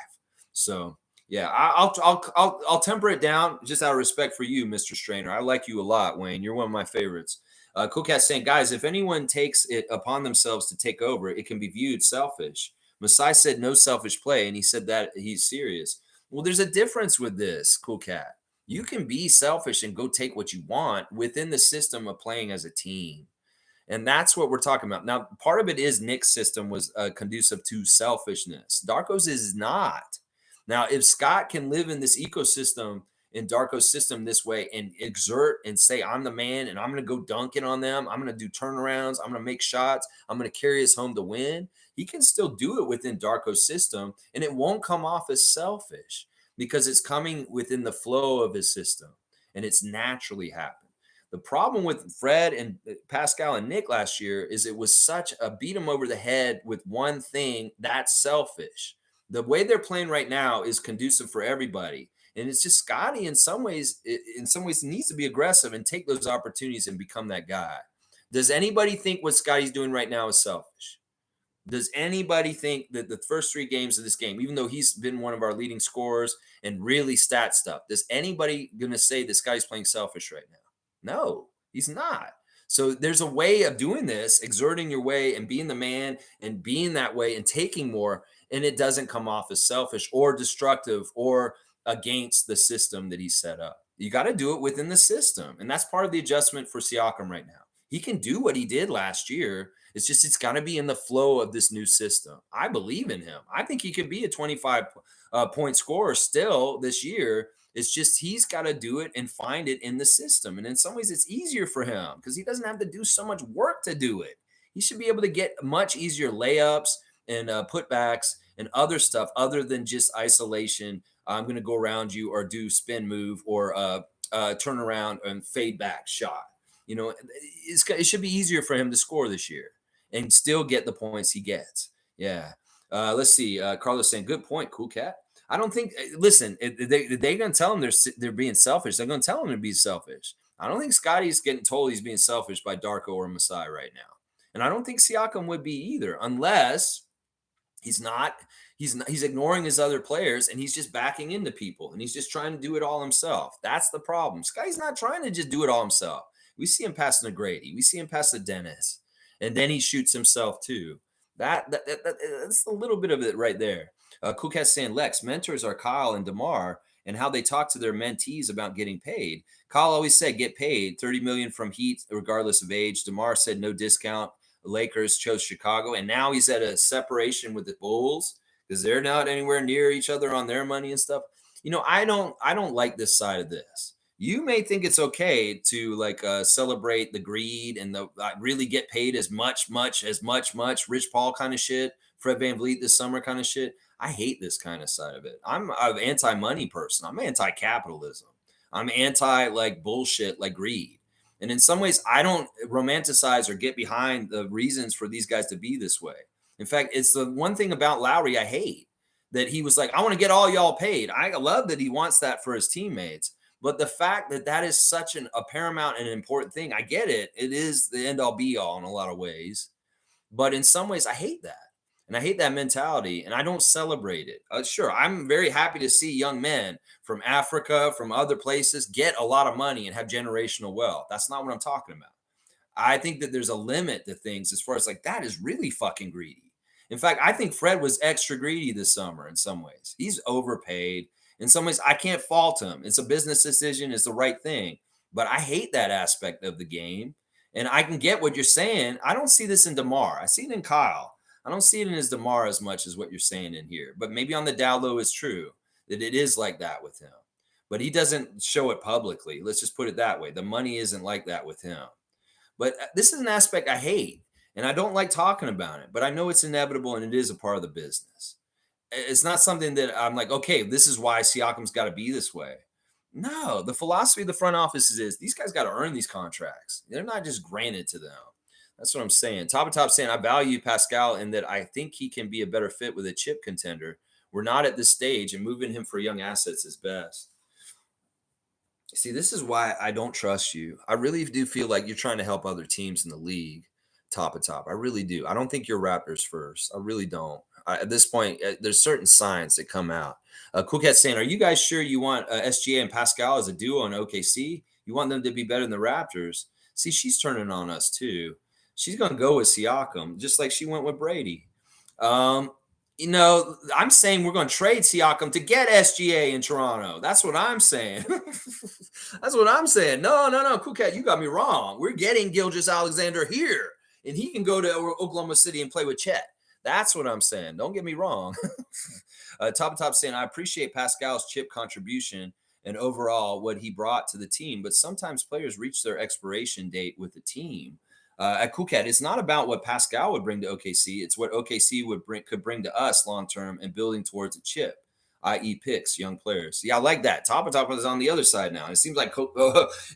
So yeah, I'll temper it down just out of respect for you, Mr. Strainer. I like you a lot, Wayne. You're one of my favorites. Coolcat's saying, guys, if anyone takes it upon themselves to take over, it can be viewed selfish. Masai said no selfish play, and he said that he's serious. Well, there's a difference with this, Cool Cat. You can be selfish and go take what you want within the system of playing as a team. And that's what we're talking about. Now, part of it is Nick's system was conducive to selfishness. Darko's is not. Now, if Scott can live in this ecosystem, in Darko's system this way, and exert and say, I'm the man and I'm going to go dunking on them, I'm going to do turnarounds, I'm going to make shots, I'm going to carry us home to win, he can still do it within Darko's system, and it won't come off as selfish because it's coming within the flow of his system and it's naturally happening. The problem with Fred and Pascal and Nick last year is it was such a beat them over the head with one thing that's selfish. The way they're playing right now is conducive for everybody. And it's just Scottie in some ways needs to be aggressive and take those opportunities and become that guy. Does anybody think what Scottie's doing right now is selfish? Does anybody think that the first 3 games of this game, even though he's been one of our leading scorers and really stat stuff, does anybody going to say this guy's playing selfish right now? No, he's not. So there's a way of doing this, exerting your way and being the man and being that way and taking more, and it doesn't come off as selfish or destructive or against the system that he set up. You got to do it within the system, and that's part of the adjustment for Siakam right now. He can do what he did last year. It's just it's got to be in the flow of this new system. I believe in him. I think he could be a 25-point scorer still this year. It's just he's got to do it and find it in the system. And in some ways, it's easier for him because he doesn't have to do so much work to do it. He should be able to get much easier layups and putbacks and other stuff other than just isolation. I'm going to go around you or do spin move or turn around and fade back shot. You know, it should be easier for him to score this year and still get the points he gets. Yeah. Let's see. Carlos saying, good point. Cool Cat. I don't think, listen, they're going to tell him they're being selfish. They're going to tell him to be selfish. I don't think Scottie's getting told he's being selfish by Darko or Masai right now. And I don't think Siakam would be either, unless he's ignoring his other players and he's just backing into people and he's just trying to do it all himself. That's the problem. Scottie's not trying to just do it all himself. We see him pass to Gradey. We see him pass to Dennis. And then he shoots himself too. That's a little bit of it right there. Cool Cat saying, Lex, mentors are Kyle and DeMar and how they talk to their mentees about getting paid. Kyle always said, get paid, $30 million from Heat, regardless of age. DeMar said no discount. The Lakers chose Chicago. And now he's at a separation with the Bulls because they're not anywhere near each other on their money and stuff. You know, I don't like this side of this. You may think it's okay to celebrate the greed and the really get paid as much, Rich Paul kind of shit, Fred VanVleet this summer kind of shit. I hate this kind of side of it. I'm an anti-money person. I'm anti-capitalism. I'm anti bullshit like greed. And in some ways, I don't romanticize or get behind the reasons for these guys to be this way. In fact, it's the one thing about Lowry I hate, that he was like, I want to get all y'all paid. I love that he wants that for his teammates. But the fact that is such a paramount and important thing, I get it. It is the end all be all in a lot of ways. But in some ways, I hate that. And I hate that mentality, and I don't celebrate it. Sure, I'm very happy to see young men from Africa, from other places, get a lot of money and have generational wealth. That's not what I'm talking about. I think that there's a limit to things as far as that is really fucking greedy. In fact, I think Fred was extra greedy this summer in some ways. He's overpaid. In some ways, I can't fault him. It's a business decision. It's the right thing. But I hate that aspect of the game. And I can get what you're saying. I don't see this in DeMar. I see it in Kyle. I don't see it in his DeMar as much as what you're saying in here. But maybe on the down low it's true that it is like that with him. But he doesn't show it publicly. Let's just put it that way. The money isn't like that with him. But this is an aspect I hate. And I don't like talking about it. But I know it's inevitable and it is a part of the business. It's not something that I'm like, okay, this is why Siakam's got to be this way. No, the philosophy of the front office is these guys got to earn these contracts. They're not just granted to them. That's what I'm saying. Top of top saying, I value Pascal in that I think he can be a better fit with a chip contender. We're not at this stage, and moving him for young assets is best. See, this is why I don't trust you. I really do feel like you're trying to help other teams in the league, top of top. I really do. I don't think you're Raptors first. I really don't. At this point, there's certain signs that come out. Cool Cat saying, are you guys sure you want SGA and Pascal as a duo in OKC? You want them to be better than the Raptors? See, she's turning on us too. She's going to go with Siakam, just like she went with Brady. I'm saying we're going to trade Siakam to get SGA in Toronto. That's what I'm saying. That's what I'm saying. No. Cool Cat, you got me wrong. We're getting Gilgeous-Alexander here, and he can go to Oklahoma City and play with Chet. That's what I'm saying. Don't get me wrong. Top saying, I appreciate Pascal's chip contribution and overall what he brought to the team, but sometimes players reach their expiration date with the team. At Cool Cat, it's not about what Pascal would bring to OKC. It's what OKC could bring to us long term and building towards a chip, i.e., picks, young players. Yeah, I like that. Top is on the other side now. It seems like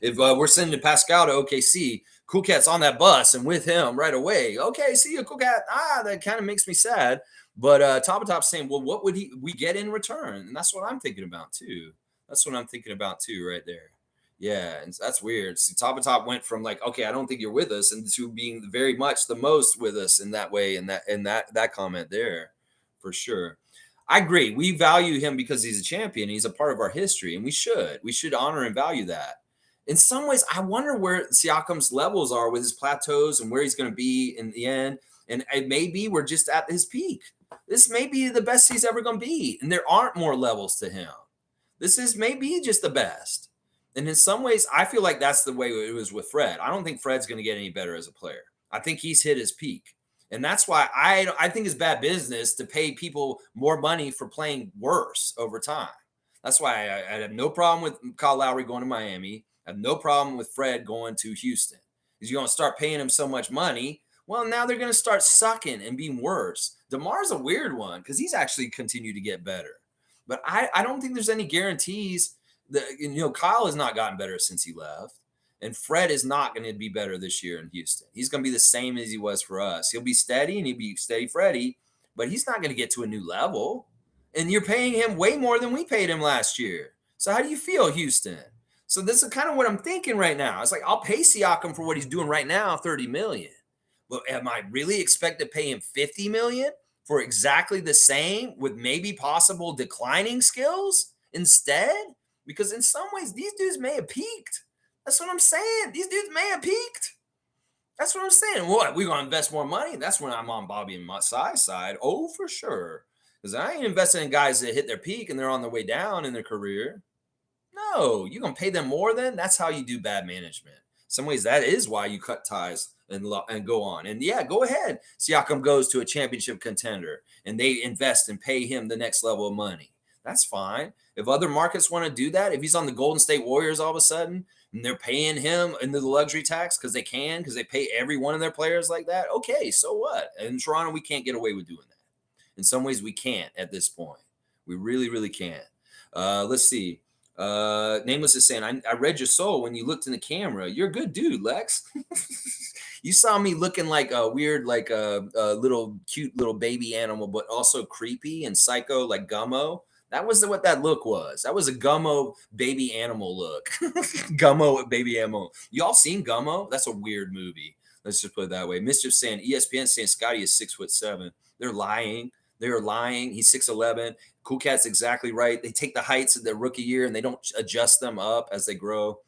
if we're sending Pascal to OKC, Cool Cat's on that bus and with him right away. Okay, see you, Cool Cat. That kind of makes me sad. But Top's saying, well, what would we get in return? And that's what I'm thinking about too. Right there. Yeah, and that's weird. See, Top went from like, okay, I don't think you're with us, and to being very much the most with us in that way, and that comment there, for sure. I agree. We value him because he's a champion. He's a part of our history, and we should honor and value that. In some ways, I wonder where Siakam's levels are with his plateaus and where he's going to be in the end. And it may be we're just at his peak. This may be the best he's ever going to be, and there aren't more levels to him. This is maybe just the best. And in some ways, I feel like that's the way it was with Fred. I don't think Fred's going to get any better as a player. I think he's hit his peak. And that's why I think it's bad business to pay people more money for playing worse over time. That's why I have no problem with Kyle Lowry going to Miami. I have no problem with Fred going to Houston. Because you're going to start paying him so much money. Well, now they're going to start sucking and being worse. DeMar's a weird one because he's actually continued to get better. But I don't think there's any guarantees that, Kyle has not gotten better since he left. And Fred is not going to be better this year in Houston. He's going to be the same as he was for us. He'll be steady and he'll be steady Freddie, but he's not going to get to a new level. And you're paying him way more than we paid him last year. So how do you feel, Houston? So this is kind of what I'm thinking right now. It's like, I'll pay Siakam for what he's doing right now, $30 million. But am I really expect to pay him $50 million for exactly the same with maybe possible declining skills instead? Because in some ways, these dudes may have peaked. That's what I'm saying. These dudes may have peaked. That's what I'm saying. What? We're going to invest more money? That's when I'm on Bobby and Masai's side. Oh, for sure. Because I ain't investing in guys that hit their peak and they're on their way down in their career. No, you're going to pay them more then? That's how you do bad management. In some ways, that is why you cut ties and go on. And yeah, go ahead. Siakam goes to a championship contender and they invest and pay him the next level of money. That's fine. If other markets want to do that, if he's on the Golden State Warriors all of a sudden, and they're paying him into the luxury tax because they pay every one of their players like that, okay, so what? In Toronto, we can't get away with doing that. In some ways, we can't at this point. We really, really can't. Let's see. Nameless is saying, I read your soul when you looked in the camera. You're a good dude, Lex. You saw me looking like a weird, like a little cute little baby animal, but also creepy and psycho like Gummo. That was what that look was. That was a Gummo baby animal look. Gummo baby animal. Y'all seen Gummo? That's a weird movie. Let's just put it that way. Mischief saying, ESPN saying Scottie is 6'7". They're lying. They're lying. He's 6'11". Cool Cat's exactly right. They take the heights of their rookie year and they don't adjust them up as they grow.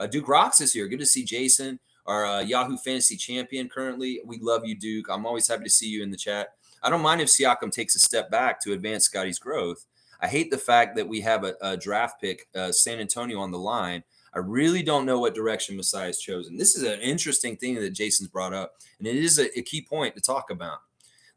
Duke Rocks is here. Good to see Jason, our Yahoo Fantasy champion currently. We love you, Duke. I'm always happy to see you in the chat. I don't mind if Siakam takes a step back to advance Scottie's growth. I hate the fact that we have a draft pick, San Antonio, on the line. I really don't know what direction Masai has chosen. This is an interesting thing that Jason's brought up, and it is a key point to talk about.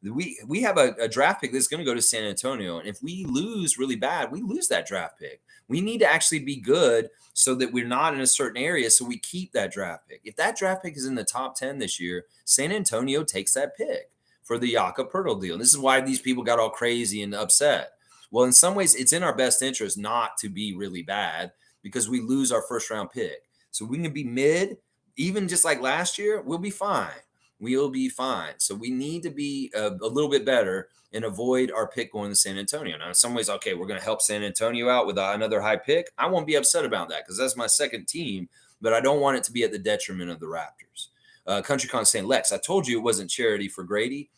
We have a draft pick that's going to go to San Antonio, and if we lose really bad, we lose that draft pick. We need to actually be good so that we're not in a certain area, so we keep that draft pick. If that draft pick is in the top 10 this year, San Antonio takes that pick for the Jakob Poeltl deal. And this is why these people got all crazy and upset. Well, in some ways, it's in our best interest not to be really bad because we lose our first-round pick. So we can be mid, even just like last year, we'll be fine. We'll be fine. So we need to be a little bit better and avoid our pick going to San Antonio. Now, in some ways, okay, we're going to help San Antonio out with another high pick. I won't be upset about that because that's my second team, but I don't want it to be at the detriment of the Raptors. CountryCon saying, Lex, I told you it wasn't charity for Grady.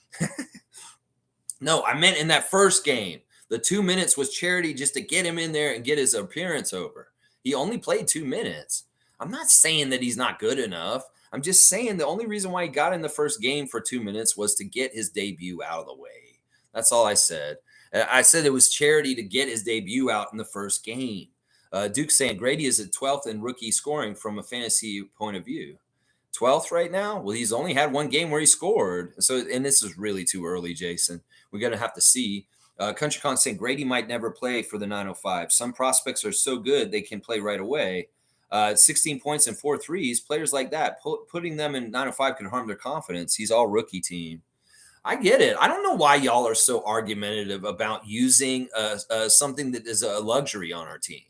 No, I meant in that first game. The 2 minutes was charity just to get him in there and get his appearance over. He only played 2 minutes. I'm not saying that he's not good enough. I'm just saying the only reason why he got in the first game for 2 minutes was to get his debut out of the way. That's all I said. I said it was charity to get his debut out in the first game. Duke saying Gradey is at 12th in rookie scoring from a fantasy point of view. 12th right now? Well, he's only had one game where he scored. So, and this is really too early, Jason. We're going to have to see. Country Con saying Gradey might never play for the 905. Some prospects are so good they can play right away. 16 points and 4 threes. Players like that, putting them in 905 can harm their confidence. He's all rookie team. I get it. I don't know why y'all are so argumentative about using something that is a luxury on our team.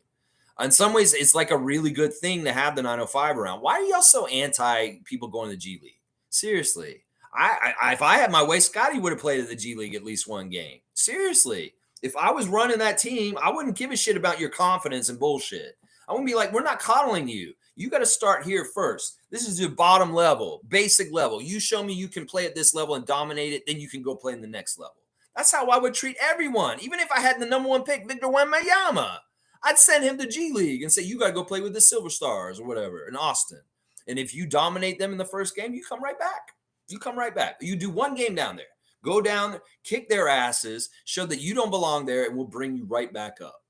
In some ways, it's like a really good thing to have the 905 around. Why are y'all so anti people going to the G League? Seriously. If I had my way, Scottie would have played at the G League at least one game. Seriously. If I was running that team, I wouldn't give a shit about your confidence and bullshit. I wouldn't be like, we're not coddling you. You got to start here first. This is your bottom level, basic level. You show me you can play at this level and dominate it, then you can go play in the next level. That's how I would treat everyone. Even if I had the number 1 pick, Victor Wembanyama, I'd send him to G League and say, you got to go play with the Silver Stars or whatever in Austin. And if you dominate them in the first game, you come right back. You come right back. You do one game down there. Go down there, kick their asses, show that you don't belong there, and we'll bring you right back up.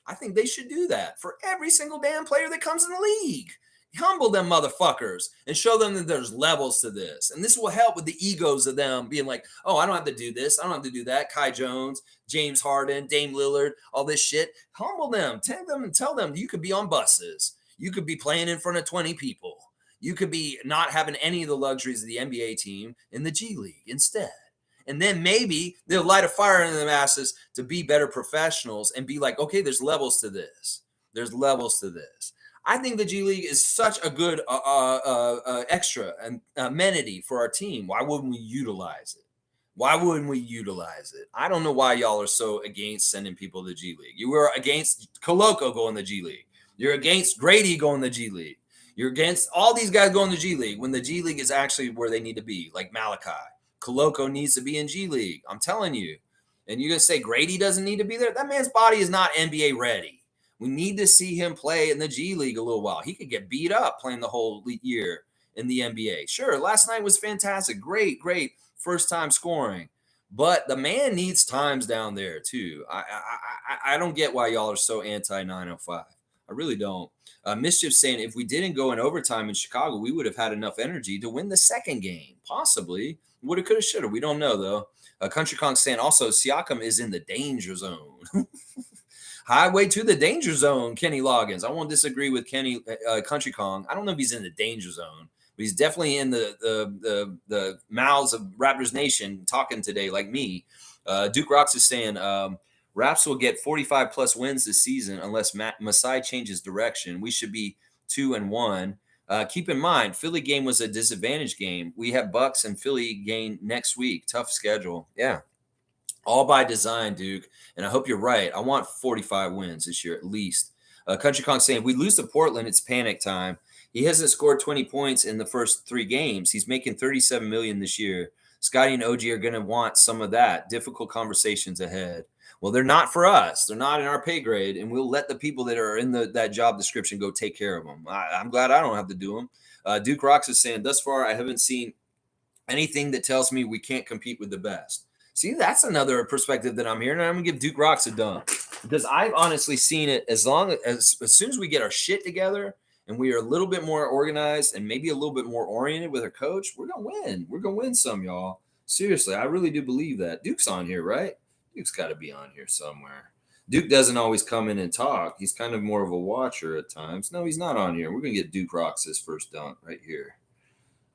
I think they should do that for every single damn player that comes in the league. Humble them motherfuckers and show them that there's levels to this. And this will help with the egos of them being like, oh, I don't have to do this. I don't have to do that. Kai Jones, James Harden, Dame Lillard, all this shit. Humble them. Tell them you could be on buses. You could be playing in front of 20 people. You could be not having any of the luxuries of the NBA team in the G League instead. And then maybe they'll light a fire in their asses to be better professionals and be like, okay, there's levels to this. There's levels to this. I think the G League is such a good extra and amenity for our team. Why wouldn't we utilize it? Why wouldn't we utilize it? I don't know why y'all are so against sending people to the G League. You were against Koloko going to the G League. You're against Grady going to the G League. You're against all these guys going to the G League when the G League is actually where they need to be, like Malachi. Koloko needs to be in G League. I'm telling you. And you're going to say Grady doesn't need to be there? That man's body is not NBA ready. We need to see him play in the G League a little while. He could get beat up playing the whole year in the NBA. Sure, last night was fantastic. Great first time scoring. But the man needs times down there too. I don't get why y'all are so anti-905. I really don't. Mischief saying if we didn't go in overtime in Chicago, we would have had enough energy to win the second game. Possibly. Woulda, coulda, shoulda. We don't know, though. Country Kong saying also Siakam is in the danger zone. Highway to the danger zone, Kenny Loggins. I won't disagree with Kenny Country Kong. I don't know if he's in the danger zone, but he's definitely in the mouths of Raptors Nation talking today, like me. Duke Rocks is saying Raps will get 45-plus wins this season unless Masai changes direction. We should be 2-1. Keep in mind, Philly game was a disadvantage game. We have Bucks and Philly game next week. Tough schedule. Yeah. All by design, Duke. And I hope you're right. I want 45 wins this year at least. Country Kong saying, if we lose to Portland, it's panic time. He hasn't scored 20 points in the first 3 games. He's making $37 million this year. Scottie and OG are going to want some of that. Difficult conversations ahead. Well, they're not for us. They're not in our pay grade, and we'll let the people that are in that job description go take care of them. I'm glad I don't have to do them. Duke Rocks is saying, thus far, I haven't seen anything that tells me we can't compete with the best. See, that's another perspective that I'm hearing, and I'm going to give Duke Rocks a dunk because I've honestly seen it as soon as we get our shit together and we are a little bit more organized and maybe a little bit more oriented with our coach, we're going to win. We're going to win some, y'all. Seriously, I really do believe that. Duke's on here, right? Duke's got to be on here somewhere. Duke doesn't always come in and talk. He's kind of more of a watcher at times. No, he's not on here. We're going to get Duke Rocks his first dunk right here.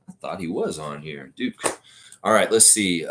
I thought he was on here. Duke. All right, let's see.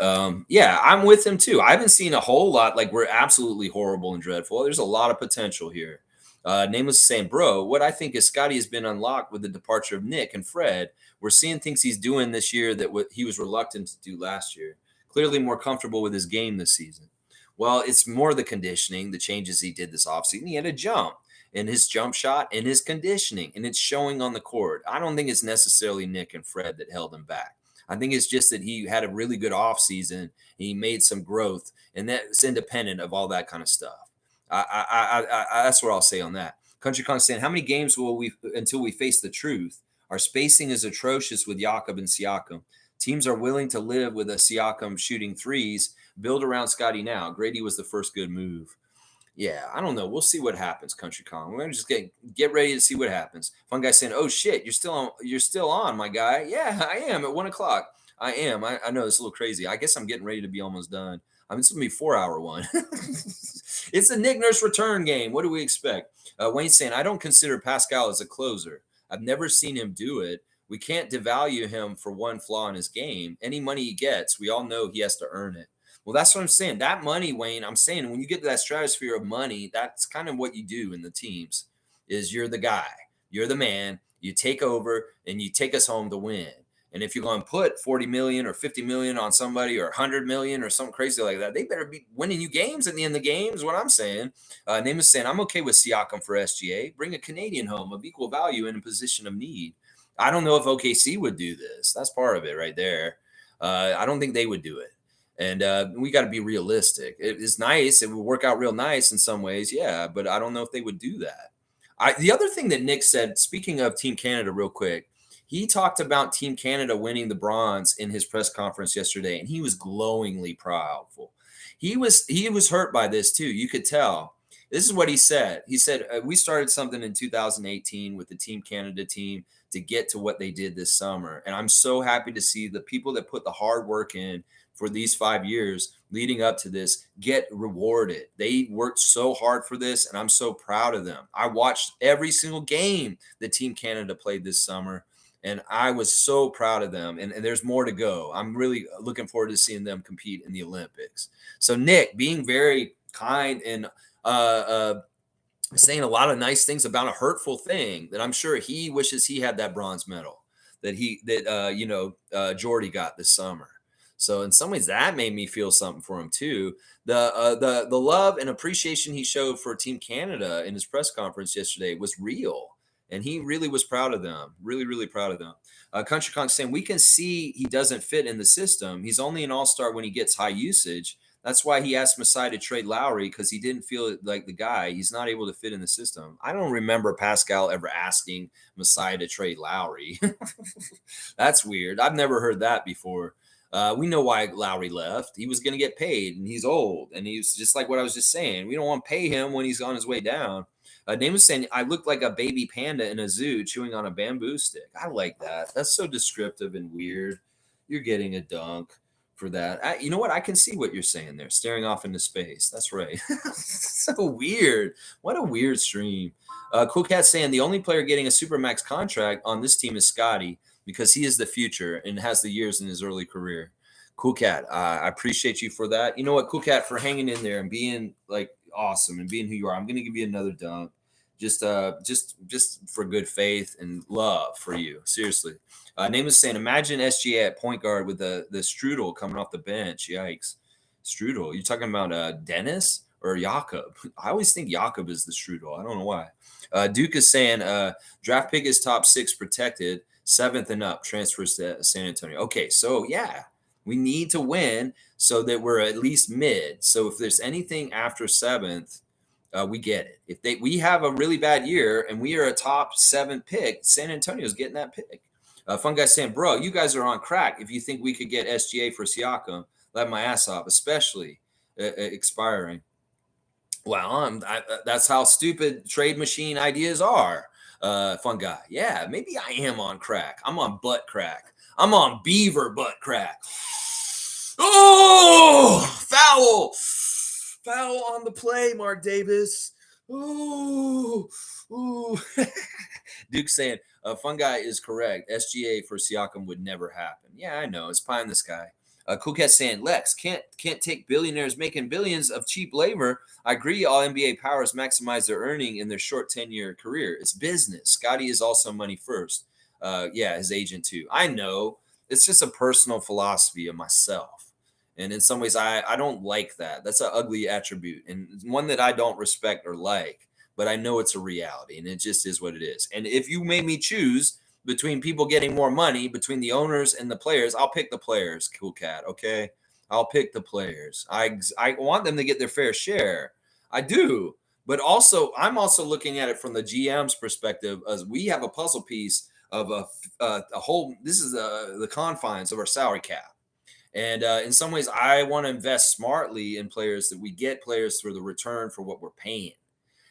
Yeah, I'm with him too. I haven't seen a whole lot. Like, we're absolutely horrible and dreadful. There's a lot of potential here. Nameless saying, bro, what I think is Scottie has been unlocked with the departure of Nick and Fred. We're seeing things he's doing this year that what he was reluctant to do last year. Clearly more comfortable with his game this season. Well, it's more the conditioning, the changes he did this offseason. He had a jump in his jump shot and his conditioning, and it's showing on the court. I don't think it's necessarily Nick and Fred that held him back. I think it's just that he had a really good offseason. He made some growth, and that's independent of all that kind of stuff. That's what I'll say on that. Country Con saying, how many games will we until we face the truth? Our spacing is atrocious with Jakob and Siakam. Teams are willing to live with a Siakam shooting threes, Build around Scottie now. Gradey was the first good move. Yeah, I don't know. We'll see what happens, Country Kong. We're gonna just get ready to see what happens. Fun guy saying, "Oh shit, you're still on. You're still on, my guy." Yeah, I am at 1:00. I am. I know it's a little crazy. I guess I'm getting ready to be almost done. I mean, it's gonna be a 4-hour one. It's a NickNurse return game. What do we expect? Wayne's saying, "I don't consider Pascal as a closer. I've never seen him do it. We can't devalue him for one flaw in his game. Any money he gets, we all know he has to earn it." Well, that's what I'm saying. That money, Wayne, I'm saying when you get to that stratosphere of money, that's kind of what you do in the teams is you're the guy, you're the man, you take over and you take us home to win. And if you're going to put 40 million or 50 million on somebody or 100 million or something crazy like that, they better be winning you games at the end of the game is what I'm saying. Name is saying, I'm okay with Siakam for SGA. Bring a Canadian home of equal value in a position of need. I don't know if OKC would do this. That's part of it right there. I don't think they would do it. And we got to be realistic. It's nice. It would work out real nice in some ways. Yeah. But I don't know if they would do that. The other thing that Nick said, speaking of Team Canada real quick, he talked about Team Canada winning the bronze in his press conference yesterday, and he was glowingly proudful. He was hurt by this too. You could tell. This is what he said. He said, we started something in 2018 with the Team Canada team to get to what they did this summer. And I'm so happy to see the people that put the hard work in for these 5 years leading up to this get rewarded. They worked so hard for this, and I'm so proud of them. I watched every single game that Team Canada played this summer, and I was so proud of them. And there's more to go. I'm really looking forward to seeing them compete in the Olympics. So Nick, being very kind and saying a lot of nice things about a hurtful thing that I'm sure he wishes he had that bronze medal that Jordy got this summer. So in some ways, that made me feel something for him too. The love and appreciation he showed for Team Canada in his press conference yesterday was real, and he really was proud of them. Really, really proud of them. Country Kong saying we can see he doesn't fit in the system. He's only an all-star when he gets high usage. That's why he asked Masai to trade Lowry because he didn't feel like the guy. He's not able to fit in the system. I don't remember Pascal ever asking Masai to trade Lowry. That's weird. I've never heard that before. We know why Lowry left. He was going to get paid, and he's old. And he's just like what I was just saying. We don't want to pay him when he's on his way down. Name was saying, I look like a baby panda in a zoo chewing on a bamboo stick. I like that. That's so descriptive and weird. You're getting a dunk for that. You know what? I can see what you're saying there, staring off into space. That's right. So weird. What a weird stream. Cool Cat saying the only player getting a Supermax contract on this team is Scottie, because he is the future and has the years in his early career. Cool Cat, I appreciate you for that. You know what, Cool Cat, for hanging in there and being like awesome and being who you are. I'm going to give you another dunk, just for good faith and love for you. Seriously. Name is saying, imagine SGA at point guard with the Strudel coming off the bench. Yikes, Strudel. You talking about Dennis or Jakob? I always think Jakob is the Strudel. I don't know why. Duke is saying draft pick is top 6 protected. 7th and up transfers to San Antonio. Okay, so yeah, we need to win so that we're at least mid. So if there's anything after 7th, we get it. If we have a really bad year and we are a top 7 pick, San Antonio's getting that pick. Fun guy saying, bro, you guys are on crack if you think we could get SGA for Siakam. Let my ass off, especially expiring. Well, that's how stupid trade machine ideas are. Fun guy. Yeah, maybe I am on crack. I'm on butt crack. I'm on beaver butt crack. Oh, foul on the play, Marc Davis. Ooh. Duke saying, fun guy is correct. SGA for Siakam would never happen. Yeah, I know. It's pie in the sky. Cool Cat saying, Lex, can't take billionaires making billions of cheap labor. I agree all NBA powers maximize their earning in their short 10-year career. It's business. Scottie is also money first. Yeah, his agent too. I know. It's just a personal philosophy of myself. And in some ways, I don't like that. That's an ugly attribute and one that I don't respect or like. But I know it's a reality, and it just is what it is. And if you made me choose between people getting more money, between the owners and the players, I'll pick the players, Cool Cat, okay? I'll pick the players. I want them to get their fair share. I do. But also, I'm also looking at it from the GM's perspective, as we have a puzzle piece of a whole – this is the confines of our salary cap. And in some ways, I want to invest smartly in players that we get players for the return for what we're paying.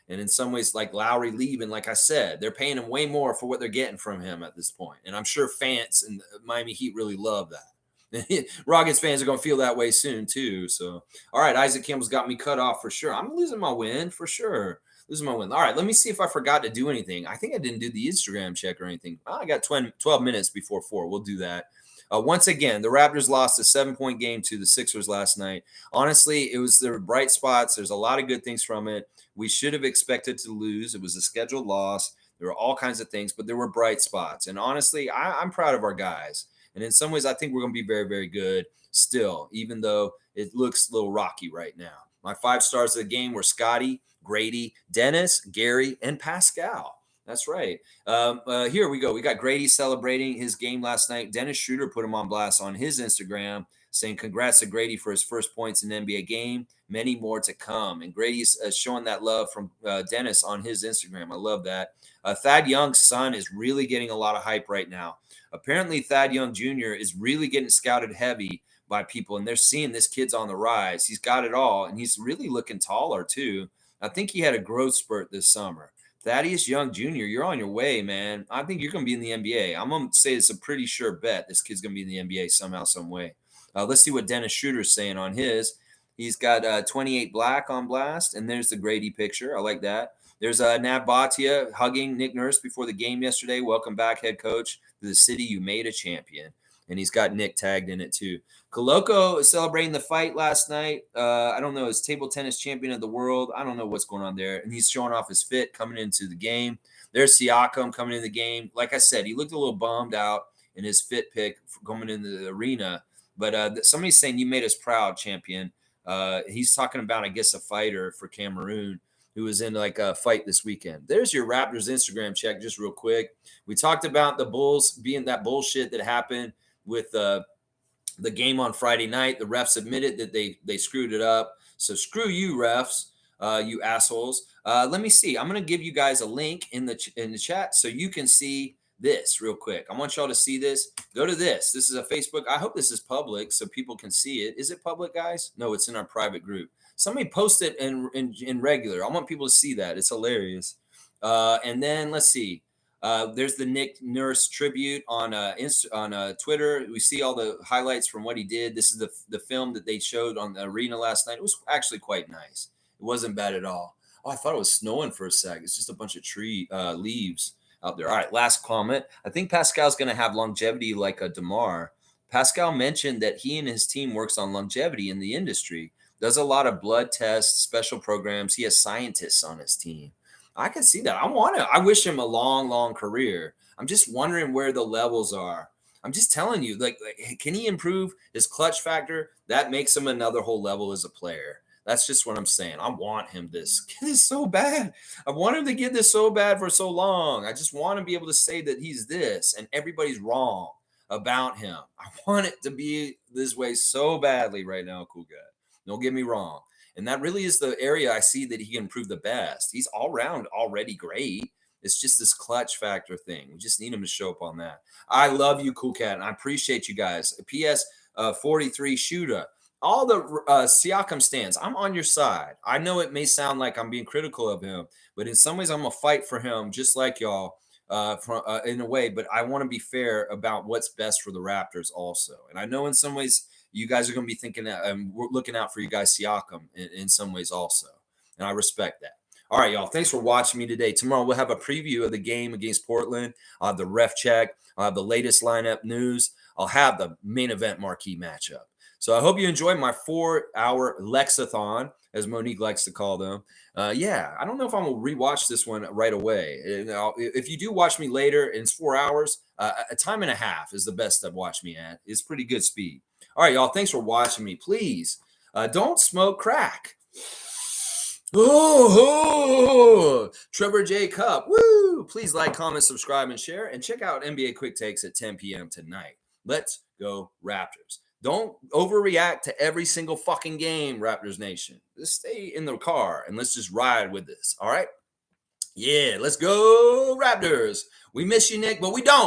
And in some ways, like Lowry leaving, like I said, they're paying him way more for what they're getting from him at this point. And I'm sure fans and Miami Heat really love that. Rockets fans are going to feel that way soon, too. So, all right, Isaac Campbell's got me cut off for sure. I'm losing my win for sure. Losing my win. All right, let me see if I forgot to do anything. I think I didn't do the Instagram check or anything. I got 12 minutes before 4. We'll do that. Once again, the Raptors lost a 7-point game to the Sixers last night. Honestly, there were bright spots. There's a lot of good things from it. We should have expected to lose. It was a scheduled loss. There were all kinds of things, but there were bright spots. And honestly, I'm proud of our guys. And in some ways, I think we're going to be very, very good still, even though it looks a little rocky right now. My 5 stars of the game were Scottie, Grady, Dennis, Gary, and Pascal. That's right. Here we go. We got Grady celebrating his game last night. Dennis Schroeder put him on blast on his Instagram, saying congrats to Grady for his first points in an NBA game. Many more to come. And Grady's showing that love from Dennis on his Instagram. I love that. Thad Young's son is really getting a lot of hype right now. Apparently, Thad Young Jr. is really getting scouted heavy by people, and they're seeing this kid's on the rise. He's got it all, and he's really looking taller, too. I think he had a growth spurt this summer. Thaddeus Young Jr., you're on your way, man. I think you're going to be in the NBA. I'm going to say it's a pretty sure bet this kid's going to be in the NBA somehow, some way. Let's see what Dennis Schroeder's saying on his. He's got 28 black on blast, and there's the Grady picture. I like that. There's Nav Bhatia hugging Nick Nurse before the game yesterday. Welcome back, head coach, to the city you made a champion. And he's got Nick tagged in it, too. Koloko is celebrating the fight last night. I don't know, his table tennis champion of the world. I don't know what's going on there. And he's showing off his fit coming into the game. There's Siakam coming into the game. Like I said, he looked a little bummed out in his fit pick coming into the arena. But somebody's saying you made us proud, champion. He's talking about, I guess, a fighter for Cameroon who was in like a fight this weekend. There's your Raptors Instagram check just real quick. We talked about the Bulls being that bullshit that happened with the game on Friday night. The refs admitted that they screwed it up. So screw you, refs, you assholes. Let me see. I'm going to give you guys a link in the chat so you can see this real quick. I want y'all to see this. Go to this. This is a Facebook. I hope this is public so people can see it. Is it public, guys? No, it's in our private group. Somebody post it in regular. I want people to see that. It's hilarious. And then let's see. There's the Nick Nurse tribute on Twitter. We see all the highlights from what he did. This is the film that they showed on the arena last night. It was actually quite nice. It wasn't bad at all. Oh, I thought it was snowing for a sec. It's just a bunch of leaves out there. All right, last comment. I think Pascal's going to have longevity like a DeMar. Pascal mentioned that he and his team works on longevity in the industry, does a lot of blood tests, special programs. He has scientists on his team. I can see that. I wish him a long, long career. I'm just wondering where the levels are. I'm just telling you, like can he improve his clutch factor? That makes him another whole level as a player. That's just what I'm saying. I want him this. Get this so bad. I want him to get this so bad for so long. I just want to be able to say that he's this and everybody's wrong about him. I want it to be this way so badly right now, cool guy. Don't get me wrong. And that really is the area I see that he can improve the best. He's all around already great. It's just this clutch factor thing. We just need him to show up on that. I love you, Cool Cat, and I appreciate you guys. PS 43 Shooter. All the Siakam stands, I'm on your side. I know it may sound like I'm being critical of him, but in some ways I'm going to fight for him just like y'all in a way. But I want to be fair about what's best for the Raptors also. And I know in some ways you guys are going to be thinking that we're looking out for you guys, Siakam, in some ways also. And I respect that. All right, y'all. Thanks for watching me today. Tomorrow we'll have a preview of the game against Portland. I'll have the ref check. I'll have the latest lineup news. I'll have the main event marquee matchup. So I hope you enjoyed my 4-hour Lexathon, as Monique likes to call them. Yeah, I don't know if I'm going to rewatch this one right away. If you do watch me later, and it's 4 hours, a time and a half is the best to watch me at. It's pretty good speed. All right, y'all. Thanks for watching me. Please don't smoke crack. Oh, Trevor J. Cup. Woo! Please like, comment, subscribe, and share. And check out NBA Quick Takes at 10 p.m. tonight. Let's go Raptors. Don't overreact to every single fucking game, Raptors Nation. Just stay in the car and let's just ride with this. All right? Yeah, let's go Raptors. We miss you, Nick, but we don't.